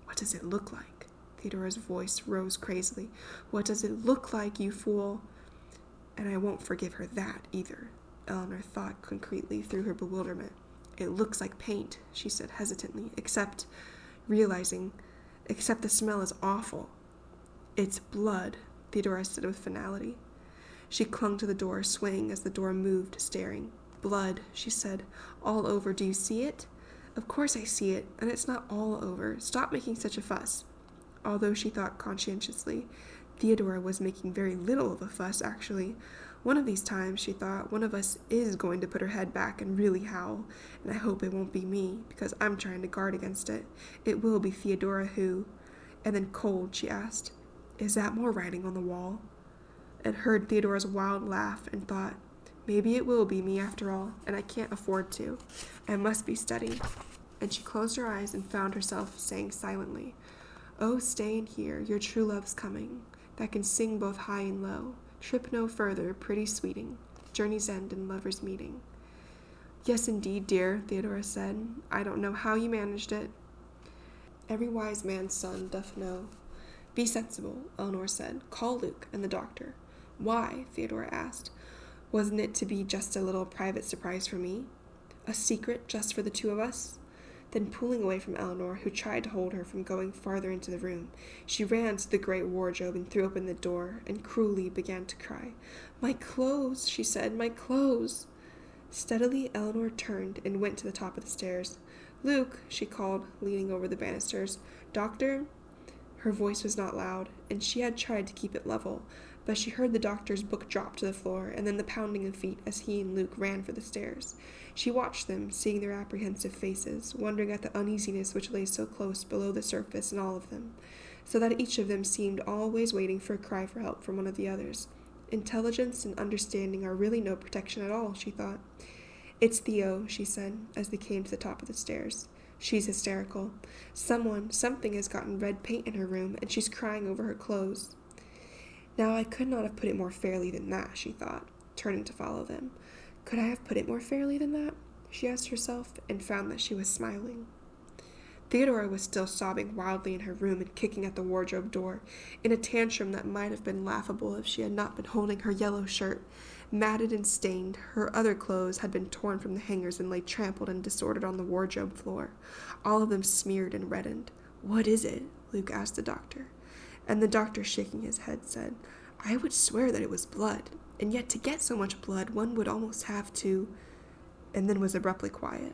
"What does it look like?" Theodora's voice rose crazily. "What does it look like, you fool?" "And I won't forgive her that, either," Eleanor thought concretely through her bewilderment. "It looks like paint," she said hesitantly, except the smell is awful." "It's blood," Theodora said with finality. She clung to the door, swaying as the door moved, staring. "Blood," she said, "all over. Do you see it?" "Of course I see it, and it's not all over. Stop making such a fuss." Although she thought conscientiously, Theodora was making very little of a fuss, actually. One of these times, she thought, one of us is going to put her head back and really howl, and I hope it won't be me, because I'm trying to guard against it. It will be Theodora who... And then cold, she asked, "Is that more writing on the wall?" And heard Theodora's wild laugh and thought, maybe it will be me after all, and I can't afford to. I must be studying. And she closed her eyes and found herself saying silently, "Oh, stay and hear, your true love's coming, that can sing both high and low. Trip no further, pretty sweeting, journey's end and lovers' meeting." "Yes, indeed, dear," Theodora said. "I don't know how you managed it." "Every wise man's son doth know." "Be sensible," Eleanor said. "Call Luke and the doctor." "Why?" Theodora asked. "Wasn't it to be just a little private surprise for me? A secret just for the two of us?" Then pulling away from Eleanor, who tried to hold her from going farther into the room, she ran to the great wardrobe and threw open the door, and cruelly began to cry. "My clothes," she said, "my clothes." Steadily Eleanor turned and went to the top of the stairs. "Luke," she called, leaning over the banisters. "Doctor?" Her voice was not loud, and she had tried to keep it level, but she heard the doctor's book drop to the floor, and then the pounding of feet as he and Luke ran for the stairs. She watched them, seeing their apprehensive faces, wondering at the uneasiness which lay so close below the surface in all of them, so that each of them seemed always waiting for a cry for help from one of the others. Intelligence and understanding are really no protection at all, she thought. "It's Theo," she said, as they came to the top of the stairs. "She's hysterical. Something has gotten red paint in her room, and she's crying over her clothes." Now I could not have put it more fairly than that, she thought, turning to follow them. Could I have put it more fairly than that? She asked herself, and found that she was smiling. Theodora was still sobbing wildly in her room and kicking at the wardrobe door, in a tantrum that might have been laughable if she had not been holding her yellow shirt. Matted and stained, her other clothes had been torn from the hangers and lay trampled and disordered on the wardrobe floor, all of them smeared and reddened. "What is it?" Luke asked the doctor. And the doctor, shaking his head, said, "I would swear that it was blood, and yet to get so much blood one would almost have to—" and then was abruptly quiet.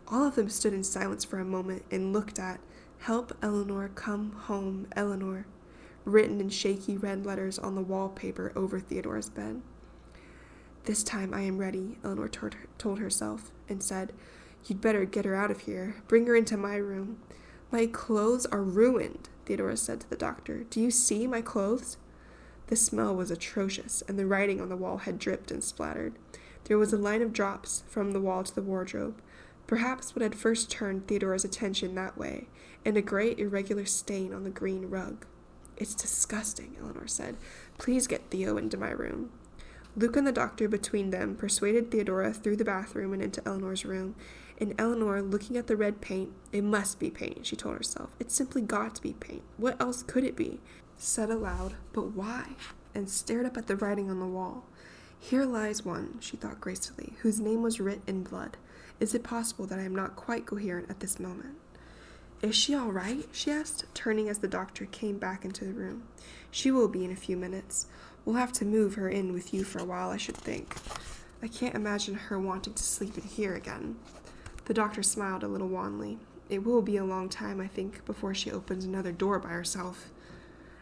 All of them stood in silence for a moment and looked at "Help Eleanor, come home, Eleanor," written in shaky red letters on the wallpaper over Theodora's bed. "This time I am ready," Eleanor told herself, and said, "You'd better get her out of here. Bring her into my room." "My clothes are ruined," Theodora said to the doctor. "Do you see my clothes?" The smell was atrocious, and the writing on the wall had dripped and splattered. There was a line of drops from the wall to the wardrobe, perhaps what had first turned Theodora's attention that way, and a great irregular stain on the green rug. "It's disgusting," Eleanor said. "Please get Theo into my room." Luke and the doctor between them persuaded Theodora through the bathroom and into Eleanor's room, and Eleanor, looking at the red paint, "It must be paint," she told herself. "It's simply got to be paint. What else could it be?" Said aloud, "But why?" and stared up at the writing on the wall. "Here lies one," she thought gracefully, "whose name was writ in blood. Is it possible that I am not quite coherent at this moment?" "Is she all right?" she asked, turning as the doctor came back into the room. "She will be in a few minutes. We'll have to move her in with you for a while, I should think. I can't imagine her wanting to sleep in here again." The doctor smiled a little wanly. "It will be a long time, I think, before she opens another door by herself."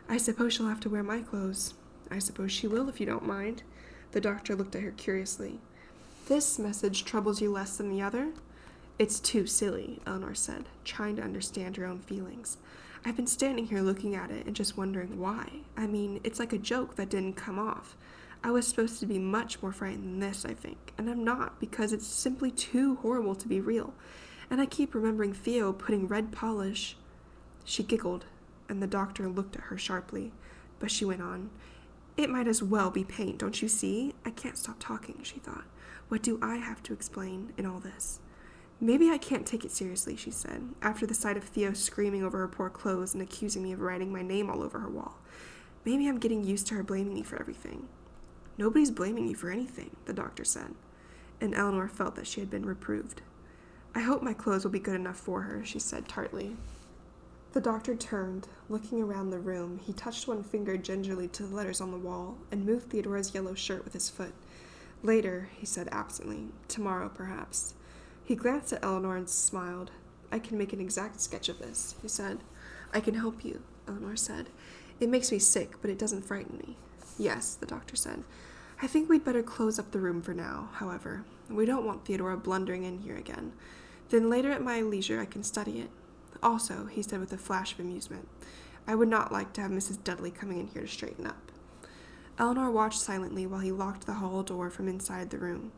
"I suppose she'll have to wear my clothes." "I suppose she will, if you don't mind." The doctor looked at her curiously. "This message troubles you less than the other?" "It's too silly," Eleanor said, trying to understand her own feelings. "I've been standing here looking at it and just wondering why. I mean, it's like a joke that didn't come off. I was supposed to be much more frightened than this, I think, and I'm not, because it's simply too horrible to be real. And I keep remembering Theo putting red polish—" She giggled, and the doctor looked at her sharply, but she went on. "It might as well be paint, don't you see? I can't stop talking," she thought. "What do I have to explain in all this?" "Maybe I can't take it seriously," she said, after the sight of Theo screaming over her poor clothes and accusing me of writing my name all over her wall. "Maybe I'm getting used to her blaming me for everything." "Nobody's blaming you for anything," the doctor said, and Eleanor felt that she had been reproved. "I hope my clothes will be good enough for her," she said tartly. The doctor turned. Looking around the room, he touched one finger gingerly to the letters on the wall and moved Theodora's yellow shirt with his foot. Later, he said absently. Tomorrow, perhaps. He glanced at Eleanor and smiled. I can make an exact sketch of this, he said. I can help you, Eleanor said. It makes me sick, but it doesn't frighten me. Yes, the doctor said. I think we'd better close up the room for now, however. We don't want Theodora blundering in here again. Then later at my leisure I can study it. Also, he said with a flash of amusement, I would not like to have Mrs. Dudley coming in here to straighten up. Eleanor watched silently while he locked the hall door from inside the room.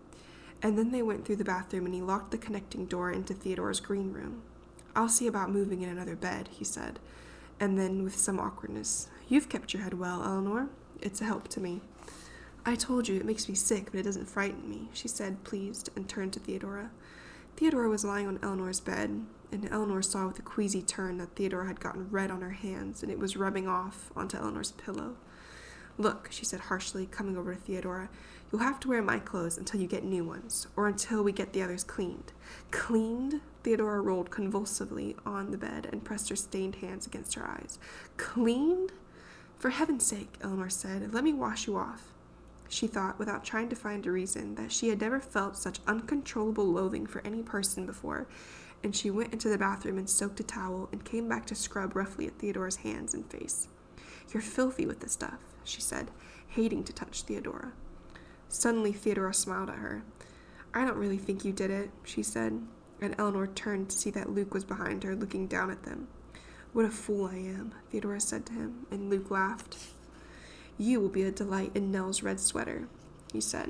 And then they went through the bathroom and he locked the connecting door into Theodora's green room. I'll see about moving in another bed, he said. And then, with some awkwardness, You've kept your head well, Eleanor. It's a help to me. I told you it makes me sick, but it doesn't frighten me, she said, pleased, and turned to Theodora. Theodora was lying on Eleanor's bed, and Eleanor saw with a queasy turn that Theodora had gotten red on her hands, and it was rubbing off onto Eleanor's pillow. Look, she said harshly, coming over to Theodora, you'll have to wear my clothes until you get new ones, or until we get the others cleaned. Cleaned? Theodora rolled convulsively on the bed and pressed her stained hands against her eyes. Cleaned? For heaven's sake, Eleanor said, let me wash you off. She thought, without trying to find a reason, that she had never felt such uncontrollable loathing for any person before, and she went into the bathroom and soaked a towel and came back to scrub roughly at Theodora's hands and face. You're filthy with this stuff, she said, hating to touch Theodora. Suddenly, Theodora smiled at her. I don't really think you did it, she said, and Eleanor turned to see that Luke was behind her, looking down at them. What a fool I am, Theodora said to him, and Luke laughed. You will be a delight in Nell's red sweater, he said.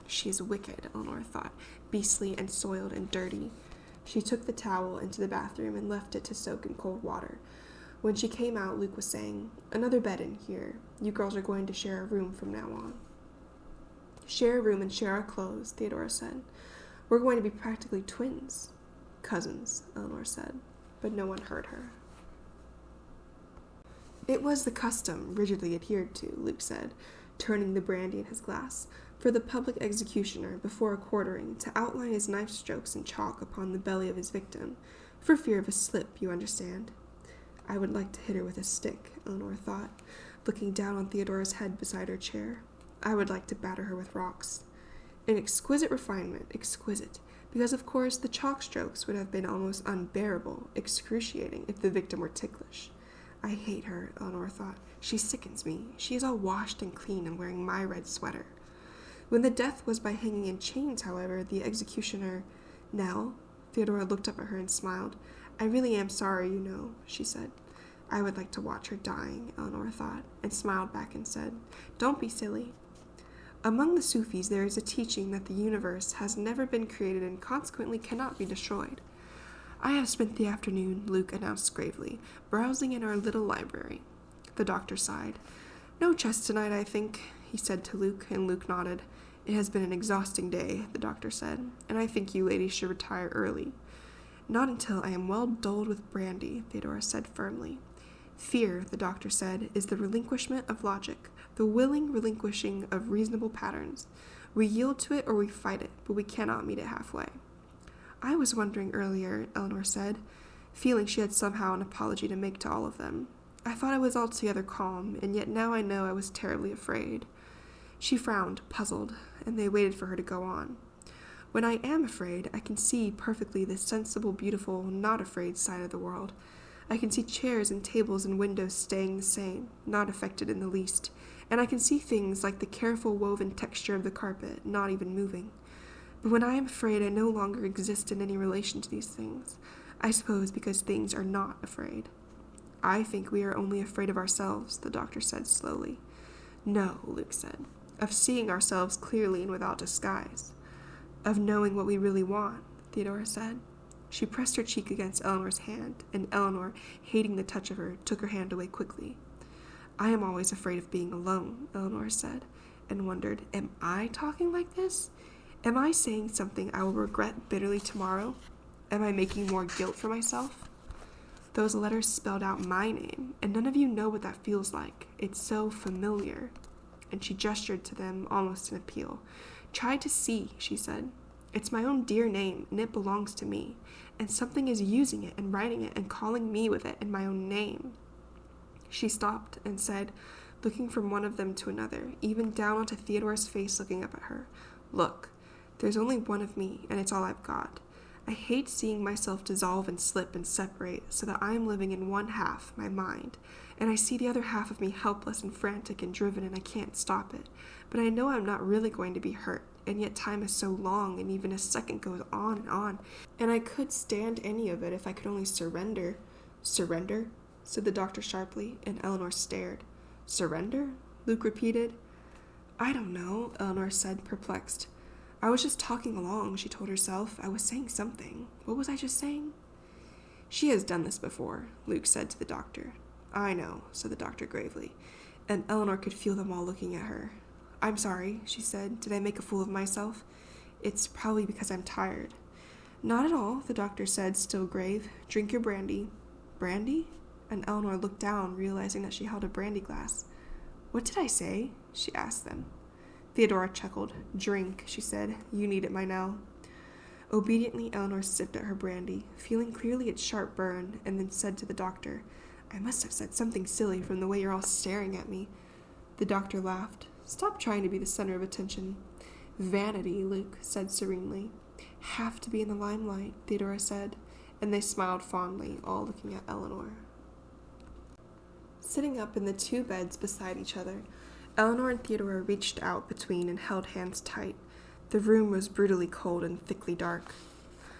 She is wicked, Eleanor thought, beastly and soiled and dirty. She took the towel into the bathroom and left it to soak in cold water. When she came out, Luke was saying, Another bed in here. You girls are going to share a room from now on. Share a room and share our clothes, Theodora said. We're going to be practically twins. Cousins, Eleanor said, but no one heard her. It was the custom, rigidly adhered to, Luke said, turning the brandy in his glass, for the public executioner, before a quartering, to outline his knife strokes in chalk upon the belly of his victim, for fear of a slip, you understand. I would like to hit her with a stick, Eleanor thought, looking down on Theodora's head beside her chair. I would like to batter her with rocks. An exquisite refinement, exquisite, because of course the chalk strokes would have been almost unbearable, excruciating, if the victim were ticklish. I hate her, Eleanor thought. She sickens me. She is all washed and clean and wearing my red sweater. When the death was by hanging in chains, however, the executioner, Nell, Theodora looked up at her and smiled. I really am sorry, you know, she said. I would like to watch her dying, Eleanor thought, and smiled back and said, Don't be silly. Among the Sufis there is a teaching that the universe has never been created and consequently cannot be destroyed. I have spent the afternoon, Luke announced gravely, browsing in our little library. The doctor sighed. No chess tonight, I think, he said to Luke, and Luke nodded. It has been an exhausting day, the doctor said, and I think you ladies should retire early. Not until I am well doled with brandy, Theodora said firmly. Fear, the doctor said, is the relinquishment of logic, the willing relinquishing of reasonable patterns. We yield to it or we fight it, but we cannot meet it halfway. I was wondering earlier, Eleanor said, feeling she had somehow an apology to make to all of them. I thought I was altogether calm, and yet now I know I was terribly afraid. She frowned, puzzled, and they waited for her to go on. When I am afraid, I can see perfectly the sensible, beautiful, not afraid side of the world. I can see chairs and tables and windows staying the same, not affected in the least, and I can see things like the careful woven texture of the carpet, not even moving. But when I am afraid, I no longer exist in any relation to these things, I suppose because things are not afraid. I think we are only afraid of ourselves, the doctor said slowly. No, Luke said, of seeing ourselves clearly and without disguise. Of knowing what we really want, Theodora said. She pressed her cheek against Eleanor's hand, and Eleanor, hating the touch of her, took her hand away quickly. I am always afraid of being alone, Eleanor said, and wondered, am I talking like this? Am I saying something I will regret bitterly tomorrow? Am I making more guilt for myself? Those letters spelled out my name, and none of you know what that feels like. It's so familiar. And she gestured to them almost in appeal. Try to see, she said. It's my own dear name, and it belongs to me. And something is using it and writing it and calling me with it in my own name." She stopped and said, looking from one of them to another, even down onto Theodore's face looking up at her, "Look, there's only one of me, and it's all I've got. I hate seeing myself dissolve and slip and separate so that I am living in one half, my mind, and I see the other half of me helpless and frantic and driven, and I can't stop it. But I know I'm not really going to be hurt, and yet time is so long, and even a second goes on, and I could stand any of it if I could only surrender." "Surrender?" said the doctor sharply, and Eleanor stared. "Surrender?" Luke repeated. "I don't know," Eleanor said, perplexed. "I was just talking along," she told herself. "I was saying something. What was I just saying?" "She has done this before," Luke said to the doctor. "I know," said the doctor gravely, and Eleanor could feel them all looking at her. "I'm sorry," she said. "Did I make a fool of myself? It's probably because I'm tired." "Not at all," the doctor said, still grave. "Drink your brandy." "Brandy?" And Eleanor looked down, realizing that she held a brandy glass. "What did I say?" she asked them. Theodora chuckled. "Drink," she said. "You need it by now." Obediently, Eleanor sipped at her brandy, feeling clearly its sharp burn, and then said to the doctor, "I must have said something silly from the way you're all staring at me." The doctor laughed. "Stop trying to be the center of attention." "Vanity," Luke said serenely. "Have to be in the limelight," Theodora said, and they smiled fondly, all looking at Eleanor. Sitting up in the two beds beside each other, Eleanor and Theodora reached out between and held hands tight. The room was brutally cold and thickly dark.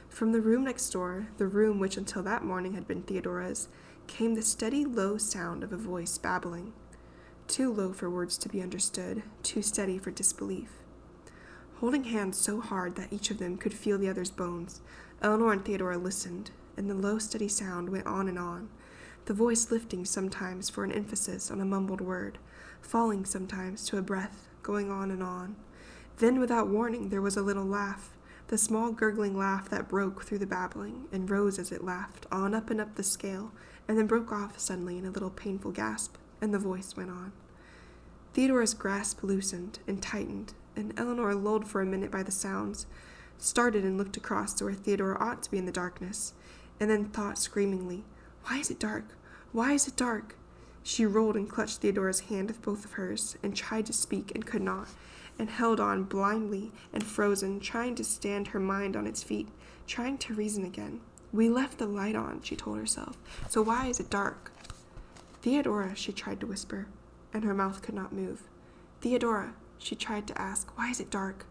From the room next door, the room which until that morning had been Theodora's, came the steady, low sound of a voice babbling. Too low for words to be understood, too steady for disbelief. Holding hands so hard that each of them could feel the other's bones, Eleanor and Theodora listened, and the low, steady sound went on, the voice lifting sometimes for an emphasis on a mumbled word, falling sometimes to a breath, going on. Then, without warning, there was a little laugh, the small gurgling laugh that broke through the babbling, and rose as it laughed, on up and up the scale, and then broke off suddenly in a little painful gasp, and the voice went on. Theodora's grasp loosened and tightened, and Eleanor, lulled for a minute by the sounds, started and looked across to where Theodora ought to be in the darkness, and then thought screamingly, "Why is it dark? Why is it dark?" She rolled and clutched Theodora's hand with both of hers, and tried to speak and could not, and held on blindly and frozen, trying to stand her mind on its feet, trying to reason again. "We left the light on," she told herself, "so why is it dark?" "Theodora," she tried to whisper, and her mouth could not move. "Theodora," she tried to ask, "why is it dark?"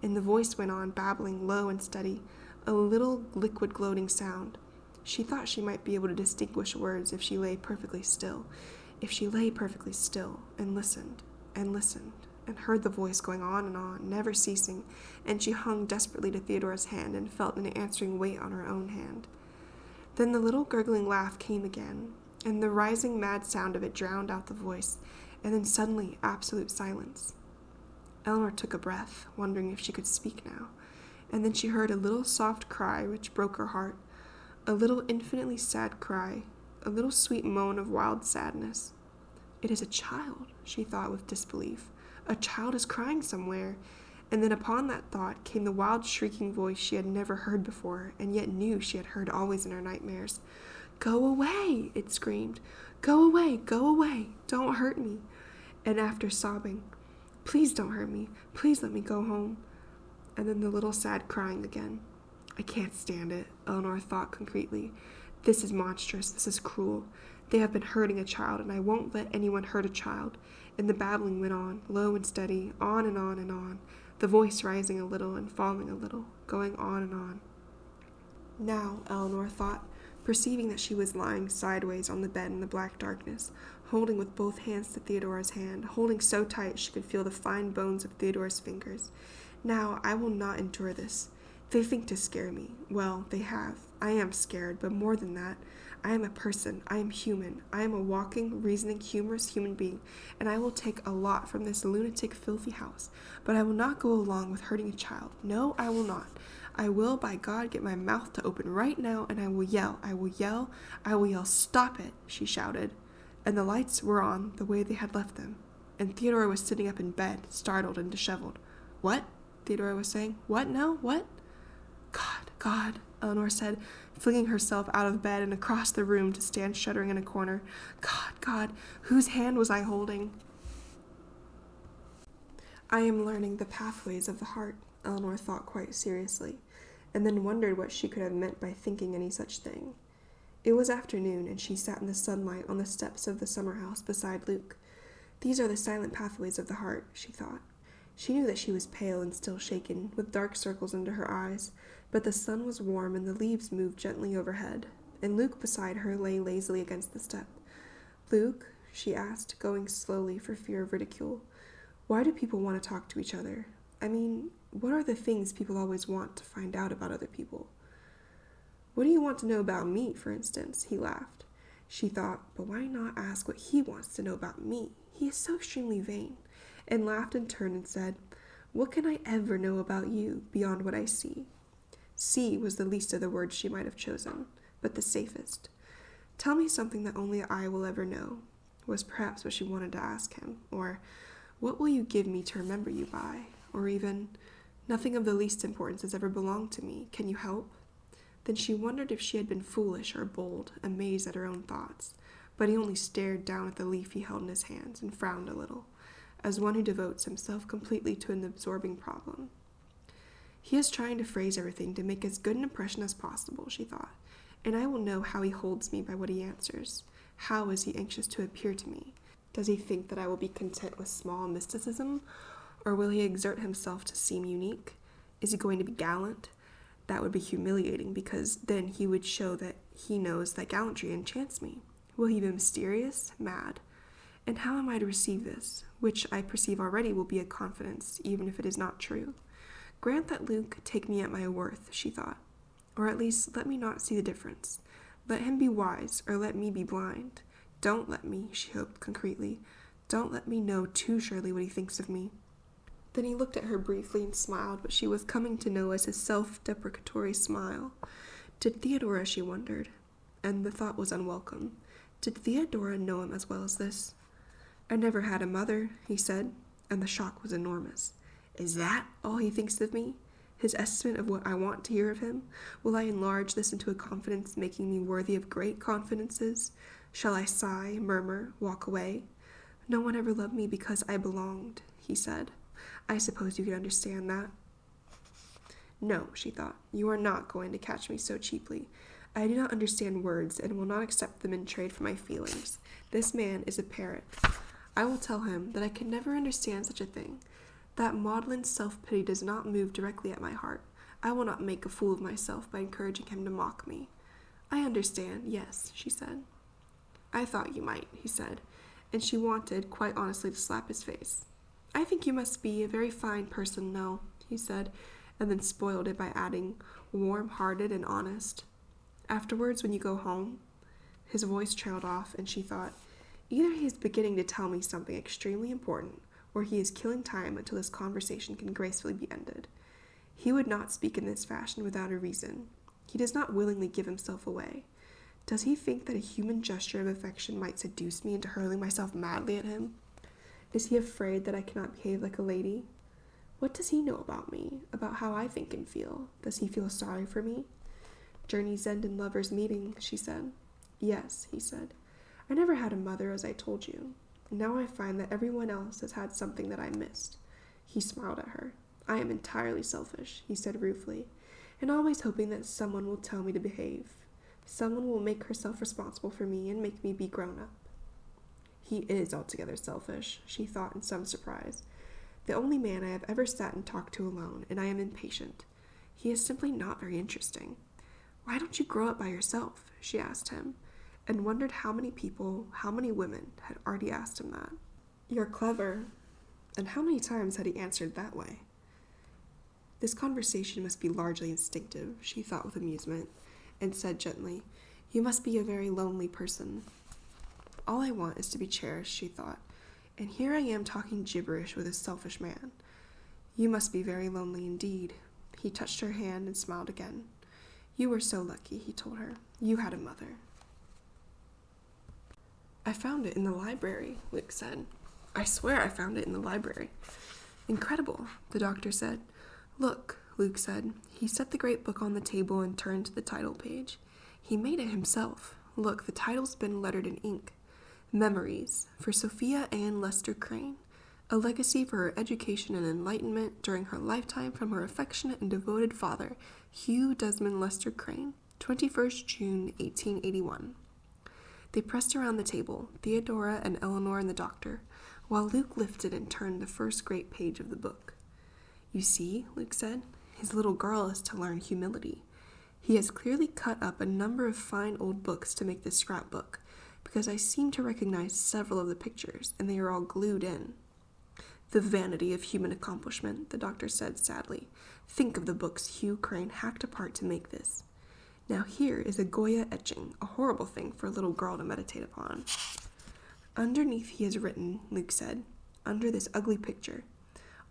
And the voice went on, babbling low and steady, a little liquid gloating sound. She thought she might be able to distinguish words if she lay perfectly still, and listened, and heard the voice going on, never ceasing, and she hung desperately to Theodora's hand and felt an answering weight on her own hand. Then the little gurgling laugh came again, and the rising mad sound of it drowned out the voice, and then suddenly absolute silence. Eleanor took a breath, wondering if she could speak now, and then she heard a little soft cry which broke her heart, a little infinitely sad cry, a little sweet moan of wild sadness. "It is a child," she thought with disbelief. "A child is crying somewhere." And then upon that thought came the wild shrieking voice she had never heard before, and yet knew she had heard always in her nightmares. "Go away," it screamed. "Go away, don't hurt me." And after sobbing, "Please don't hurt me, please let me go home." And then the little sad crying again. "I can't stand it," Eleanor thought concretely. "This is monstrous, this is cruel. They have been hurting a child, and I won't let anyone hurt a child." And the babbling went on, low and steady, on and on, the voice rising a little and falling a little, going on. Now, Eleanor thought, perceiving that she was lying sideways on the bed in the black darkness, holding with both hands to Theodora's hand, holding so tight she could feel the fine bones of Theodora's fingers. "Now, I will not endure this. They think to scare me. Well, they have. I am scared, but more than that, I am a person. I am human. I am a walking, reasoning, humorous human being, and I will take a lot from this lunatic, filthy house. But I will not go along with hurting a child. No, I will not. I will, by God, get my mouth to open right now, and I will yell, stop it," she shouted. And the lights were on the way they had left them, and Theodora was sitting up in bed, startled and disheveled. "What?" Theodora was saying. "What now? What?" God, Eleanor said, flinging herself out of bed and across the room to stand shuddering in a corner. God, whose hand was I holding? I am learning the pathways of the heart, Eleanor thought quite seriously, and then wondered what she could have meant by thinking any such thing. It was afternoon, and she sat in the sunlight on the steps of the summer house beside Luke. These are the silent pathways of the heart, she thought. She knew that she was pale and still shaken, with dark circles under her eyes, but the sun was warm and the leaves moved gently overhead, and Luke beside her lay lazily against the step. Luke, she asked, going slowly for fear of ridicule, why do people want to talk to each other? I mean, what are the things people always want to find out about other people? What do you want to know about me, for instance? He laughed. She thought, but why not ask what he wants to know about me? He is so extremely vain, and laughed and turned and said, what can I ever know about you beyond what I see? See was the least of the words she might have chosen, but the safest. Tell me something that only I will ever know, was perhaps what she wanted to ask him, or what will you give me to remember you by, or even, nothing of the least importance has ever belonged to me, can you help? Then she wondered if she had been foolish or bold, amazed at her own thoughts, but he only stared down at the leaf he held in his hands and frowned a little, as one who devotes himself completely to an absorbing problem. He is trying to phrase everything to make as good an impression as possible, she thought, and I will know how he holds me by what he answers. How is he anxious to appear to me? Does he think that I will be content with small mysticism, or will he exert himself to seem unique? Is he going to be gallant? That would be humiliating, because then he would show that he knows that gallantry enchants me. Will he be mysterious, mad? And how am I to receive this, which I perceive already will be a confidence, even if it is not true? Grant that Luke take me at my worth, she thought, or at least let me not see the difference. Let him be wise, or let me be blind. Don't let me, she hoped concretely, don't let me know too surely what he thinks of me. Then he looked at her briefly and smiled what she was coming to know as his self-deprecatory smile. Did Theodora, she wondered, and the thought was unwelcome. Did Theodora know him as well as this? I never had a mother, he said, and the shock was enormous. Is that all he thinks of me? His estimate of what I want to hear of him? Will I enlarge this into a confidence making me worthy of great confidences? Shall I sigh, murmur, walk away? No one ever loved me because I belonged, he said. I suppose you can understand that. No, she thought, you are not going to catch me so cheaply. I do not understand words and will not accept them in trade for my feelings. This man is a parrot. I will tell him that I can never understand such a thing. That maudlin self-pity does not move directly at my heart. I will not make a fool of myself by encouraging him to mock me. I understand, yes, she said. I thought you might, he said, and she wanted, quite honestly, to slap his face. I think you must be a very fine person, no, he said, and then spoiled it by adding, warm-hearted and honest. Afterwards, when you go home? His voice trailed off, and she thought, either he is beginning to tell me something extremely important, or he is killing time until this conversation can gracefully be ended. He would not speak in this fashion without a reason. He does not willingly give himself away. Does he think that a human gesture of affection might seduce me into hurling myself madly at him? Is he afraid that I cannot behave like a lady? What does he know about me, about how I think and feel? Does he feel sorry for me? Journeys end in lovers' meeting, she said. Yes, he said. I never had a mother, as I told you. Now I find that everyone else has had something that I missed. He smiled at her. I am entirely selfish, he said ruefully, and always hoping that someone will tell me to behave. Someone will make herself responsible for me and make me be grown up. He is altogether selfish, she thought in some surprise. The only man I have ever sat and talked to alone, and I am impatient. He is simply not very interesting. Why don't you grow up by yourself? She asked him, and wondered how many people, how many women, had already asked him that. You're clever. And how many times had he answered that way? This conversation must be largely instinctive, she thought with amusement, and said gently, You must be a very lonely person. All I want is to be cherished, she thought, and here I am talking gibberish with a selfish man. You must be very lonely indeed. He touched her hand and smiled again. You were so lucky, he told her. You had a mother. I found it in the library, Luke said. I swear I found it in the library. Incredible, the doctor said. Look, Luke said. He set the great book on the table and turned to the title page. He made it himself. Look, the title's been lettered in ink. Memories, for Sophia Ann Lester Crane. A legacy for her education and enlightenment during her lifetime from her affectionate and devoted father, Hugh Desmond Lester Crane, 21st June, 1881. They pressed around the table, Theodora and Eleanor and the doctor, while Luke lifted and turned the first great page of the book. You see, Luke said, his little girl is to learn humility. He has clearly cut up a number of fine old books to make this scrapbook, because I seem to recognize several of the pictures, and they are all glued in. The vanity of human accomplishment, the doctor said sadly. Think of the books Hugh Crane hacked apart to make this. Now here is a Goya etching, a horrible thing for a little girl to meditate upon. Underneath he has written, Luke said, under this ugly picture,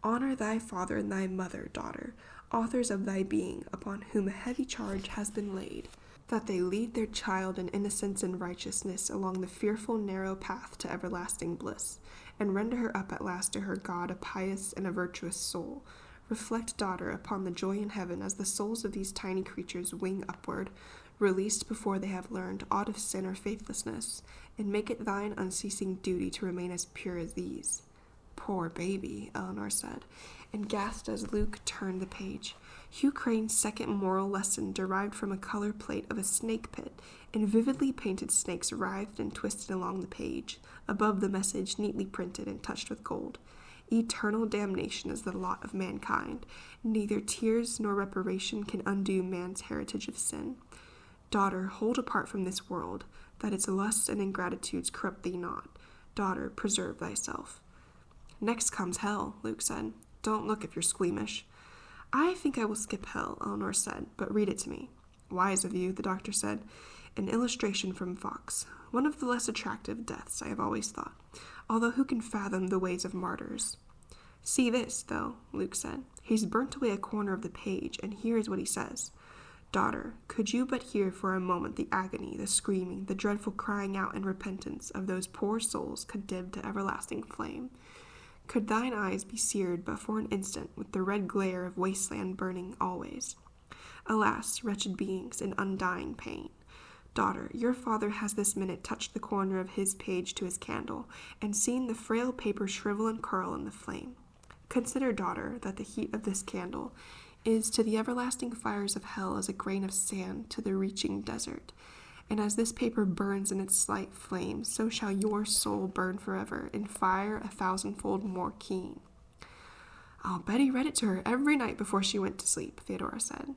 Honor thy father and thy mother, daughter, authors of thy being, upon whom a heavy charge has been laid, that they lead their child in innocence and righteousness along the fearful narrow path to everlasting bliss, and render her up at last to her God a pious and a virtuous soul. Reflect, daughter, upon the joy in heaven as the souls of these tiny creatures wing upward, released before they have learned aught of sin or faithlessness, and make it thine unceasing duty to remain as pure as these. Poor baby, Eleanor said, and gasped as Luke turned the page. Hugh Crane's second moral lesson derived from a color plate of a snake pit, and vividly painted snakes writhed and twisted along the page, above the message neatly printed and touched with gold. Eternal damnation is the lot of mankind. Neither tears nor reparation can undo man's heritage of sin. Daughter, hold apart from this world, that its lusts and ingratitudes corrupt thee not. Daughter, preserve thyself. Next comes hell, Luke said. Don't look if you're squeamish. I think I will skip hell, Eleanor said, but read it to me. Wise of you, the doctor said. An illustration from Fox. One of the less attractive deaths, I have always thought, although who can fathom the ways of martyrs? See this, though, Luke said. He's burnt away a corner of the page, and here is what he says. Daughter, could you but hear for a moment the agony, the screaming, the dreadful crying out in repentance of those poor souls condemned to everlasting flame, could thine eyes be seared but for an instant with the red glare of wasteland burning always? Alas, wretched beings in undying pain. Daughter, your father has this minute touched the corner of his page to his candle, and seen the frail paper shrivel and curl in the flame. Consider, daughter, that the heat of this candle is to the everlasting fires of hell as a grain of sand to the reaching desert. And as this paper burns in its slight flame, so shall your soul burn forever in fire 1,000-fold more keen. I'll bet he read it to her every night before she went to sleep, Theodora said.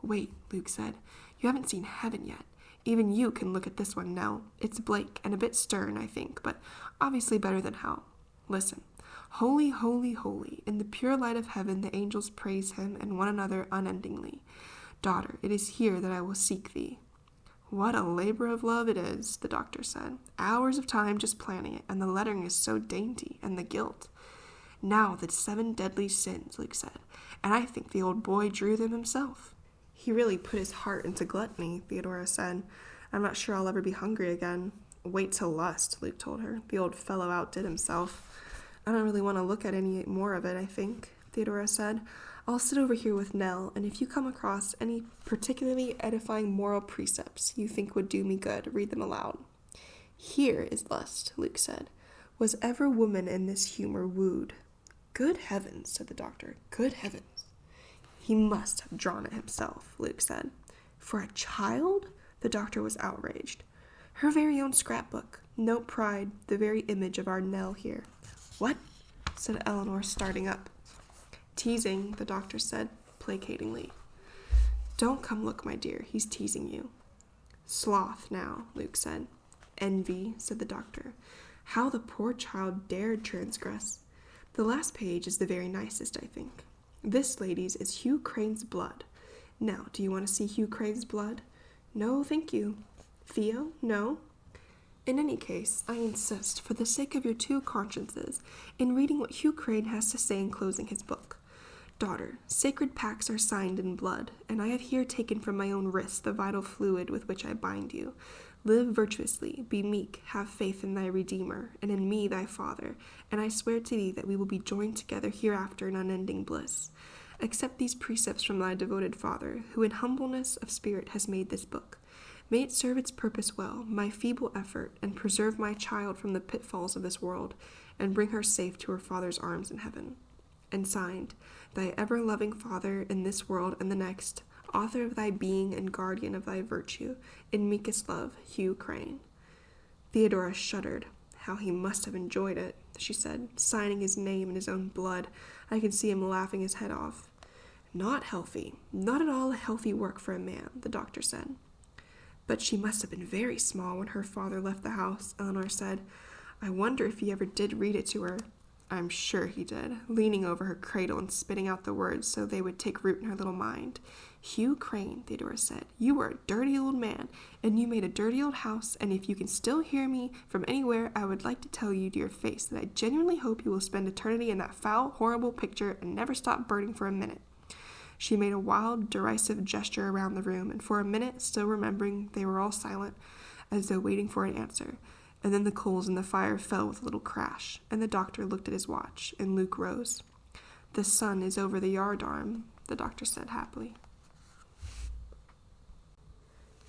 Wait, Luke said. You haven't seen heaven yet. Even you can look at this one now. It's Blake and a bit stern, I think, but obviously better than hell. Listen. Holy, holy, holy. In the pure light of heaven the angels praise him and one another unendingly. Daughter, it is here that I will seek thee. What a labor of love it is, the doctor said. Hours of time just planning it, and the lettering is so dainty, and the gilt. Now the 7 deadly sins, Luke said, and I think the old boy drew them himself. He really put his heart into gluttony, Theodora said. I'm not sure I'll ever be hungry again. Wait till lust, Luke told her. The old fellow outdid himself. I don't really want to look at any more of it, I think, Theodora said. I'll sit over here with Nell, and if you come across any particularly edifying moral precepts you think would do me good, read them aloud. Here is lust, Luke said. Was ever woman in this humor wooed? Good heavens, said the doctor. Good heavens. He must have drawn it himself, Luke said. For a child? The doctor was outraged. Her very own scrapbook. No pride, the very image of our Nell here. What? Said Eleanor, starting up. Teasing, the doctor said, placatingly. Don't come look, my dear, he's teasing you. Sloth now, Luke said. Envy, said the doctor. How the poor child dared transgress. The last page is the very nicest, I think. This, ladies, is Hugh Crane's blood. Now, do you want to see Hugh Crane's blood? No, thank you. Theo, no? In any case, I insist, for the sake of your 2 consciences, in reading what Hugh Crane has to say in closing his book. Daughter, sacred pacts are signed in blood, and I have here taken from my own wrist the vital fluid with which I bind you. Live virtuously, be meek, have faith in thy Redeemer, and in me thy Father, and I swear to thee that we will be joined together hereafter in unending bliss. Accept these precepts from thy devoted father, who in humbleness of spirit has made this book. May it serve its purpose well, my feeble effort, and preserve my child from the pitfalls of this world, and bring her safe to her father's arms in heaven. And signed, thy ever-loving Father in this world and the next, author of thy being and guardian of thy virtue, in meekest love, Hugh Crane. Theodora shuddered. How he must have enjoyed it, she said, signing his name in his own blood. I could see him laughing his head off. Not healthy, not at all a healthy work for a man, the doctor said. But she must have been very small when her father left the house, Eleanor said. I wonder if he ever did read it to her. I'm sure he did, leaning over her cradle and spitting out the words so they would take root in her little mind. Hugh Crane, Theodora said, you were a dirty old man, and you made a dirty old house, and if you can still hear me from anywhere, I would like to tell you to your face that I genuinely hope you will spend eternity in that foul, horrible picture and never stop burning for a minute. She made a wild, derisive gesture around the room, and for a minute, still remembering, they were all silent, as though waiting for an answer. And then the coals in the fire fell with a little crash, and the doctor looked at his watch, and Luke rose. The sun is over the yardarm, the doctor said happily.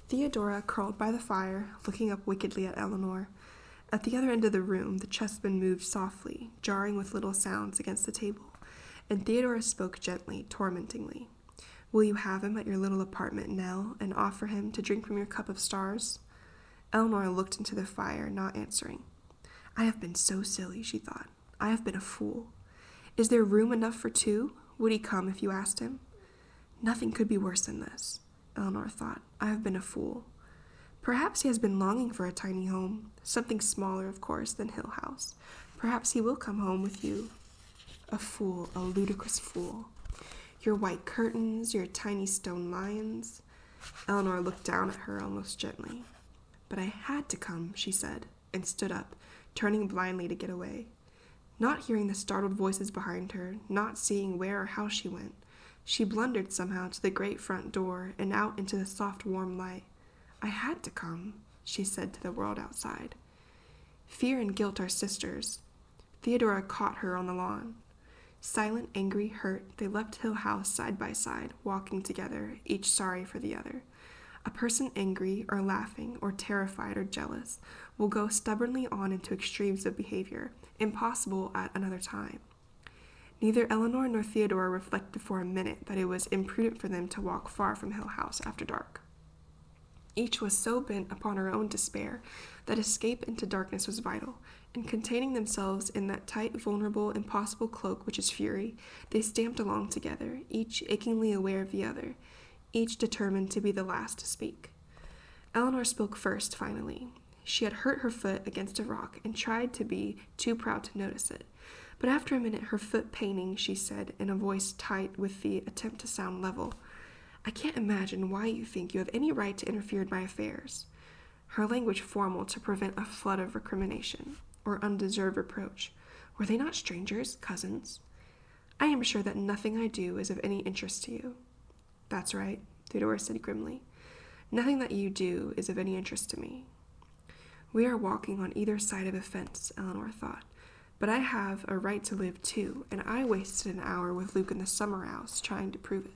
Theodora crawled by the fire, looking up wickedly at Eleanor. At the other end of the room, the chessmen moved softly, jarring with little sounds against the table, and Theodora spoke gently, tormentingly. Will you have him at your little apartment, Nell, and offer him to drink from your cup of stars? Eleanor looked into the fire, not answering. I have been so silly, she thought. I have been a fool. Is there room enough for two? Would he come if you asked him? Nothing could be worse than this, Eleanor thought. I have been a fool. Perhaps he has been longing for a tiny home, something smaller, of course, than Hill House. Perhaps he will come home with you. A fool, a ludicrous fool. Your white curtains, your tiny stone lions. Eleanor looked down at her almost gently. But I had to come, she said, and stood up, turning blindly to get away. Not hearing the startled voices behind her, not seeing where or how she went, she blundered somehow to the great front door and out into the soft, warm light. I had to come, she said to the world outside. Fear and guilt are sisters. Theodora caught her on the lawn. Silent, angry, hurt, they left Hill House side by side, walking together, each sorry for the other. A person angry or laughing or terrified or jealous will go stubbornly on into extremes of behavior, impossible at another time. Neither Eleanor nor Theodora reflected for a minute that it was imprudent for them to walk far from Hill House after dark. Each was so bent upon her own despair that escape into darkness was vital, and containing themselves in that tight, vulnerable, impossible cloak which is fury, they stamped along together, each achingly aware of the other, each determined to be the last to speak. Eleanor spoke first, finally. She had hurt her foot against a rock and tried to be too proud to notice it. But after a minute, her foot paining, she said, in a voice tight with the attempt to sound level, I can't imagine why you think you have any right to interfere in my affairs. Her language formal to prevent a flood of recrimination, or undeserved reproach. Were they not strangers, cousins? I am sure that nothing I do is of any interest to you. That's right, Theodora said grimly. Nothing that you do is of any interest to me. We are walking on either side of a fence, Eleanor thought. But I have a right to live too, and I wasted an hour with Luke in the summer house trying to prove it.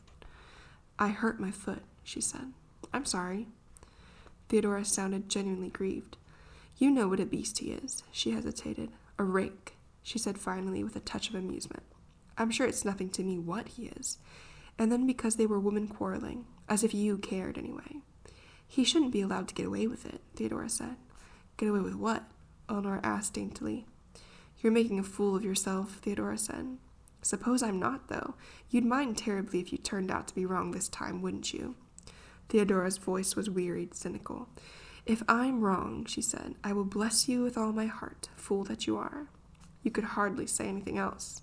I hurt my foot, she said. I'm sorry. Theodora sounded genuinely grieved. You know what a beast he is, she hesitated. A rake, she said finally with a touch of amusement. I'm sure it's nothing to me what he is. And then because they were women quarreling, as if you cared anyway. He shouldn't be allowed to get away with it, Theodora said. Get away with what? Eleanor asked daintily. You're making a fool of yourself, Theodora said. Suppose I'm not, though. You'd mind terribly if you turned out to be wrong this time, wouldn't you? Theodora's voice was wearied, cynical. If I'm wrong, she said, I will bless you with all my heart, fool that you are. You could hardly say anything else.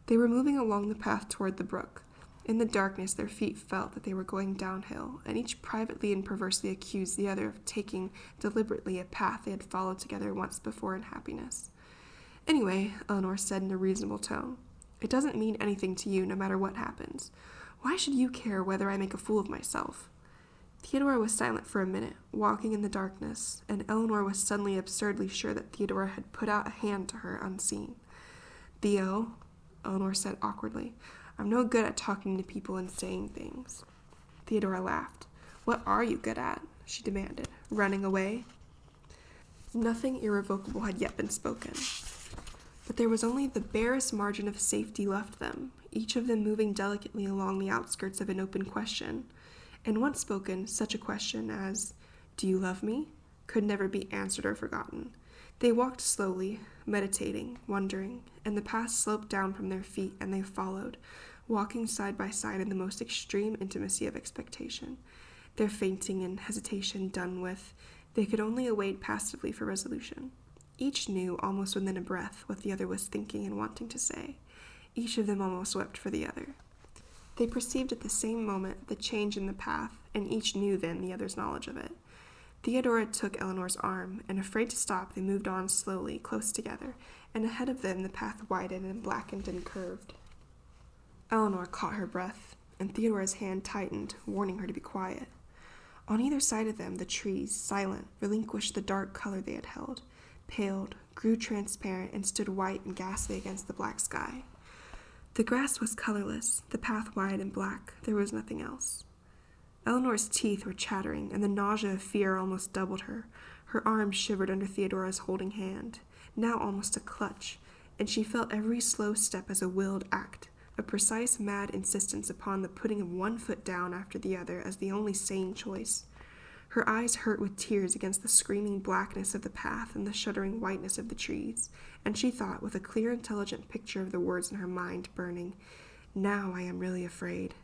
They were moving along the path toward the brook. In the darkness, their feet felt that they were going downhill, and each privately and perversely accused the other of taking deliberately a path they had followed together once before in happiness. Anyway, Eleanor said in a reasonable tone, it doesn't mean anything to you no matter what happens. Why should you care whether I make a fool of myself? Theodora was silent for a minute, walking in the darkness, and Eleanor was suddenly absurdly sure that Theodora had put out a hand to her unseen. Theo, Eleanor said awkwardly, I'm no good at talking to people and saying things." Theodora laughed. "What are you good at?" she demanded. "Running away?" Nothing irrevocable had yet been spoken, but there was only the barest margin of safety left them, each of them moving delicately along the outskirts of an open question. And once spoken, such a question as, "Do you love me?" could never be answered or forgotten. They walked slowly, meditating, wondering, and the path sloped down from their feet, and they followed, walking side by side in the most extreme intimacy of expectation. Their fainting and hesitation done with, they could only await passively for resolution. Each knew, almost within a breath, what the other was thinking and wanting to say. Each of them almost wept for the other. They perceived at the same moment the change in the path, and each knew then the other's knowledge of it. Theodora took Eleanor's arm, and afraid to stop, they moved on slowly, close together, and ahead of them the path widened and blackened and curved. Eleanor caught her breath, and Theodora's hand tightened, warning her to be quiet. On either side of them, the trees, silent, relinquished the dark color they had held, paled, grew transparent, and stood white and ghastly against the black sky. The grass was colorless, the path wide and black. There was nothing else. Eleanor's teeth were chattering, and the nausea of fear almost doubled her. Her arms shivered under Theodora's holding hand, now almost a clutch, and she felt every slow step as a willed act, a precise, mad insistence upon the putting of one foot down after the other as the only sane choice. Her eyes hurt with tears against the screaming blackness of the path and the shuddering whiteness of the trees, and she thought, with a clear, intelligent picture of the words in her mind burning, "Now I am really afraid."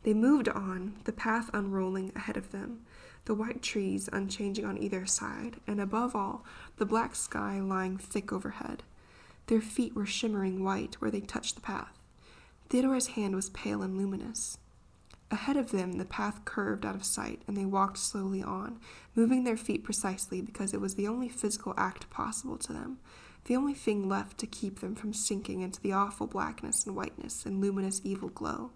They moved on, the path unrolling ahead of them, the white trees unchanging on either side, and above all, the black sky lying thick overhead. Their feet were shimmering white where they touched the path. Theodora's hand was pale and luminous. Ahead of them, the path curved out of sight, and they walked slowly on, moving their feet precisely because it was the only physical act possible to them, the only thing left to keep them from sinking into the awful blackness and whiteness and luminous evil glow.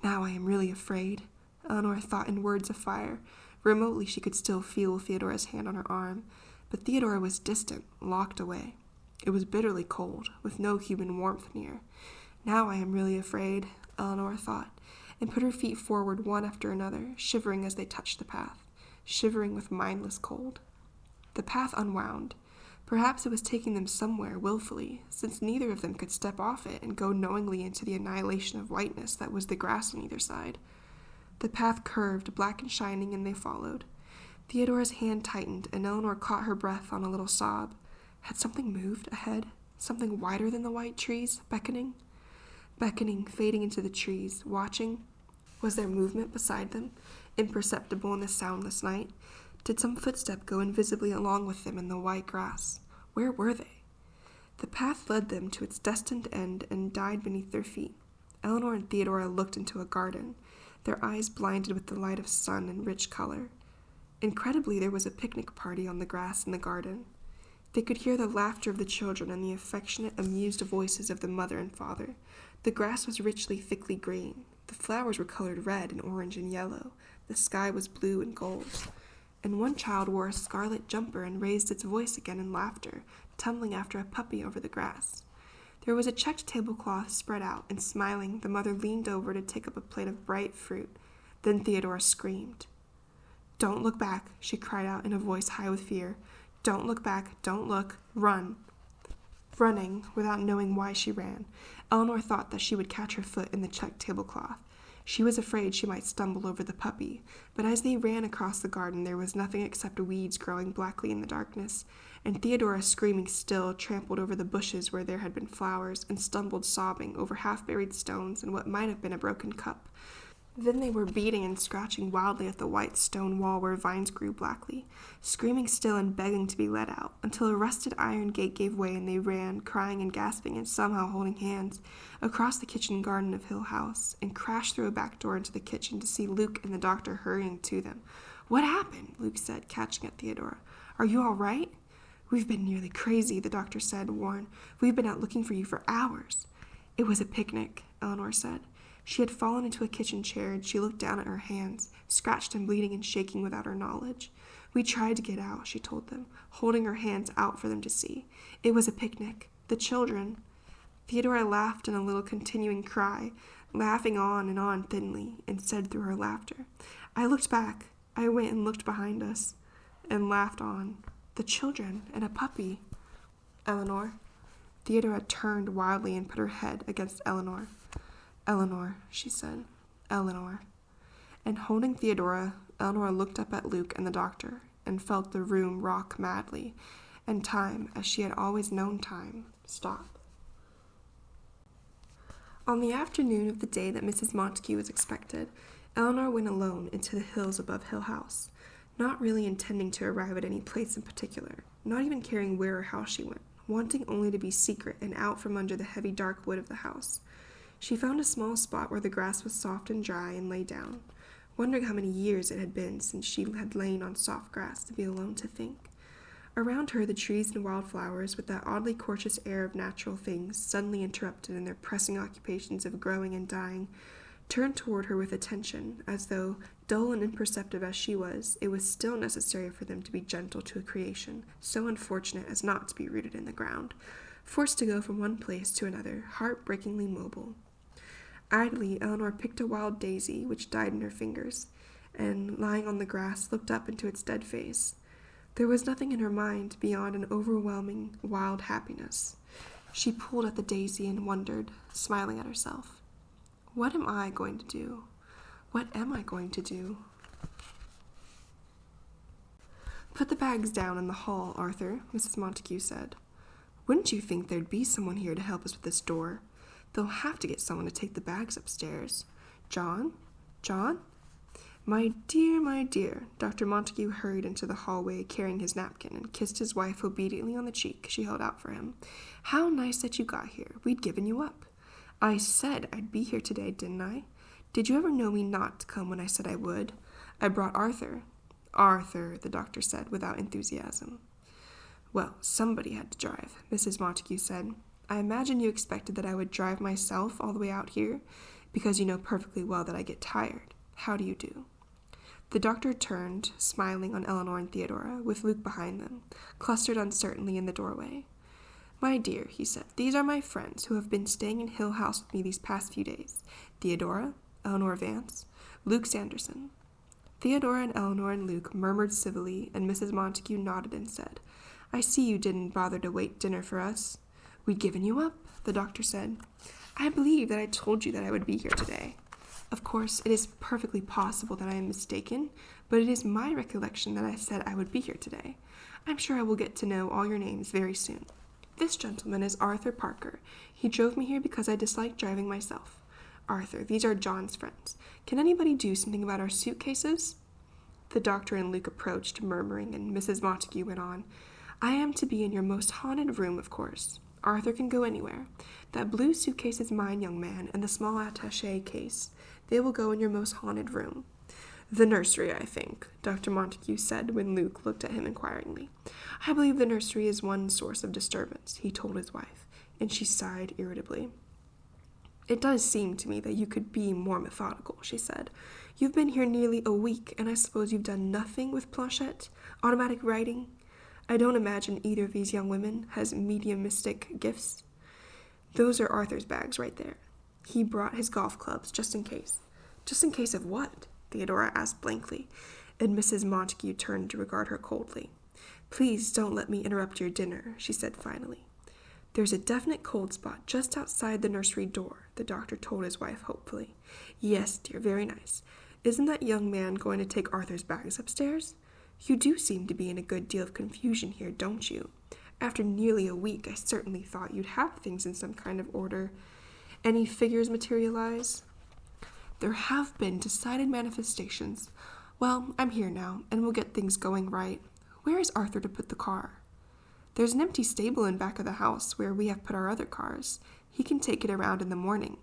"Now I am really afraid," Eleanor thought in words of fire. Remotely she could still feel Theodora's hand on her arm, but Theodora was distant, locked away. It was bitterly cold, with no human warmth near. "Now I am really afraid," Eleanor thought, and put her feet forward one after another, shivering as they touched the path, shivering with mindless cold. The path unwound. Perhaps it was taking them somewhere willfully, since neither of them could step off it and go knowingly into the annihilation of whiteness that was the grass on either side. The path curved, black and shining, and they followed. Theodora's hand tightened, and Eleanor caught her breath on a little sob. Had something moved ahead? Something whiter than the white trees, beckoning? Beckoning, fading into the trees, watching. Was there movement beside them, imperceptible in the soundless night? Did some footstep go invisibly along with them in the white grass? Where were they? The path led them to its destined end and died beneath their feet. Eleanor and Theodora looked into a garden, their eyes blinded with the light of sun and rich color. Incredibly, there was a picnic party on the grass in the garden. They could hear the laughter of the children and the affectionate, amused voices of the mother and father. The grass was richly, thickly green. The flowers were colored red and orange and yellow. The sky was blue and gold. And one child wore a scarlet jumper and raised its voice again in laughter, tumbling after a puppy over the grass. There was a checked tablecloth spread out, and smiling, the mother leaned over to take up a plate of bright fruit. Then Theodora screamed. "Don't look back," she cried out in a voice high with fear. "Don't look back, don't look, run." Running, without knowing why she ran, Eleanor thought that she would catch her foot in the checked tablecloth. She was afraid she might stumble over the puppy, but as they ran across the garden there was nothing except weeds growing blackly in the darkness, and Theodora, screaming still, trampled over the bushes where there had been flowers, and stumbled sobbing over half-buried stones and what might have been a broken cup. Then they were beating and scratching wildly at the white stone wall where vines grew blackly, screaming still and begging to be let out, until a rusted iron gate gave way and they ran, crying and gasping and somehow holding hands, across the kitchen garden of Hill House, and crashed through a back door into the kitchen to see Luke and the doctor hurrying to them. "What happened?" Luke said, catching at Theodora. "Are you all right?" "We've been nearly crazy," the doctor said, worn. "We've been out looking for you for hours." "It was a picnic," Eleanor said. She had fallen into a kitchen chair, and she looked down at her hands, scratched and bleeding and shaking without her knowledge. "We tried to get out," she told them, holding her hands out for them to see. "It was a picnic. The children—" Theodora laughed in a little continuing cry, laughing on and on thinly, and said through her laughter, I looked back. I went and looked behind us, and laughed on. The children and a puppy. Eleanor. Theodora turned wildly and put her head against Eleanor. Eleanor, she said. Eleanor. And holding Theodora, Eleanor looked up at Luke and the doctor, and felt the room rock madly, and time, as she had always known time, stop. On the afternoon of the day that Mrs. Montague was expected, Eleanor went alone into the hills above Hill House, not really intending to arrive at any place in particular, not even caring where or how she went, wanting only to be secret and out from under the heavy dark wood of the house. She found a small spot where the grass was soft and dry and lay down, wondering how many years it had been since she had lain on soft grass to be alone to think. Around her, the trees and wildflowers, with that oddly cautious air of natural things suddenly interrupted in their pressing occupations of growing and dying, turned toward her with attention, as though, dull and imperceptive as she was, it was still necessary for them to be gentle to a creation so unfortunate as not to be rooted in the ground, forced to go from one place to another, heartbreakingly mobile. Idly, Eleanor picked a wild daisy, which died in her fingers, and, lying on the grass, looked up into its dead face. There was nothing in her mind beyond an overwhelming, wild happiness. She pulled at the daisy and wondered, smiling at herself. What am I going to do? What am I going to do? Put the bags down in the hall, Arthur, Mrs. Montague said. Wouldn't you think there'd be someone here to help us with this door? They'll have to get someone to take the bags upstairs. John? John? My dear, Dr. Montague hurried into the hallway carrying his napkin and kissed his wife obediently on the cheek she held out for him. How nice that you got here. We'd given you up. I said I'd be here today, didn't I? Did you ever know me not to come when I said I would? I brought Arthur. Arthur, the doctor said without enthusiasm. Well, somebody had to drive, Mrs. Montague said. I imagine you expected that I would drive myself all the way out here, because you know perfectly well that I get tired. How do you do? The doctor turned, smiling on Eleanor and Theodora, with Luke behind them, clustered uncertainly in the doorway. My dear, he said, these are my friends who have been staying in Hill House with me these past few days. Theodora, Eleanor Vance, Luke Sanderson. Theodora and Eleanor and Luke murmured civilly, and Mrs. Montague nodded and said, I see you didn't bother to wait dinner for us. We'd given you up, the doctor said. I believe that I told you that I would be here today. Of course, it is perfectly possible that I am mistaken, but it is my recollection that I said I would be here today. I'm sure I will get to know all your names very soon. This gentleman is Arthur Parker. He drove me here because I dislike driving myself. Arthur, these are John's friends. Can anybody do something about our suitcases? The doctor and Luke approached, murmuring, and Mrs. Montague went on. I am to be in your most haunted room, of course. Arthur can go anywhere. That blue suitcase is mine, young man, and the small attaché case. They will go in your most haunted room. The nursery, I think, Dr. Montague said when Luke looked at him inquiringly. I believe the nursery is one source of disturbance, he told his wife, and she sighed irritably. It does seem to me that you could be more methodical, she said. You've been here nearly a week, and I suppose you've done nothing with planchette, automatic writing. I don't imagine either of these young women has mediumistic gifts. Those are Arthur's bags right there. He brought his golf clubs, just in case. Just in case of what? Theodora asked blankly, and Mrs. Montague turned to regard her coldly. Please don't let me interrupt your dinner, she said finally. There's a definite cold spot just outside the nursery door, the doctor told his wife hopefully. Yes, dear, very nice. Isn't that young man going to take Arthur's bags upstairs? You do seem to be in a good deal of confusion here, don't you? After nearly a week, I certainly thought you'd have things in some kind of order. Any figures materialize? There have been decided manifestations. Well, I'm here now, and we'll get things going right. Where is Arthur to put the car? There's an empty stable in back of the house where we have put our other cars. He can take it around in the morning.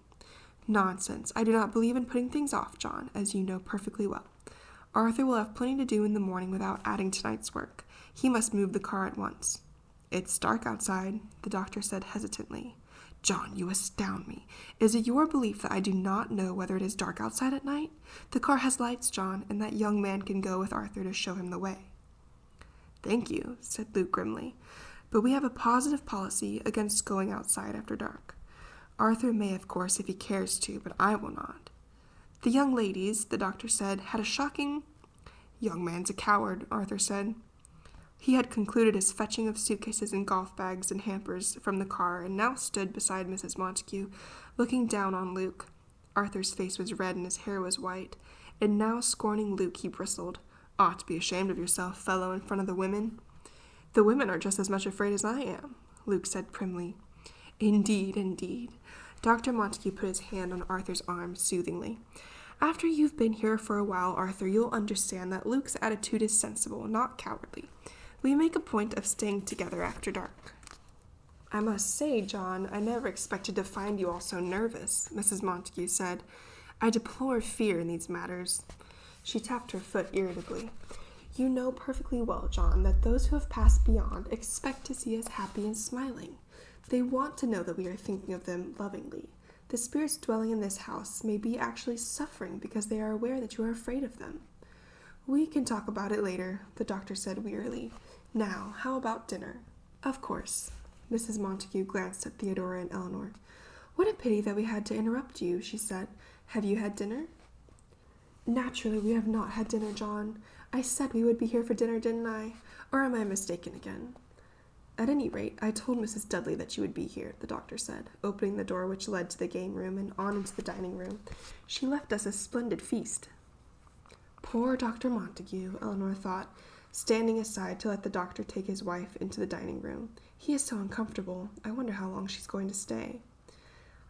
Nonsense. I do not believe in putting things off, John, as you know perfectly well. Arthur will have plenty to do in the morning without adding tonight's work. He must move the car at once. It's dark outside, the doctor said hesitantly. John, you astound me. Is it your belief that I do not know whether it is dark outside at night? The car has lights, John, and that young man can go with Arthur to show him the way. Thank you, said Luke grimly, but we have a positive policy against going outside after dark. Arthur may, of course, if he cares to, but I will not. The young ladies, the doctor said, had a shocking... Young man's a coward, Arthur said. He had concluded his fetching of suitcases and golf bags and hampers from the car and now stood beside Mrs. Montague, looking down on Luke. Arthur's face was red and his hair was white, and now scorning Luke he bristled. Ought to be ashamed of yourself, fellow, in front of the women. The women are just as much afraid as I am, Luke said primly. Indeed, indeed. Dr. Montague put his hand on Arthur's arm soothingly. After you've been here for a while, Arthur, you'll understand that Luke's attitude is sensible, not cowardly. We make a point of staying together after dark. I must say, John, I never expected to find you all so nervous, Mrs. Montague said. I deplore fear in these matters. She tapped her foot irritably. You know perfectly well, John, that those who have passed beyond expect to see us happy and smiling. They want to know that we are thinking of them lovingly. The spirits dwelling in this house may be actually suffering because they are aware that you are afraid of them. We can talk about it later, the doctor said wearily. Now, how about dinner? Of course. Mrs. Montague glanced at Theodora and Eleanor. What a pity that we had to interrupt you, she said. Have you had dinner? Naturally, we have not had dinner, John. I said we would be here for dinner, didn't I? Or am I mistaken again? At any rate, I told Mrs. Dudley that you would be here, the doctor said, opening the door which led to the game room and on into the dining room. She left us a splendid feast. Poor Dr. Montague, Eleanor thought, standing aside to let the doctor take his wife into the dining room. He is so uncomfortable. I wonder how long she's going to stay.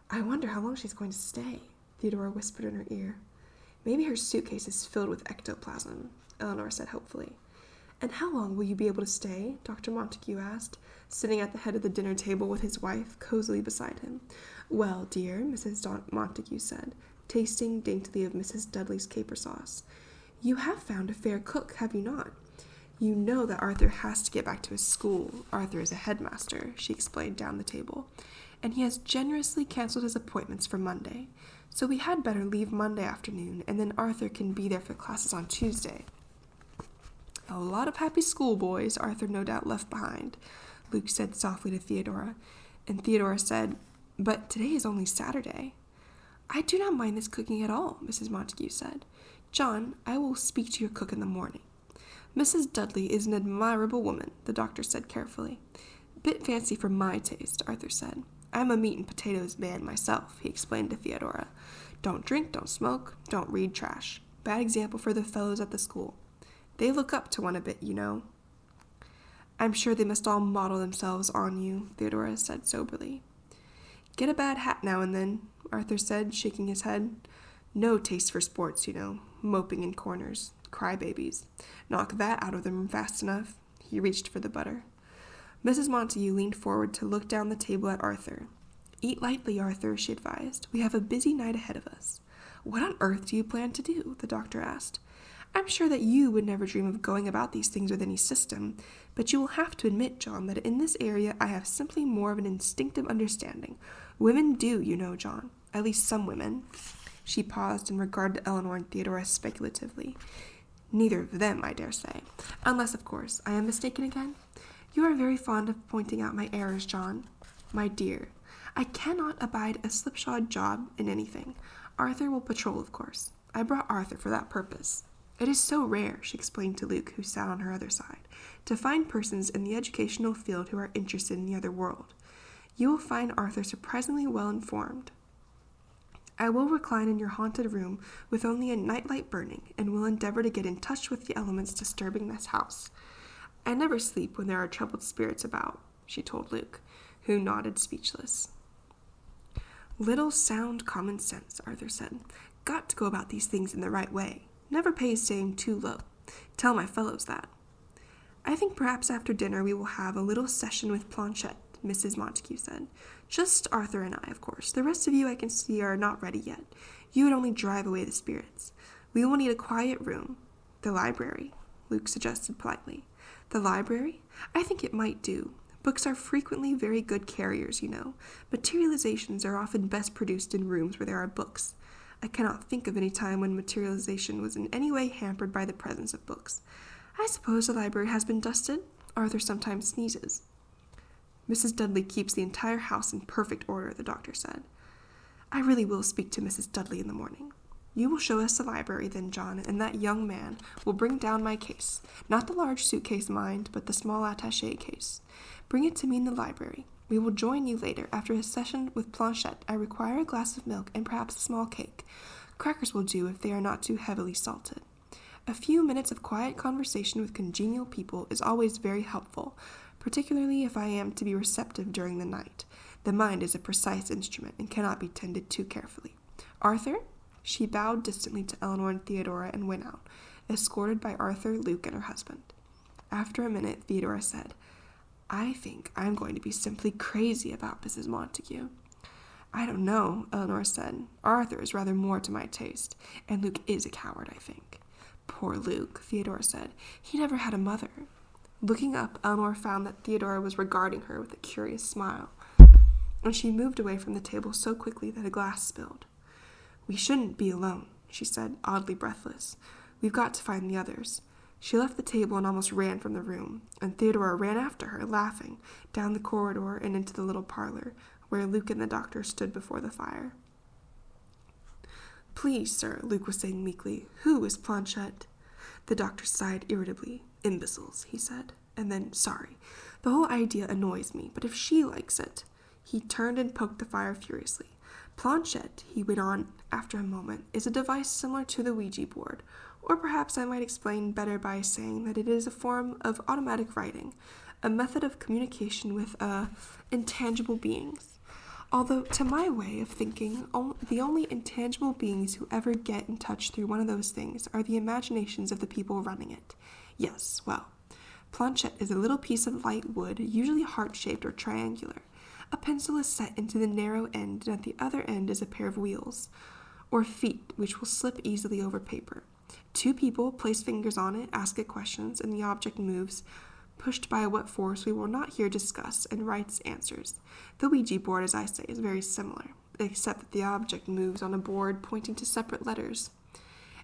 I wonder how long she's going to stay, Theodora whispered in her ear. Maybe her suitcase is filled with ectoplasm, Eleanor said hopefully. And how long will you be able to stay? Dr. Montague asked, sitting at the head of the dinner table with his wife cozily beside him. Well, dear, Mrs. Montague said, tasting daintily of Mrs. Dudley's caper sauce. You have found a fair cook, have you not? You know that Arthur has to get back to his school. Arthur is a headmaster, she explained down the table, and he has generously canceled his appointments for Monday. So we had better leave Monday afternoon, and then Arthur can be there for classes on Tuesday. A lot of happy schoolboys Arthur no doubt left behind, Luke said softly to Theodora, and Theodora said, But today is only Saturday. I do not mind this cooking at all, Mrs. Montague said. John, I will speak to your cook in the morning. Mrs. Dudley is an admirable woman, the doctor said carefully. Bit fancy for my taste, Arthur said. I'm a meat and potatoes man myself, he explained to Theodora. Don't drink, don't smoke, don't read trash. Bad example for the fellows at the school. They look up to one a bit, you know. I'm sure they must all model themselves on you, Theodora said soberly. Get a bad hat now and then, Arthur said, shaking his head. No taste for sports, you know, moping in corners, crybabies. Knock that out of them fast enough. He reached for the butter. Mrs. Montague leaned forward to look down the table at Arthur. Eat lightly, Arthur, she advised. We have a busy night ahead of us. What on earth do you plan to do? The doctor asked. I'm sure that you would never dream of going about these things with any system, but you will have to admit, John, that in this area I have simply more of an instinctive understanding. Women do, you know, John. At least some women. She paused and regarded Eleanor and Theodora speculatively. Neither of them, I dare say. Unless, of course, I am mistaken again. You are very fond of pointing out my errors, John. My dear, I cannot abide a slipshod job in anything. Arthur will patrol, of course. I brought Arthur for that purpose. It is so rare, she explained to Luke, who sat on her other side, to find persons in the educational field who are interested in the other world. You will find Arthur surprisingly well informed. I will recline in your haunted room with only a nightlight burning, and will endeavor to get in touch with the elements disturbing this house. I never sleep when there are troubled spirits about, she told Luke, who nodded speechless. Little sound common sense, Arthur said. Got to go about these things in the right way. Never pays staying too low. Tell my fellows that. I think perhaps after dinner we will have a little session with Planchette, Mrs. Montague said. Just Arthur and I, of course. The rest of you I can see are not ready yet. You would only drive away the spirits. We will need a quiet room. The library, Luke suggested politely. The library? I think it might do. Books are frequently very good carriers, you know. Materializations are often best produced in rooms where there are books. I cannot think of any time when materialization was in any way hampered by the presence of books. I suppose the library has been dusted. Arthur sometimes sneezes. Mrs. Dudley keeps the entire house in perfect order, the doctor said. I really will speak to Mrs. Dudley in the morning. You will show us the library then, John, and that young man will bring down my case. Not the large suitcase, mind, but the small attaché case. Bring it to me in the library. We will join you later after a session with Planchette. I require a glass of milk and perhaps a small cake. Crackers will do if they are not too heavily salted. A few minutes of quiet conversation with congenial people is always very helpful, particularly if I am to be receptive during the night. The mind is a precise instrument and cannot be tended too carefully. Arthur? She bowed distantly to Eleanor and Theodora and went out, escorted by Arthur, Luke, and her husband. After a minute, Theodora said, I think I'm going to be simply crazy about Mrs. Montague. I don't know, Eleanor said. Arthur is rather more to my taste, and Luke is a coward, I think. Poor Luke, Theodora said. He never had a mother. Looking up, Eleanor found that Theodora was regarding her with a curious smile, and she moved away from the table so quickly that a glass spilled. We shouldn't be alone, she said, oddly breathless. We've got to find the others. She left the table and almost ran from the room, and Theodora ran after her, laughing, down the corridor and into the little parlor, where Luke and the doctor stood before the fire. Please, sir, Luke was saying meekly, who is Planchette? The doctor sighed irritably. Imbeciles, he said, and then, sorry. The whole idea annoys me, but if she likes it. He turned and poked the fire furiously. Planchette, he went on after a moment, is a device similar to the Ouija board, or perhaps I might explain better by saying that it is a form of automatic writing, a method of communication with intangible beings. Although, to my way of thinking, the only intangible beings who ever get in touch through one of those things are the imaginations of the people running it. Yes, well, Planchette is a little piece of light wood, usually heart-shaped or triangular. A pencil is set into the narrow end, and at the other end is a pair of wheels, or feet, which will slip easily over paper. Two people place fingers on it, ask it questions, and the object moves, pushed by what force we will not here discuss, and writes answers. The Ouija board, as I say, is very similar, except that the object moves on a board pointing to separate letters.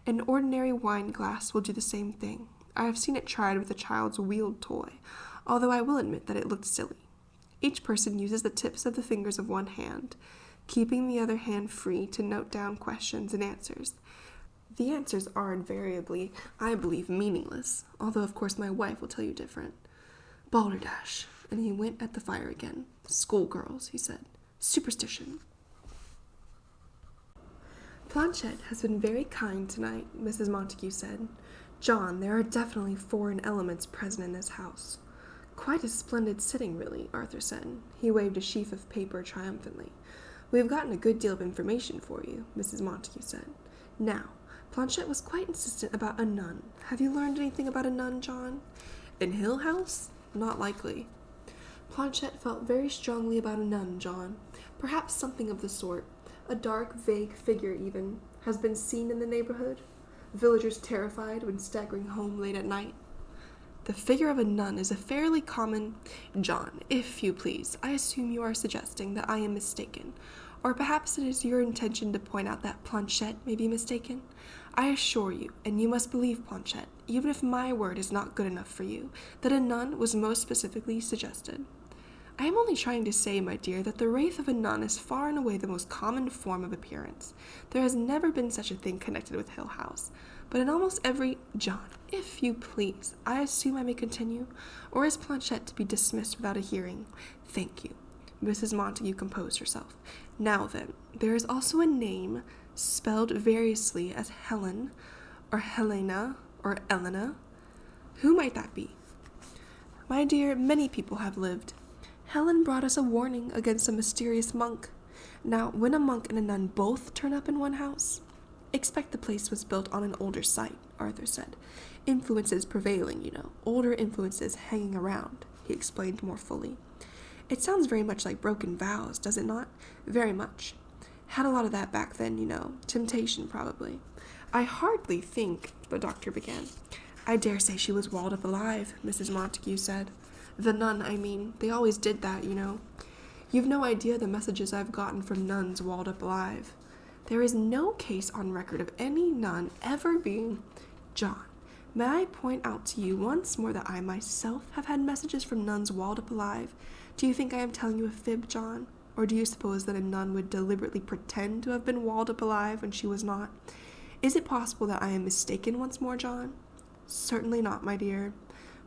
An ordinary wine glass will do the same thing. I have seen it tried with a child's wheeled toy, although I will admit that it looked silly. Each person uses the tips of the fingers of one hand, keeping the other hand free to note down questions and answers. The answers are invariably, I believe, meaningless, although of course my wife will tell you different. Balderdash, and he went at the fire again. Schoolgirls, he said. Superstition. Planchette has been very kind tonight, Mrs. Montague said. John, there are definitely foreign elements present in this house. Quite a splendid sitting, really, Arthur said. He waved a sheaf of paper triumphantly. We have gotten a good deal of information for you, Mrs. Montague said. Now, Planchette was quite insistent about a nun. Have you learned anything about a nun, John? In Hill House? Not likely. Planchette felt very strongly about a nun, John. Perhaps something of the sort. A dark, vague figure, even, has been seen in the neighborhood. Villagers terrified when staggering home late at night. The figure of a nun is a fairly common... John, if you please, I assume you are suggesting that I am mistaken. Or perhaps it is your intention to point out that Planchette may be mistaken. I assure you, and you must believe Planchette, even if my word is not good enough for you, that a nun was most specifically suggested. I am only trying to say, my dear, that the wraith of a nun is far and away the most common form of appearance. There has never been such a thing connected with Hill House. But in almost every... John, if you please, I assume I may continue, or is Planchette to be dismissed without a hearing? Thank you. Mrs. Montague composed herself. Now then, there is also a name spelled variously as Helen, or Helena, or Elena. Who might that be? My dear, many people have lived. Helen brought us a warning against a mysterious monk. Now, when a monk and a nun both turn up in one house... Expect the place was built on an older site, Arthur said. Influences prevailing, you know. Older influences hanging around, he explained more fully. It sounds very much like broken vows, does it not? Very much. Had a lot of that back then, you know. Temptation, probably. I hardly think, the doctor began. I dare say she was walled up alive, Mrs. Montague said. The nun, I mean. They always did that, you know. You've no idea the messages I've gotten from nuns walled up alive. There is no case on record of any nun ever being... John, may I point out to you once more that I myself have had messages from nuns walled up alive? Do you think I am telling you a fib, John? Or Or do you suppose that a nun would deliberately pretend to have been walled up alive when she was not? Is it possible that I am mistaken once more, John? Certainly not, my dear.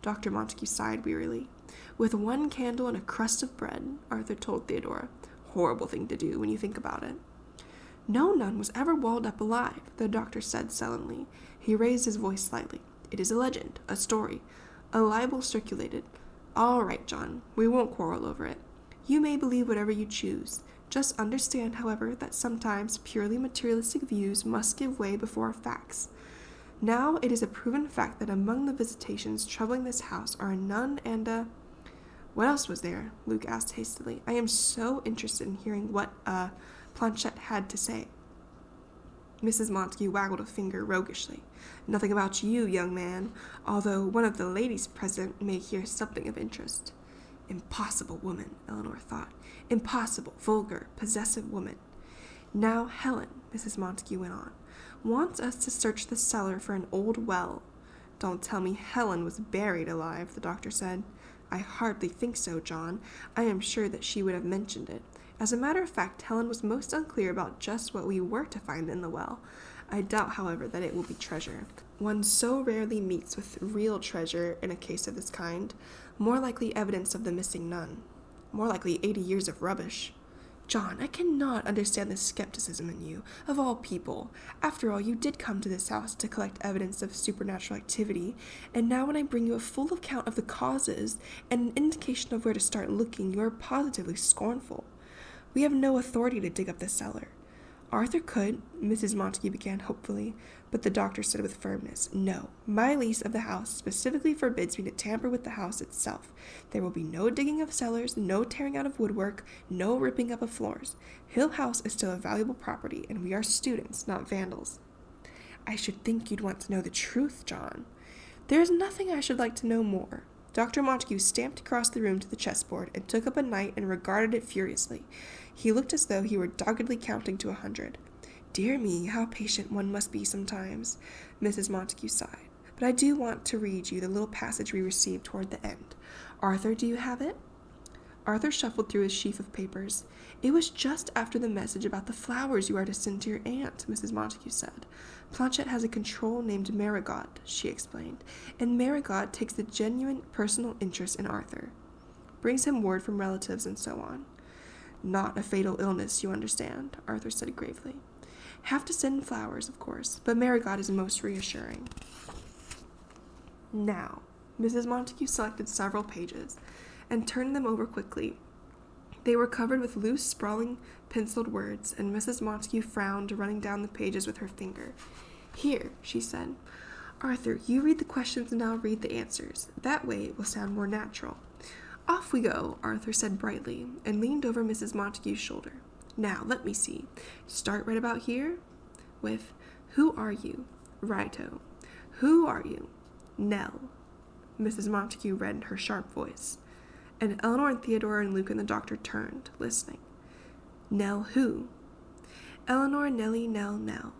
Dr. Montague sighed wearily. With one candle and a crust of bread, Arthur told Theodora. Horrible thing to do when you think about it. No nun was ever walled up alive, the doctor said sullenly. He raised his voice slightly. It is a legend, a story, a libel circulated. All right, John, we won't quarrel over it. You may believe whatever you choose. Just understand, however, that sometimes purely materialistic views must give way before facts. Now it is a proven fact that among the visitations troubling this house are a nun and a... What else was there? Luke asked hastily. I am so interested in hearing what, Planchette had to say. Mrs. Montague waggled a finger roguishly. Nothing about you, young man, although one of the ladies present may hear something of interest. Impossible woman, Eleanor thought. Impossible, vulgar, possessive woman. Now Helen, Mrs. Montague went on, wants us to search the cellar for an old well. Don't tell me Helen was buried alive, the doctor said. I hardly think so, John. I am sure that she would have mentioned it. As a matter of fact, Helen was most unclear about just what we were to find in the well. I doubt, however, that it will be treasure. One so rarely meets with real treasure in a case of this kind. More likely evidence of the missing nun. More likely 80 years of rubbish. John, I cannot understand the skepticism in you, of all people. After all, you did come to this house to collect evidence of supernatural activity, and now when I bring you a full account of the causes and an indication of where to start looking, you are positively scornful. We have no authority to dig up the cellar. Arthur could, Mrs. Montague began hopefully, but the doctor said with firmness, No, my lease of the house specifically forbids me to tamper with the house itself. There will be no digging of cellars, no tearing out of woodwork, no ripping up of floors. Hill House is still a valuable property, and we are students, not vandals. I should think you'd want to know the truth, John. There is nothing I should like to know more. Dr. Montague stamped across the room to the chessboard and took up a knight and regarded it furiously. He looked as though he were doggedly counting to 100. Dear me, how patient one must be sometimes, Mrs. Montague sighed. But I do want to read you the little passage we received toward the end. Arthur, do you have it? Arthur shuffled through his sheaf of papers. It was just after the message about the flowers you are to send to your aunt, Mrs. Montague said. Planchette has a control named Marigot, she explained, and Marigot takes a genuine personal interest in Arthur. Brings him word from relatives and so on. Not a fatal illness, you understand, Arthur said gravely. Have to send flowers, of course, but Marigot is most reassuring. Now, Mrs. Montague selected several pages and turned them over quickly. They were covered with loose, sprawling, penciled words, and Mrs. Montague frowned, running down the pages with her finger. Here, she said. Arthur, you read the questions and I'll read the answers. That way it will sound more natural. Off we go, Arthur said brightly, and leaned over Mrs. Montague's shoulder. Now, let me see. Start right about here with, Who are you? Righto. Who are you? Nell. Mrs. Montague read in her sharp voice. And Eleanor and Theodora and Luke and the doctor turned, listening. Nell who? Eleanor, Nellie, Nell, Nell.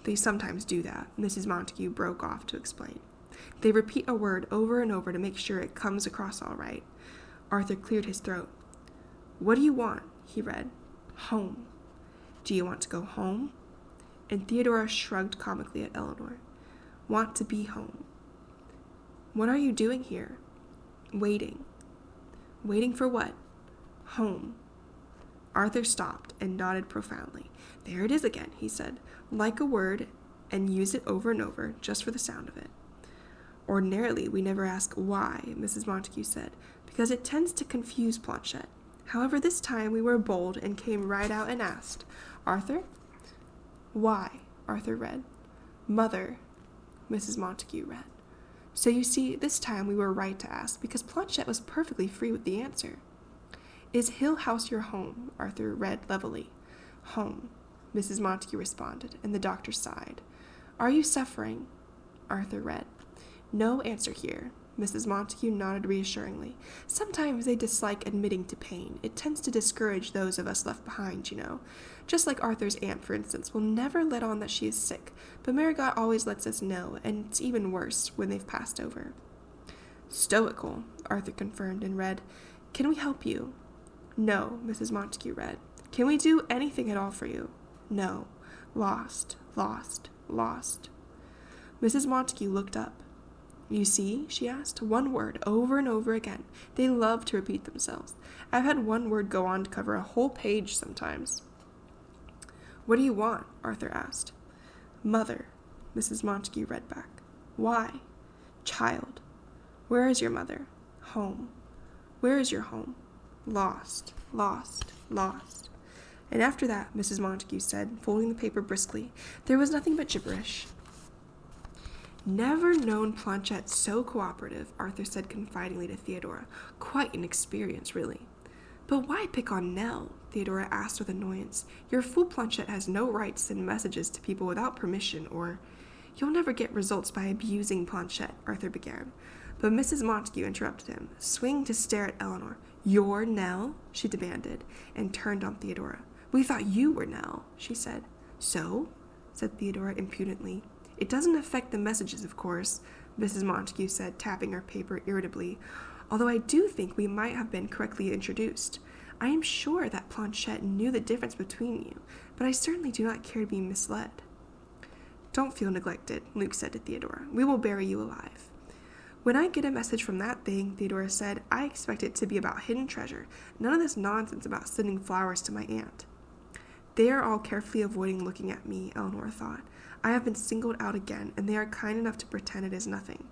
They sometimes do that, Mrs. Montague broke off to explain. They repeat a word over and over to make sure it comes across all right. Arthur cleared his throat. What do you want? He read. Home. Do you want to go home? And Theodora shrugged comically at Eleanor. Want to be home. What are you doing here? Waiting. Waiting for what? Home. Arthur stopped and nodded profoundly. There it is again, he said. Like a word, and use it over and over, just for the sound of it. Ordinarily, we never ask why, Mrs. Montague said, because it tends to confuse Planchette. However, this time we were bold and came right out and asked, Arthur? Why? Arthur read. Mother, Mrs. Montague read. So you see, this time we were right to ask, because Planchette was perfectly free with the answer. Is Hill House your home? Arthur read levelly. Home, Mrs. Montague responded, and the doctor sighed. Are you suffering? Arthur read. No answer here. Mrs. Montague nodded reassuringly. Sometimes they dislike admitting to pain. It tends to discourage those of us left behind, you know. Just like Arthur's aunt, for instance, will never let on that she is sick, but Marigot always lets us know, and it's even worse when they've passed over. Stoical, Arthur confirmed and read, Can we help you? No, Mrs. Montague read. Can we do anything at all for you? No. Lost, lost, lost. Mrs. Montague looked up. You see, she asked, one word over and over again. They love to repeat themselves. I've had one word go on to cover a whole page sometimes. What do you want? Arthur asked. Mother, Mrs. Montague read back. Why? Child. Where is your mother? Home. Where is your home? Lost, lost, lost. And after that, Mrs. Montague said, folding the paper briskly, there was nothing but gibberish. Never known Planchette so cooperative, Arthur said confidingly to Theodora. Quite an experience, really. But why pick on Nell? Theodora asked with annoyance. Your fool Planchette has no right to send messages to people without permission, or... You'll never get results by abusing Planchette, Arthur began. But Mrs. Montague interrupted him, swinging to stare at Eleanor. You're Nell? She demanded, and turned on Theodora. We thought you were Nell, she said. So? Said Theodora impudently. It doesn't affect the messages, of course, Mrs. Montague said, tapping her paper irritably, although I do think we might have been correctly introduced. I am sure that Planchette knew the difference between you, but I certainly do not care to be misled. Don't feel neglected, Luke said to Theodora. We will bury you alive. When I get a message from that thing, Theodora said, I expect it to be about hidden treasure, none of this nonsense about sending flowers to my aunt. They are all carefully avoiding looking at me, Eleanor thought. I have been singled out again, and they are kind enough to pretend it is nothing.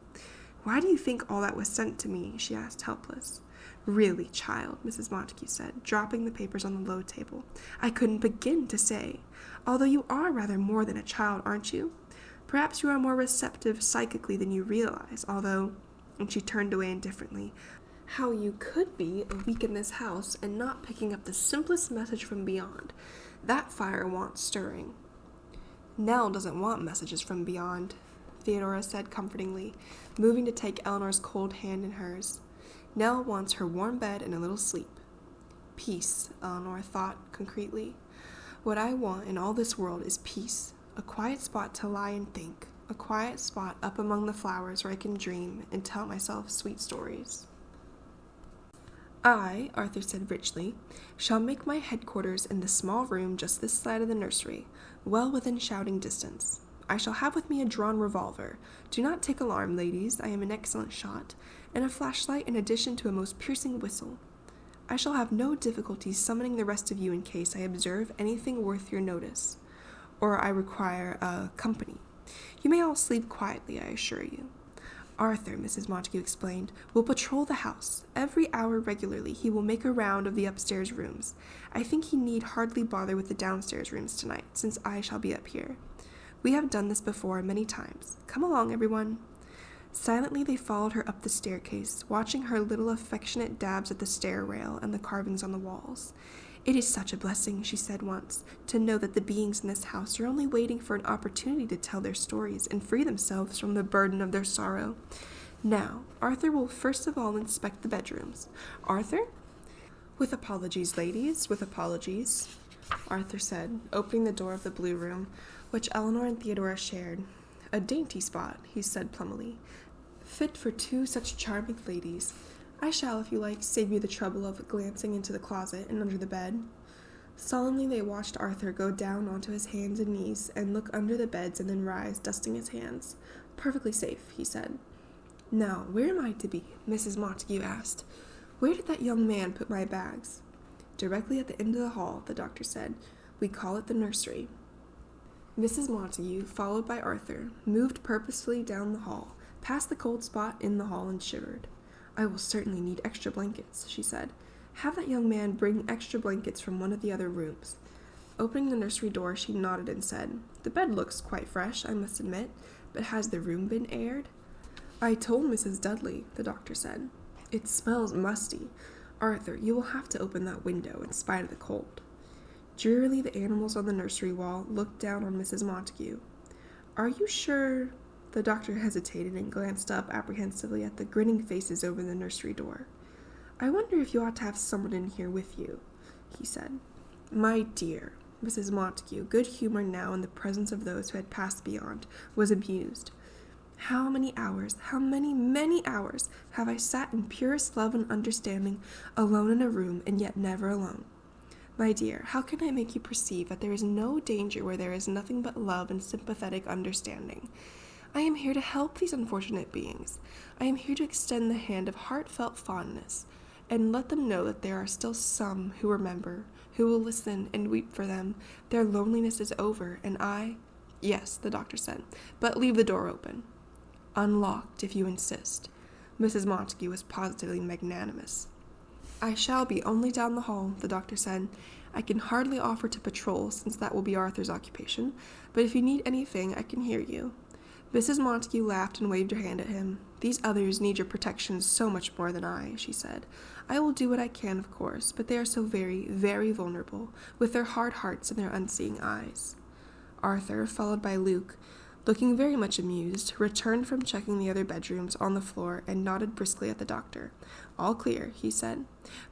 Why do you think all that was sent to me? She asked, helpless. Really, child, Mrs. Montague said, dropping the papers on the low table. I couldn't begin to say. Although you are rather more than a child, aren't you? Perhaps you are more receptive psychically than you realize, although, and she turned away indifferently, how you could be a week in this house and not picking up the simplest message from beyond. That fire wants stirring. Nell doesn't want messages from beyond, Theodora said comfortingly, moving to take Eleanor's cold hand in hers. Nell wants her warm bed and a little sleep. Peace, Eleanor thought concretely. What I want in all this world is peace, a quiet spot to lie and think, a quiet spot up among the flowers where I can dream and tell myself sweet stories. I, Arthur said richly, shall make my headquarters in the small room just this side of the nursery, well within shouting distance. I shall have with me a drawn revolver. Do not take alarm, ladies, I am an excellent shot, and a flashlight in addition to a most piercing whistle. I shall have no difficulty summoning the rest of you in case I observe anything worth your notice, or I require company. You may all sleep quietly, I assure you. Arthur, Mrs. Montague explained, will patrol the house. Every hour regularly he will make a round of the upstairs rooms. I think he need hardly bother with the downstairs rooms tonight, since I shall be up here. We have done this before many times. Come along, everyone. Silently they followed her up the staircase, watching her little affectionate dabs at the stair rail and the carvings on the walls. It is such a blessing, she said once, to know that the beings in this house are only waiting for an opportunity to tell their stories and free themselves from the burden of their sorrow. Now, Arthur will first of all inspect the bedrooms. Arthur? With apologies, ladies, with apologies, Arthur said, opening the door of the blue room, which Eleanor and Theodora shared. A dainty spot, he said plummily, fit for two such charming ladies. I shall, if you like, save you the trouble of glancing into the closet and under the bed. Solemnly they watched Arthur go down onto his hands and knees and look under the beds and then rise, dusting his hands. Perfectly safe, he said. Now, where am I to be? Mrs. Montague asked. Where did that young man put my bags? Directly at the end of the hall, the doctor said. We call it the nursery. Mrs. Montague, followed by Arthur, moved purposefully down the hall, past the cold spot in the hall, and shivered. I will certainly need extra blankets, she said. Have that young man bring extra blankets from one of the other rooms. Opening the nursery door, she nodded and said, The bed looks quite fresh, I must admit, but has the room been aired? I told Mrs. Dudley, the doctor said. It smells musty. Arthur, you will have to open that window in spite of the cold. Drearily, the animals on the nursery wall looked down on Mrs. Montague. Are you sure? The doctor hesitated and glanced up apprehensively at the grinning faces over the nursery door. I wonder if you ought to have someone in here with you, he said. My dear, Mrs. Montague, good-humored now in the presence of those who had passed beyond, was amused. How many many hours have I sat in purest love and understanding, alone in a room, and yet never alone? My dear, how can I make you perceive that there is no danger where there is nothing but love and sympathetic understanding? I am here to help these unfortunate beings. I am here to extend the hand of heartfelt fondness, and let them know that there are still some who remember, who will listen and weep for them. Their loneliness is over, and Yes, the doctor said, but leave the door open. Unlocked, if you insist. Mrs. Montague was positively magnanimous. I shall be only down the hall, the doctor said. I can hardly offer to patrol, since that will be Arthur's occupation, but if you need anything, I can hear you. Mrs. Montague laughed and waved her hand at him. These others need your protection so much more than I, she said. I will do what I can, of course, but they are so very, very vulnerable, with their hard hearts and their unseeing eyes. Arthur, followed by Luke, looking very much amused, returned from checking the other bedrooms on the floor and nodded briskly at the doctor. All clear, he said.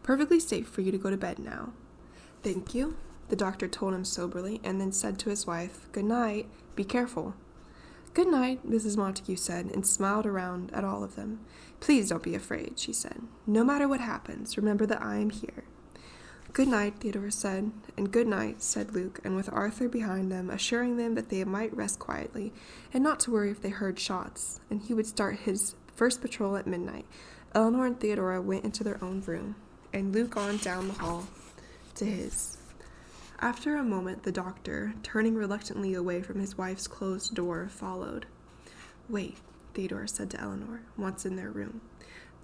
Perfectly safe for you to go to bed now. Thank you, the doctor told him soberly, and then said to his wife, Good night. Be careful. Good night, Mrs. Montague said, and smiled around at all of them. Please don't be afraid, she said. No matter what happens, remember that I am here. Good night, Theodora said, and good night, said Luke, and with Arthur behind them, assuring them that they might rest quietly, and not to worry if they heard shots, and he would start his first patrol at midnight. Eleanor and Theodora went into their own room, and Luke on down the hall to his. After a moment, the doctor, turning reluctantly away from his wife's closed door, followed. Wait, Theodora said to Eleanor, once in their room.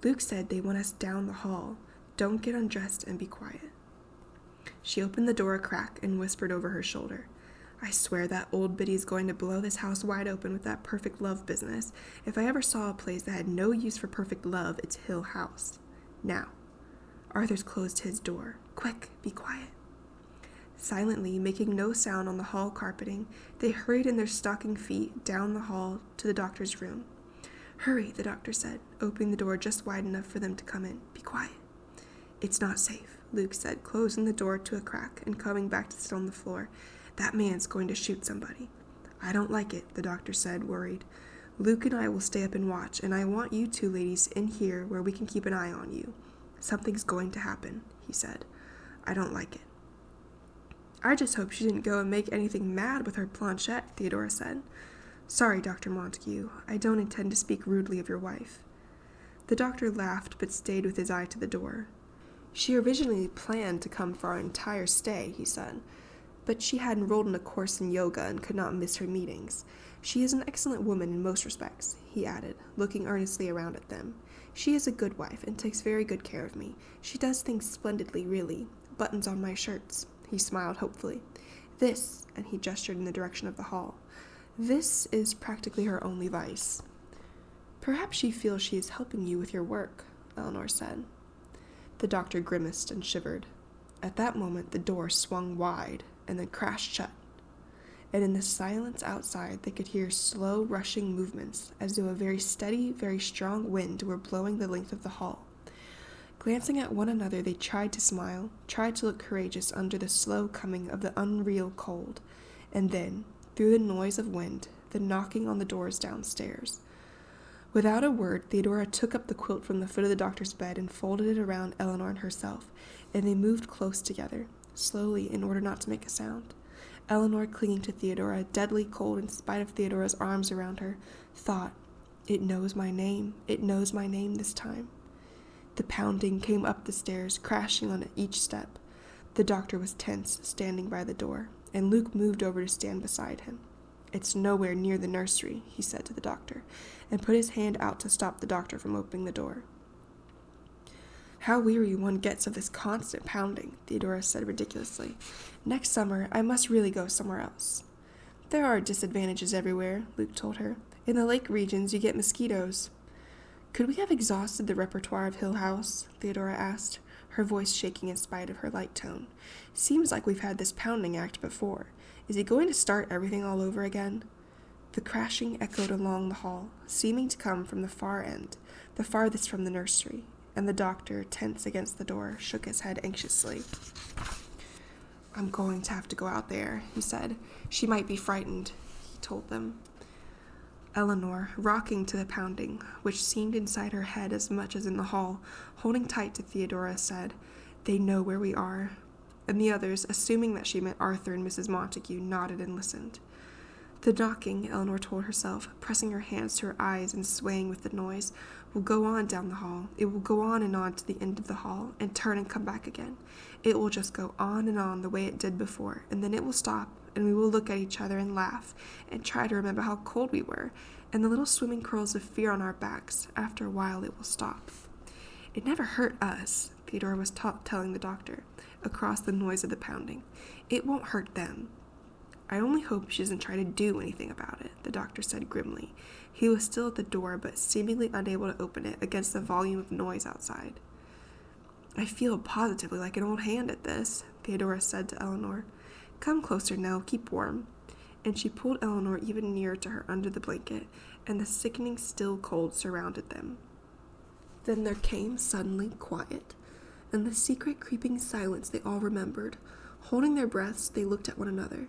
Luke said they want us down the hall. Don't get undressed and be quiet. She opened the door a crack and whispered over her shoulder, I swear that old biddy's going to blow this house wide open with that perfect love business. If I ever saw a place that had no use for perfect love, it's Hill House. Now. Arthur's closed his door. Quick, be quiet. Silently, making no sound on the hall carpeting, they hurried in their stocking feet down the hall to the doctor's room. Hurry, the doctor said, opening the door just wide enough for them to come in. Be quiet. It's not safe, Luke said, closing the door to a crack and coming back to sit on the floor. That man's going to shoot somebody. I don't like it, the doctor said, worried. Luke and I will stay up and watch, and I want you two ladies in here where we can keep an eye on you. Something's going to happen, he said. I don't like it. I just hope she didn't go and make anything mad with her planchette, Theodora said. Sorry, Dr. Montague. I don't intend to speak rudely of your wife. The doctor laughed, but stayed with his eye to the door. She originally planned to come for our entire stay, he said, but she had enrolled in a course in yoga and could not miss her meetings. She is an excellent woman in most respects, he added, looking earnestly around at them. She is a good wife and takes very good care of me. She does things splendidly, really. Buttons on my shirts. He smiled hopefully. This, and he gestured in the direction of the hall, this is practically her only vice. Perhaps she feels she is helping you with your work, Eleanor said. The doctor grimaced and shivered. At that moment the door swung wide and then crashed shut, and in the silence outside they could hear slow rushing movements as though a very steady, very strong wind were blowing the length of the hall. Glancing at one another, they tried to smile, tried to look courageous under the slow coming of the unreal cold, and then, through the noise of wind, the knocking on the doors downstairs. Without a word, Theodora took up the quilt from the foot of the doctor's bed and folded it around Eleanor and herself, and they moved close together, slowly in order not to make a sound. Eleanor, clinging to Theodora, deadly cold in spite of Theodora's arms around her, thought, It knows my name this time. The pounding came up the stairs, crashing on each step. The doctor was tense, standing by the door, and Luke moved over to stand beside him. It's nowhere near the nursery, he said to the doctor, and put his hand out to stop the doctor from opening the door. How weary one gets of this constant pounding, Theodora said ridiculously. Next summer, I must really go somewhere else. There are disadvantages everywhere, Luke told her. In the lake regions, you get mosquitoes. Could we have exhausted the repertoire of Hill House? Theodora asked, her voice shaking in spite of her light tone. Seems like we've had this pounding act before. Is he going to start everything all over again? The crashing echoed along the hall, seeming to come from the far end, the farthest from the nursery, and the doctor, tense against the door, shook his head anxiously. I'm going to have to go out there, he said. She might be frightened, he told them. Eleanor, rocking to the pounding, which seemed inside her head as much as in the hall, holding tight to Theodora, said, "They know where we are." And the others, assuming that she meant Arthur and Mrs. Montague, nodded and listened. The knocking, Eleanor told herself, pressing her hands to her eyes and swaying with the noise, will go on down the hall. It will go on and on to the end of the hall, and turn and come back again. It will just go on and on the way it did before, and then it will stop, and we will look at each other and laugh, and try to remember how cold we were, and the little swimming curls of fear on our backs. After a while it will stop. It never hurt us, Theodora was telling the doctor, across the noise of the pounding. It won't hurt them. I only hope she doesn't try to do anything about it, the doctor said grimly. He was still at the door, but seemingly unable to open it against the volume of noise outside. I feel positively like an old hand at this, Theodora said to Eleanor. Come closer, Nell, keep warm. And she pulled Eleanor even nearer to her under the blanket, and the sickening still cold surrounded them. Then there came suddenly quiet, and the secret creeping silence they all remembered. Holding their breaths, they looked at one another.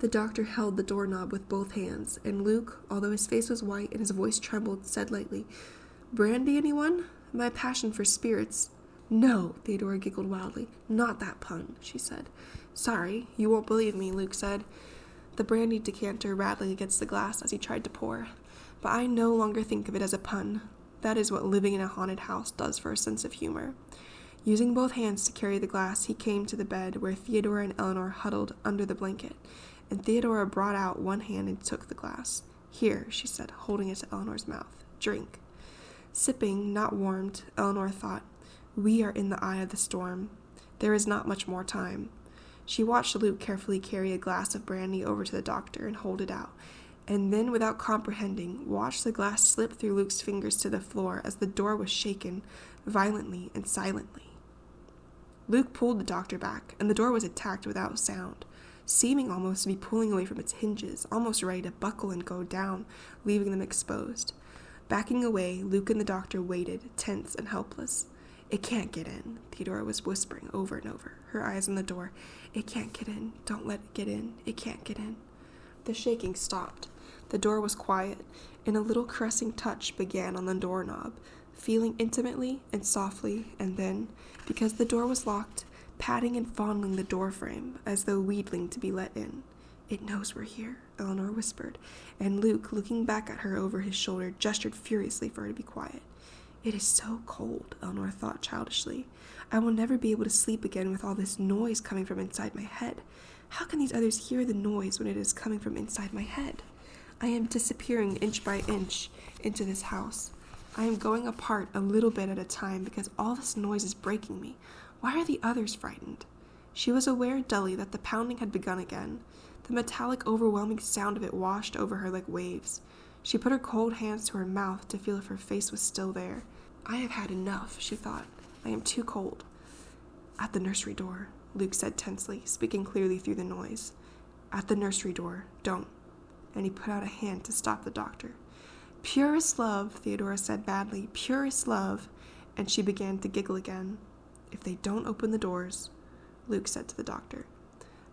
The doctor held the doorknob with both hands, and Luke, although his face was white and his voice trembled, said lightly, "Brandy, anyone? My passion for spirits." "No," Theodora giggled wildly. "Not that pun," she said. "Sorry, you won't believe me," Luke said, the brandy decanter rattling against the glass as he tried to pour. "But I no longer think of it as a pun. That is what living in a haunted house does for a sense of humor." Using both hands to carry the glass, he came to the bed where Theodora and Eleanor huddled under the blanket, and Theodora brought out one hand and took the glass. "Here," she said, holding it to Eleanor's mouth. "Drink." Sipping, not warmed, Eleanor thought, "We are in the eye of the storm. There is not much more time." She watched Luke carefully carry a glass of brandy over to the doctor and hold it out, and then, without comprehending, watched the glass slip through Luke's fingers to the floor as the door was shaken violently and silently. Luke pulled the doctor back, and the door was attacked without sound, seeming almost to be pulling away from its hinges, almost ready to buckle and go down, leaving them exposed. Backing away, Luke and the doctor waited, tense and helpless. "It can't get in," Theodora was whispering over and over, her eyes on the door. "It can't get in. Don't let it get in. It can't get in." The shaking stopped. The door was quiet, and a little caressing touch began on the doorknob, feeling intimately and softly, and then, because the door was locked, patting and fondling the door frame, as though wheedling to be let in. "It knows we're here," Eleanor whispered, and Luke, looking back at her over his shoulder, gestured furiously for her to be quiet. "It is so cold," Eleanor thought childishly. "I will never be able to sleep again with all this noise coming from inside my head. How can these others hear the noise when it is coming from inside my head? I am disappearing inch by inch into this house. I am going apart a little bit at a time because all this noise is breaking me. Why are the others frightened?" She was aware dully that the pounding had begun again. The metallic, overwhelming sound of it washed over her like waves. She put her cold hands to her mouth to feel if her face was still there. "I have had enough," she thought. "I am too cold." "At the nursery door," Luke said tensely, speaking clearly through the noise. "At the nursery door. Don't." And he put out a hand to stop the doctor. "Purest love," Theodora said badly. "Purest love." And she began to giggle again. "If they don't open the doors," Luke said to the doctor.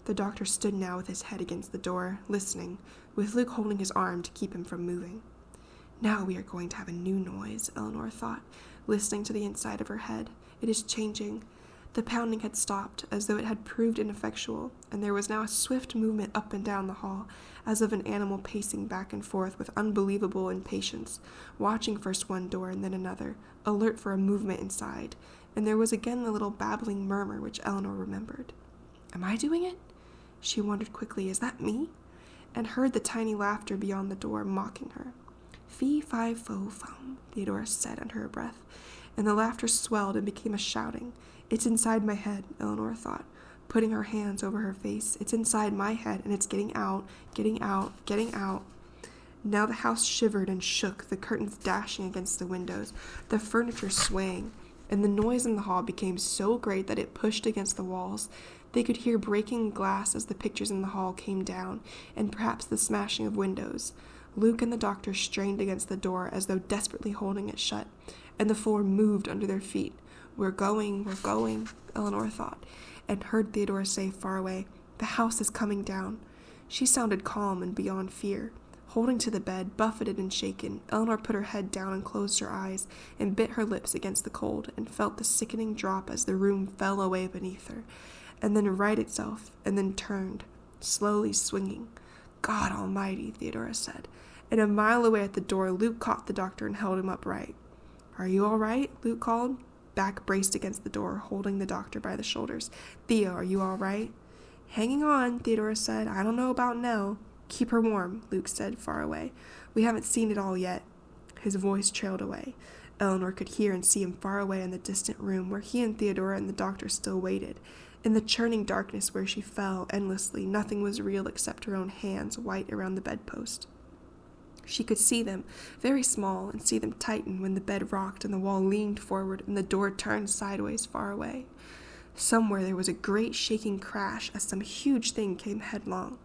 The doctor stood now with his head against the door, listening, with Luke holding his arm to keep him from moving. "Now we are going to have a new noise," Eleanor thought, listening to the inside of her head. "It is changing." The pounding had stopped, as though it had proved ineffectual, and there was now a swift movement up and down the hall, as of an animal pacing back and forth with unbelievable impatience, watching first one door and then another, alert for a movement inside, and there was again the little babbling murmur which Eleanor remembered. "Am I doing it?" She wondered quickly, "Is that me?" And heard the tiny laughter beyond the door mocking her. "Fee-fi-fo-fum," Theodora said under her breath, and the laughter swelled and became a shouting. "It's inside my head," Eleanor thought, putting her hands over her face. "It's inside my head, and it's getting out, getting out, getting out." Now the house shivered and shook, the curtains dashing against the windows, the furniture swaying, and the noise in the hall became so great that it pushed against the walls. They could hear breaking glass as the pictures in the hall came down, and perhaps the smashing of windows. Luke and the doctor strained against the door as though desperately holding it shut, and the floor moved under their feet. We're going," Eleanor thought, and heard Theodora say far away, "The house is coming down." She sounded calm and beyond fear. Holding to the bed, buffeted and shaken, Eleanor put her head down and closed her eyes and bit her lips against the cold and felt the sickening drop as the room fell away beneath her, and then right itself, and then turned, slowly swinging. God Almighty, Theodora said, and a mile away at the door, Luke caught the doctor and held him upright. Are you all right? Luke called, back braced against the door, holding the doctor by the shoulders. Theo, are you all right? Hanging on, Theodora said. I don't know about Nell. Keep her warm, Luke said, far away. We haven't seen it all yet. His voice trailed away. Eleanor could hear and see him far away in the distant room where he and Theodora and the doctor still waited. In the churning darkness where she fell endlessly, nothing was real except her own hands white around the bedpost. She could see them, very small, and see them tighten when the bed rocked and the wall leaned forward and the door turned sideways far away. Somewhere there was a great shaking crash as some huge thing came headlong.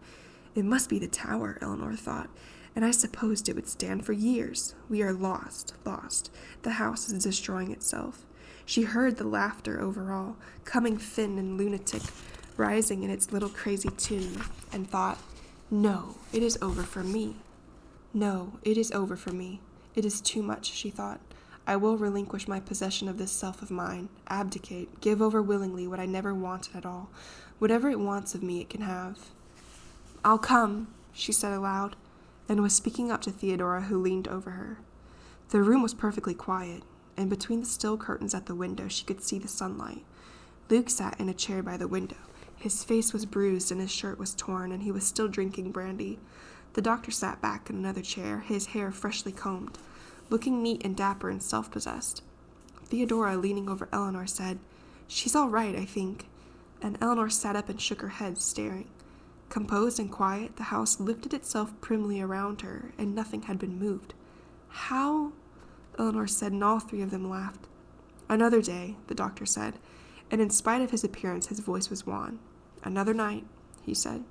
It must be the tower, Eleanor thought, and I supposed it would stand for years. We are lost. The house is destroying itself. She heard the laughter overall, coming thin and lunatic, rising in its little crazy tune, and thought, no, it is over for me. No, it is over for me. It is too much, she thought. I will relinquish my possession of this self of mine, abdicate, give over willingly what I never wanted at all. Whatever it wants of me, it can have. I'll come, she said aloud, and was speaking up to Theodora, who leaned over her. The room was perfectly quiet, and between the still curtains at the window she could see the sunlight. Luke sat in a chair by the window. His face was bruised and his shirt was torn, and he was still drinking brandy. The doctor sat back in another chair, his hair freshly combed, looking neat and dapper and self-possessed. Theodora, leaning over Eleanor, said, She's all right, I think. And Eleanor sat up and shook her head, staring. Composed and quiet, the house lifted itself primly around her, and nothing had been moved. How? Eleanor said, and all three of them laughed. Another day, the doctor said, and in spite of his appearance, his voice was wan. Another night, he said.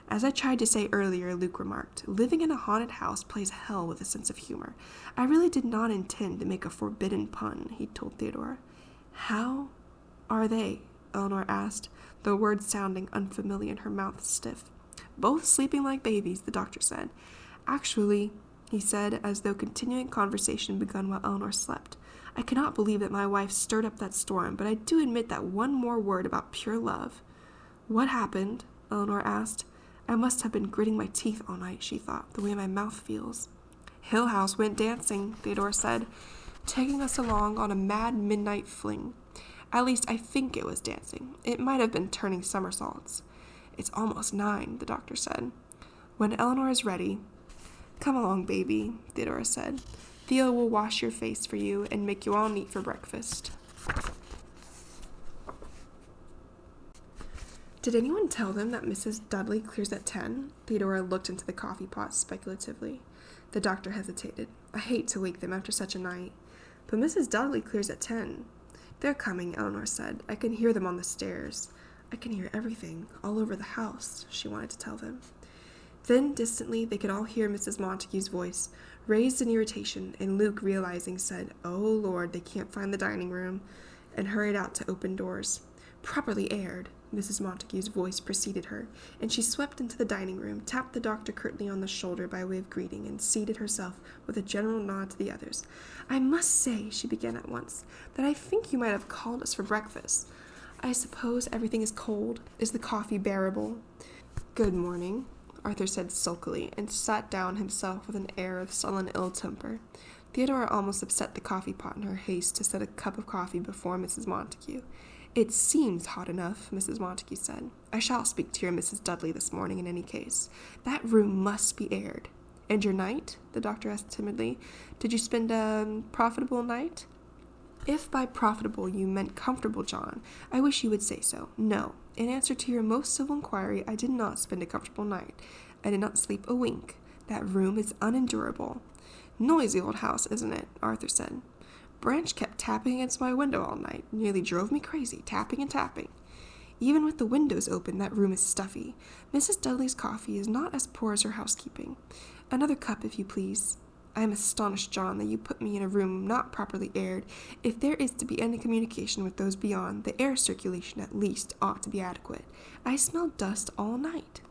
As I tried to say earlier, Luke remarked, living in a haunted house plays hell with a sense of humor. I really did not intend to make a forbidden pun, he told Theodora. How are they? Eleanor asked, the words sounding unfamiliar and her mouth stiff. Both sleeping like babies, the doctor said. Actually, he said, as though continuing conversation begun while Eleanor slept, I cannot believe that my wife stirred up that storm, but I do admit that one more word about pure love. What happened? Eleanor asked. I must have been gritting my teeth all night, she thought, the way my mouth feels. Hill House went dancing, Theodora said, taking us along on a mad midnight fling. At least I think it was dancing. It might have been turning somersaults. It's almost 9, the doctor said. When Eleanor is ready, come along, baby, Theodora said. Theo will wash your face for you and make you all neat for breakfast. Did anyone tell them that Mrs. Dudley clears at 10? Theodora looked into the coffee pot speculatively. The doctor hesitated. I hate to wake them after such a night. But Mrs. Dudley clears at 10. They're coming, Eleanor said. I can hear them on the stairs. I can hear everything, all over the house, she wanted to tell them. Then, distantly, they could all hear Mrs. Montague's voice, raised in irritation, and Luke, realizing, said, Oh, Lord, they can't find the dining room, and hurried out to open doors. Properly aired, Mrs. Montague's voice preceded her, and she swept into the dining room, tapped the doctor curtly on the shoulder by way of greeting, and seated herself with a general nod to the others. I must say, she began at once, that I think you might have called us for breakfast. I suppose everything is cold. Is the coffee bearable? Good morning, Arthur said sulkily, and sat down himself with an air of sullen ill-temper. Theodora almost upset the coffee pot in her haste to set a cup of coffee before Mrs. Montague. It seems hot enough, Mrs. Montague said. I shall speak to your Mrs. Dudley this morning in any case. That room must be aired. And your night? The doctor asked timidly. Did you spend a profitable night? If by profitable you meant comfortable, John, I wish you would say so. No, in answer to your most civil inquiry, I did not spend a comfortable night. I did not sleep a wink. That room is unendurable. Noisy old house, isn't it? Arthur said. Branch kept tapping against my window all night. Nearly drove me crazy, tapping and tapping. Even with the windows open, that room is stuffy. Mrs. Dudley's coffee is not as poor as her housekeeping. Another cup, if you please. I am astonished, John, that you put me in a room not properly aired. If there is to be any communication with those beyond, the air circulation at least ought to be adequate. I smell dust all night.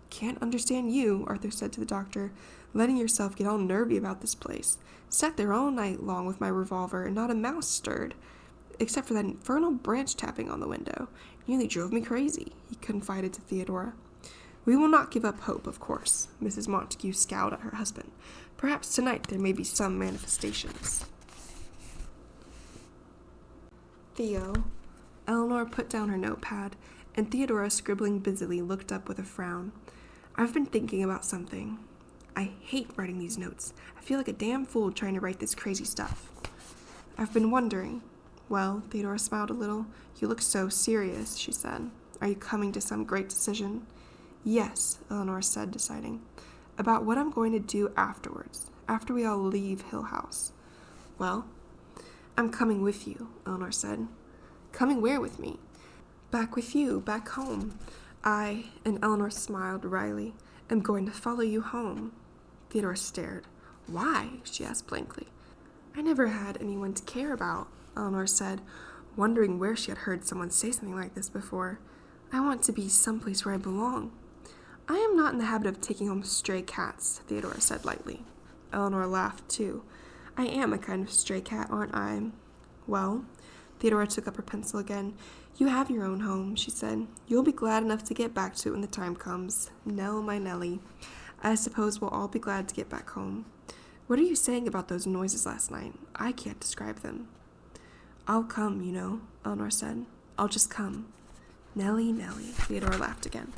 Can't understand you, Arthur said to the doctor, letting yourself get all nervy about this place. Sat there all night long with my revolver, and not a mouse stirred, except for that infernal branch tapping on the window. Nearly drove me crazy, he confided to Theodora. We will not give up hope, of course. Mrs. Montague scowled at her husband. Perhaps tonight there may be some manifestations. Theo. Eleanor put down her notepad, and Theodora, scribbling busily, looked up with a frown. I've been thinking about something. I hate writing these notes. I feel like a damn fool trying to write this crazy stuff. I've been wondering. Well, Theodora smiled a little. You look so serious, she said. Are you coming to some great decision? Yes, Eleanor said, deciding. About what I'm going to do afterwards, after we all leave Hill House. Well, I'm coming with you, Eleanor said. Coming where with me? Back with you, back home. I, and Eleanor smiled wryly, am going to follow you home. Theodora stared. Why? She asked blankly. I never had anyone to care about, Eleanor said, wondering where she had heard someone say something like this before. I want to be someplace where I belong. I am not in the habit of taking home stray cats, Theodora said lightly. Eleanor laughed, too. I am a kind of stray cat, aren't I? Well, Theodora took up her pencil again. You have your own home, she said. You'll be glad enough to get back to it when the time comes. Nell, my Nellie. I suppose we'll all be glad to get back home. What are you saying about those noises last night? I can't describe them. I'll come, you know, Eleanor said. I'll just come. Nellie, Nellie, Theodora laughed again.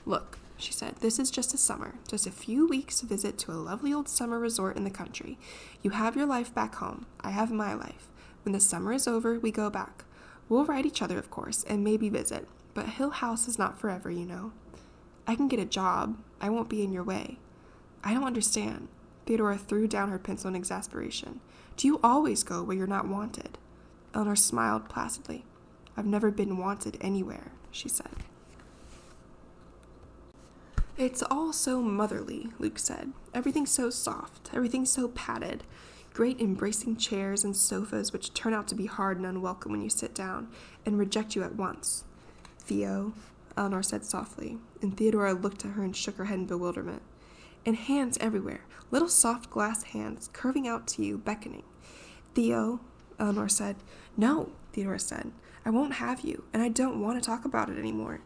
Look, she said, this is just a summer, just a few weeks' visit to a lovely old summer resort in the country. You have your life back home. I have my life. When the summer is over, we go back. We'll write each other, of course, and maybe visit, but Hill House is not forever, you know. I can get a job. I won't be in your way. I don't understand. Theodora threw down her pencil in exasperation. Do you always go where you're not wanted? Eleanor smiled placidly. I've never been wanted anywhere, she said. It's all so motherly, Luke said. Everything's so soft, everything's so padded. Great embracing chairs and sofas which turn out to be hard and unwelcome when you sit down, and reject you at once. Theo, Eleanor said softly, and Theodora looked at her and shook her head in bewilderment. And hands everywhere, little soft glass hands curving out to you, beckoning. Theo, Eleanor said. No, Theodora said. I won't have you, and I don't want to talk about it anymore.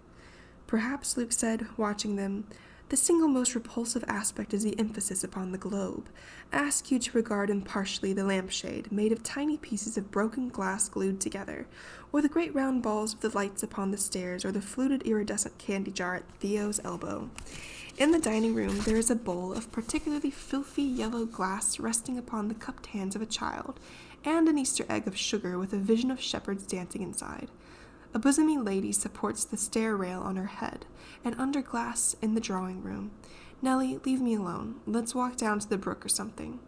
Perhaps, Luke said, watching them, the single most repulsive aspect is the emphasis upon the globe. I ask you to regard impartially the lampshade, made of tiny pieces of broken glass glued together, or the great round balls of the lights upon the stairs, or the fluted iridescent candy jar at Theo's elbow. In the dining room there is a bowl of particularly filthy yellow glass resting upon the cupped hands of a child, and an Easter egg of sugar with a vision of shepherds dancing inside. A bosomy lady supports the stair rail on her head, and under glass in the drawing room. Nellie, leave me alone. Let's walk down to the brook or something.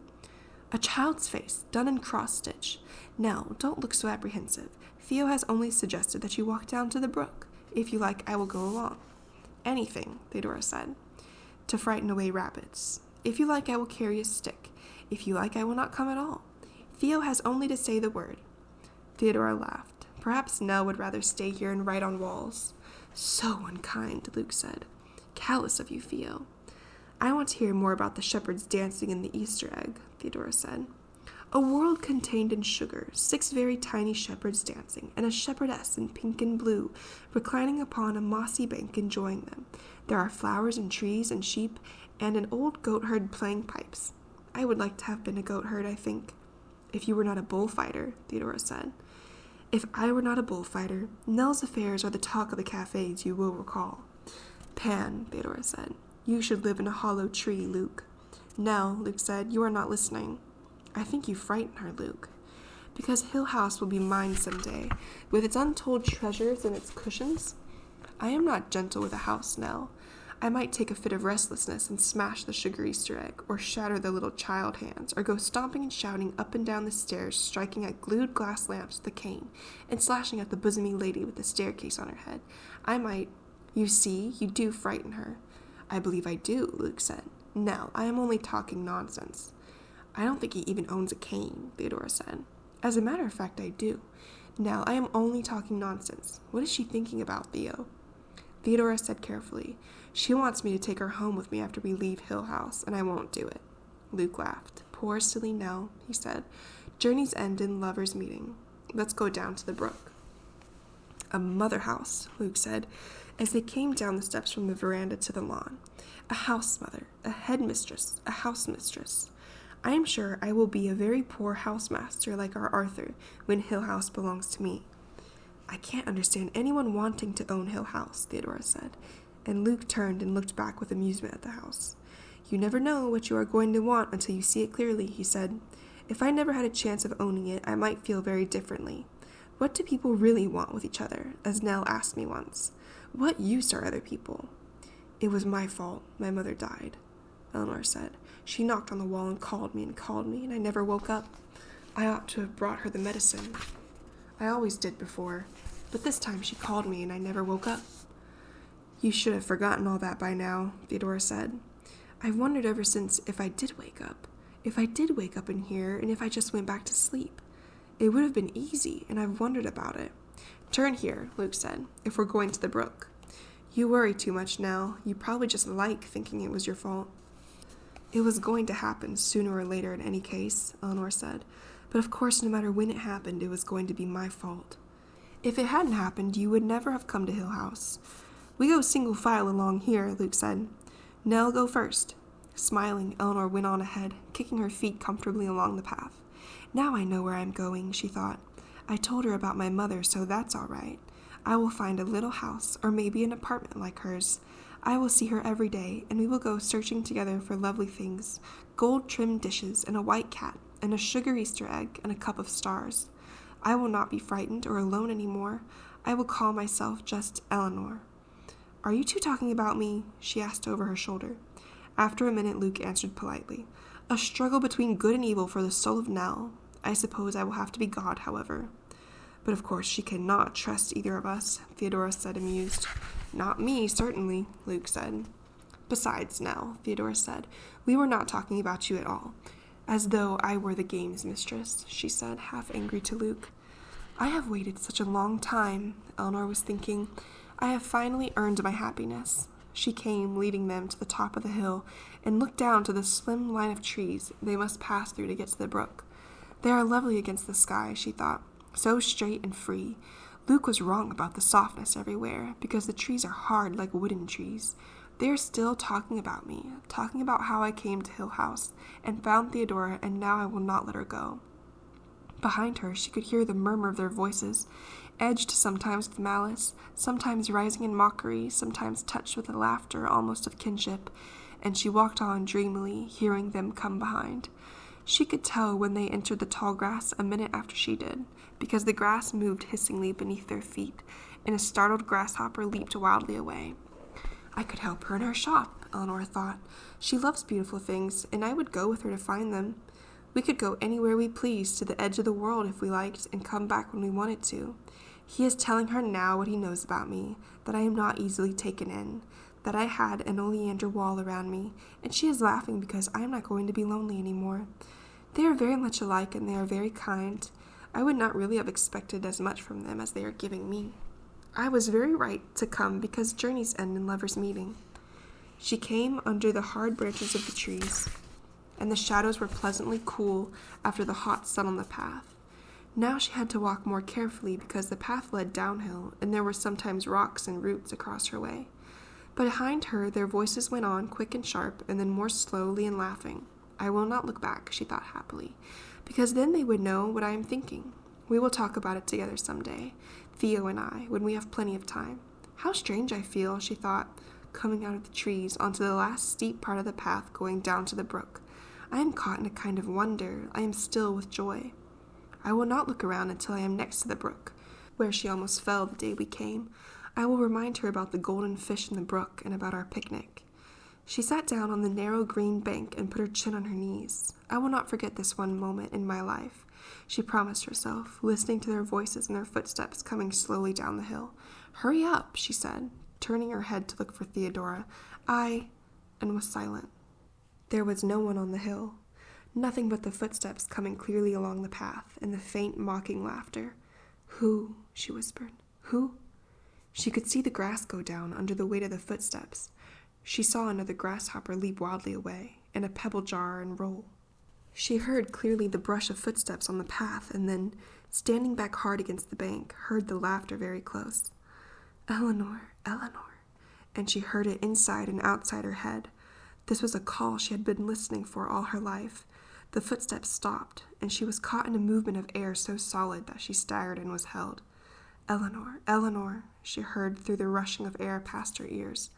A child's face, done in cross-stitch. Nell, don't look so apprehensive. Theo has only suggested that you walk down to the brook. If you like, I will go along. Anything, Theodora said, to frighten away rabbits. If you like, I will carry a stick. If you like, I will not come at all. Theo has only to say the word. Theodora laughed. Perhaps Nell would rather stay here and write on walls. So unkind, Luke said. Callous of you, Theo. I want to hear more about the shepherds dancing in the Easter egg, Theodora said. A world contained in sugar, 6 very tiny shepherds dancing, and a shepherdess in pink and blue, reclining upon a mossy bank enjoying them. There are flowers and trees and sheep, and an old goatherd playing pipes. I would like to have been a goatherd, I think. If you were not a bullfighter, Theodora said. If I were not a bullfighter, Nell's affairs are the talk of the cafes, you will recall. Pan, Theodora said. You should live in a hollow tree, Luke. Nell, Luke said, you are not listening. I think you frighten her, Luke. Because Hill House will be mine someday, with its untold treasures and its cushions. I am not gentle with a house, Nell. I might take a fit of restlessness and smash the sugar Easter egg, or shatter the little child hands, or go stomping and shouting up and down the stairs, striking at glued glass lamps with a cane, and slashing at the bosomy lady with the staircase on her head. I might. You see, you do frighten her. I believe I do, Luke said. Nell, I am only talking nonsense. I don't think he even owns a cane, Theodora said. As a matter of fact, I do. Nell, I am only talking nonsense. What is she thinking about, Theo? Theodora said carefully. She wants me to take her home with me after we leave Hill House, and I won't do it. Luke laughed. Poor silly Nell, he said. Journeys end in lovers' meeting. Let's go down to the brook. A mother house, Luke said, as they came down the steps from the veranda to the lawn. A house mother, a headmistress, a housemistress. I am sure I will be a very poor housemaster like our Arthur when Hill House belongs to me. I can't understand anyone wanting to own Hill House, Theodora said, and Luke turned and looked back with amusement at the house. You never know what you are going to want until you see it clearly, he said. If I never had a chance of owning it, I might feel very differently. What do people really want with each other, as Nell asked me once? What use are other people? It was my fault. My mother died, Eleanor said. She knocked on the wall and called me, and I never woke up. I ought to have brought her the medicine. I always did before, but this time she called me and I never woke up. You should have forgotten all that by now, Theodora said. I've wondered ever since if I did wake up in here, and if I just went back to sleep. It would have been easy, and I've wondered about it. Turn here, Luke said, if we're going to the brook. You worry too much now. You probably just like thinking it was your fault. It was going to happen sooner or later in any case, Eleanor said. But of course, no matter when it happened, it was going to be my fault. If it hadn't happened, you would never have come to Hill House. We go single file along here, Luke said. Nell, go first. Smiling, Eleanor went on ahead, kicking her feet comfortably along the path. Now I know where I'm going, she thought. I told her about my mother, so that's all right. I will find a little house, or maybe an apartment like hers. I will see her every day, and we will go searching together for lovely things, gold-trimmed dishes, and a white cat, and a sugar Easter egg, and a cup of stars. I will not be frightened or alone any more. I will call myself just Eleanor. Are you two talking about me? She asked over her shoulder. After a minute, Luke answered politely. A struggle between good and evil for the soul of Nell. I suppose I will have to be God, however. But of course she cannot trust either of us, Theodora said, amused. Not me, certainly, Luke said. Besides, Nell, Theodora said, we were not talking about you at all. As though I were the game's mistress, she said, half angry to Luke. I have waited such a long time, Eleanor was thinking. I have finally earned my happiness. She came, leading them to the top of the hill, and looked down to the slim line of trees they must pass through to get to the brook. They are lovely against the sky, she thought, so straight and free. Luke was wrong about the softness everywhere, because the trees are hard like wooden trees. They are still talking about me, talking about how I came to Hill House, and found Theodora, and now I will not let her go. Behind her, she could hear the murmur of their voices, edged sometimes with malice, sometimes rising in mockery, sometimes touched with a laughter almost of kinship, and she walked on dreamily, hearing them come behind. She could tell when they entered the tall grass a minute after she did, because the grass moved hissingly beneath their feet, and a startled grasshopper leaped wildly away. I could help her in her shop, Eleanor thought. She loves beautiful things, and I would go with her to find them. We could go anywhere we pleased, to the edge of the world if we liked, and come back when we wanted to. He is telling her now what he knows about me, that I am not easily taken in, that I had an oleander wall around me, and she is laughing because I am not going to be lonely anymore. They are very much alike, and they are very kind. I would not really have expected as much from them as they are giving me. I was very right to come because journeys end in lovers' meeting. She came under the hard branches of the trees, and the shadows were pleasantly cool after the hot sun on the path. Now she had to walk more carefully because the path led downhill, and there were sometimes rocks and roots across her way. But behind her their voices went on, quick and sharp, and then more slowly and laughing. I will not look back, she thought happily, because then they would know what I am thinking. We will talk about it together some day, Theo and I, when we have plenty of time. How strange I feel, she thought, coming out of the trees onto the last steep part of the path going down to the brook. I am caught in a kind of wonder. I am still with joy. I will not look around until I am next to the brook, where she almost fell the day we came. I will remind her about the golden fish in the brook and about our picnic. She sat down on the narrow green bank and put her chin on her knees. I will not forget this one moment in my life, she promised herself, listening to their voices and their footsteps coming slowly down the hill. Hurry up, she said, turning her head to look for Theodora. And was silent. There was no one on the hill. Nothing but the footsteps coming clearly along the path, and the faint, mocking laughter. Who? She whispered. Who? She could see the grass go down under the weight of the footsteps. She saw another grasshopper leap wildly away, and a pebble jar and roll. She heard clearly the brush of footsteps on the path, and then, standing back hard against the bank, heard the laughter very close. Eleanor, Eleanor, and she heard it inside and outside her head. This was a call she had been listening for all her life. The footsteps stopped, and she was caught in a movement of air so solid that she staggered and was held. Eleanor, Eleanor, she heard through the rushing of air past her ears.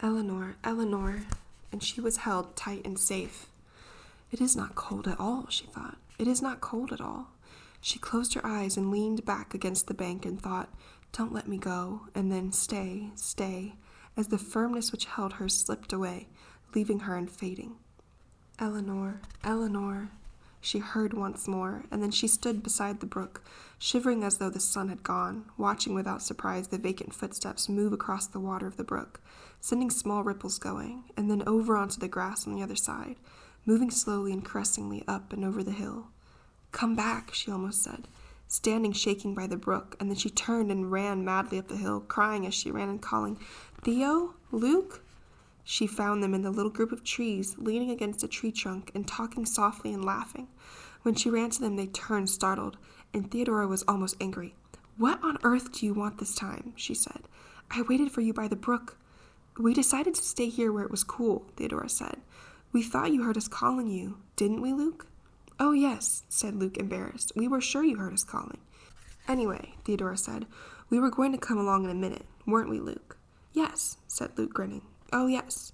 Eleanor, Eleanor, and she was held tight and safe. It is not cold at all, she thought. It is not cold at all. She closed her eyes and leaned back against the bank and thought, don't let me go, and then stay, stay, as the firmness which held her slipped away, leaving her and fading. Eleanor, Eleanor, she heard once more, and then she stood beside the brook, shivering as though the sun had gone, watching without surprise the vacant footsteps move across the water of the brook, sending small ripples going, and then over onto the grass on the other side, moving slowly and caressingly up and over the hill. Come back, she almost said, standing shaking by the brook, and then she turned and ran madly up the hill, crying as she ran and calling, Theo? Luke? She found them in the little group of trees, leaning against a tree trunk and talking softly and laughing. When she ran to them, they turned startled, and Theodora was almost angry. What on earth do you want this time? She said. I waited for you by the brook. We decided to stay here where it was cool, Theodora said. We thought you heard us calling you, didn't we, Luke? Oh, yes, said Luke, embarrassed. We were sure you heard us calling. Anyway, Theodora said, we were going to come along in a minute, weren't we, Luke? Yes, said Luke, grinning. Oh, yes.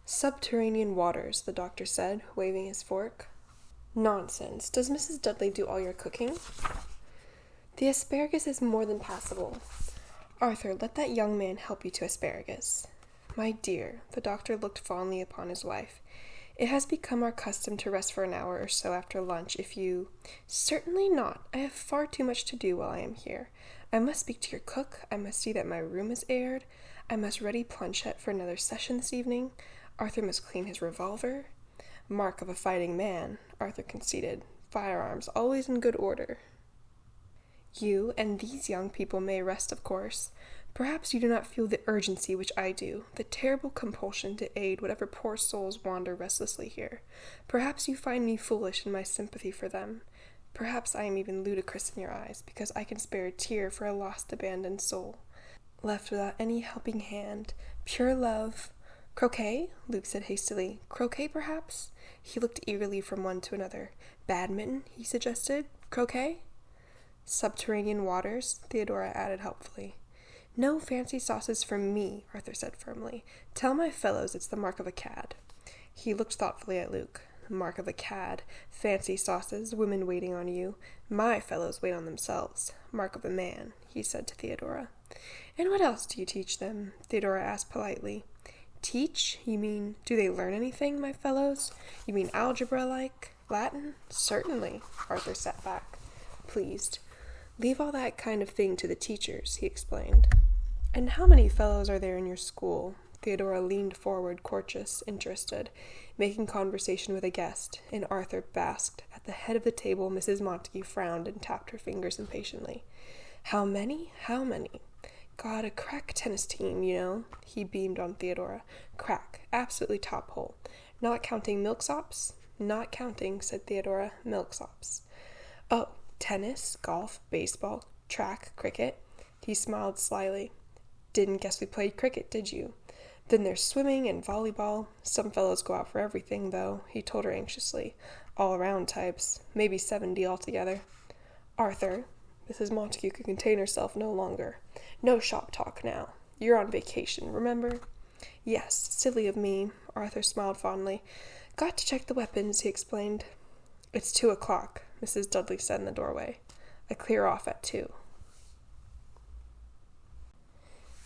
Subterranean waters, the doctor said, waving his fork. Nonsense. Does Mrs. Dudley do all your cooking? The asparagus is more than passable. Arthur, let that young man help you to asparagus. My dear, the doctor looked fondly upon his wife. It has become our custom to rest for an hour or so after lunch if you... Certainly not. I have far too much to do while I am here. I must speak to your cook. I must see that my room is aired. I must ready planchette for another session this evening. Arthur must clean his revolver. Mark of a fighting man, Arthur conceded. Firearms always in good order. You and these young people may rest, of course. Perhaps you do not feel the urgency which I do, the terrible compulsion to aid whatever poor souls wander restlessly here. Perhaps you find me foolish in my sympathy for them. Perhaps I am even ludicrous in your eyes, because I can spare a tear for a lost, abandoned soul, left without any helping hand, pure love. Croquet? Luke said hastily. Croquet, perhaps? He looked eagerly from one to another. Badminton, he suggested. Croquet? Subterranean waters, Theodora added helpfully. No fancy sauces for me, Arthur said firmly. Tell my fellows it's the mark of a cad. He looked thoughtfully at Luke. Mark of a cad, fancy sauces, women waiting on you. My fellows wait on themselves. Mark of a man, he said to Theodora. And what else do you teach them? Theodora asked politely. Teach? You mean, do they learn anything, my fellows? You mean algebra like? Latin? Certainly, Arthur sat back, pleased. Leave all that kind of thing to the teachers, he explained. And how many fellows are there in your school? Theodora leaned forward, courteous, interested, making conversation with a guest, and Arthur basked. At the head of the table, Mrs. Montague frowned and tapped her fingers impatiently. How many? How many? God, a crack tennis team, you know. He beamed on Theodora. Crack. Absolutely top hole. Not counting milksops? Not counting, said Theodora. Milksops. Oh, tennis, golf, baseball, track, cricket. He smiled slyly. Didn't guess we played cricket, did you? Then there's swimming and volleyball. Some fellows go out for everything, though, he told her anxiously. All-around types. Maybe 70 altogether. Arthur, Mrs. Montague could contain herself no longer. No shop talk now. You're on vacation, remember? Yes, silly of me, Arthur smiled fondly. Got to check the weapons, he explained. It's 2:00, Mrs. Dudley said in the doorway. I clear off at 2.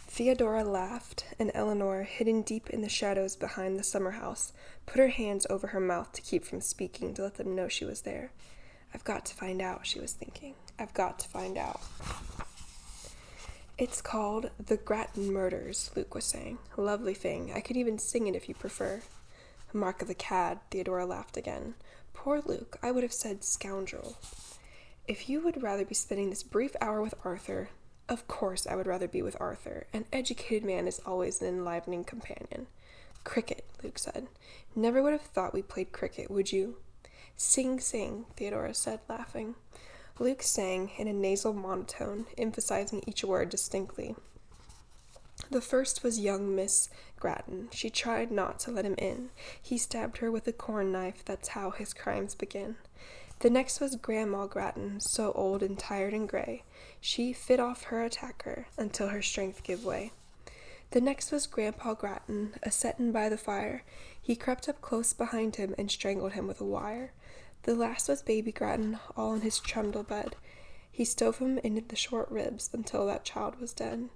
Theodora laughed, and Eleanor, hidden deep in the shadows behind the summer house, put her hands over her mouth to keep from speaking to let them know she was there. I've got to find out, she was thinking. I've got to find out. It's called The Grattan Murders, Luke was saying. A lovely thing. I could even sing it if you prefer. Mark of the cad, Theodora laughed again. Poor Luke, I would have said scoundrel. If you would rather be spending this brief hour with Arthur, of course I would rather be with Arthur. An educated man is always an enlivening companion. Cricket, Luke said. Never would have thought we played cricket, would you? Sing, sing, Theodora said, laughing. Luke sang in a nasal monotone, emphasizing each word distinctly. The first was young Miss Grattan. She tried not to let him in. He stabbed her with a corn knife. That's how his crimes begin. The next was Grandma Grattan, so old and tired and gray. She fit off her attacker until her strength gave way. The next was Grandpa Grattan, a-settin' by the fire. He crept up close behind him and strangled him with a wire. The last was Baby Grattan, all in his trundle bed. He stove him into the short ribs until that child was dead,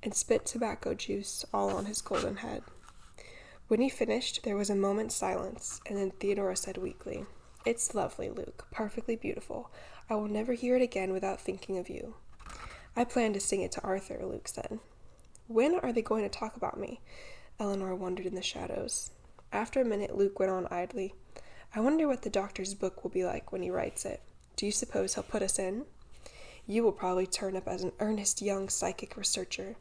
and spit tobacco juice all on his golden head. When he finished, there was a moment's silence, and then Theodora said weakly, "It's lovely, Luke, perfectly beautiful. I will never hear it again without thinking of you." "I plan to sing it to Arthur," Luke said. "When are they going to talk about me?" Eleanor wondered in the shadows. After a minute, Luke went on idly, "I wonder what the doctor's book will be like when he writes it. Do you suppose he'll put us in? You will probably turn up as an earnest young psychic researcher,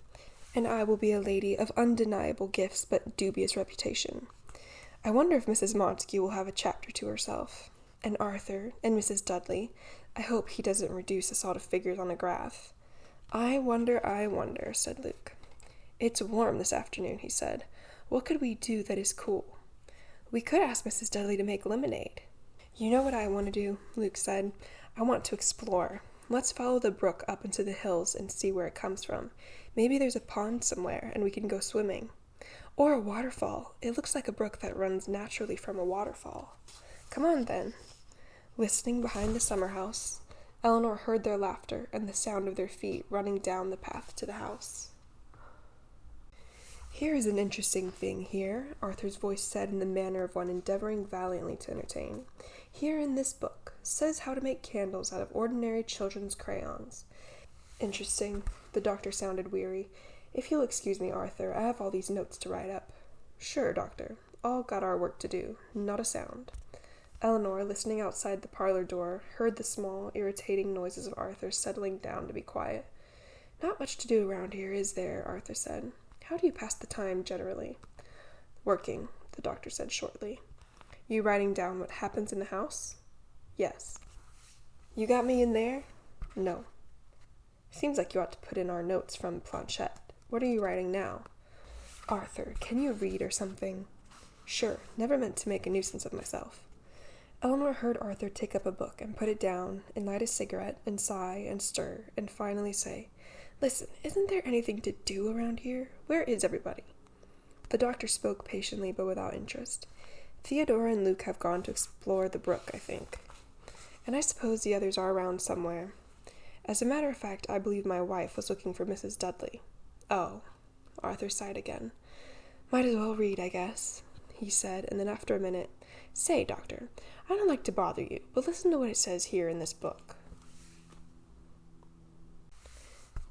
and I will be a lady of undeniable gifts but dubious reputation. I wonder if Mrs. Montague will have a chapter to herself. And Arthur, and Mrs. Dudley. I hope he doesn't reduce us all to figures on a graph." I wonder, said Luke. "It's warm this afternoon," he said. "What could we do that is cool?" "We could ask Mrs. Dudley to make lemonade." "You know what I want to do," Luke said. "I want to explore. Let's follow the brook up into the hills and see where it comes from. Maybe there's a pond somewhere, and we can go swimming. Or a waterfall. It looks like a brook that runs naturally from a waterfall. Come on, then." Listening behind the summer house, Eleanor heard their laughter and the sound of their feet running down the path to the house. "Here is an interesting thing here," Arthur's voice said in the manner of one endeavoring valiantly to entertain. "Here in this book says how to make candles out of ordinary children's crayons." "Interesting." The doctor sounded weary. "If you'll excuse me, Arthur, I have all these notes to write up." "Sure, doctor. All got our work to do. Not a sound." Eleanor, listening outside the parlor door, heard the small, irritating noises of Arthur settling down to be quiet. "Not much to do around here, is there?" Arthur said. "How do you pass the time, generally?" "Working," the doctor said shortly. "You writing down what happens in the house?" "Yes." "You got me in there?" "No." "Seems like you ought to put in our notes from planchette. What are you writing now?" "Arthur, can you read or something?" "Sure, never meant to make a nuisance of myself." Eleanor heard Arthur take up a book and put it down and light a cigarette and sigh and stir and finally say, "Listen, isn't there anything to do around here? Where is everybody?" The doctor spoke patiently but without interest. "Theodora and Luke have gone to explore the brook, I think. And I suppose the others are around somewhere. As a matter of fact, I believe my wife was looking for Mrs. Dudley." "Oh." Arthur sighed again. "Might as well read, I guess," he said, and then after a minute, "Say, doctor, I don't like to bother you, but listen to what it says here in this book."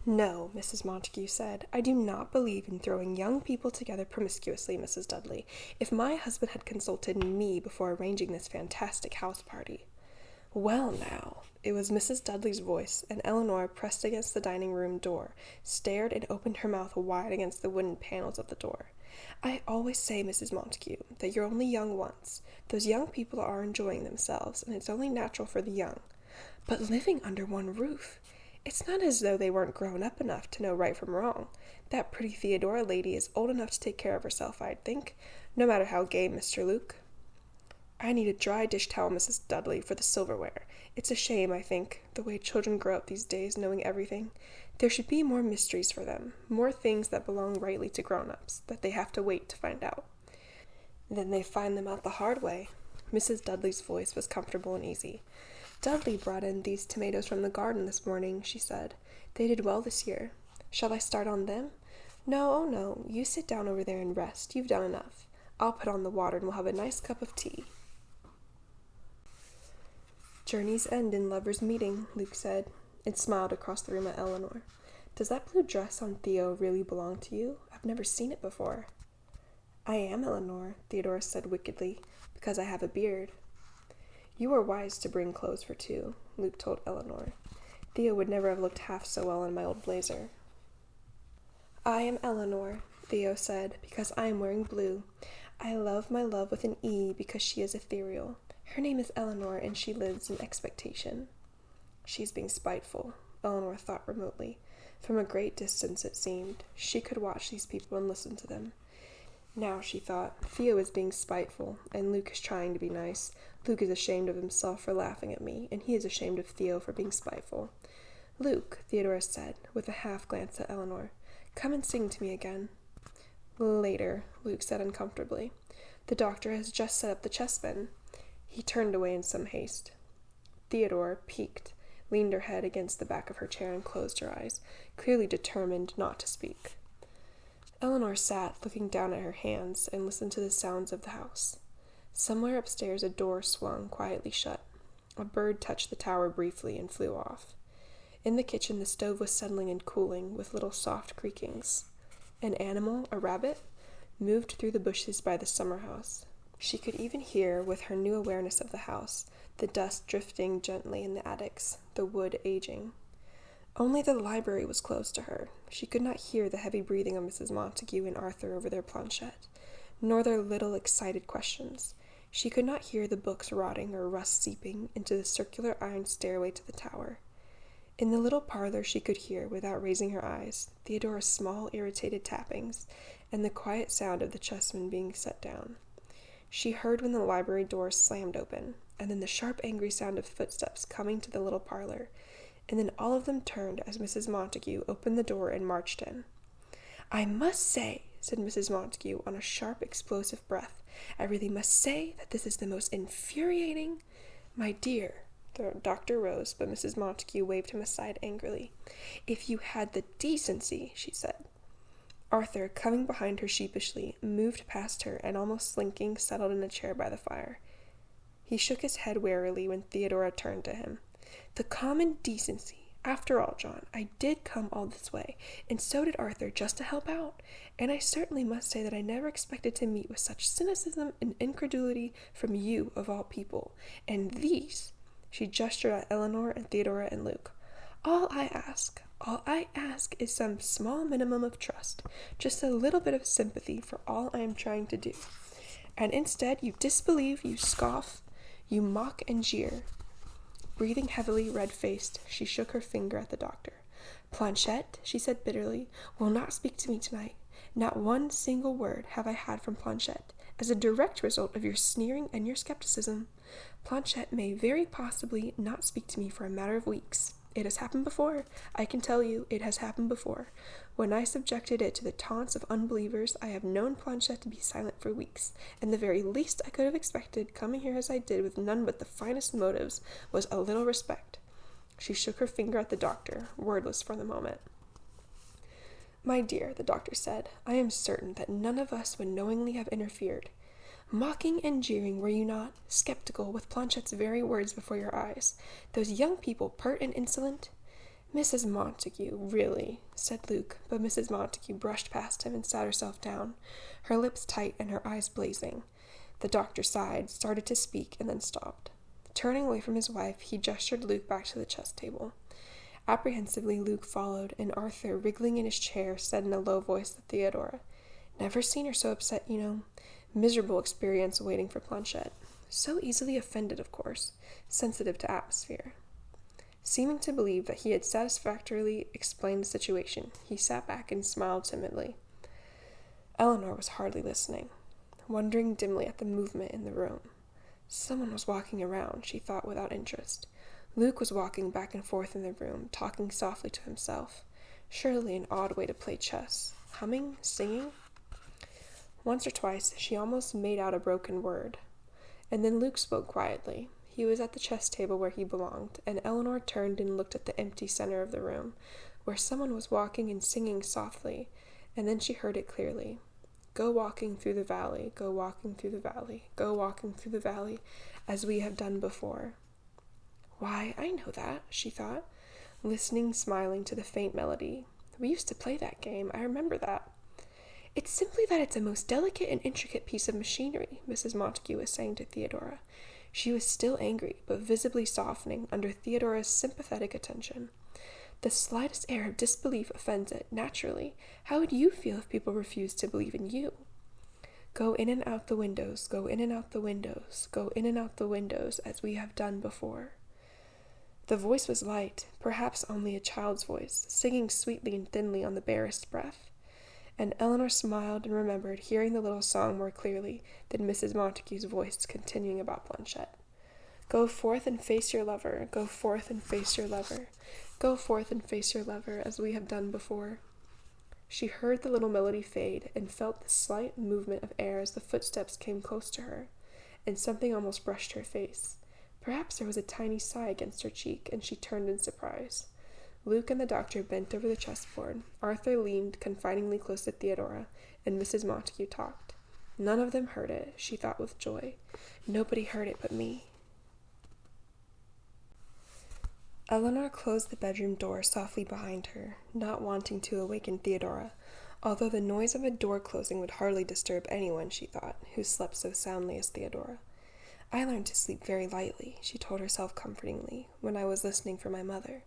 "No," Mrs. Montague said, "I do not believe in throwing young people together promiscuously, Mrs. Dudley. If my husband had consulted me before arranging this fantastic house party—" "Well, now," it was Mrs. Dudley's voice, and Eleanor, pressed against the dining room door, stared and opened her mouth wide against the wooden panels of the door. "I always say, Mrs. Montague, that you're only young once. Those young people are enjoying themselves, and it's only natural for the young. But living under one roof! It's not as though they weren't grown up enough to know right from wrong. That pretty Theodora lady is old enough to take care of herself, I'd think, no matter how gay Mr. Luke. I need a dry dish towel, Mrs. Dudley, for the silverware. It's a shame, I think, the way children grow up these days, knowing everything. There should be more mysteries for them, more things that belong rightly to grown-ups, that they have to wait to find out. Then they find them out the hard way." Mrs. Dudley's voice was comfortable and easy. "Dudley brought in these tomatoes from the garden this morning," she said. "They did well this year. Shall I start on them?" "No, oh no, you sit down over there and rest. You've done enough. I'll put on the water and we'll have a nice cup of tea." "Journeys end in lovers' meeting," Luke said, and smiled across the room at Eleanor. "Does that blue dress on Theo really belong to you? I've never seen it before." "I am Eleanor," Theodora said wickedly, "because I have a beard." "You were wise to bring clothes for two," Luke told Eleanor. Theo would never have looked half so well in my old blazer. I am Eleanor, Theo said, because I am wearing blue. I love my love with an E because she is ethereal. Her name is Eleanor, and she lives in expectation. She's being spiteful, Eleanor thought remotely. From a great distance, it seemed. She could watch these people and listen to them. Now, she thought, Theo is being spiteful, and Luke is trying to be nice. Luke is ashamed of himself for laughing at me, and he is ashamed of Theo for being spiteful. Luke, Theodora said, with a half glance at Eleanor, come and sing to me again. Later, Luke said uncomfortably. The doctor has just set up the chessmen. He turned away in some haste. Theodora, piqued, leaned her head against the back of her chair and closed her eyes, clearly determined not to speak. Eleanor sat, looking down at her hands, and listened to the sounds of the house. Somewhere upstairs a door swung quietly shut. A bird touched the tower briefly and flew off. In the kitchen the stove was settling and cooling, with little soft creakings. An animal, a rabbit, moved through the bushes by the summer house. She could even hear, with her new awareness of the house, the dust drifting gently in the attics, the wood aging. Only the library was close to her. She could not hear the heavy breathing of Mrs. Montague and Arthur over their planchette, nor their little excited questions. She could not hear the books rotting or rust seeping into the circular iron stairway to the tower. In the little parlor she could hear, without raising her eyes, Theodora's small, irritated tappings, and the quiet sound of the chessmen being set down. She heard when the library door slammed open, and then the sharp, angry sound of footsteps coming to the little parlor, and then all of them turned as Mrs. Montague opened the door and marched in. I must say, said Mrs. Montague on a sharp, explosive breath, I really must say that this is the most infuriating— My dear— The doctor rose, but Mrs. Montague waved him aside angrily. If you had the decency, she said. Arthur, coming behind her sheepishly, moved past her and, almost slinking, settled in a chair by the fire. He shook his head warily when Theodora turned to him. The common decency. After all, John, I did come all this way, and so did Arthur, just to help out, and I certainly must say that I never expected to meet with such cynicism and incredulity from you, of all people. And these— She gestured at Eleanor and Theodora and Luke. All I ask is some small minimum of trust, just a little bit of sympathy for all I am trying to do. And instead, you disbelieve, you scoff, you mock and jeer. Breathing heavily, red-faced, she shook her finger at the doctor. Planchette, she said bitterly, will not speak to me tonight. Not one single word have I had from Planchette, as a direct result of your sneering and your skepticism. Planchette may very possibly not speak to me for a matter of weeks. It has happened before. I can tell you, it has happened before. When I subjected it to the taunts of unbelievers, I have known Planchette to be silent for weeks, and the very least I could have expected, coming here as I did with none but the finest motives, was a little respect. She shook her finger at the doctor, wordless for the moment. My dear, the doctor said, I am certain that none of us would knowingly have interfered. Mocking and jeering, were you not? Skeptical, with Planchette's very words before your eyes. Those young people, pert and insolent? Mrs. Montague, really, said Luke, but Mrs. Montague brushed past him and sat herself down, her lips tight and her eyes blazing. The doctor sighed, started to speak, and then stopped. Turning away from his wife, he gestured Luke back to the chess table. Apprehensively, Luke followed, and Arthur, wriggling in his chair, said in a low voice to Theodora, Never seen her so upset, you know. Miserable experience waiting for Planchette. So easily offended, of course. Sensitive to atmosphere. Seeming to believe that he had satisfactorily explained the situation, he sat back and smiled timidly. Eleanor was hardly listening, wondering dimly at the movement in the room. Someone was walking around, she thought without interest. Luke was walking back and forth in the room, talking softly to himself. Surely an odd way to play chess. Humming? Singing? Once or twice she almost made out a broken word. And then Luke spoke quietly. He was at the chess table where he belonged, and Eleanor turned and looked at the empty center of the room, where someone was walking and singing softly, and then she heard it clearly. Go walking through the valley, go walking through the valley, go walking through the valley, as we have done before. Why, I know that, she thought, listening, smiling to the faint melody. We used to play that game, I remember that. It's simply that it's a most delicate and intricate piece of machinery, Mrs. Montague was saying to Theodora. She was still angry, but visibly softening under Theodora's sympathetic attention. The slightest air of disbelief offends it, naturally. How would you feel if people refused to believe in you? Go in and out the windows, go in and out the windows, go in and out the windows, as we have done before. The voice was light, perhaps only a child's voice, singing sweetly and thinly on the barest breath. And Eleanor smiled and remembered hearing the little song more clearly than Mrs. Montague's voice continuing about Blanchette. Go forth and face your lover, go forth and face your lover, go forth and face your lover, as we have done before. She heard the little melody fade, and felt the slight movement of air as the footsteps came close to her, and something almost brushed her face. Perhaps there was a tiny sigh against her cheek, and she turned in surprise. Luke and the doctor bent over the chessboard. Arthur leaned confidingly close to Theodora, and Mrs. Montague talked. None of them heard it, she thought with joy. Nobody heard it but me. Eleanor closed the bedroom door softly behind her, not wanting to awaken Theodora, although the noise of a door closing would hardly disturb anyone, she thought, who slept so soundly as Theodora. I learned to sleep very lightly, she told herself comfortingly, when I was listening for my mother.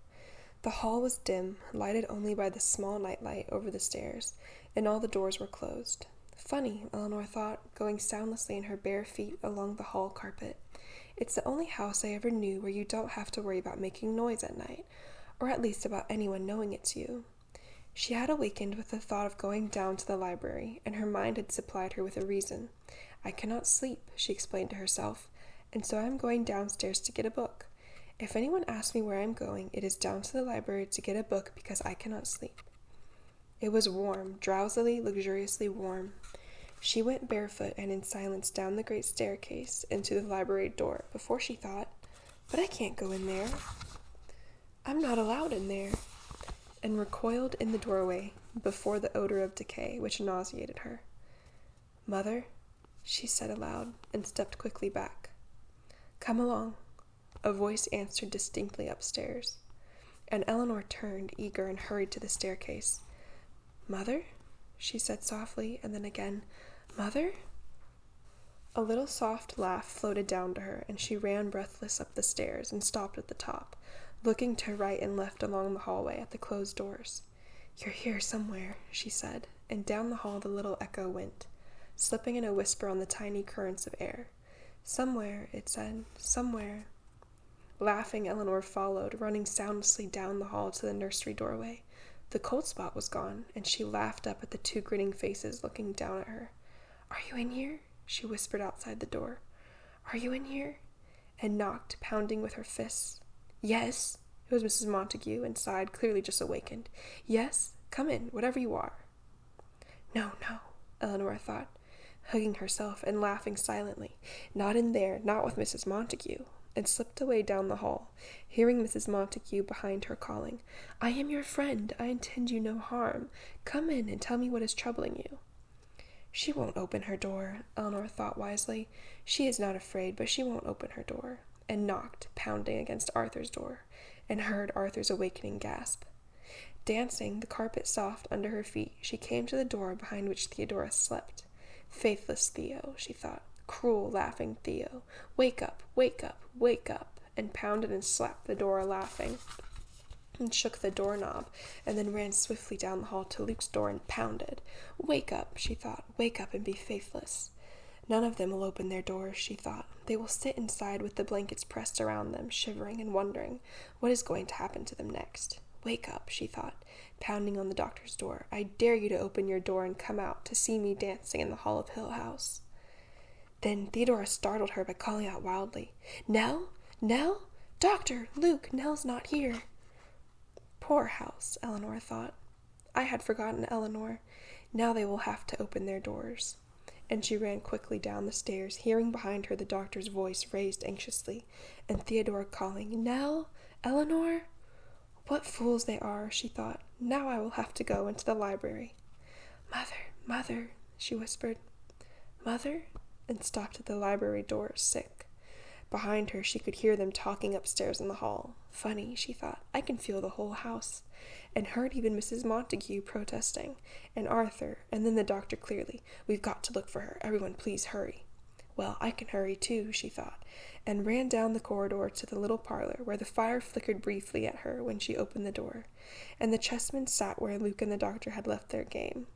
The hall was dim, lighted only by the small nightlight over the stairs, and all the doors were closed. Funny, Eleanor thought, going soundlessly in her bare feet along the hall carpet. It's the only house I ever knew where you don't have to worry about making noise at night, or at least about anyone knowing it's you. She had awakened with the thought of going down to the library, and her mind had supplied her with a reason. I cannot sleep, she explained to herself, and so I am going downstairs to get a book. If anyone asks me where I am going, it is down to the library to get a book because I cannot sleep. It was warm, drowsily, luxuriously warm. She went barefoot and in silence down the great staircase into the library door before she thought, but I can't go in there. I'm not allowed in there, and recoiled in the doorway before the odor of decay which nauseated her. Mother, she said aloud, and stepped quickly back. Come along, a voice answered distinctly upstairs, and Eleanor turned, eager, and hurried to the staircase. Mother, she said softly, and then again, Mother? A little soft laugh floated down to her, and she ran breathless up the stairs and stopped at the top, looking to right and left along the hallway at the closed doors. You're here somewhere, she said, and down the hall the little echo went, slipping in a whisper on the tiny currents of air. Somewhere, it said, somewhere. Laughing, Eleanor followed, running soundlessly down the hall to the nursery doorway. The cold spot was gone, and she laughed up at the two grinning faces looking down at her. Are you in here? She whispered outside the door. Are you in here? And knocked, pounding with her fists. Yes. It was Mrs. Montague, and sighed, clearly just awakened. Yes, come in, whatever you are. No, Eleanor thought, hugging herself and laughing silently. Not in there, not with Mrs. Montague, and slipped away down the hall, hearing Mrs. Montague behind her calling, I am your friend, I intend you no harm. Come in and tell me what is troubling you. She won't open her door, Eleanor thought wisely. She is not afraid, but she won't open her door, and knocked, pounding against Arthur's door, and heard Arthur's awakening gasp. Dancing, the carpet soft under her feet, she came to the door behind which Theodora slept. Faithless Theo, she thought. Cruel, laughing Theo. Wake up, wake up, wake up, and pounded and slapped the door, laughing, and shook the doorknob, and then ran swiftly down the hall to Luke's door and pounded. Wake up, she thought. Wake up and be faithless. None of them will open their doors, she thought. They will sit inside with the blankets pressed around them, shivering and wondering what is going to happen to them next. Wake up, she thought, pounding on the doctor's door. I dare you to open your door and come out to see me dancing in the hall of Hill House. Then Theodora startled her by calling out wildly, Nell? Nell? Doctor! Luke! Nell's not here. Poor house, Eleanor thought. I had forgotten Eleanor. Now they will have to open their doors. And she ran quickly down the stairs, hearing behind her the doctor's voice raised anxiously, and Theodora calling, Nell? Eleanor? What fools they are, she thought. Now I will have to go into the library. Mother, she whispered. Mother? And stopped at the library door, sick. Behind her, she could hear them talking upstairs in the hall. Funny, she thought. I can feel the whole house. And heard even Mrs. Montague protesting, and Arthur, and then the doctor clearly. We've got to look for her. Everyone, please hurry. Well, I can hurry too, she thought, and ran down the corridor to the little parlor where the fire flickered briefly at her when she opened the door, and the chessmen sat where Luke and the doctor had left their game.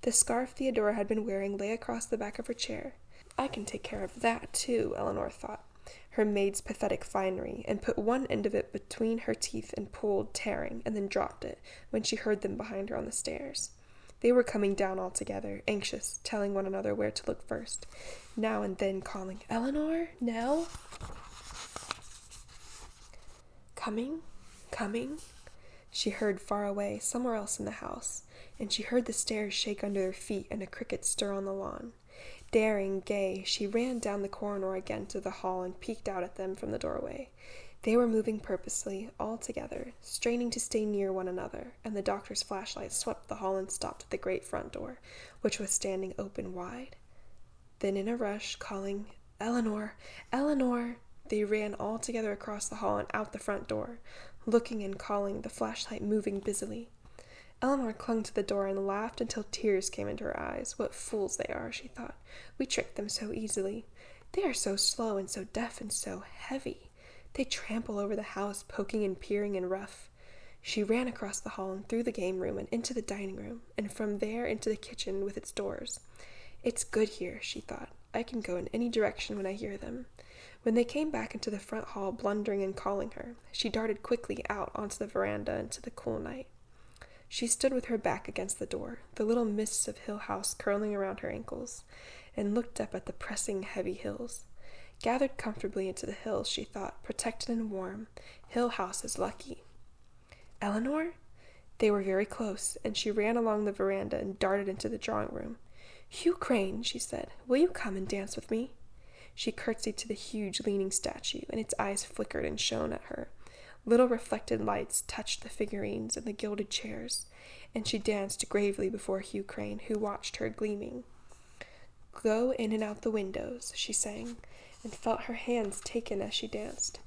The scarf Theodora had been wearing lay across the back of her chair. I can take care of that too, Eleanor thought, her maid's pathetic finery, and put one end of it between her teeth and pulled, tearing, and then dropped it when she heard them behind her on the stairs. They were coming down all together, anxious, telling one another where to look first, now and then calling, "Eleanor? Nell?" Coming? She heard far away, somewhere else in the house, and she heard the stairs shake under their feet and a cricket stir on the lawn. Daring, gay, she ran down the corridor again to the hall and peeked out at them from the doorway. They were moving purposely, all together, straining to stay near one another, and the doctor's flashlight swept the hall and stopped at the great front door, which was standing open wide. Then in a rush, calling, "Eleanor! Eleanor!" they ran all together across the hall and out the front door, looking and calling, the flashlight moving busily. Eleanor clung to the door and laughed until tears came into her eyes. What fools they are, she thought. We trick them so easily. They are so slow and so deaf and so heavy. They trample over the house, poking and peering and rough. She ran across the hall and through the game room and into the dining room, and from there into the kitchen with its doors. It's good here, she thought. I can go in any direction when I hear them. When they came back into the front hall, blundering and calling her, she darted quickly out onto the veranda into the cool night. She stood with her back against the door, the little mists of Hill House curling around her ankles, and looked up at the pressing, heavy hills. Gathered comfortably into the hills, she thought, protected and warm, Hill House is lucky. Eleanor? They were very close, and she ran along the veranda and darted into the drawing room. Hugh Crane, she said, will you come and dance with me? She curtsied to the huge leaning statue, and its eyes flickered and shone at her. Little reflected lights touched the figurines and the gilded chairs, and she danced gravely before Hugh Crane, who watched her gleaming. Go in and out the windows, she sang, and felt her hands taken as she danced.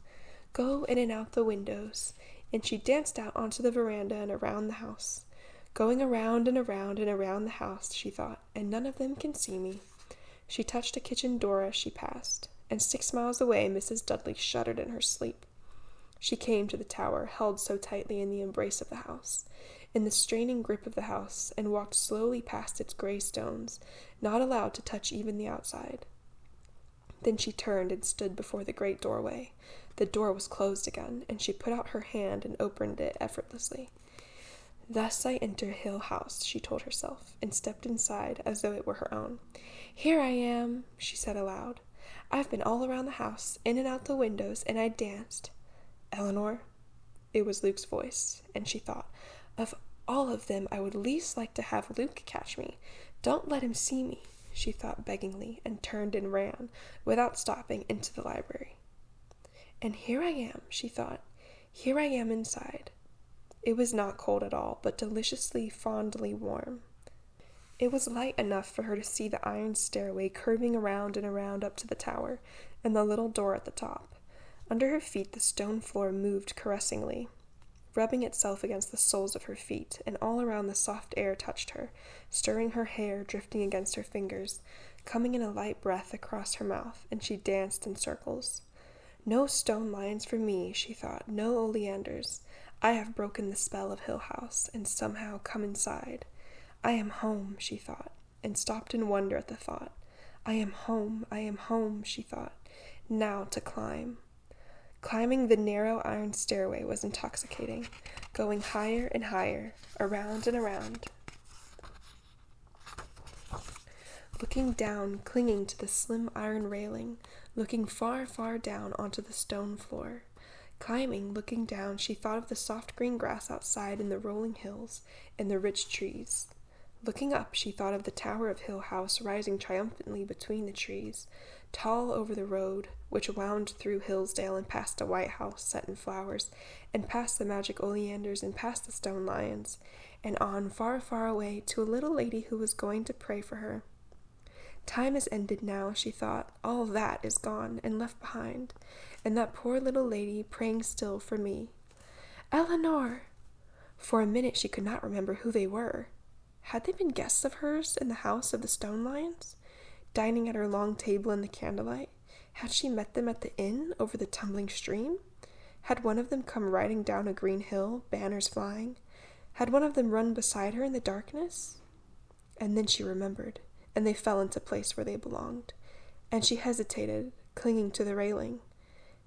Go in and out the windows, and she danced out onto the veranda and around the house. Going around and around and around the house, she thought, and none of them can see me. She touched a kitchen door as she passed, and 6 miles away Mrs. Dudley shuddered in her sleep. She came to the tower, held so tightly in the embrace of the house, in the straining grip of the house, and walked slowly past its gray stones, not allowed to touch even the outside. Then she turned and stood before the great doorway. The door was closed again, and she put out her hand and opened it effortlessly. Thus I enter Hill House, she told herself, and stepped inside as though it were her own. Here I am, she said aloud. I've been all around the house, in and out the windows, and I danced. Eleanor? It was Luke's voice, and she thought, of all of them, I would least like to have Luke catch me. Don't let him see me, she thought beggingly, and turned and ran, without stopping, into the library. And here I am, she thought. Here I am inside. It was not cold at all, but deliciously, fondly warm. It was light enough for her to see the iron stairway curving around and around up to the tower, and the little door at the top. Under her feet the stone floor moved caressingly, rubbing itself against the soles of her feet, and all around the soft air touched her, stirring her hair, drifting against her fingers, coming in a light breath across her mouth, and she danced in circles. No stone lions for me, she thought, no oleanders. I have broken the spell of Hill House, and somehow come inside. I am home, she thought, and stopped in wonder at the thought. I am home, she thought. Now to climb. Climbing the narrow iron stairway was intoxicating, going higher and higher, around and around. Looking down, clinging to the slim iron railing, looking far, far down onto the stone floor. Climbing, looking down, she thought of the soft green grass outside and the rolling hills and the rich trees. Looking up, she thought of the tower of Hill House rising triumphantly between the trees, tall over the road, which wound through Hillsdale and past a white house set in flowers, and past the magic oleanders and past the stone lions, and on far, far away to a little lady who was going to pray for her. Time is ended now, she thought. All that is gone and left behind, and that poor little lady praying still for me. Eleanor! For a minute she could not remember who they were. Had they been guests of hers in the house of the stone lions? dining at her long table in the candlelight? Had she met them at the inn over the tumbling stream? Had one of them come riding down a green hill, banners flying? Had one of them run beside her in the darkness? And then she remembered, and they fell into place where they belonged. And she hesitated, clinging to the railing.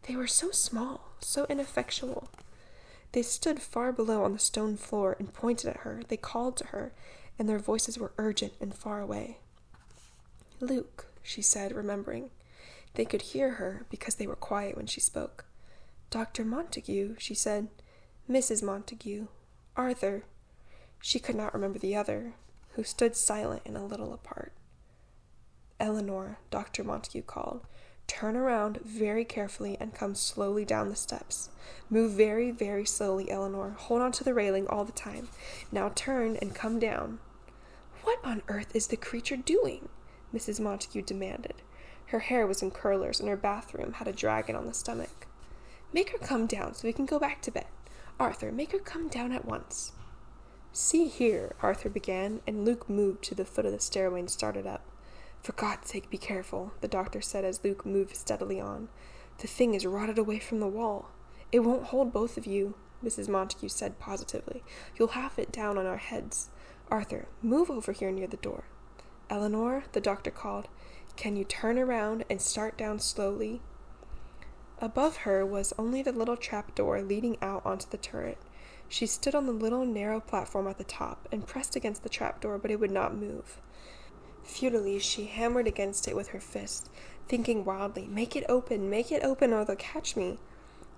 They were so small, so ineffectual. They stood far below on the stone floor and pointed at her. They called to her, and their voices were urgent and far away. "Luke," she said, remembering. They could hear her because they were quiet when she spoke. "Dr. Montague," she said. "Mrs. Montague. Arthur." She could not remember the other, who stood silent and a little apart. "Eleanor," Dr. Montague called. "Turn around very carefully and come slowly down the steps. Move very, very slowly, Eleanor. Hold on to the railing all the time. Now turn and come down." "What on earth is the creature doing?" Mrs. Montague demanded. Her hair was in curlers, and her bathroom had a dragon on the stomach. "Make her come down so we can go back to bed. Arthur, make her come down at once." "See here," Arthur began, and Luke moved to the foot of the stairway and started up. "For God's sake, be careful," the doctor said as Luke moved steadily on. "The thing is rotted away from the wall. It won't hold both of you," Mrs. Montague said positively. "You'll have it down on our heads. Arthur, move over here near the door. Eleanor," the doctor called, "can you turn around and start down slowly?" Above her was only the little trap door leading out onto the turret. She stood on the little narrow platform at the top and pressed against the trap door, but it would not move. Futilely, she hammered against it with her fist, thinking wildly, make it open, or they'll catch me."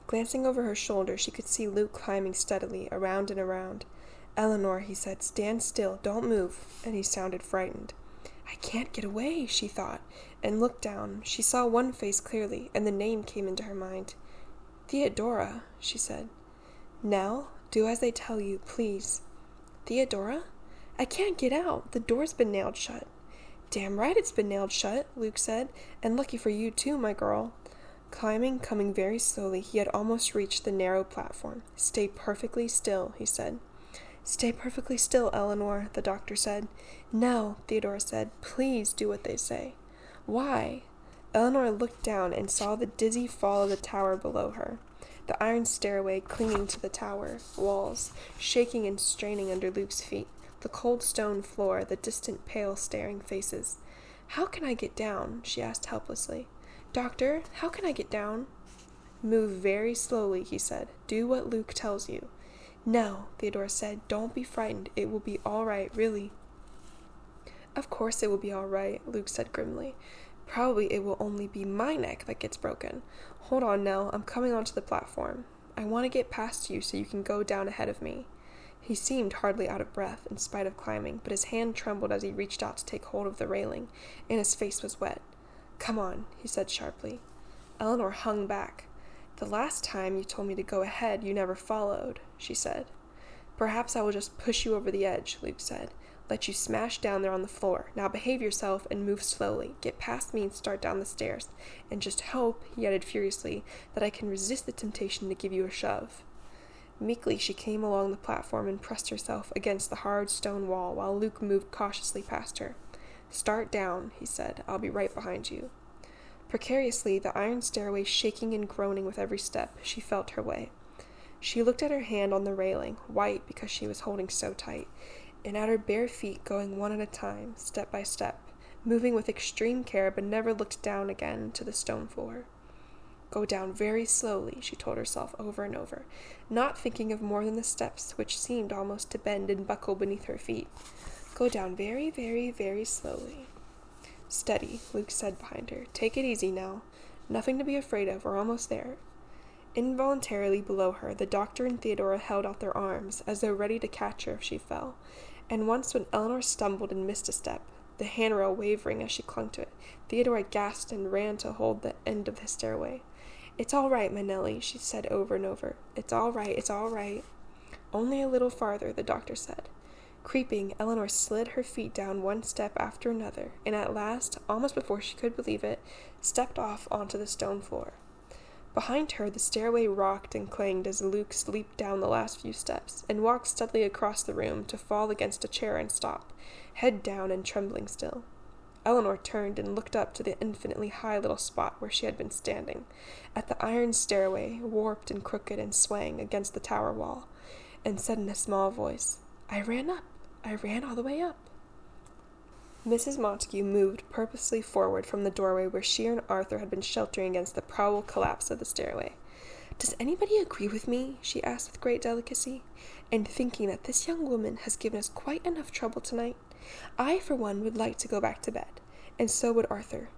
Glancing over her shoulder, she could see Luke climbing steadily, around and around. "Eleanor," he said, "stand still, don't move," and he sounded frightened. "I can't get away," she thought, and looked down. She saw one face clearly, and the name came into her mind. "Theodora," she said. "Now, do as they tell you, please." "Theodora? I can't get out. The door's been nailed shut." "Damn right it's been nailed shut," Luke said, "and lucky for you too, my girl." Coming very slowly, he had almost reached the narrow platform. "Stay perfectly still," he said. "Stay perfectly still, Eleanor," the doctor said. "No," Theodora said, "please do what they say." "Why?" Eleanor looked down and saw the dizzy fall of the tower below her. The iron stairway clinging to the tower walls, shaking and straining under Luke's feet. The cold stone floor, the distant pale staring faces. "How can I get down?" she asked helplessly. "Doctor, how can I get down?" "Move very slowly," he said. "Do what Luke tells you." "No," Theodora said. "Don't be frightened. It will be all right, really." "Of course it will be all right," Luke said grimly. "Probably it will only be my neck that gets broken. Hold on, Nell. I'm coming onto the platform. I want to get past you so you can go down ahead of me." He seemed hardly out of breath in spite of climbing, but his hand trembled as he reached out to take hold of the railing, and his face was wet. "Come on," he said sharply. Eleanor hung back. "The last time you told me to go ahead, you never followed," she said. "Perhaps I will just push you over the edge," Luke said. "Let you smash down there on the floor. Now behave yourself and move slowly. Get past me and start down the stairs. And just hope," he added furiously, "that I can resist the temptation to give you a shove." Meekly she came along the platform and pressed herself against the hard stone wall while Luke moved cautiously past her. "Start down," he said. "I'll be right behind you." Precariously, the iron stairway shaking and groaning with every step, she felt her way. She looked at her hand on the railing, white because she was holding so tight, and at her bare feet going one at a time, step by step, moving with extreme care but never looked down again to the stone floor. Go down very slowly, she told herself over and over, not thinking of more than the steps, which seemed almost to bend and buckle beneath her feet. Go down very, very, very slowly. Steady, Luke said behind her. Take it easy now. Nothing to be afraid of. We're almost there. Involuntarily below her, the doctor and Theodora held out their arms, as though ready to catch her if she fell, and once when Eleanor stumbled and missed a step, the handrail wavering as she clung to it, Theodora gasped and ran to hold the end of the stairway. "It's all right, my Nellie," she said over and over. "It's all right, it's all right." "Only a little farther," the doctor said. Creeping, Eleanor slid her feet down one step after another, and at last, almost before she could believe it, stepped off onto the stone floor. Behind her, the stairway rocked and clanged as Luke leaped down the last few steps, and walked steadily across the room to fall against a chair and stop, head down and trembling still. Eleanor turned and looked up to the infinitely high little spot where she had been standing, at the iron stairway, warped and crooked and swaying against the tower wall, and said in a small voice, "I ran up. I ran all the way up." Mrs. Montague moved purposely forward from the doorway where she and Arthur had been sheltering against the probable collapse of the stairway. "Does anybody agree with me?" she asked with great delicacy, "in thinking that this young woman has given us quite enough trouble tonight? I, for one, would like to go back to bed, and so would Arthur."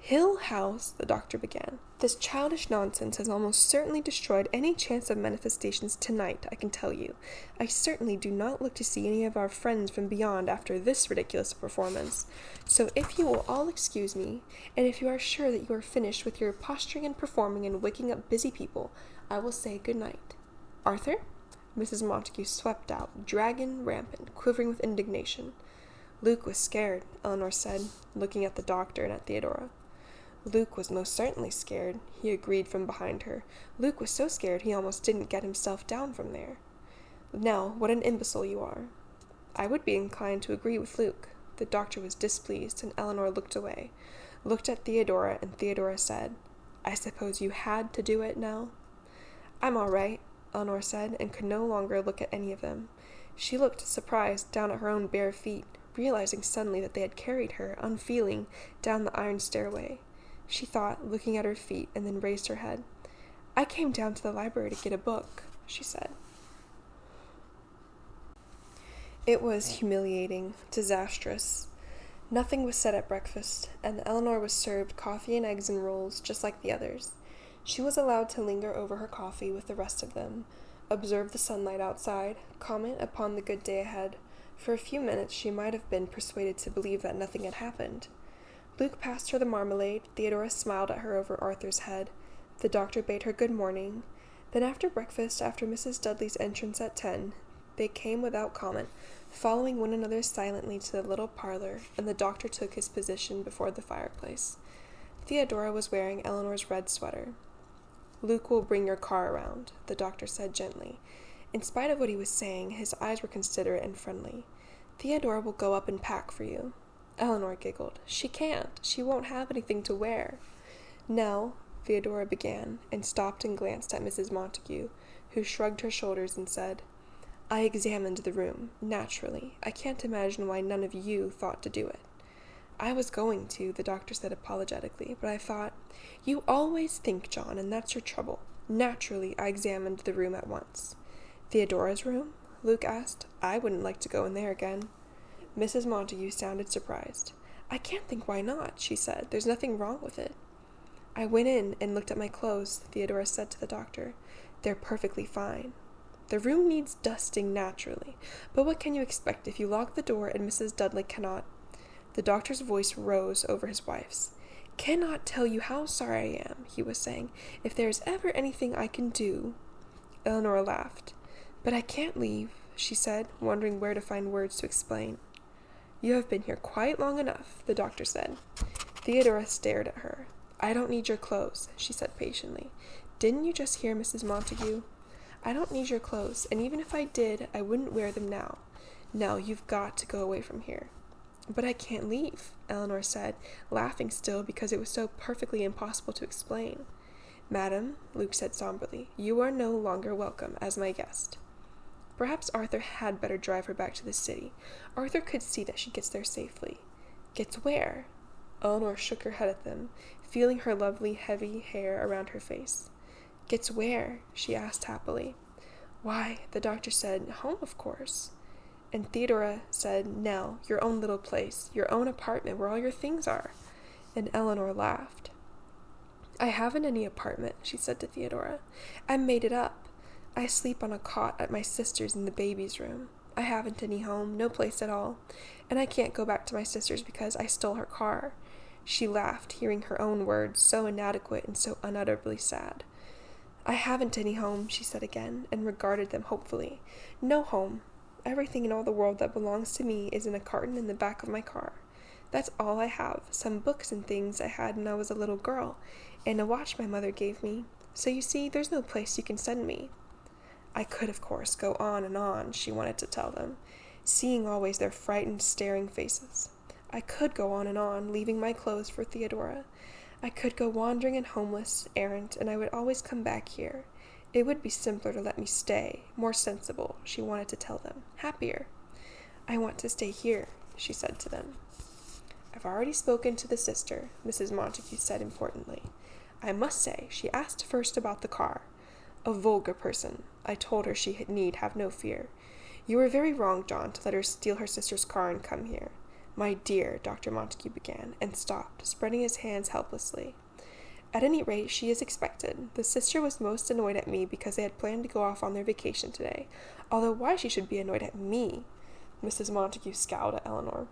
"Hill House," the doctor began. "This childish nonsense has almost certainly destroyed any chance of manifestations tonight, I can tell you. I certainly do not look to see any of our friends from beyond after this ridiculous performance. So if you will all excuse me, and if you are sure that you are finished with your posturing and performing and waking up busy people, I will say good night. Arthur?" Mrs. Montague swept out, dragon rampant, quivering with indignation. "Luke was scared," Eleanor said, looking at the doctor and at Theodora. "Luke was most certainly scared," he agreed from behind her. "Luke was so scared he almost didn't get himself down from there. Now, what an imbecile you are." "I would be inclined to agree with Luke." The doctor was displeased, and Eleanor looked away, looked at Theodora, and Theodora said, "I suppose you had to do it now?" "I'm all right," Eleanor said, and could no longer look at any of them. She looked surprised down at her own bare feet, realizing suddenly that they had carried her, unfeeling, down the iron stairway. She thought, looking at her feet, and then raised her head. "I came down to the library to get a book," she said. It was humiliating, disastrous. Nothing was said at breakfast, and Eleanor was served coffee and eggs and rolls, just like the others. She was allowed to linger over her coffee with the rest of them, observe the sunlight outside, comment upon the good day ahead. For a few minutes she might have been persuaded to believe that nothing had happened. Luke passed her the marmalade, Theodora smiled at her over Arthur's head, the doctor bade her good morning. Then after breakfast, after Mrs. Dudley's entrance at 10, they came without comment, following one another silently to the little parlor, and the doctor took his position before the fireplace. Theodora was wearing Eleanor's red sweater. "Luke will bring your car around," the doctor said gently. In spite of what he was saying, his eyes were considerate and friendly. "Theodora will go up and pack for you." Eleanor giggled. "She can't. She won't have anything to wear." "Now," Theodora began, and stopped and glanced at Mrs. Montague, who shrugged her shoulders and said, "I examined the room, naturally. I can't imagine why none of you thought to do it." "I was going to," the doctor said apologetically, "but I thought, you always think, John, and that's your trouble. Naturally, I examined the room at once." "Theodora's room?" Luke asked. "I wouldn't like to go in there again." Mrs. Montague sounded surprised. "I can't think why not," she said. "There's nothing wrong with it." "I went in and looked at my clothes," Theodora said to the doctor. "They're perfectly fine. The room needs dusting naturally, but what can you expect if you lock the door and Mrs. Dudley cannot—" The doctor's voice rose over his wife's. "Cannot tell you how sorry I am," he was saying. "If there is ever anything I can do—" Eleanor laughed. "But I can't leave," she said, wondering where to find words to explain. "You have been here quite long enough," the doctor said. Theodora stared at her. "I don't need your clothes," she said patiently. "Didn't you just hear Mrs. Montague? I don't need your clothes, and even if I did, I wouldn't wear them now. No, you've got to go away from here." "But I can't leave," Eleanor said, laughing still because it was so perfectly impossible to explain. "Madam," Luke said somberly, "you are no longer welcome as my guest." Perhaps Arthur had better drive her back to the city. Arthur could see that she gets there safely. "Gets where?" Eleanor shook her head at them, feeling her lovely, heavy hair around her face. "Gets where?" she asked happily. "Why," the doctor said, "home, of course." And Theodora said, "Now, your own little place, your own apartment where all your things are." And Eleanor laughed. "I haven't any apartment," she said to Theodora. "I made it up. I sleep on a cot at my sister's in the baby's room. I haven't any home, no place at all, and I can't go back to my sister's because I stole her car." She laughed, hearing her own words, so inadequate and so unutterably sad. "I haven't any home," she said again, and regarded them hopefully. "No home. Everything in all the world that belongs to me is in a carton in the back of my car. That's all I have, some books and things I had when I was a little girl, and a watch my mother gave me. So you see, there's no place you can send me." I could, of course, go on and on, she wanted to tell them, seeing always their frightened, staring faces. I could go on, leaving my clothes for Theodora. I could go wandering and homeless, errant, and I would always come back here. It would be simpler to let me stay, more sensible, she wanted to tell them, happier. I want to stay here, she said to them. I've already spoken to the sister, Mrs. Montague said importantly. I must say, she asked first about the car. A vulgar person. I told her she need have no fear. You were very wrong, John, to let her steal her sister's car and come here. My dear, Dr. Montague began, and stopped, spreading his hands helplessly. At any rate, she is expected. The sister was most annoyed at me because they had planned to go off on their vacation today, although why she should be annoyed at me. Mrs. Montague scowled at Eleanor.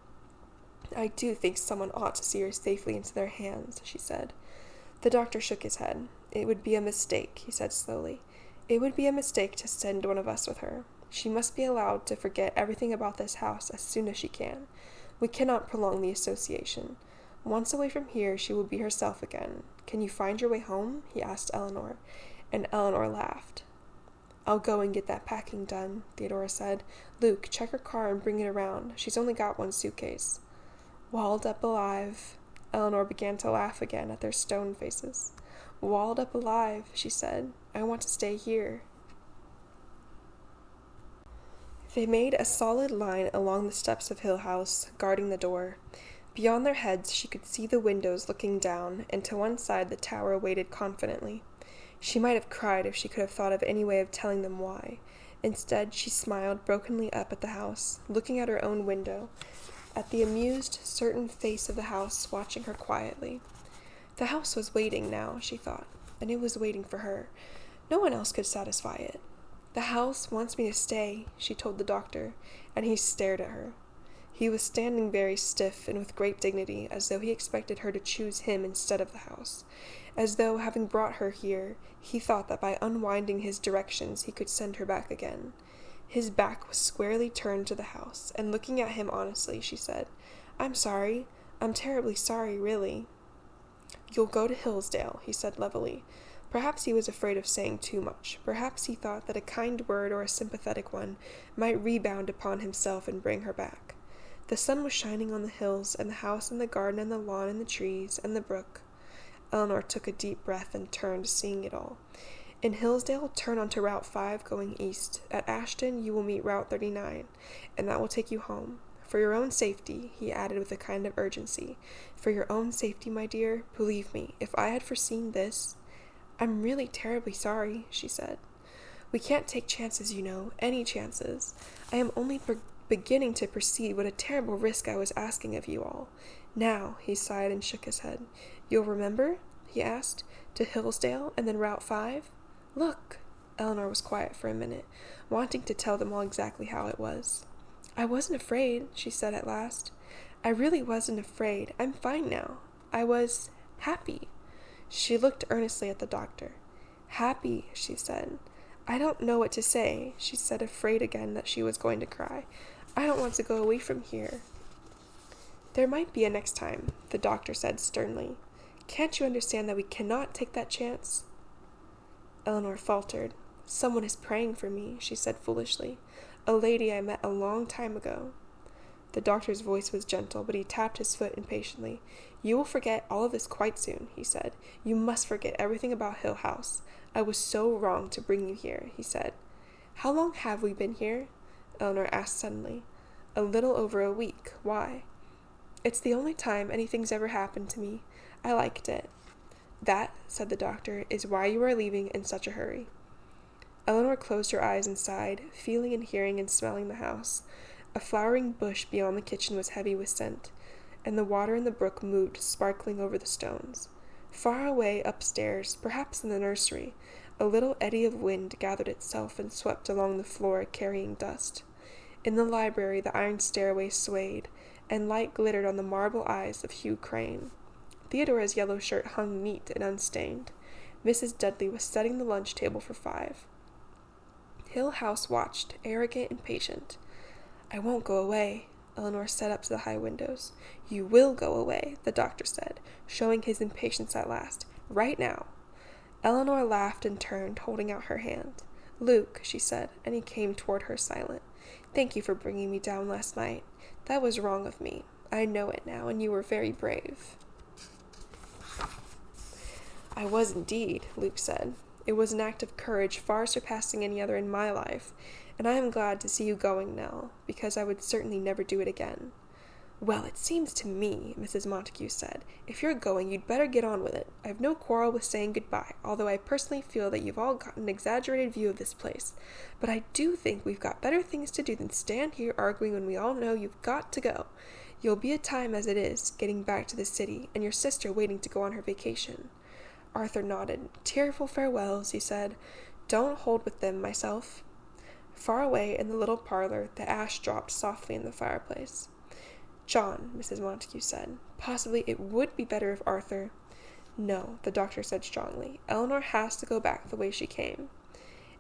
I do think someone ought to see her safely into their hands, she said. The doctor shook his head. It would be a mistake, he said slowly. It would be a mistake to send one of us with her. She must be allowed to forget everything about this house as soon as she can. We cannot prolong the association. Once away from here, she will be herself again. Can you find your way home? He asked Eleanor, and Eleanor laughed. I'll go and get that packing done, Theodora said. Luke, check her car and bring it around. She's only got one suitcase. Walled up alive. Eleanor began to laugh again at their stone faces. Walled up alive, she said. I want to stay here. They made a solid line along the steps of Hill House, guarding the door. Beyond their heads she could see the windows looking down, and to one side the tower waited confidently. She might have cried if she could have thought of any way of telling them why. Instead, she smiled brokenly up at the house, looking at her own window, at the amused, certain face of the house watching her quietly. The house was waiting now, she thought, and it was waiting for her. No one else could satisfy it. The house wants me to stay, she told the doctor, and he stared at her. He was standing very stiff and with great dignity, as though he expected her to choose him instead of the house, as though, having brought her here, he thought that by unwinding his directions he could send her back again. His back was squarely turned to the house, and looking at him honestly, she said, I'm sorry. I'm terribly sorry, really. You'll go to Hillsdale, he said levelly. Perhaps he was afraid of saying too much. Perhaps he thought that a kind word or a sympathetic one might rebound upon himself and bring her back. The sun was shining on the hills, and the house and the garden and the lawn and the trees and the brook. Eleanor took a deep breath and turned, seeing it all. In Hillsdale, turn onto Route 5 going east. At Ashton, you will meet Route 39, and that will take you home. For your own safety, he added with a kind of urgency, for your own safety, my dear, believe me, if I had foreseen this... I'm really terribly sorry, she said. We can't take chances, you know, any chances. I am only beginning to perceive what a terrible risk I was asking of you all. Now, he sighed and shook his head. You'll remember? He asked. To Hillsdale and then Route 5? Look! Eleanor was quiet for a minute, wanting to tell them all exactly how it was. I wasn't afraid, she said at last. I really wasn't afraid. I'm fine now. I was happy. She looked earnestly at the doctor. Happy, she said. I don't know what to say, she said, afraid again that she was going to cry. I don't want to go away from here. There might be a next time, the doctor said sternly. Can't you understand that we cannot take that chance? Eleanor faltered. Someone is praying for me, she said foolishly. A lady I met a long time ago. The doctor's voice was gentle, but he tapped his foot impatiently. You will forget all of this quite soon, he said. You must forget everything about Hill House. I was so wrong to bring you here, he said. How long have we been here? Eleanor asked suddenly. A little over a week. Why? It's the only time anything's ever happened to me. I liked it. That, said the doctor, is why you are leaving in such a hurry. Eleanor closed her eyes and sighed, feeling and hearing and smelling the house. A flowering bush beyond the kitchen was heavy with scent, and the water in the brook moved, sparkling over the stones. Far away upstairs, perhaps in the nursery, a little eddy of wind gathered itself and swept along the floor, carrying dust. In the library the iron stairway swayed, and light glittered on the marble eyes of Hugh Crane. Theodora's yellow shirt hung neat and unstained. Mrs. Dudley was setting the lunch table for 5. Hill House watched, arrogant and patient. I won't go away, Eleanor said up to the high windows. You will go away, the doctor said, showing his impatience at last. Right now. Eleanor laughed and turned, holding out her hand. Luke, she said, and he came toward her silent. Thank you for bringing me down last night. That was wrong of me. I know it now, and you were very brave." "I was indeed," Luke said. "It was an act of courage far surpassing any other in my life, and I am glad to see you going, Nell, because I would certainly never do it again." "Well, it seems to me," Mrs. Montague said, "if you're going, you'd better get on with it. I've no quarrel with saying goodbye, although I personally feel that you've all got an exaggerated view of this place. But I do think we've got better things to do than stand here arguing when we all know you've got to go. You'll be a time as it is, getting back to the city, and your sister waiting to go on her vacation." Arthur nodded. "Tearful farewells," he said. "Don't hold with them myself." Far away in the little parlor, the ash dropped softly in the fireplace. "John," Mrs. Montague said, "possibly it would be better if Arthur—" "No," the doctor said strongly. "Eleanor has to go back the way she came."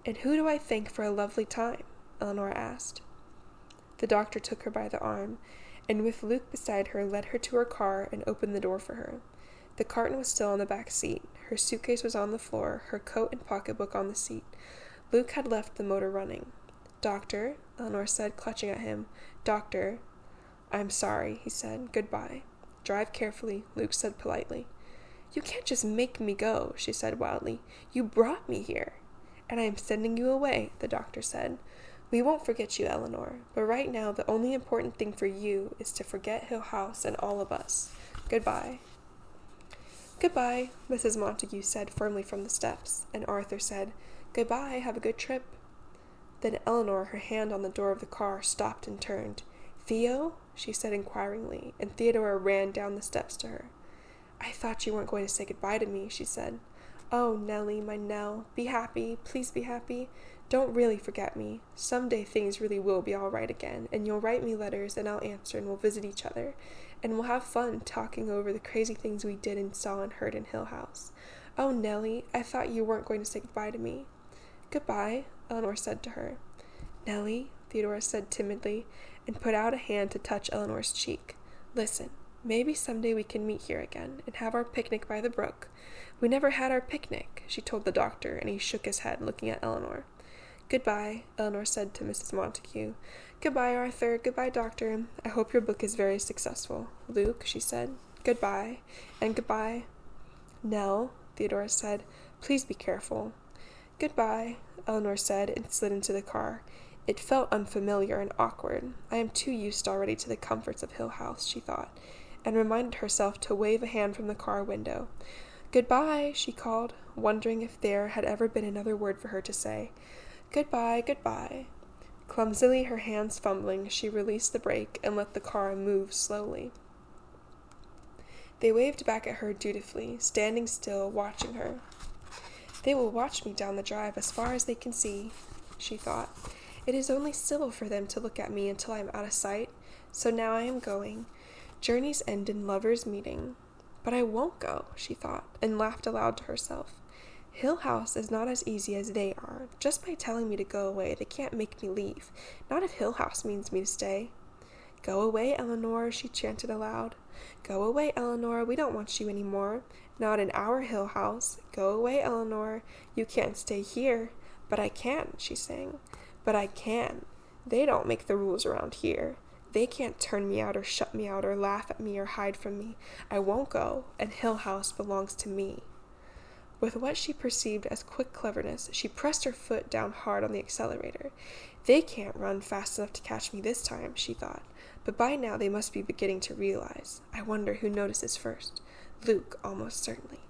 "And who do I thank for a lovely time?" Eleanor asked. The doctor took her by the arm, and with Luke beside her led her to her car and opened the door for her. The carton was still on the back seat. Her suitcase was on the floor, her coat and pocketbook on the seat. Luke had left the motor running. "Doctor," Eleanor said, clutching at him. "Doctor." "I'm sorry," he said. "Goodbye." "Drive carefully," Luke said politely. "You can't just make me go," she said wildly. "You brought me here." "And I am sending you away," the doctor said. "We won't forget you, Eleanor, but right now the only important thing for you is to forget Hill House and all of us. Goodbye." "Goodbye," Mrs. Montague said firmly from the steps, and Arthur said, "Goodbye, have a good trip." Then Eleanor, her hand on the door of the car, stopped and turned. "Theo?" she said inquiringly, and Theodora ran down the steps to her. "I thought you weren't going to say goodbye to me," she said. "Oh, Nellie, my Nell, be happy, please be happy. Don't really forget me. Someday things really will be all right again, and you'll write me letters, and I'll answer, and we'll visit each other, and we'll have fun talking over the crazy things we did and saw and heard in Hill House. Oh, Nellie, I thought you weren't going to say goodbye to me." "Goodbye," Eleanor said to her. "Nellie," Theodora said timidly, and put out a hand to touch Eleanor's cheek. "Listen, maybe someday we can meet here again, and have our picnic by the brook. We never had our picnic," she told the doctor, and he shook his head, looking at Eleanor. "Goodbye," Eleanor said to Mrs. Montague. "Goodbye, Arthur. Goodbye, Doctor. I hope your book is very successful. Luke," she said. "Goodbye, and goodbye." "Nell," Theodora said, "please be careful." "Goodbye," Eleanor said, and slid into the car. It felt unfamiliar and awkward. I am too used already to the comforts of Hill House, she thought, and reminded herself to wave a hand from the car window. "Goodbye," she called, wondering if there had ever been another word for her to say. "Goodbye, goodbye." Clumsily, her hands fumbling, she released the brake and let the car move slowly. They waved back at her dutifully, standing still, watching her. "They will watch me down the drive as far as they can see," she thought. "It is only civil for them to look at me until I am out of sight, so now I am going. Journeys end in lovers' meeting. But I won't go," she thought, and laughed aloud to herself. "Hill House is not as easy as they are. Just by telling me to go away, they can't make me leave. Not if Hill House means me to stay." "Go away, Eleanor," she chanted aloud. "Go away, Eleanor, we don't want you any more. Not in our Hill House. Go away, Eleanor. You can't stay here." "But I can," she sang. "But I can. They don't make the rules around here. They can't turn me out or shut me out or laugh at me or hide from me. I won't go, and Hill House belongs to me." With what she perceived as quick cleverness, she pressed her foot down hard on the accelerator. "They can't run fast enough to catch me this time," she thought, but by now they must be beginning to realize. I wonder who notices first. Luke, almost certainly.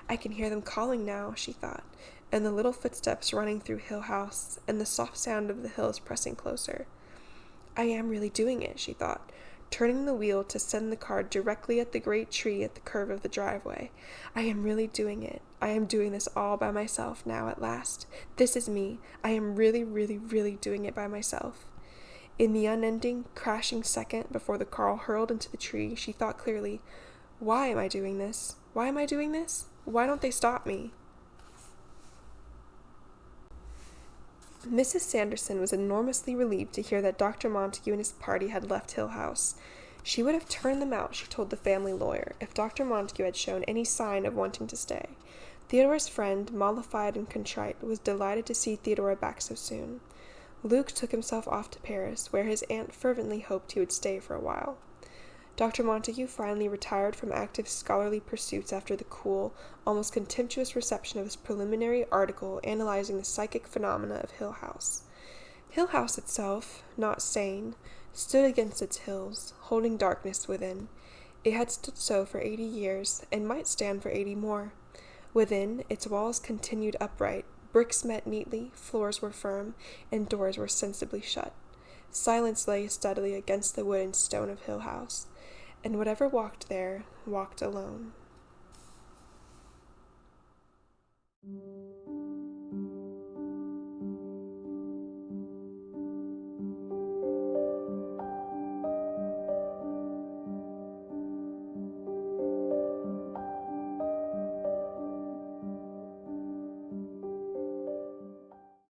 I can hear them calling now, she thought, and the little footsteps running through Hill House, and the soft sound of the hills pressing closer. I am really doing it, she thought, turning the wheel to send the car directly at the great tree at the curve of the driveway. I am really doing it. I am doing this all by myself now at last. This is me. I am really, really, really doing it by myself. In the unending, crashing second before the car hurled into the tree, she thought clearly, why am I doing this? Why am I doing this? Why don't they stop me? Mrs. Sanderson was enormously relieved to hear that Dr. Montague and his party had left Hill House. She would have turned them out, she told the family lawyer, if Dr. Montague had shown any sign of wanting to stay. Theodora's friend, mollified and contrite, was delighted to see Theodora back so soon. Luke took himself off to Paris, where his aunt fervently hoped he would stay for a while. Dr. Montague finally retired from active scholarly pursuits after the cool, almost contemptuous reception of his preliminary article analyzing the psychic phenomena of Hill House. Hill House itself, not sane, stood against its hills, holding darkness within. It had stood so for 80 years, and might stand for 80 more. Within, its walls continued upright, bricks met neatly, floors were firm, and doors were sensibly shut. Silence lay steadily against the wood and stone of Hill House, and whatever walked there walked alone.